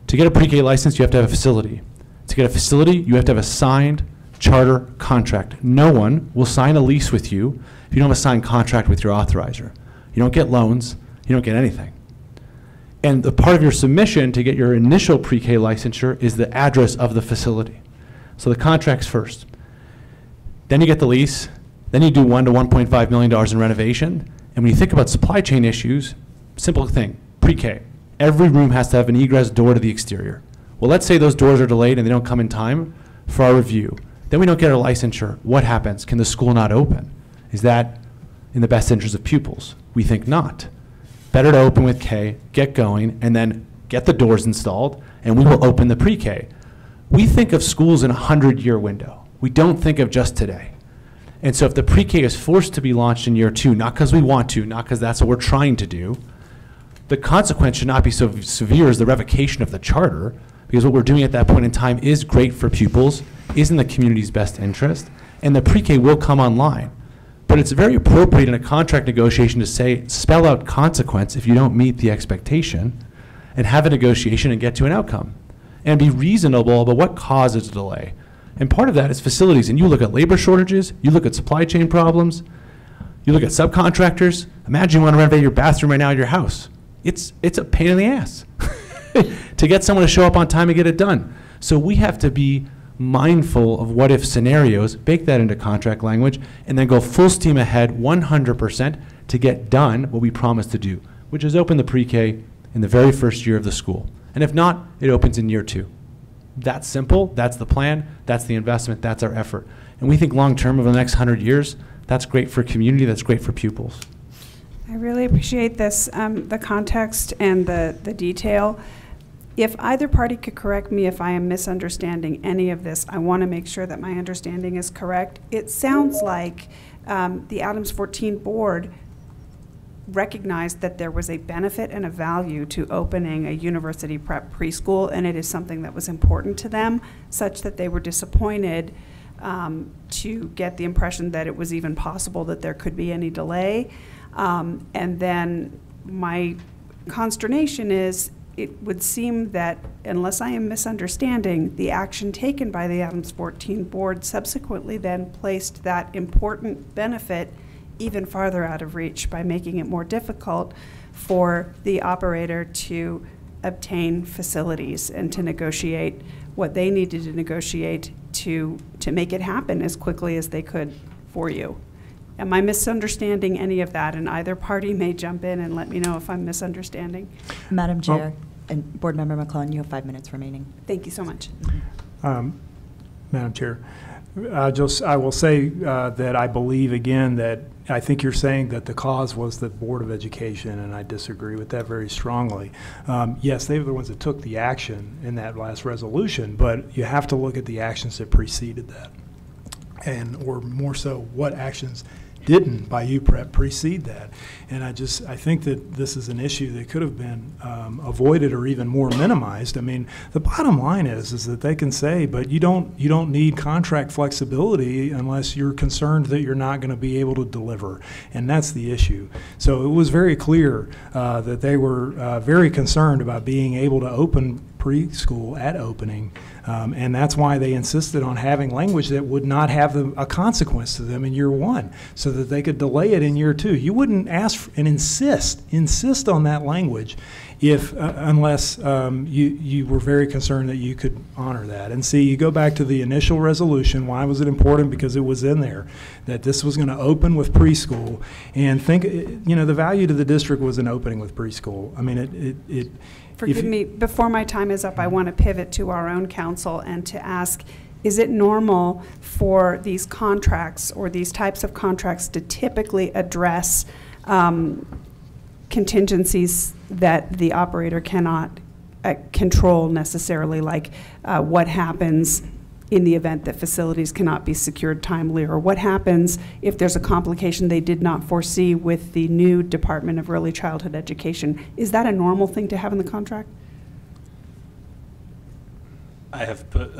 to get a pre-K license, you have to have a facility. To get a facility, you have to have a signed charter contract. No one will sign a lease with you if you don't have a signed contract with your authorizer. You don't get loans, you don't get anything. And the part of your submission to get your initial pre-K licensure is the address of the facility. So the contract's first. Then you get the lease, then you do $1 to $1.5 million in renovation. And when you think about supply chain issues, simple thing, pre-K. Every room has to have an egress door to the exterior. Well, let's say those doors are delayed and they don't come in time for our review. Then we don't get our licensure. What happens? Can the school not open? Is that in the best interest of pupils? We think not. Better to open with K, get going, and then get the doors installed, and we will open the pre-K. We think of schools in a 100-year window. We don't think of just today. And so if the pre-K is forced to be launched in year 2, not because we want to, not because that's what we're trying to do, the consequence should not be so severe as the revocation of the charter, because what we're doing at that point in time is great for pupils, is in the community's best interest, and the pre-K will come online. But it's very appropriate in a contract negotiation to say, spell out consequence if you don't meet the expectation, and have a negotiation and get to an outcome. And be reasonable about what causes a delay. And part of that is facilities. And you look at labor shortages, you look at supply chain problems, you look at subcontractors. Imagine you want to renovate your bathroom right now at your house. It's a pain in the ass to get someone to show up on time and get it done. So we have to be mindful of what if scenarios, bake that into contract language, and then go full steam ahead 100% to get done what we promised to do, which is open the pre-K in the very first year of the school. And if not, it opens in year 2. That's simple, that's the plan, that's the investment, that's our effort. And we think long-term over the next 100 years, that's great for community, that's great for pupils. I really appreciate this, the context and the detail. If either party could correct me if I am misunderstanding any of this, I want to make sure that my understanding is correct. It sounds like the Adams 14 board recognized that there was a benefit and a value to opening a university prep preschool, and it is something that was important to them, such that they were disappointed to get the impression that it was even possible that there could be any delay. And then my consternation is, it would seem that, unless I am misunderstanding, the action taken by the Adams 14 board subsequently then placed that important benefit even farther out of reach by making it more difficult for the operator to obtain facilities and to negotiate what they needed to negotiate to make it happen as quickly as they could for you. Am I misunderstanding any of that? And either party may jump in and let me know if I'm misunderstanding. Madam Chair and Board Member McClellan, you have 5 minutes remaining. Thank you so much. Madam Chair, I will say that I believe again that I think you're saying that the cause was the Board of Education, and I disagree with that very strongly. Yes, they were the ones that took the action in that last resolution, but you have to look at the actions that preceded that, or more so, what actions didn't by UPREP precede that. And I think that this is an issue that could have been avoided or even more minimized. I mean, the bottom line is that they can say, but you don't need contract flexibility unless you're concerned that you're not going to be able to deliver, and that's the issue. So it was very clear that they were very concerned about being able to open preschool at opening. And that's why they insisted on having language that would not have a consequence to them in year one, so that they could delay it in year two. You wouldn't ask and insist on that language unless you were very concerned that you could honor that. And see, you go back to the initial resolution. Why was it important? Because it was in there that this was going to open with preschool. And think, the value to the district was an opening with preschool. I mean, Forgive me, before my time is up, I want to pivot to our own council and to ask, is it normal for these contracts or these types of contracts to typically address contingencies that the operator cannot control necessarily, like what happens in the event that facilities cannot be secured timely, or what happens if there's a complication they did not foresee with the new Department of Early Childhood Education? Is that a normal thing to have in the contract? I have put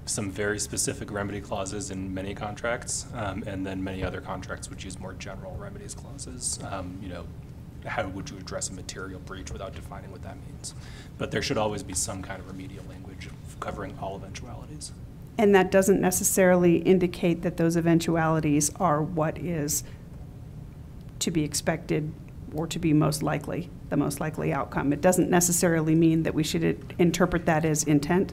some very specific remedy clauses in many contracts, and then many other contracts which use more general remedies clauses. How would you address a material breach without defining what that means? But there should always be some kind of remedial language covering all eventualities. And that doesn't necessarily indicate that those eventualities are what is to be expected or to be the most likely outcome. It doesn't necessarily mean that we should interpret that as intent.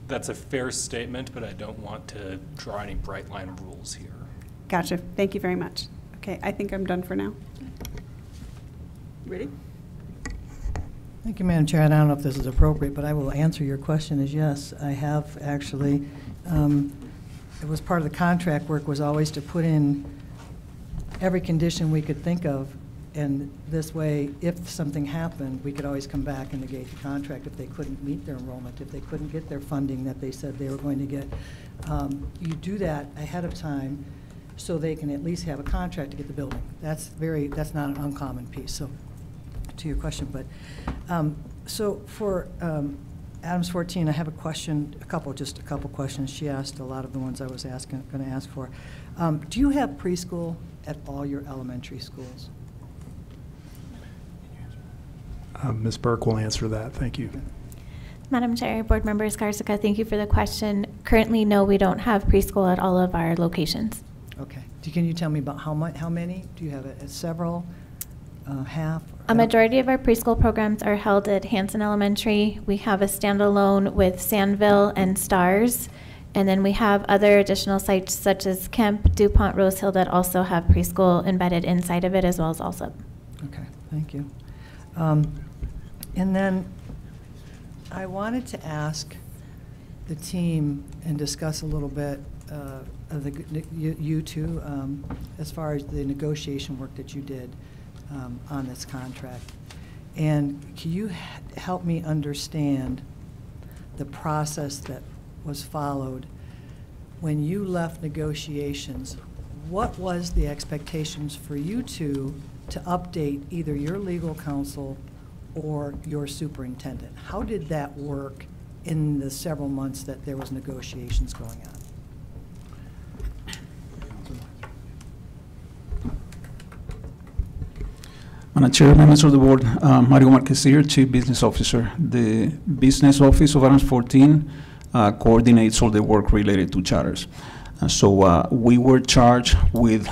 That's a fair statement, but I don't want to draw any bright line rules here. Gotcha. Thank you very much. Okay, I think I'm done for now. Ready? Thank you, Madam Chair. I don't know if this is appropriate, but I will answer your question as yes. I have actually. It was part of the contract work was always to put in every condition we could think of, and this way, if something happened, we could always come back and negate the contract if they couldn't meet their enrollment, if they couldn't get their funding that they said they were going to get. You do that ahead of time so they can at least have a contract to get the building. That's not an uncommon piece. So, to your question, but so for Adams 14, I have a question, just a couple questions. She asked a lot of the ones I was going to ask for. Do you have preschool at all your elementary schools? Ms. Burke will answer that. Thank you. Madam Chair, Board Member Escarcega, thank you for the question. Currently, no, we don't have preschool at all of our locations. Okay. Can you tell me about how many? Do you have several? Half? A majority of our preschool programs are held at Hanson Elementary. We have a standalone with Sandville and Stars. And then we have other additional sites such as Kemp, DuPont, Rose Hill that also have preschool embedded inside of it, as well as Alsop. Okay, thank you. And then I wanted to ask the team and discuss a little bit of you two as far as the negotiation work that you did on this contract. And can you help me understand the process that was followed when you left negotiations? What was the expectations for you two to update either your legal counsel or your superintendent? How did that work in the several months that there was negotiations going on? Madam Chair, members of the board, Mario Marquez here, Chief Business Officer. The Business Office of Adams 14 coordinates all the work related to charters. So we were charged with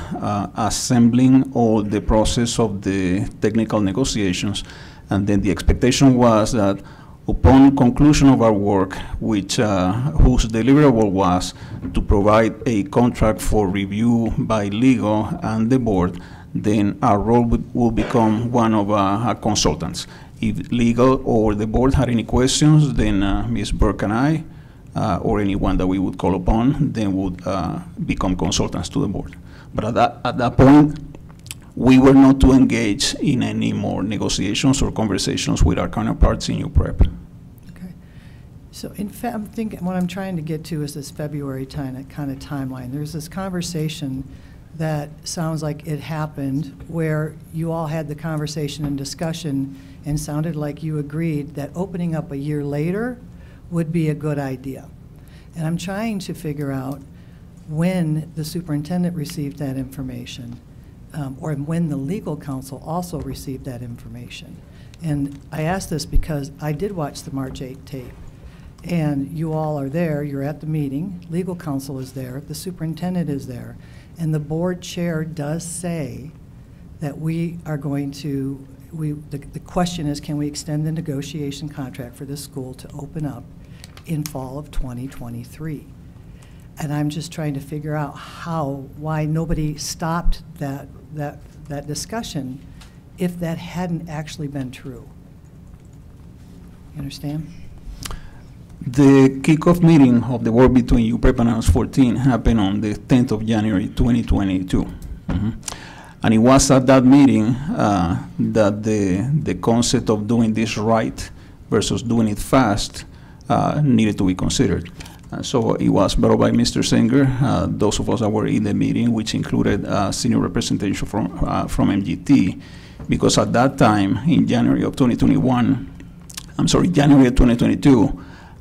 assembling all the process of the technical negotiations, and then the expectation was that Upon conclusion of our work, whose deliverable was to provide a contract for review by legal and the board, then our role will become one of consultants. If legal or the board had any questions, then Ms. Burke and I, or anyone that we would call upon, then would become consultants to the board. But at that point, we were not to engage in any more negotiations or conversations with our counterparts in UPrep. Okay. So in fact, I'm thinking, what I'm trying to get to is this February kind of timeline. There's this conversation that sounds like it happened where you all had the conversation and discussion and sounded like you agreed that opening up a year later would be a good idea. And I'm trying to figure out when the superintendent received that information, or when the legal counsel also received that information. And I ask this because I did watch the March 8 tape, and you all are there, you're at the meeting, legal counsel is there, the superintendent is there, and the board chair does say that we are going to, the question is, can we extend the negotiation contract for this school to open up in fall of 2023? And I'm just trying to figure out why nobody stopped that discussion if that hadn't actually been true. You understand? The kickoff meeting of the work between UPrep and ANS 14 happened on the 10th of January 2022. And it was at that meeting that the concept of doing this right versus doing it fast needed to be considered. So it was brought by Mr. Singer, those of us that were in the meeting, which included senior representation from MGT, because at that time, in January of 2022,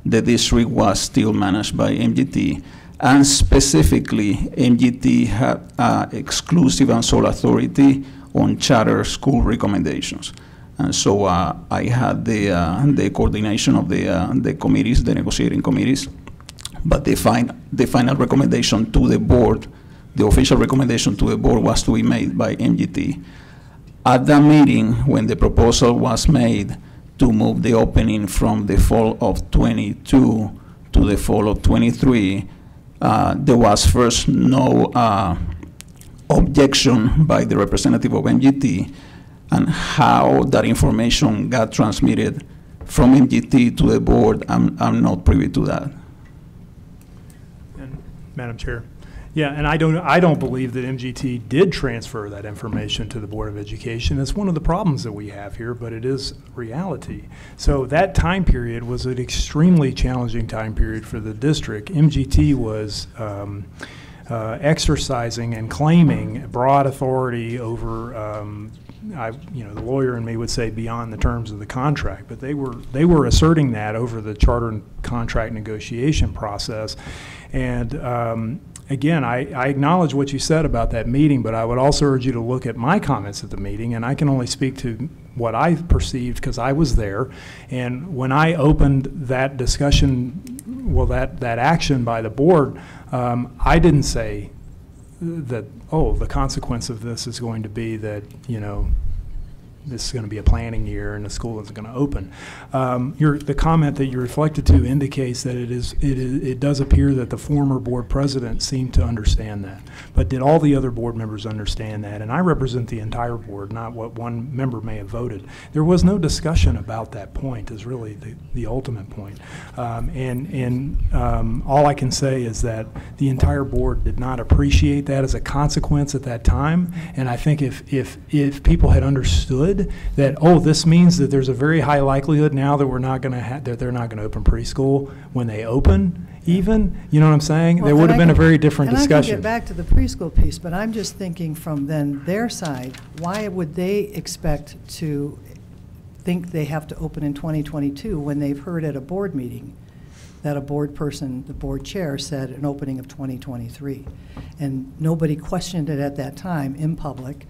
the district was still managed by MGT, and specifically, MGT had exclusive and sole authority on charter school recommendations. And so I had the coordination of the committees, the negotiating committees. But the final recommendation to the board, the official recommendation to the board, was to be made by MGT. At that meeting, when the proposal was made to move the opening from the fall of 22 to the fall of 23, there was first no objection by the representative of MGT, and how that information got transmitted from MGT to the board, I'm not privy to that. Madam Chair. Yeah, and I don't believe that MGT did transfer that information to the Board of Education. That's one of the problems that we have here, but it is reality. So that time period was an extremely challenging time period for the district. MGT was exercising and claiming broad authority over the lawyer in me would say beyond the terms of the contract, but they were asserting that over the charter and contract negotiation process. And again, I acknowledge what you said about that meeting, but I would also urge you to look at my comments at the meeting, and I can only speak to what I perceived because I was there. And when I opened that discussion, well, that action by the board, I didn't say that, oh, the consequence of this is going to be that, this is going to be a planning year and the school isn't going to open. The comment that you reflected to indicates that it does appear that the former board president seemed to understand that. But did all the other board members understand that? And I represent the entire board, not what one member may have voted. There was no discussion about that point is really the ultimate point. All I can say is that the entire board did not appreciate that as a consequence at that time. And I think if people had understood that, oh, this means that there's a very high likelihood now that they're not going to open preschool when they open, even, you know what I'm saying? Well, there would have been a very different discussion. I can get back to the preschool piece, but I'm just thinking from then their side, why would they expect to think they have to open in 2022 when they've heard at a board meeting that a board person, the board chair, said an opening of 2023. And nobody questioned it at that time in public.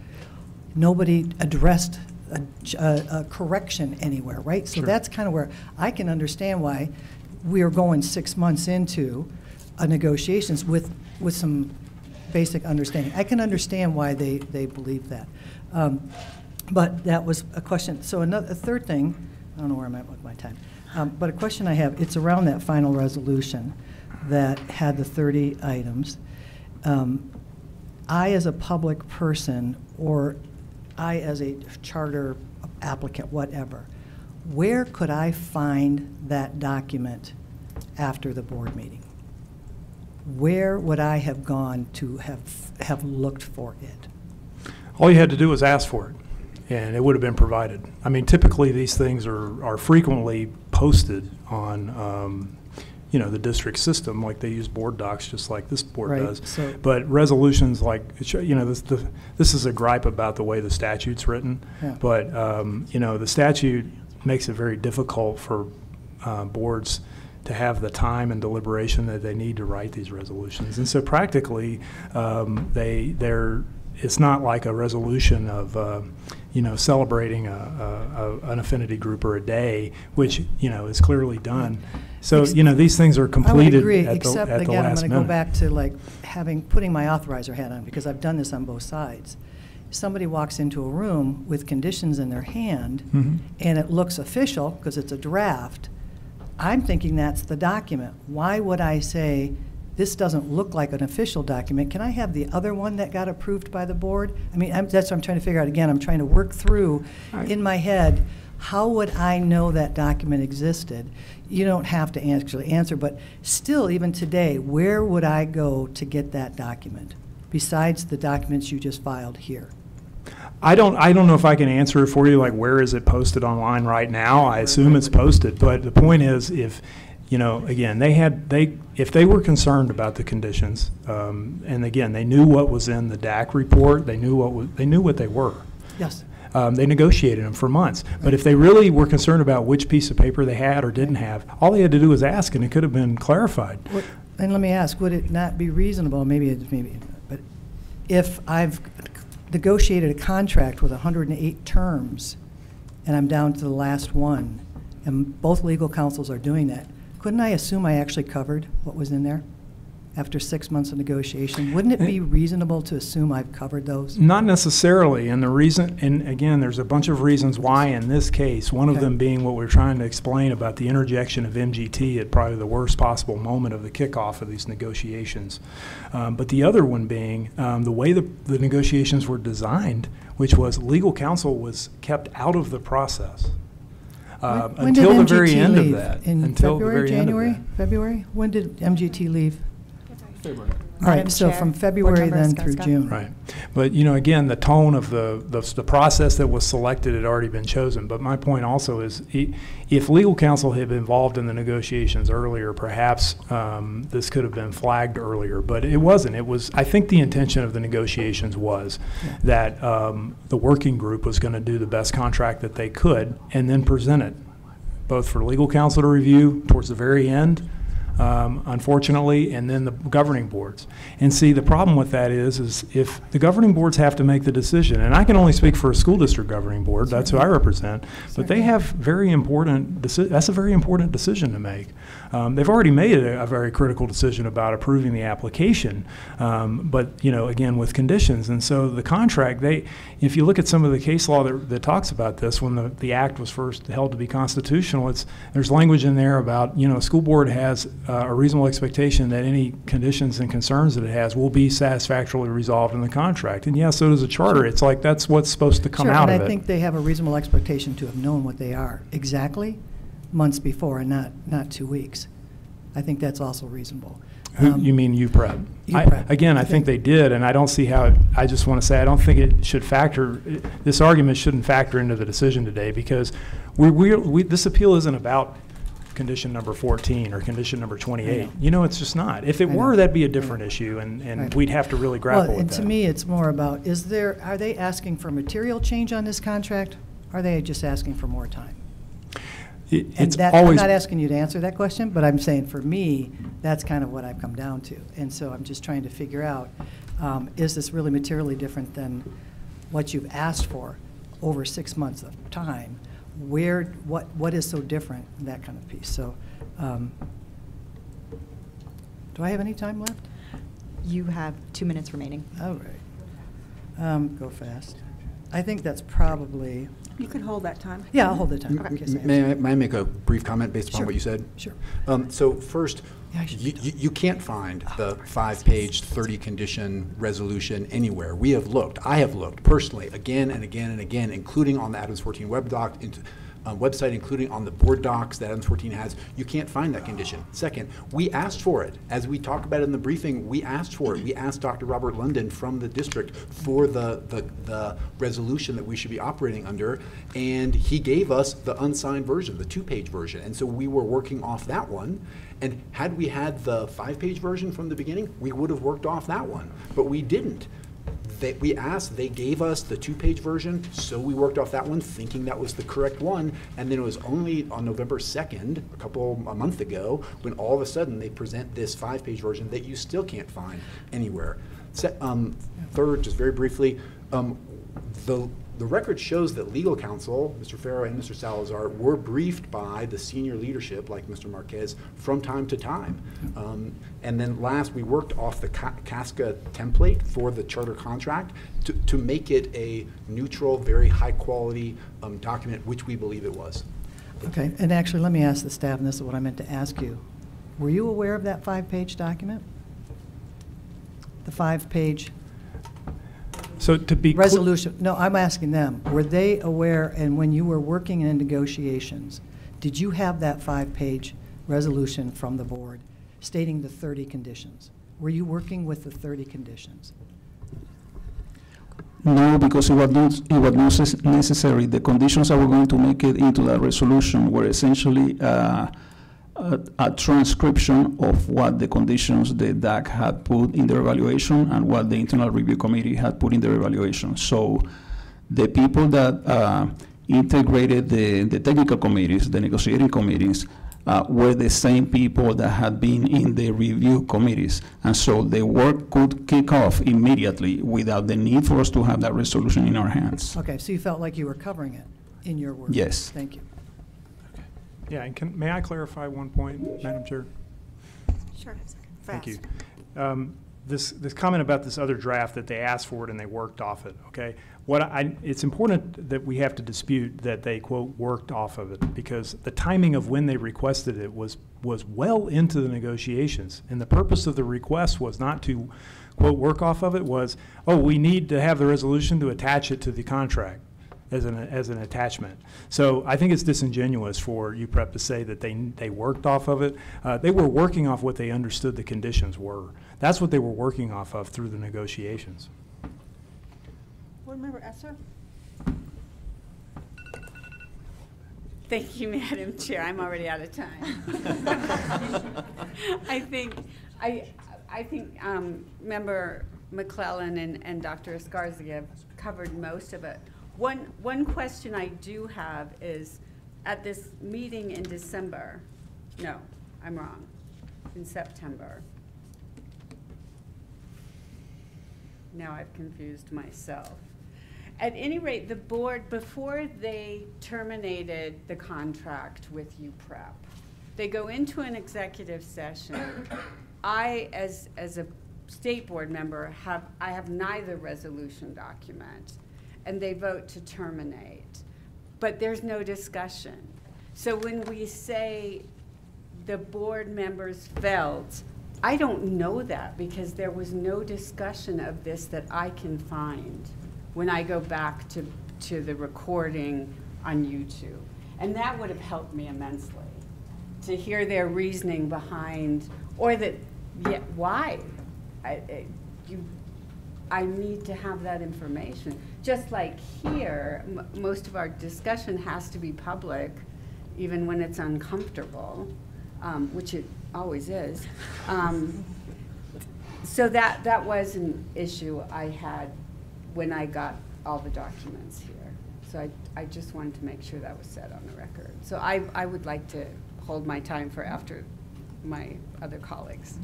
Nobody addressed a correction anywhere, right? So that's kind of where I can understand why we are going 6 months into negotiations with some basic understanding. I can understand why they believe that. But that was a question. So a third thing, I don't know where I'm at with my time. But a question I have, it's around that final resolution that had the 30 items. I, as a public person, or I, as a charter applicant, whatever, where could I find that document after the board meeting? Where would I have gone to have looked for it? All you had to do was ask for it, and it would have been provided. I mean, typically these things are frequently posted on, you know, the district system, like they use board docs just like this board Right, does. so- But resolutions like, you know, this is a gripe about the way the statute's written. Yeah. But, you know, the statute makes it very difficult for boards to have the time and deliberation that they need to write these resolutions. And so practically, it's not like a resolution of, you know, celebrating an affinity group or a day, which, you know, is clearly done. So, you know, these things are I would completed agree, at the except last again, I'm going to go minute. back to like putting my authorizer hat on, because I've done this on both sides. Somebody walks into a room with conditions in their hand, Mhm. and it looks official because it's a draft. I'm thinking that's the document. Why would I say, this doesn't look like an official document? Can I have the other one that got approved by the board? I mean, that's what I'm trying to figure out. Again, I'm trying to work through in my head, how would I know that document existed? You don't have to actually answer, but still, even today, where would I go to get that document besides the documents you just filed here? I don't know if I can answer it for you, like where is it posted online right now? I assume it's posted, but the point is, if, you know, again, if they were concerned about the conditions, and again, they knew what was in the DAC report, they knew what they were. Yes. They negotiated them for months. But if they really were concerned about which piece of paper they had or didn't have, all they had to do was ask, and it could have been clarified. And let me ask, would it not be reasonable, but if I've negotiated a contract with 108 terms, and I'm down to the last one, and both legal counsels are doing that, couldn't I assume I actually covered what was in there after 6 months of negotiation? Wouldn't it be reasonable to assume I've covered those? Not necessarily, and the reason, and again, there's a bunch of reasons why in this case, one of them being what we're trying to explain about the interjection of MGT at probably the worst possible moment of the kickoff of these negotiations. But the other one being the way the negotiations were designed, which was legal counsel was kept out of the process. When Until did the MGT very end leave? of that. In Until the February, very end of January, that. February? When did MGT leave? February. All right, so from February then through June. Right. But, you know, again, the tone of the process that was selected had already been chosen. But my point also is, if legal counsel had been involved in the negotiations earlier, perhaps this could have been flagged earlier. But it wasn't. It was, I think the intention of the negotiations was that the working group was going to do the best contract that they could and then present it, both for legal counsel to review towards the very end, unfortunately, and then the governing boards. And see, the problem with that is if the governing boards have to make the decision, and I can only speak for a school district governing board, that's who I represent, but they have very important, that's a very important decision to make. They've already made a very critical decision about approving the application, but, you know, again, with conditions. And so the contract, if you look at some of the case law that talks about this, when the act was first held to be constitutional, there's language in there about, you know, a school board has a reasonable expectation that any conditions and concerns that it has will be satisfactorily resolved in the contract. And yeah, so does a charter. It's like that's what's supposed to come out of it. And I think they have a reasonable expectation to have known what they are exactly months before and not 2 weeks. I think that's also reasonable. You mean UPREP? UPREP. I think they did, and I don't see how I just want to say I don't think it should this argument shouldn't factor into the decision today, because this appeal isn't about condition number 14 or condition number 28. You know, it's just not. If it were, that'd be a different issue, and we'd have to really grapple with that. And to me, it's more about, are they asking for material change on this contract? Or are they just asking for more time? I'm not asking you to answer that question, but I'm saying for me, that's kind of what I've come down to. And so I'm just trying to figure out, is this really materially different than what you've asked for over 6 months of time? What is so different, that kind of piece. So do I have any time left? You have 2 minutes remaining. All right. Go fast. I think that's probably, You can hold that time. yeah, I'll hold the time. in case I have May to. I make a brief comment based upon Sure. what you said? Sure. So first, Yeah, I should you can't find the 5-page, 30-condition resolution anywhere. We have looked. I have looked personally again and again and again, including on the Adams 14 website, including on the board docs that Adams 14 has. You can't find that condition. Second, we asked for it. As we talked about in the briefing, we asked for it. We asked Dr. Robert London from the district for the resolution that we should be operating under, and he gave us the unsigned version, the 2-page version. And so we were working off that one. And had we had the 5-page version from the beginning, we would have worked off that one. But we didn't. We asked, they gave us the 2-page version, so we worked off that one, thinking that was the correct one. And then it was only on November 2nd, a month ago, when all of a sudden they present this 5-page version that you still can't find anywhere. Third, just very briefly, the record shows that legal counsel, Mr. Farrow and Mr. Salazar, were briefed by the senior leadership, like Mr. Marquez, from time to time. And then last, we worked off the CASCA template for the charter contract to make it a neutral, very high-quality document, which we believe it was. Okay, and actually, let me ask the staff, and this is what I meant to ask you. Were you aware of that 5-page document? The 5-page So to be resolution? No, I'm asking them. Were they aware, and when you were working in negotiations, did you have that 5-page resolution from the board stating the 30 conditions? Were you working with the 30 conditions? No, because it was not necessary. The conditions that were going to make it into that resolution were essentially a transcription of what the conditions the DAC had put in their evaluation and what the Internal Review Committee had put in their evaluation. So the people that integrated the technical committees, the negotiating committees, were the same people that had been in the review committees. And so the work could kick off immediately without the need for us to have that resolution in our hands. Okay, so you felt like you were covering it in your work? Yes. Thank you. Yeah, and may I clarify one point, Madam Chair? Sure. Thank you. This comment about this other draft that they asked for it and they worked off it, okay? It's important that we have to dispute that they, quote, worked off of it, because the timing of when they requested it was well into the negotiations. And the purpose of the request was not to, quote, work off of it, was, oh, we need to have the resolution to attach it to the contract as an attachment. So I think it's disingenuous for UPREP to say that they worked off of it. They were working off what they understood the conditions were. That's what they were working off of through the negotiations. Board Member Esser? Thank you, Madam Chair. I'm already out of time. I think Member McClellan and Dr. Escarza have covered most of it. One question I do have is, at this meeting in December, no, I'm wrong, in September. Now I've confused myself. At any rate, the board, before they terminated the contract with UPREP, they go into an executive session. I, as a state board member, I have neither resolution document, and they vote to terminate. But there's no discussion. So when we say the board members felt, I don't know that, because there was no discussion of this that I can find when I go back to the recording on YouTube. And that would have helped me immensely, to hear their reasoning behind, or that, yeah, why? I need to have that information. Just like here, most of our discussion has to be public, even when it's uncomfortable, which it always is. So that was an issue I had when I got all the documents here. So I just wanted to make sure that was said on the record. So I would like to hold my time for after my other colleagues'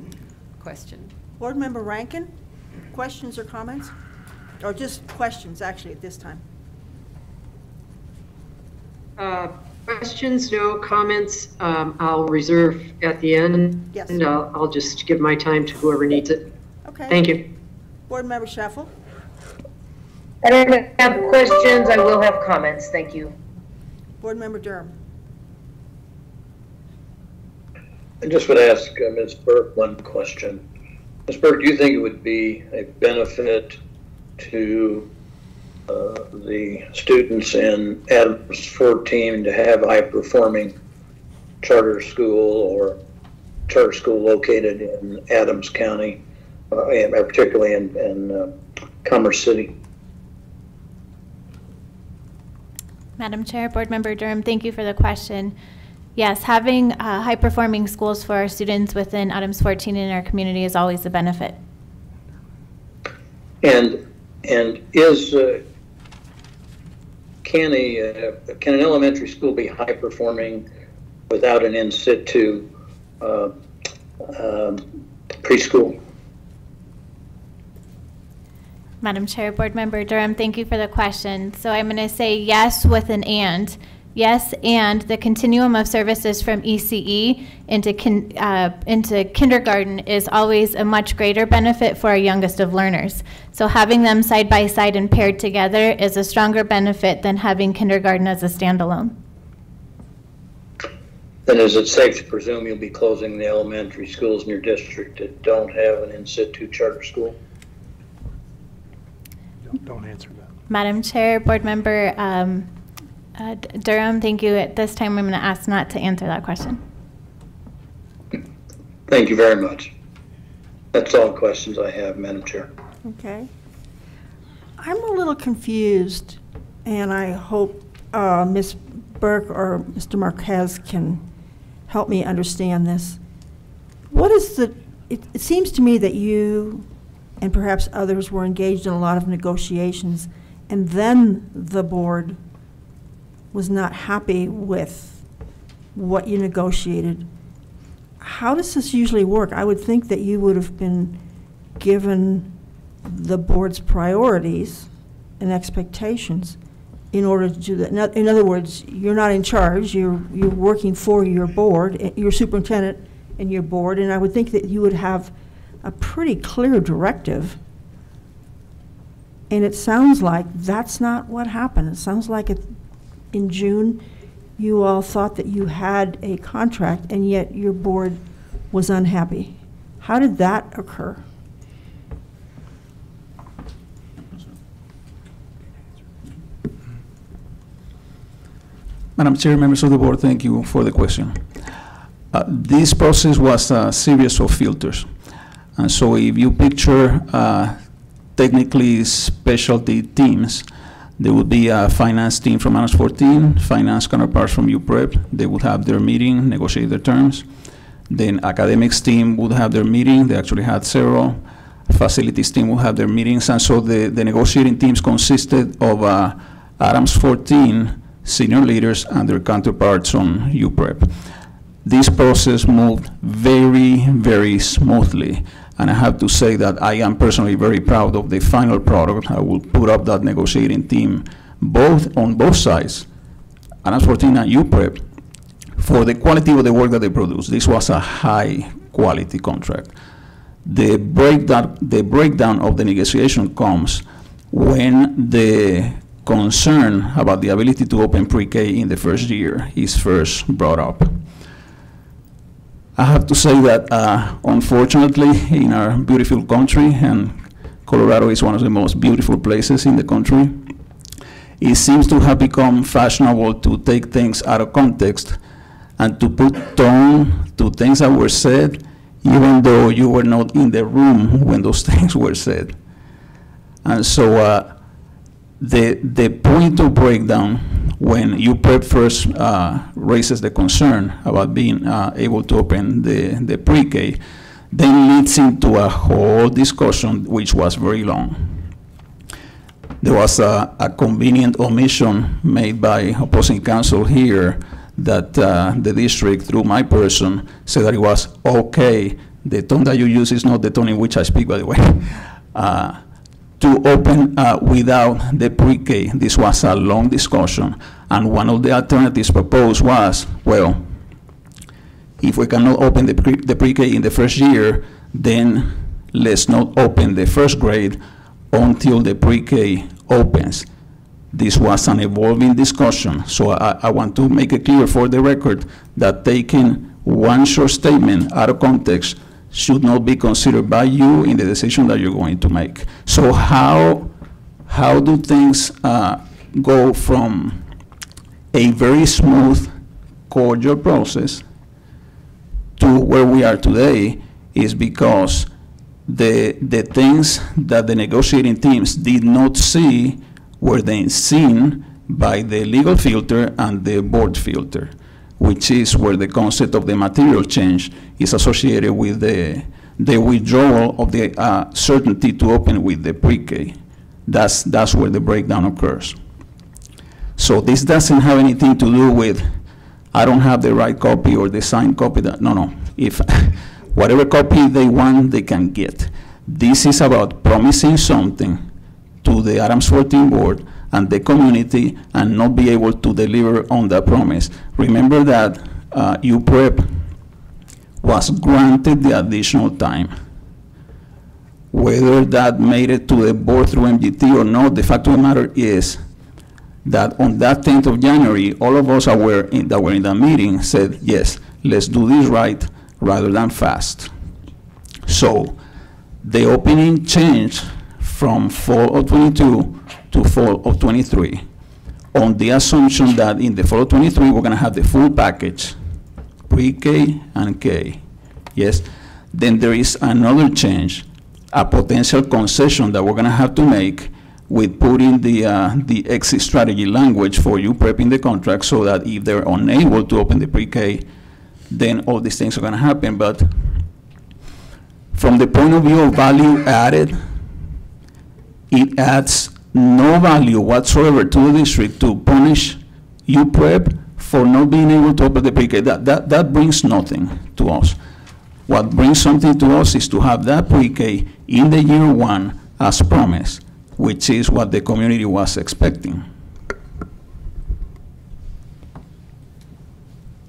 question. Board Member Rankin, questions or comments? Or just questions, actually, at this time? Questions, no comments. I'll reserve at the end. Yes. And I'll just give my time to whoever needs it. Okay. Thank you. Board Member Schaffel? I don't have questions. I will have comments. Thank you. Board Member Durham. I just would ask Ms. Burke one question. Ms. Burke, do you think it would be a benefit to the students in Adams 14 to have a high-performing charter school or charter school located in Adams County, and particularly in Commerce City? Madam Chair, Board Member Durham, thank you for the question. Yes, having high-performing schools for our students within Adams 14 in our community is always a benefit. And is can an elementary school be high-performing without an in situ preschool? Madam Chair, Board Member Durham, thank you for the question. So I'm going to say yes with an and. Yes, and the continuum of services from ECE into kindergarten is always a much greater benefit for our youngest of learners. So having them side by side and paired together is a stronger benefit than having kindergarten as a standalone. Then is it safe to presume you'll be closing the elementary schools in your district that don't have an in situ charter school? Don't answer that. Madam Chair, Board Member Durham, thank you. At this time, I'm going to ask not to answer that question. Thank you very much. That's all the questions I have, Madam Chair. Okay. I'm a little confused, and I hope Ms. Burke or Mr. Marquez can help me understand this. What is the, it seems to me that you and perhaps others were engaged in a lot of negotiations, and then the board was not happy with what you negotiated. How does this usually work? I would think that you would have been given the board's priorities and expectations in order to do that. In other words, you're not in charge, you're working for your board, your superintendent and your board, and I would think that you would have a pretty clear directive. And it sounds like that's not what happened. It sounds like in June, you all thought that you had a contract, and yet your board was unhappy. How did that occur? Madam Chair, members of the board, thank you for the question. This process was a series of filters. And so if you picture technically specialty teams, there would be a finance team from Adams 14, finance counterparts from UPrep. They would have their meeting, negotiate their terms. Then academics team would have their meeting. They actually had several. Facilities team would have their meetings. And so the negotiating teams consisted of Adams 14 senior leaders and their counterparts on UPrep. This process moved very, very smoothly. And I have to say that I am personally very proud of the final product. I will put up that negotiating team on both sides, Adams 14 and UPrep, for the quality of the work that they produced. This was a high quality contract. The breakdown of the negotiation comes when the concern about the ability to open pre-K in the first year is first brought up. I have to say that, unfortunately, in our beautiful country, and Colorado is one of the most beautiful places in the country, it seems to have become fashionable to take things out of context and to put tone to things that were said, even though you were not in the room when those things were said. And so the point of breakdown, when UPrep first raises the concern about being able to open the pre-K, then leads into a whole discussion which was very long. There was a convenient omission made by opposing counsel here that the district, through my person, said that it was okay. The tone that you use is not the tone in which I speak, by the way. To open without the pre-K. This was a long discussion, and one of the alternatives proposed was, well, if we cannot open the pre-K in the first year, then let's not open the first grade until the pre-K opens. This was an evolving discussion, so I want to make it clear for the record that taking one short statement out of context should not be considered by you in the decision that you're going to make. So how do things go from a very smooth, cordial process to where we are today is because the things that the negotiating teams did not see were then seen by the legal filter and the board filter, which is where the concept of the material change is associated with the withdrawal of the certainty to open with the pre-K. That's where the breakdown occurs. So this doesn't have anything to do with, I don't have the right copy or the signed copy. No. If whatever copy they want, they can get. This is about promising something to the Adams 14 board and the community and not be able to deliver on that promise. Remember that UPrep was granted the additional time. Whether that made it to the board through MGT or not, the fact of the matter is that on that 10th of January, all of us that were in that meeting said, yes, let's do this right rather than fast. So the opening changed from fall of 22 to fall of 23 on the assumption that in the fall of 23 we're going to have the full package, pre-K and K. Yes. Then there is another change, a potential concession that we're going to have to make with putting the exit strategy language for UPrep in the contract so that if they're unable to open the pre-K, then all these things are going to happen. But from the point of view of value added, it adds no value whatsoever to the district to punish UPrep for not being able to open the pre-K. That brings nothing to us. What brings something to us is to have that pre-K in the year one as promised, which is what the community was expecting.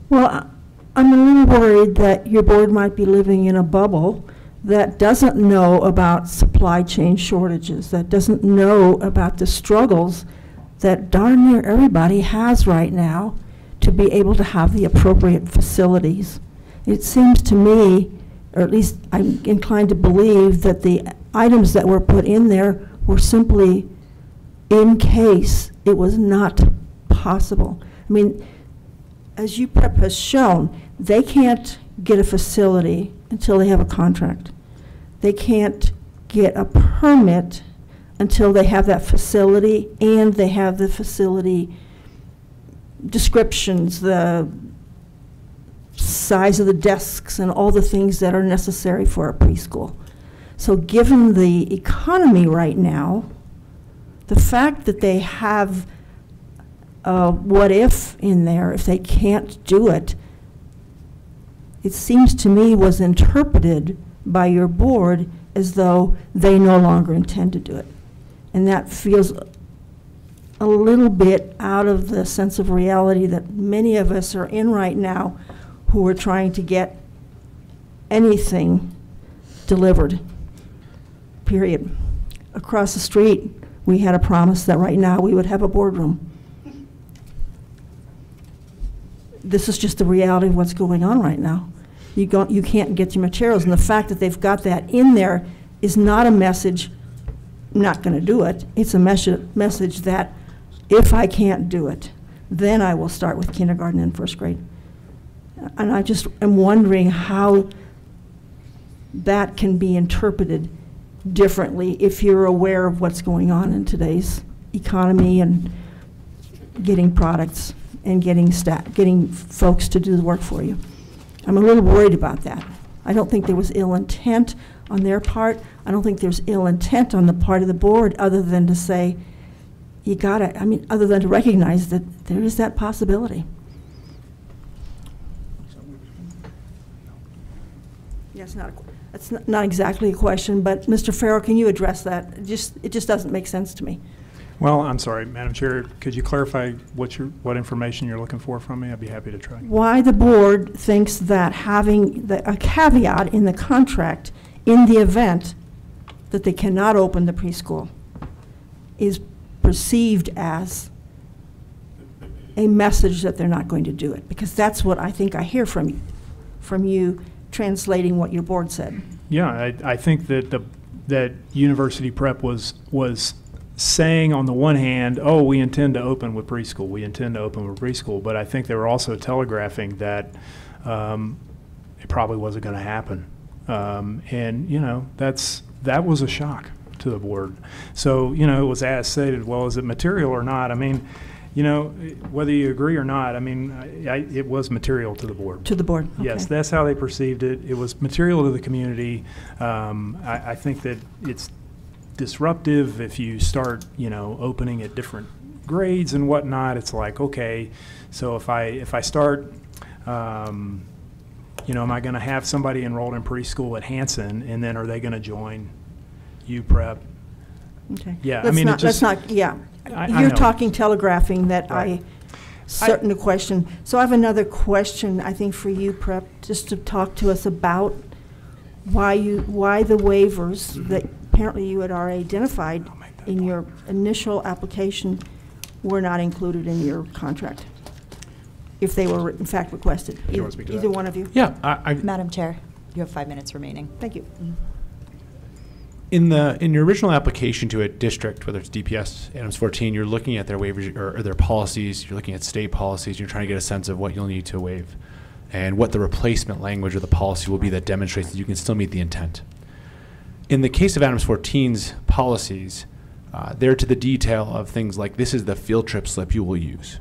Well, I'm a little worried that your board might be living in a bubble that doesn't know about supply chain shortages, that doesn't know about the struggles that darn near everybody has right now to be able to have the appropriate facilities. It seems to me, or at least I'm inclined to believe, that the items that were put in there were simply in case it was not possible. I mean, as UPrep has shown, they can't get a facility until they have a contract. They can't get a permit until they have that facility and they have the facility descriptions, the size of the desks and all the things that are necessary for a preschool. So given the economy right now, the fact that they have what if in there, if they can't do it, it seems to me was interpreted by your board as though they no longer intend to do it. And that feels a little bit out of the sense of reality that many of us are in right now who are trying to get anything delivered, period. Across the street, we had a promise that right now we would have a boardroom. This is just the reality of what's going on right now. You can't get your materials, and the fact that they've got that in there is not a message, I'm not going to do it. It's a message that if I can't do it, then I will start with kindergarten and first grade. And I just am wondering how that can be interpreted differently if you're aware of what's going on in today's economy and getting products and getting folks to do the work for you. I'm a little worried about that. I don't think there was ill intent on their part. I don't think there's ill intent on the part of the board other than to say, you gotta, I mean, other than to recognize that there is that possibility. Yes, that's not exactly a question, but Mr. Farrell, can you address that? It just doesn't make sense to me. Well, I'm sorry, Madam Chair, could you clarify what information you're looking for from me? I'd be happy to try. Why the board thinks that having a caveat in the contract in the event that they cannot open the preschool is perceived as a message that they're not going to do it, because that's what I think I hear from you translating what your board said. Yeah, I think that that University Prep was saying on the one hand, oh, we intend to open with preschool, but I think they were also telegraphing that it probably wasn't going to happen. And, you know, that was a shock to the board. So, you know, it was asked, stated, well, is it material or not? I mean, you know, whether you agree or not, I mean, it was material to the board. To the board, okay. Yes, that's how they perceived it. It was material to the community. I think that it's disruptive if you start, you know, opening at different grades and whatnot. It's like, okay, so if I start, you know, am I going to have somebody enrolled in preschool at Hanson, and then are they going to join UPrep? Okay. Yeah, let's I mean, yeah. I You're know. talking telegraphing that Right. certain a question. So I have another question, I think, for you, Prep, just to talk to us about why the waivers that apparently you had already identified in your initial application were not included in your contract, if they were in fact requested. Do you want to speak to Either that? one of you. Yeah, Madam Chair, you have 5 minutes remaining. Thank you. In your original application to a district, whether it's DPS, Adams 14, you're looking at their waivers or their policies, you're looking at state policies, you're trying to get a sense of what you'll need to waive and what the replacement language of the policy will be that demonstrates that you can still meet the intent. In the case of Adams 14's policies, they're to the detail of things like this is the field trip slip you will use.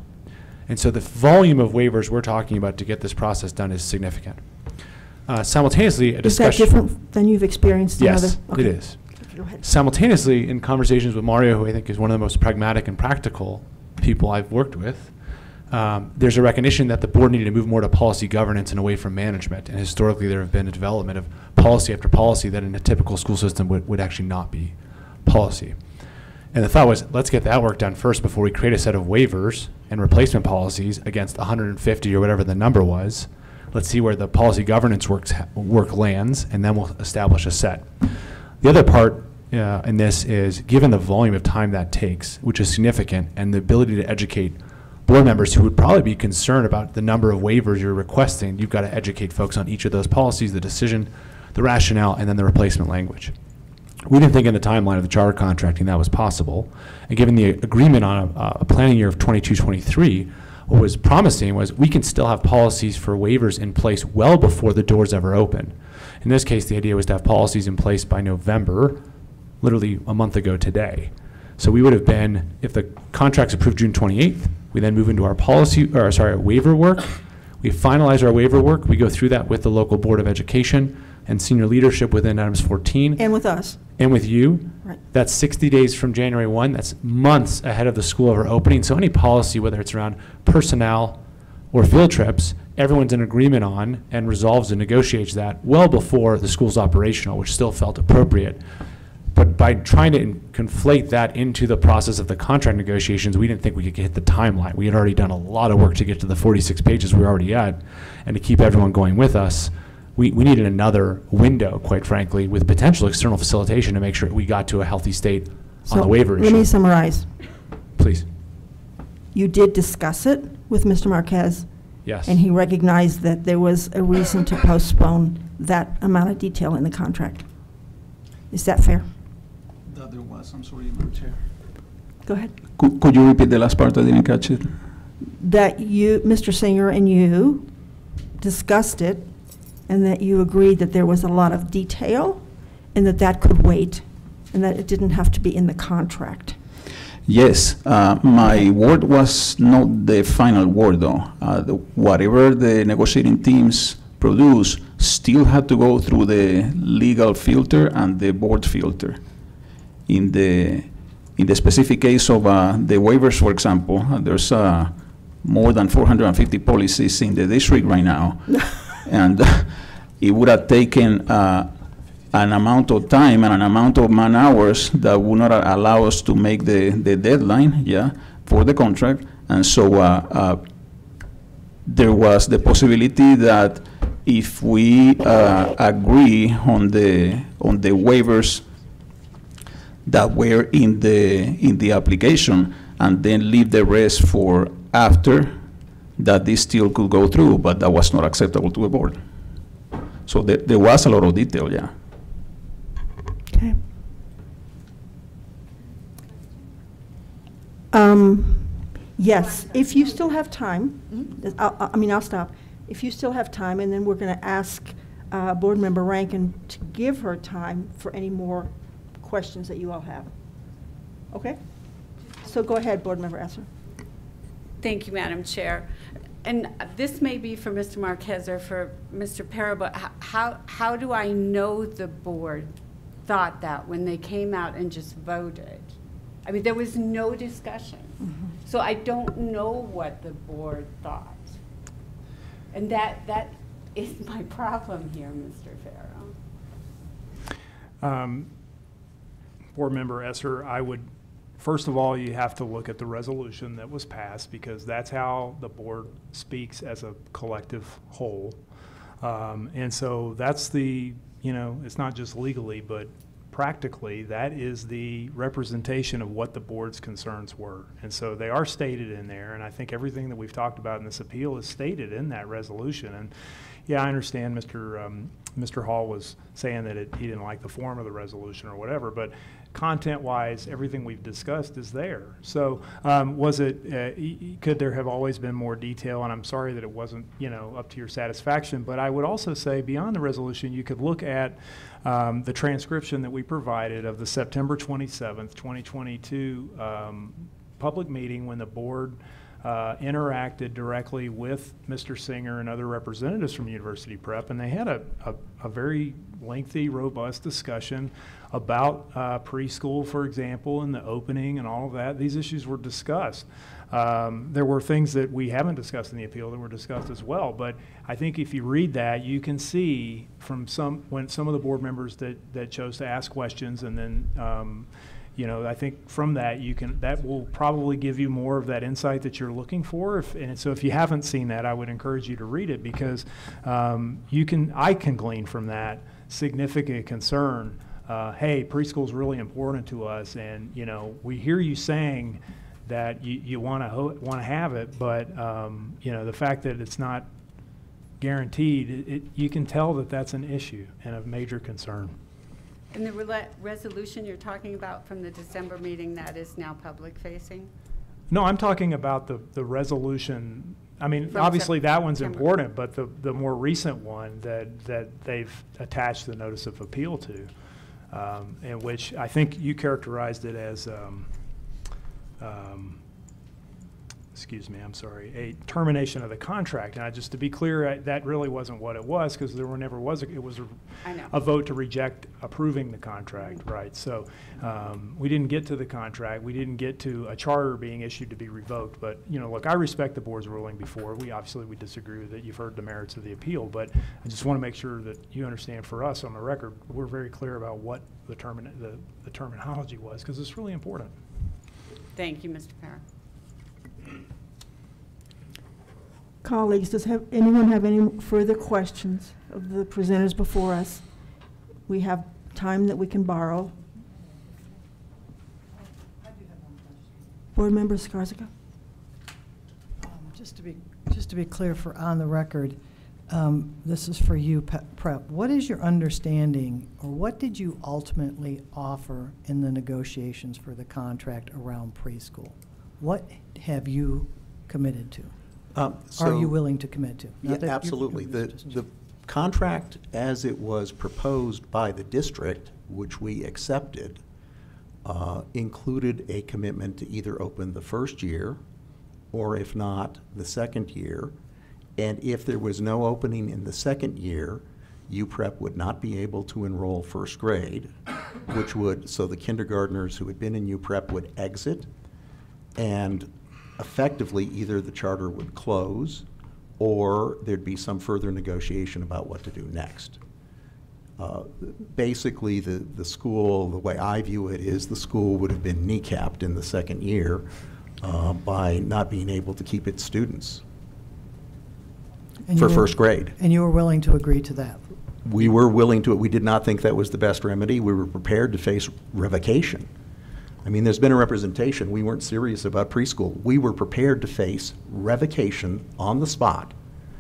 And so the volume of waivers we're talking about to get this process done is significant. Simultaneously, a discussion... Is that different than you've experienced in other? Yes, Okay. it is. Go ahead. Simultaneously, in conversations with Mario, who I think is one of the most pragmatic and practical people I've worked with, there's a recognition that the board needed to move more to policy governance and away from management. And historically, there have been a development of policy after policy that in a typical school system would actually not be policy. And the thought was, let's get that work done first before we create a set of waivers and replacement policies against 150 or whatever the number was. Let's see where the policy governance work lands, and then we'll establish a set. The other part in this is, given the volume of time that takes, which is significant, and the ability to educate board members who would probably be concerned about the number of waivers you're requesting, you've got to educate folks on each of those policies, the decision, the rationale, and then the replacement language. We didn't think in the timeline of the charter contracting that was possible. And given the agreement on a planning year of 22-23, what was promising was we can still have policies for waivers in place well before the doors ever open. In this case, the idea was to have policies in place by November, literally a month ago today. So we would have been, if the contract's approved June 28th, we then move into our waiver work. We finalize our waiver work. We go through that with the local Board of Education and senior leadership within Adams 14. And with us. And with you. Right. That's 60 days from January 1. That's months ahead of the school ever opening. So any policy, whether it's around personnel or field trips, everyone's in agreement on and resolves and negotiates that well before the school's operational, which still felt appropriate. But by trying to conflate that into the process of the contract negotiations, we didn't think we could hit the timeline. We had already done a lot of work to get to the 46 pages we were already at, and to keep everyone going with us. We needed another window, quite frankly, with potential external facilitation to make sure we got to a healthy state on the waiver issue. Let me summarize. Please. You did discuss it with Mr. Marquez. Yes. And he recognized that there was a reason to postpone that amount of detail in the contract. Is that fair? That there was, I'm sorry, Madam Chair. Go ahead. Could you repeat the last part? I didn't catch it. That you, Mr. Singer, and you discussed it, and that you agreed that there was a lot of detail, and that could wait, and that it didn't have to be in the contract. Yes, my word was not the final word, though. Whatever the negotiating teams produce still had to go through the legal filter and the board filter. In the specific case of the waivers, for example, there's more than 450 policies in the district right now, and it would have taken an amount of time and an amount of man hours that would not allow us to make the deadline, for the contract. And so there was the possibility that if we agree on the waivers that were in the application, and then leave the rest for after that this still could go through, but that was not acceptable to the board. So there was a lot of detail, yeah. Okay. Yes, if you still have time, I'll stop. If you still have time, and then we're going to ask Board Member Rankin to give her time for any more questions that you all have. Okay? So go ahead, Board Member Esser. Thank you, Madam Chair. And this may be for Mr. Marquez or for Mr. Para, but how do I know the board thought that when they came out and just voted? I mean, there was no discussion. Mm-hmm. So I don't know what the board thought. And that is my problem here, Mr. Farrow. Board Member Esser, I would, first of all, you have to look at the resolution that was passed, because that's how the board speaks as a collective whole. And so that's the, it's not just legally, but practically, that is the representation of what the board's concerns were. And so they are stated in there, and I think everything that we've talked about in this appeal is stated in that resolution. And yeah, I understand Mr. Hall was saying that he didn't like the form of the resolution or whatever, but content-wise, everything we've discussed is there. So could there have always been more detail? And I'm sorry that it wasn't, up to your satisfaction. But I would also say beyond the resolution, you could look at the transcription that we provided of the September 27th, 2022 public meeting when the board interacted directly with Mr. Singer and other representatives from University Prep, and they had a very lengthy, robust discussion about preschool, for example, and the opening and all of that. These issues were discussed. There were things that we haven't discussed in the appeal that were discussed as well, but I think if you read that, you can see from some of the board members that chose to ask questions, and then I think from that that will probably give you more of that insight that you're looking for. So if you haven't seen that, I would encourage you to read it, because I can glean from that significant concern. Hey, preschool is really important to us, and we hear you saying that you want to have it, but the fact that it's not guaranteed, you can tell that that's an issue and a major concern. And the resolution you're talking about from the December meeting, that is now public facing? No, I'm talking about the resolution. I mean, From obviously that one's September. important, but the more recent one that they've attached the notice of appeal to, in which I think you characterized it as, excuse me, I'm sorry, a termination of the contract. And just to be clear, that really wasn't what it was, because there never was, it was a vote to reject approving the contract, right? So we didn't get to the contract. We didn't get to a charter being issued to be revoked. But, look, I respect the board's ruling before. We disagree with it. You've heard the merits of the appeal. But I just want to make sure that you understand, for us on the record, we're very clear about what the terminology was, because it's really important. Thank you, Mr. Parra. Colleagues, does anyone have any further questions of the presenters before us? We have time that we can borrow. Board Member Skarzica? Just to be clear, for on the record, this is for you, Prep. What is your understanding, or what did you ultimately offer in the negotiations for the contract around preschool? What have you committed to? Are you willing to commit to? Yeah, absolutely. The contract as it was proposed by the district, which we accepted, included a commitment to either open the first year, or if not, the second year. And if there was no opening in the second year, UPrep would not be able to enroll first grade, so the kindergartners who had been in UPrep would exit, and effectively either the charter would close or there'd be some further negotiation about what to do next. Basically, the school, the way I view it, is the school would have been kneecapped in the second year by not being able to keep its students for first grade. And you were willing to agree to that? We were willing to, we did not think that was the best remedy. We were prepared to face revocation. I mean, there's been a representation. We weren't serious about preschool. We were prepared to face revocation on the spot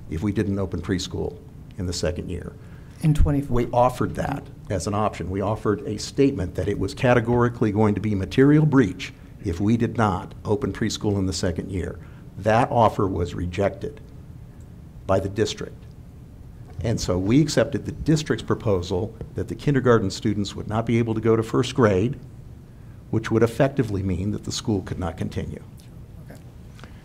if we didn't open preschool in the second year. In 24. We offered that as an option. We offered a statement that it was categorically going to be material breach if we did not open preschool in the second year. That offer was rejected by the district. And so we accepted the district's proposal that the kindergarten students would not be able to go to first grade, which would effectively mean that the school could not continue. Okay.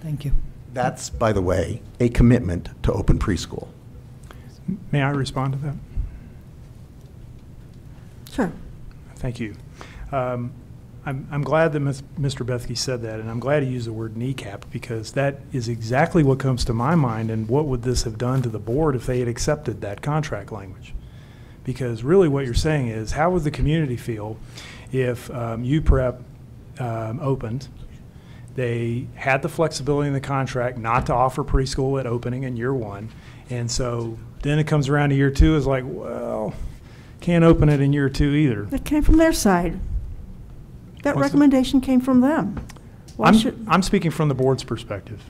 Thank you. That's, by the way, a commitment to open preschool. May I respond to that? Sure. Thank you. I'm glad that Mr. Bethke said that, and I'm glad he used the word kneecap, because that is exactly what comes to my mind, and what would this have done to the board if they had accepted that contract language? Because really what you're saying is, how would the community feel if UPrep opened, they had the flexibility in the contract not to offer preschool at opening in year one, and so then it comes around to year two, is like, well, can't open it in year two either. It came from their side. That recommendation came from them. I'm speaking from the board's perspective,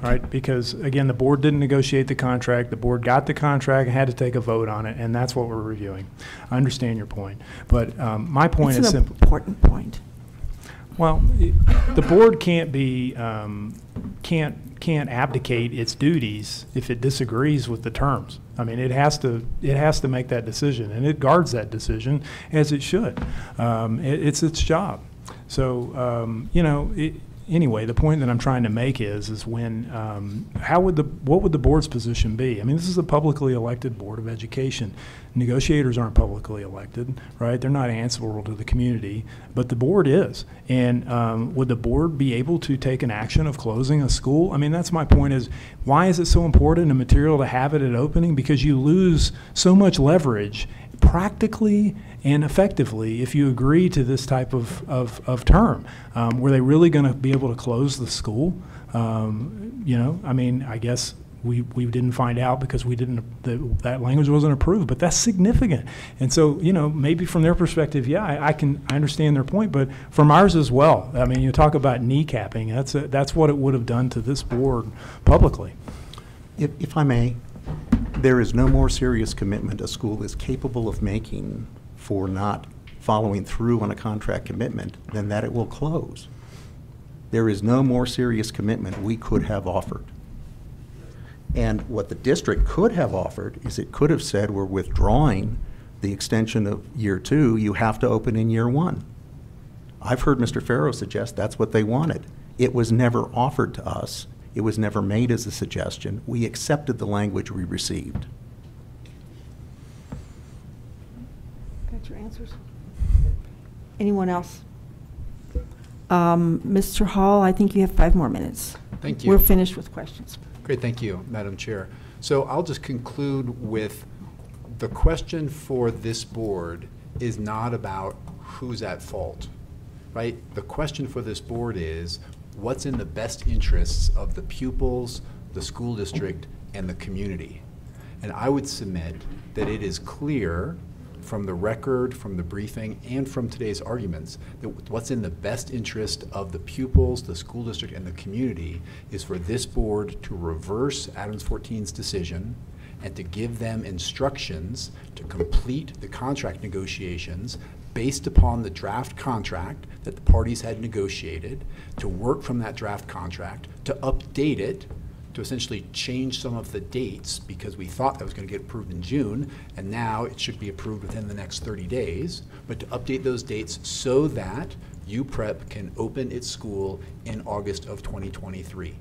right? Because, again, the board didn't negotiate the contract. The board got the contract and had to take a vote on it, and that's what we're reviewing. I understand your point. But my point is simple. It's an important point. Well, the board can't be, can't abdicate its duties if it disagrees with the terms. I mean, it has to make that decision, and it guards that decision as it should. It's its job. So, you know, anyway, the point that I'm trying to make is when, what would the board's position be? I mean, this is a publicly elected Board of Education. Negotiators aren't publicly elected, right? They're not answerable to the community, but the board is. And would the board be able to take an action of closing a school? I mean, that's my point is, why is it so important and material to have it at opening? Because you lose so much leverage practically and effectively if you agree to this type of term. Were they really going to be able to close the school? You know, I mean, I guess we didn't find out because we didn't, that language wasn't approved, but that's significant. And so, you know, maybe from their perspective, yeah, I understand their point, but from ours as well. I mean, you talk about kneecapping, that's what it would have done to this board publicly. If I may, there is no more serious commitment a school is capable of making for not following through on a contract commitment than that it will close. There is no more serious commitment we could have offered. And what the district could have offered is it could have said, we're withdrawing the extension of year two, you have to open in year one. I've heard Mr. Farrow suggest that's what they wanted. It was never offered to us. It was never made as a suggestion. We accepted the language we received. Got your answers? Anyone else? Mr. Hall, I think you have 5 more minutes. Thank you. We're finished with questions. Great, thank you, Madam Chair. So I'll just conclude with the question for this board is not about who's at fault, right? The question for this board is, what's in the best interests of the pupils, the school district, and the community? And I would submit that it is clear from the record, from the briefing, and from today's arguments that what's in the best interest of the pupils, the school district, and the community is for this board to reverse Adams 14's decision and to give them instructions to complete the contract negotiations based upon the draft contract that the parties had negotiated, to work from that draft contract, to update it, to essentially change some of the dates because we thought that was going to get approved in June, and now it should be approved within the next 30 days, but to update those dates so that UPrep can open its school in August of 2023.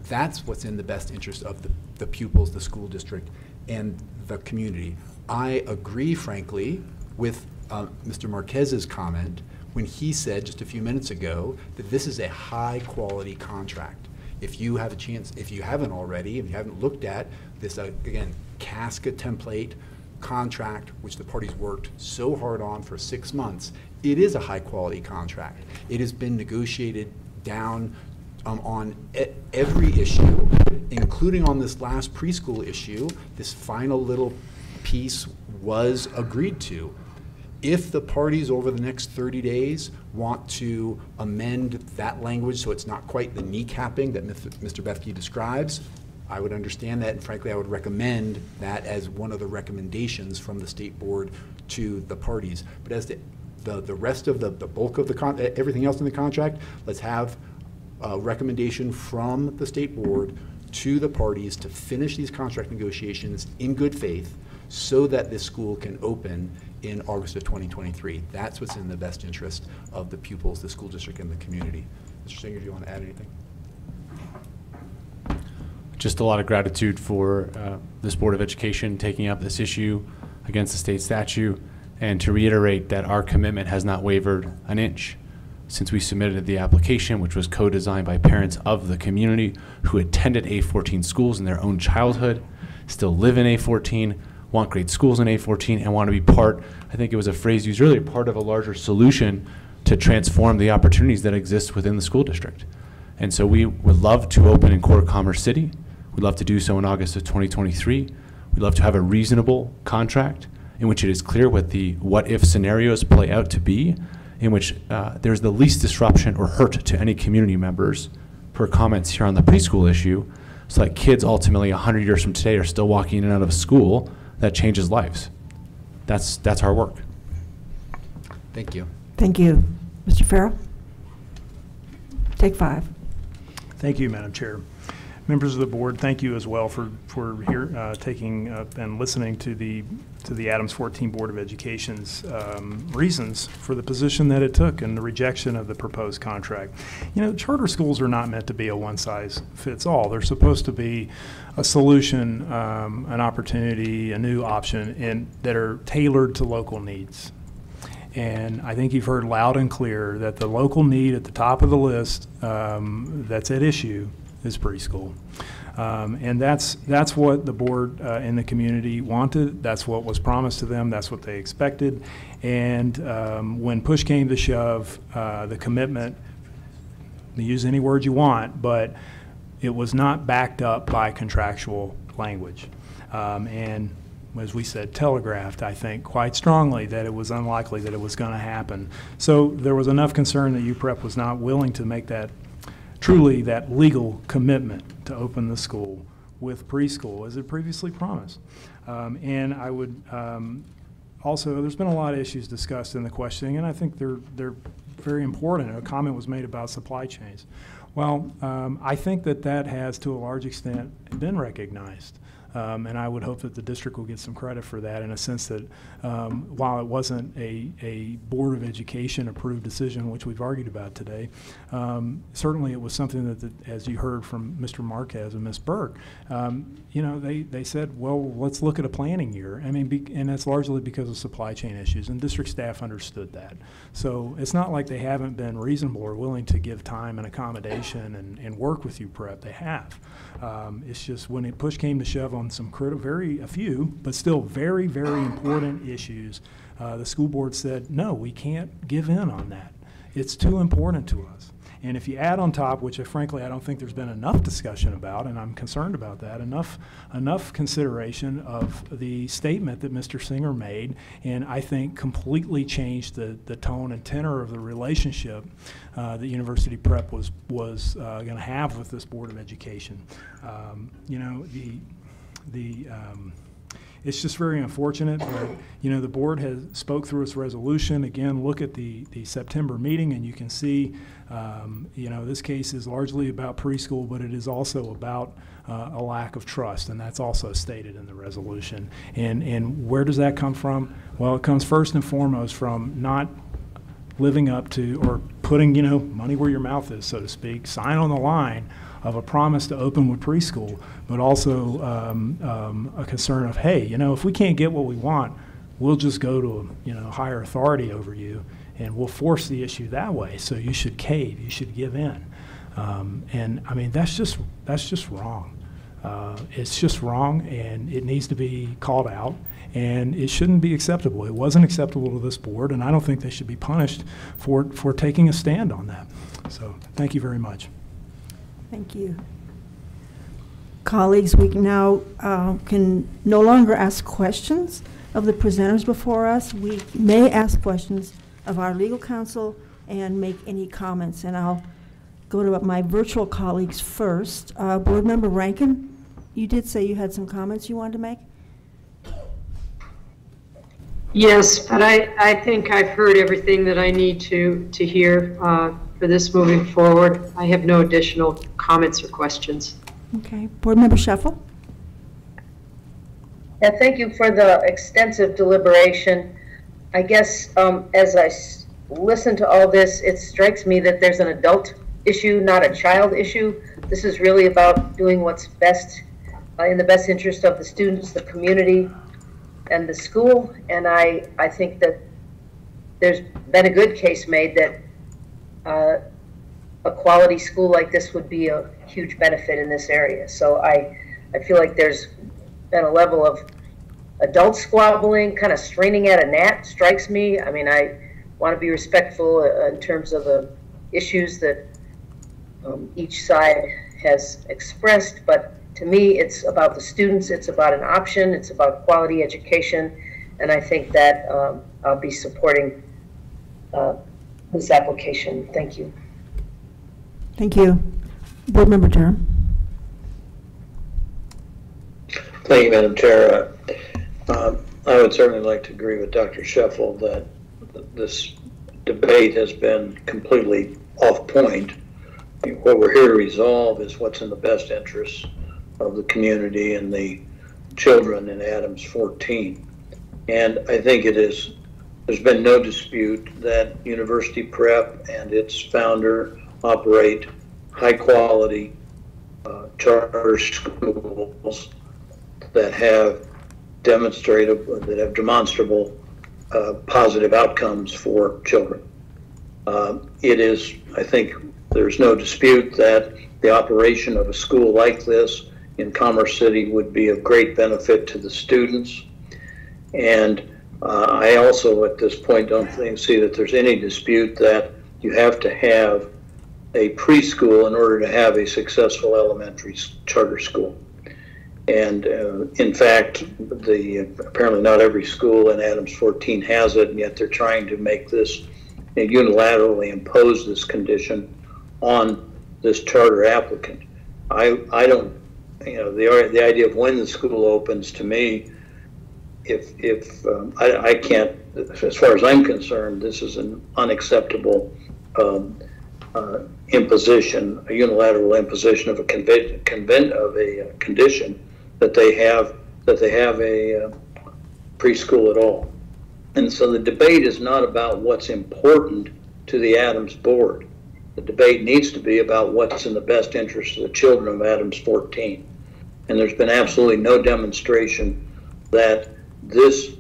That's what's in the best interest of the pupils, the school district, and the community. I agree, frankly, with Mr. Marquez's comment when he said just a few minutes ago that this is a high-quality contract. If you have a chance, if you haven't already, if you haven't looked at this, again, CASCA template contract, which the parties worked so hard on for 6 months, it is a high-quality contract. It has been negotiated down on every issue, including on this last preschool issue. This final little piece was agreed to. If the parties over the next 30 days want to amend that language so it's not quite the kneecapping that Mr. Bethke describes, I would understand that, and frankly, I would recommend that as one of the recommendations from the state board to the parties. But as the rest of the bulk of everything else in the contract, let's have a recommendation from the state board to the parties to finish these contract negotiations in good faith so that this school can open in August of 2023. That's what's in the best interest of the pupils, the school district, and the community. Mr. Singer, do you want to add anything? Just a lot of gratitude for this Board of Education taking up this issue against the state statute, and to reiterate that our commitment has not wavered an inch since we submitted the application, which was co-designed by parents of the community who attended A14 schools in their own childhood, still live in A14, want great schools in A14, and want to be part, I think it was a phrase used earlier, part of a larger solution to transform the opportunities that exist within the school district. And so we would love to open in Core Commerce City. We'd love to do so in August of 2023. We'd love to have a reasonable contract in which it is clear what the what-if scenarios play out to be, in which there's the least disruption or hurt to any community members, per comments here on the preschool issue, so that kids ultimately 100 years from today are still walking in and out of school. That changes lives. That's our work. Thank you. Thank you. Mr. Farrell? Take 5. Thank you, Madam Chair. Members of the board, thank you as well for taking and listening to the Adams 14 Board of Education's reasons for the position that it took and the rejection of the proposed contract. You know, charter schools are not meant to be a one-size-fits-all. They're supposed to be a solution, an opportunity, a new option, that are tailored to local needs. And I think you've heard loud and clear that the local need at the top of the list that's at issue is preschool. And that's what the board and the community wanted. That's what was promised to them. That's what they expected. And when push came to shove, the commitment, use any word you want, but it was not backed up by contractual language. And as we said, telegraphed, I think, quite strongly that it was unlikely that it was going to happen. So there was enough concern that UPrep was not willing to make that truly that legal commitment to open the school with preschool as it previously promised. And I would also, there's been a lot of issues discussed in the questioning, and I think they're very important. A comment was made about supply chains. Well, I think that has to a large extent been recognized. And I would hope that the district will get some credit for that, in a sense that while it wasn't a Board of Education approved decision, which we've argued about today, certainly it was something that, as you heard from Mr. Marquez and Ms. Burke, you know, they said, well, let's look at a planning year. I mean, and that's largely because of supply chain issues, and district staff understood that. So it's not like they haven't been reasonable or willing to give time and accommodation and work with UPrep. They have. It's just when push came to shove on some a few, but still very, very important issues, the school board said, no, we can't give in on that. It's too important to us. And if you add on top, which frankly I don't think there's been enough discussion about, and I'm concerned about that, enough consideration of the statement that Mr. Singer made, and I think completely changed the tone and tenor of the relationship that University Prep was going to have with this Board of Education. You know, it's just very unfortunate, but you know, the board has spoke through its resolution. Again, look at the September meeting, and you can see, you know, this case is largely about preschool, but it is also about a lack of trust, and that's also stated in the resolution. And where does that come from? Well, it comes first and foremost from not living up to, or putting, you know, money where your mouth is, so to speak, sign on the line of a promise to open with preschool, but also a concern of, hey, you know, if we can't get what we want, we'll just go to a higher authority over you, and we'll force the issue that way. So you should cave, you should give in, and I mean that's just wrong. It's just wrong, and it needs to be called out, and it shouldn't be acceptable. It wasn't acceptable to this board, and I don't think they should be punished for taking a stand on that. So thank you very much. Thank you. Colleagues, we now can no longer ask questions of the presenters before us. We may ask questions of our legal counsel and make any comments. And I'll go to my virtual colleagues first. Board Member Rankin, you did say you had some comments you wanted to make? Yes, but I think I've heard everything that I need to hear for this moving forward. I have no additional comments or questions. Okay. Board Member Scheffel? Yeah, thank you for the extensive deliberation. I guess as I listen to all this, it strikes me that there's an adult issue, not a child issue. This is really about doing what's best in the best interest of the students, the community, and the school. And I think that there's been a good case made that a quality school like this would be a huge benefit in this area. So I feel like there's been a level of adult squabbling, kind of straining at a gnat, strikes me. I mean, I want to be respectful in terms of the issues that each side has expressed, but to me, it's about the students, it's about an option, it's about quality education, and I think that I'll be supporting this application. Thank you. Thank you. Board Member Durham. Thank you, Madam Chair. I would certainly like to agree with Dr. Scheffel that this debate has been completely off point. What we're here to resolve is what's in the best interest of the community and the children in Adams 14. And I think there's been no dispute that University Prep and its founder operate high quality charter schools that have demonstrable positive outcomes for children. I think there's no dispute that the operation of a school like this in Commerce City would be of great benefit to the students. And I also at this point don't see that there's any dispute that you have to have a preschool in order to have a successful elementary charter school. And in fact, apparently not every school in Adams 14 has it, and yet they're trying to make this unilaterally impose this condition on this charter applicant. I don't, the idea of when the school opens, to me, I can't, as far as I'm concerned, this is an unacceptable imposition, a unilateral imposition of a condition that they have a preschool at all. And so the debate is not about what's important to the Adams board. The debate needs to be about what's in the best interest of the children of Adams 14. And there's been absolutely no demonstration that the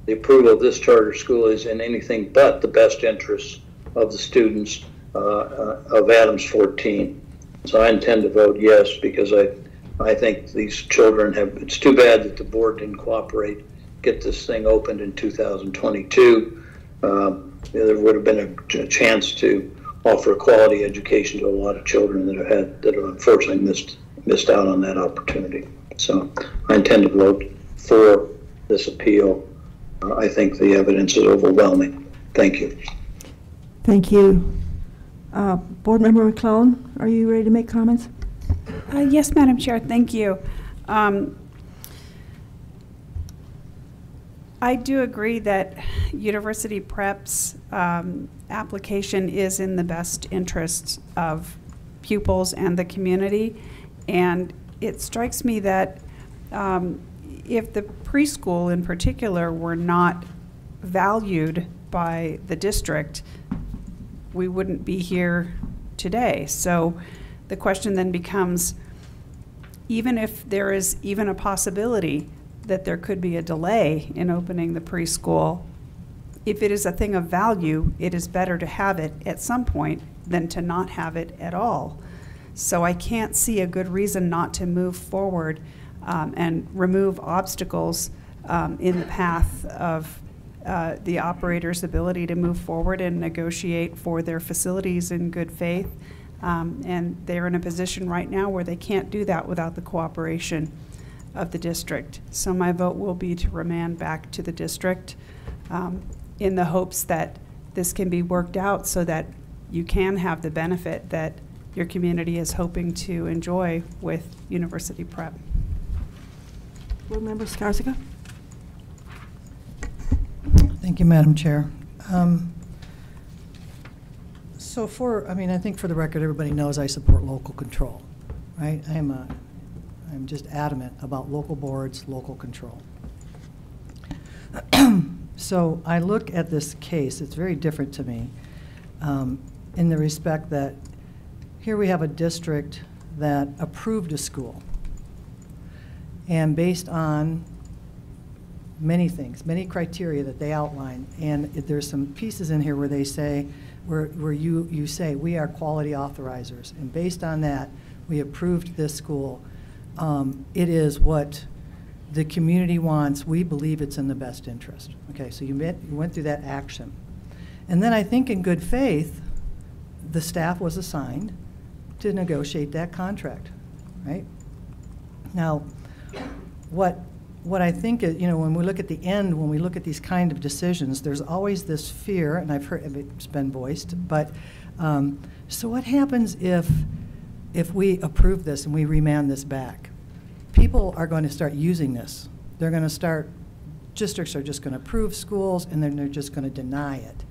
approval of this charter school is in anything but the best interests of the students of Adams 14. So I intend to vote yes, because I think these children it's too bad that the board didn't cooperate, get this thing opened in 2022. There would have been a chance to offer a quality education to a lot of children that have unfortunately missed out on that opportunity. So I intend to vote for this appeal. I think the evidence is overwhelming. Thank you. Thank you. Board Member McClellan, are you ready to make comments? Yes, Madam Chair, thank you. I do agree that University Prep's application is in the best interests of pupils and the community. And it strikes me that if the preschool in particular were not valued by the district, we wouldn't be here today. So the question then becomes, even if there is even a possibility that there could be a delay in opening the preschool, if it is a thing of value, it is better to have it at some point than to not have it at all. So I can't see a good reason not to move forward and remove obstacles in the path of the operator's ability to move forward and negotiate for their facilities in good faith. And they're in a position right now where they can't do that without the cooperation of the district. So my vote will be to remand back to the district in the hopes that this can be worked out so that you can have the benefit that your community is hoping to enjoy with University Prep. Board Member Skarziga. Thank you, Madam Chair. So I think for the record, everybody knows I support local control, right? I'm just adamant about local boards, local control. So I look at this case, it's very different to me in the respect that here we have a district that approved a school. And based on many things, many criteria that they outline, and there's some pieces in here where they say, where you say, we are quality authorizers, and based on that, we approved this school. It is what the community wants. We believe it's in the best interest. Okay, so you went through that action. And then I think in good faith, the staff was assigned to negotiate that contract, right? Now, what I think is, when we look at the end, when we look at these kind of decisions, there's always this fear, and I've heard it's been voiced, but so what happens if we approve this and we remand this back? People are going to start using this. They're going to start, districts are just going to approve schools and then they're just going to deny it,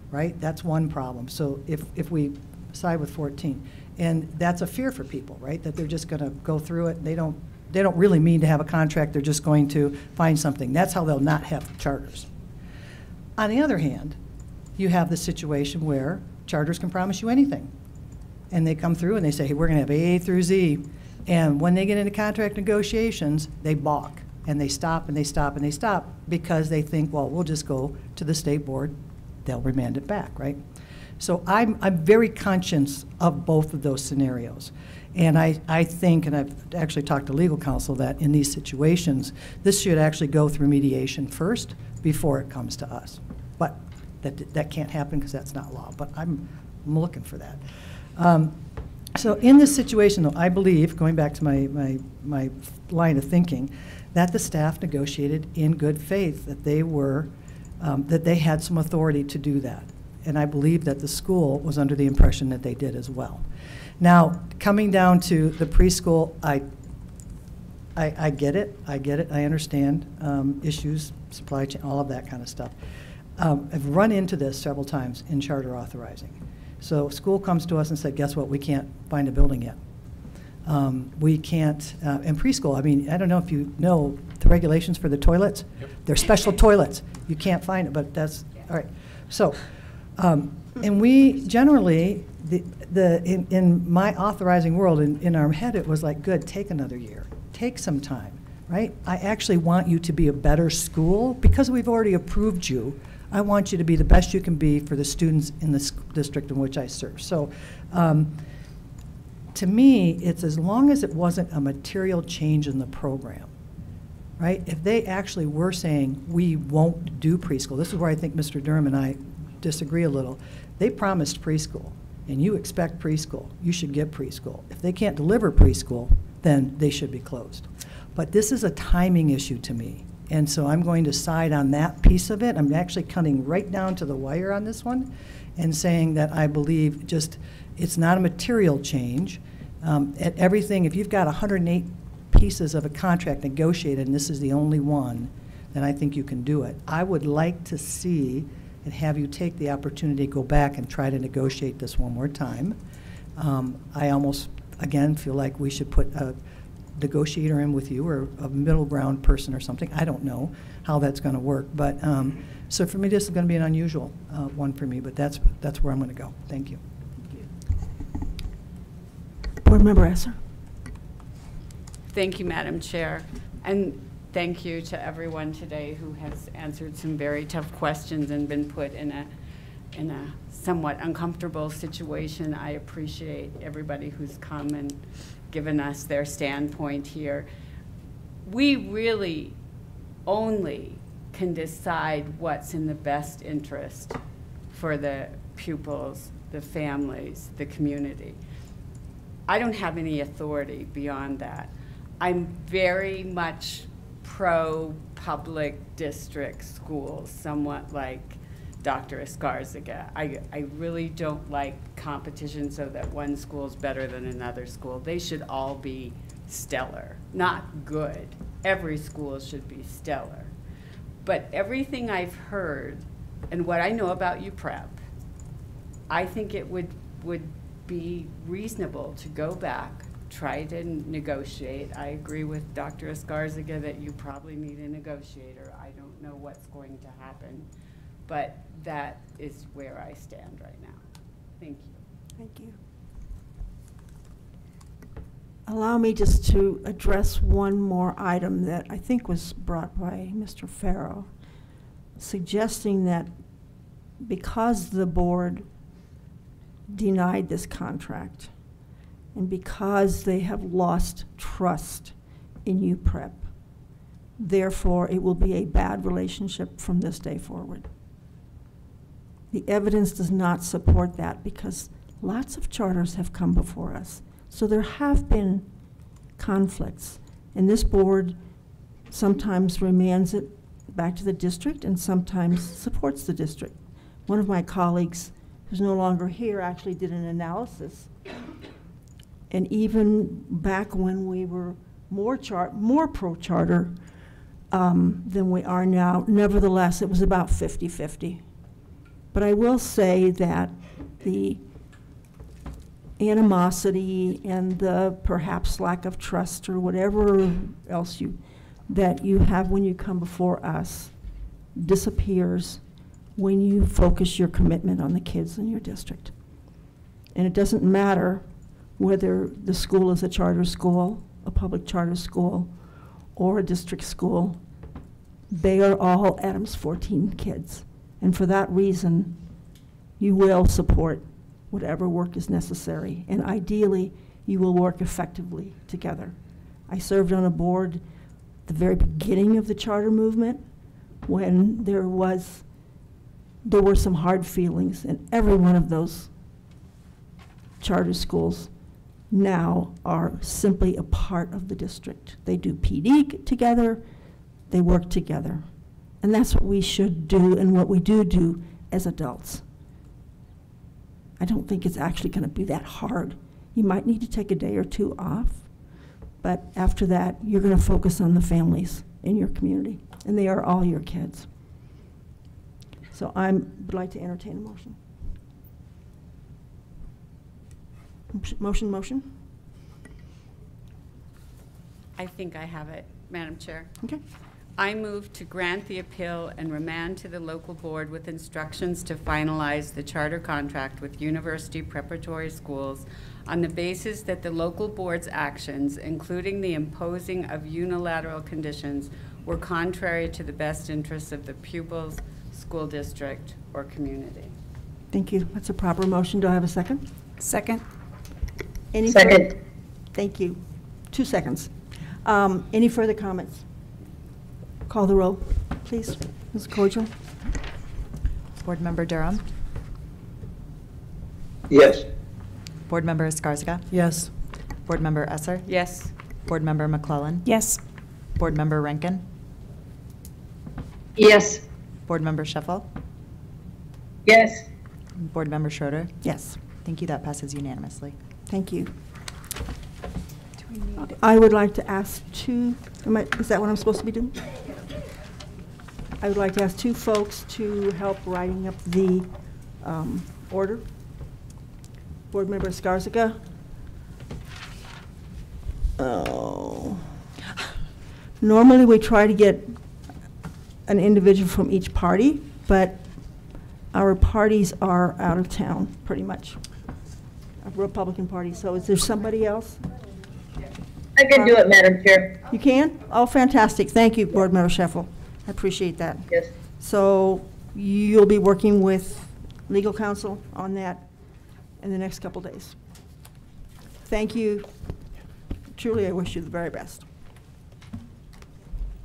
right? That's one problem. So if we side with 14, and that's a fear for people, right? That they're just going to go through it. They don't really mean to have a contract. They're just going to find something. That's how they'll not have charters. On the other hand, you have the situation where charters can promise you anything. And they come through and they say, hey, we're going to have A through Z. And when they get into contract negotiations, they balk. And they stop and they stop and they stop because they think, well, we'll just go to the state board. They'll remand it back, right? So I'm very conscious of both of those scenarios. And I think, and I've actually talked to legal counsel, that in these situations, this should actually go through mediation first before it comes to us. But that can't happen because that's not law. But I'm looking for that. So in this situation, though, I believe, going back to my line of thinking, that the staff negotiated in good faith, that they were, that they had some authority to do that. And I believe that the school was under the impression that they did as well. Now, coming down to the preschool, I get it, I understand issues, supply chain, all of that kind of stuff. I've run into this several times in charter authorizing. So school comes to us and said, guess what, we can't find a building yet. We can't, and preschool, I mean, I don't know if you know the regulations for the toilets. Yep. They're special toilets. You can't find it, but that's, all right. So, and we generally, in my authorizing world, in our head, it was like, good, take another year. Take some time, right? I actually want you to be a better school because we've already approved you. I want you to be the best you can be for the students in the district in which I serve. So to me, it's as long as it wasn't a material change in the program, right? If they actually were saying, we won't do preschool, this is where I think Mr. Durham and I disagree a little. They promised preschool, and you expect preschool. You should get preschool. If they can't deliver preschool, then they should be closed. But this is a timing issue to me. And so I'm going to side on that piece of it. I'm actually cutting right down to the wire on this one and saying that I believe just it's not a material change. At everything, if you've got 108 pieces of a contract negotiated and this is the only one, then I think you can do it. I would like to see and have you take the opportunity to go back and try to negotiate this one more time. I almost, again, feel like we should put a negotiator in with you or a middle ground person or something. I don't know how that's going to work, but so for me this is going to be an unusual one for me, but that's where I'm going to go. Thank you. Board Member Esser. Thank you, Madam Chair, and thank you to everyone today who has answered some very tough questions and been put in a somewhat uncomfortable situation. I appreciate everybody who's come and given us their standpoint here. We really only can decide what's in the best interest for the pupils, the families, the community. I don't have any authority beyond that. I'm very much pro-public district schools, somewhat like Dr. Escarzaga. I really don't like competition so that one school's better than another school. They should all be stellar, not good. Every school should be stellar. But everything I've heard and what I know about UPrep, I think it would be reasonable to go back, try to negotiate. I agree with Dr. Escarzaga that you probably need a negotiator. I don't know what's going to happen, but that is where I stand right now. Thank you. Thank you. Allow me just to address one more item that I think was brought by Mr. Farrow, suggesting that because the board denied this contract and because they have lost trust in UPrep, therefore it will be a bad relationship from this day forward. The evidence does not support that because lots of charters have come before us. So there have been conflicts, and this board sometimes remands it back to the district and sometimes supports the district. One of my colleagues, who's no longer here, actually did an analysis. And even back when we were more pro-charter than we are now, nevertheless, it was about 50-50. But I will say that the animosity and the perhaps lack of trust or whatever else that you have when you come before us disappears when you focus your commitment on the kids in your district. And it doesn't matter whether the school is a charter school, a public charter school, or a district school. They are all Adams 14 kids. And for that reason, you will support whatever work is necessary, and ideally, you will work effectively together. I served on a board at the very beginning of the charter movement when there were some hard feelings, and every one of those charter schools now are simply a part of the district. They do PD together, they work together, and that's what we should do and what we do as adults. I don't think it's actually going to be that hard. You might need to take a day or two off, but after that, you're going to focus on the families in your community, and they are all your kids. So I would like to entertain a motion. Motion? I think I have it, Madam Chair. Okay. I move to grant the appeal and remand to the local board with instructions to finalize the charter contract with University Preparatory Schools on the basis that the local board's actions, including the imposing of unilateral conditions, were contrary to the best interests of the pupils, school district, or community. Thank you. That's a proper motion. Do I have a second? Second. Second. Thank you. 2 seconds. Any further comments? Call the roll, please. Ms. Cordial. Board Member Durham. Yes. Board Member Escarzaga. Yes. Board Member Esser. Yes. Board Member McClellan. Yes. Board Member Rankin. Yes. Board Member Sheffel. Yes. Board Member Schroeder. Yes. Thank you. That passes unanimously. Thank you. I would like to ask is that what I'm supposed to be doing? I would like to ask 2 folks to help writing up the order. Board Member Escarzaga. Oh. Normally we try to get an individual from each party, but our parties are out of town, pretty much. A Republican Party. So is there somebody else? I can do it, Madam Chair. You can? Oh, fantastic. Thank you, Board Member Sheffel. I appreciate that. Yes. So you'll be working with legal counsel on that in the next couple days. Thank you. Truly, I wish you the very best.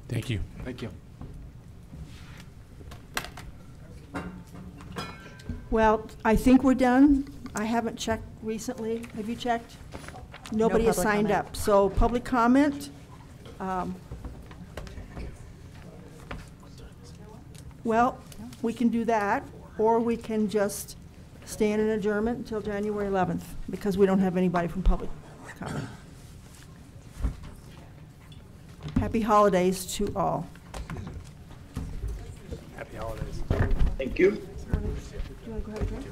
Thank you. Thank you. Well, I think we're done. I haven't checked recently. Have you checked? Nobody has public signed comment. up. So public comment. Well, we can do that, or we can just stand in adjournment until January 11th, because we don't have anybody from public comment. Happy holidays to all. Happy holidays. Thank you. Do you want to go ahead and drink?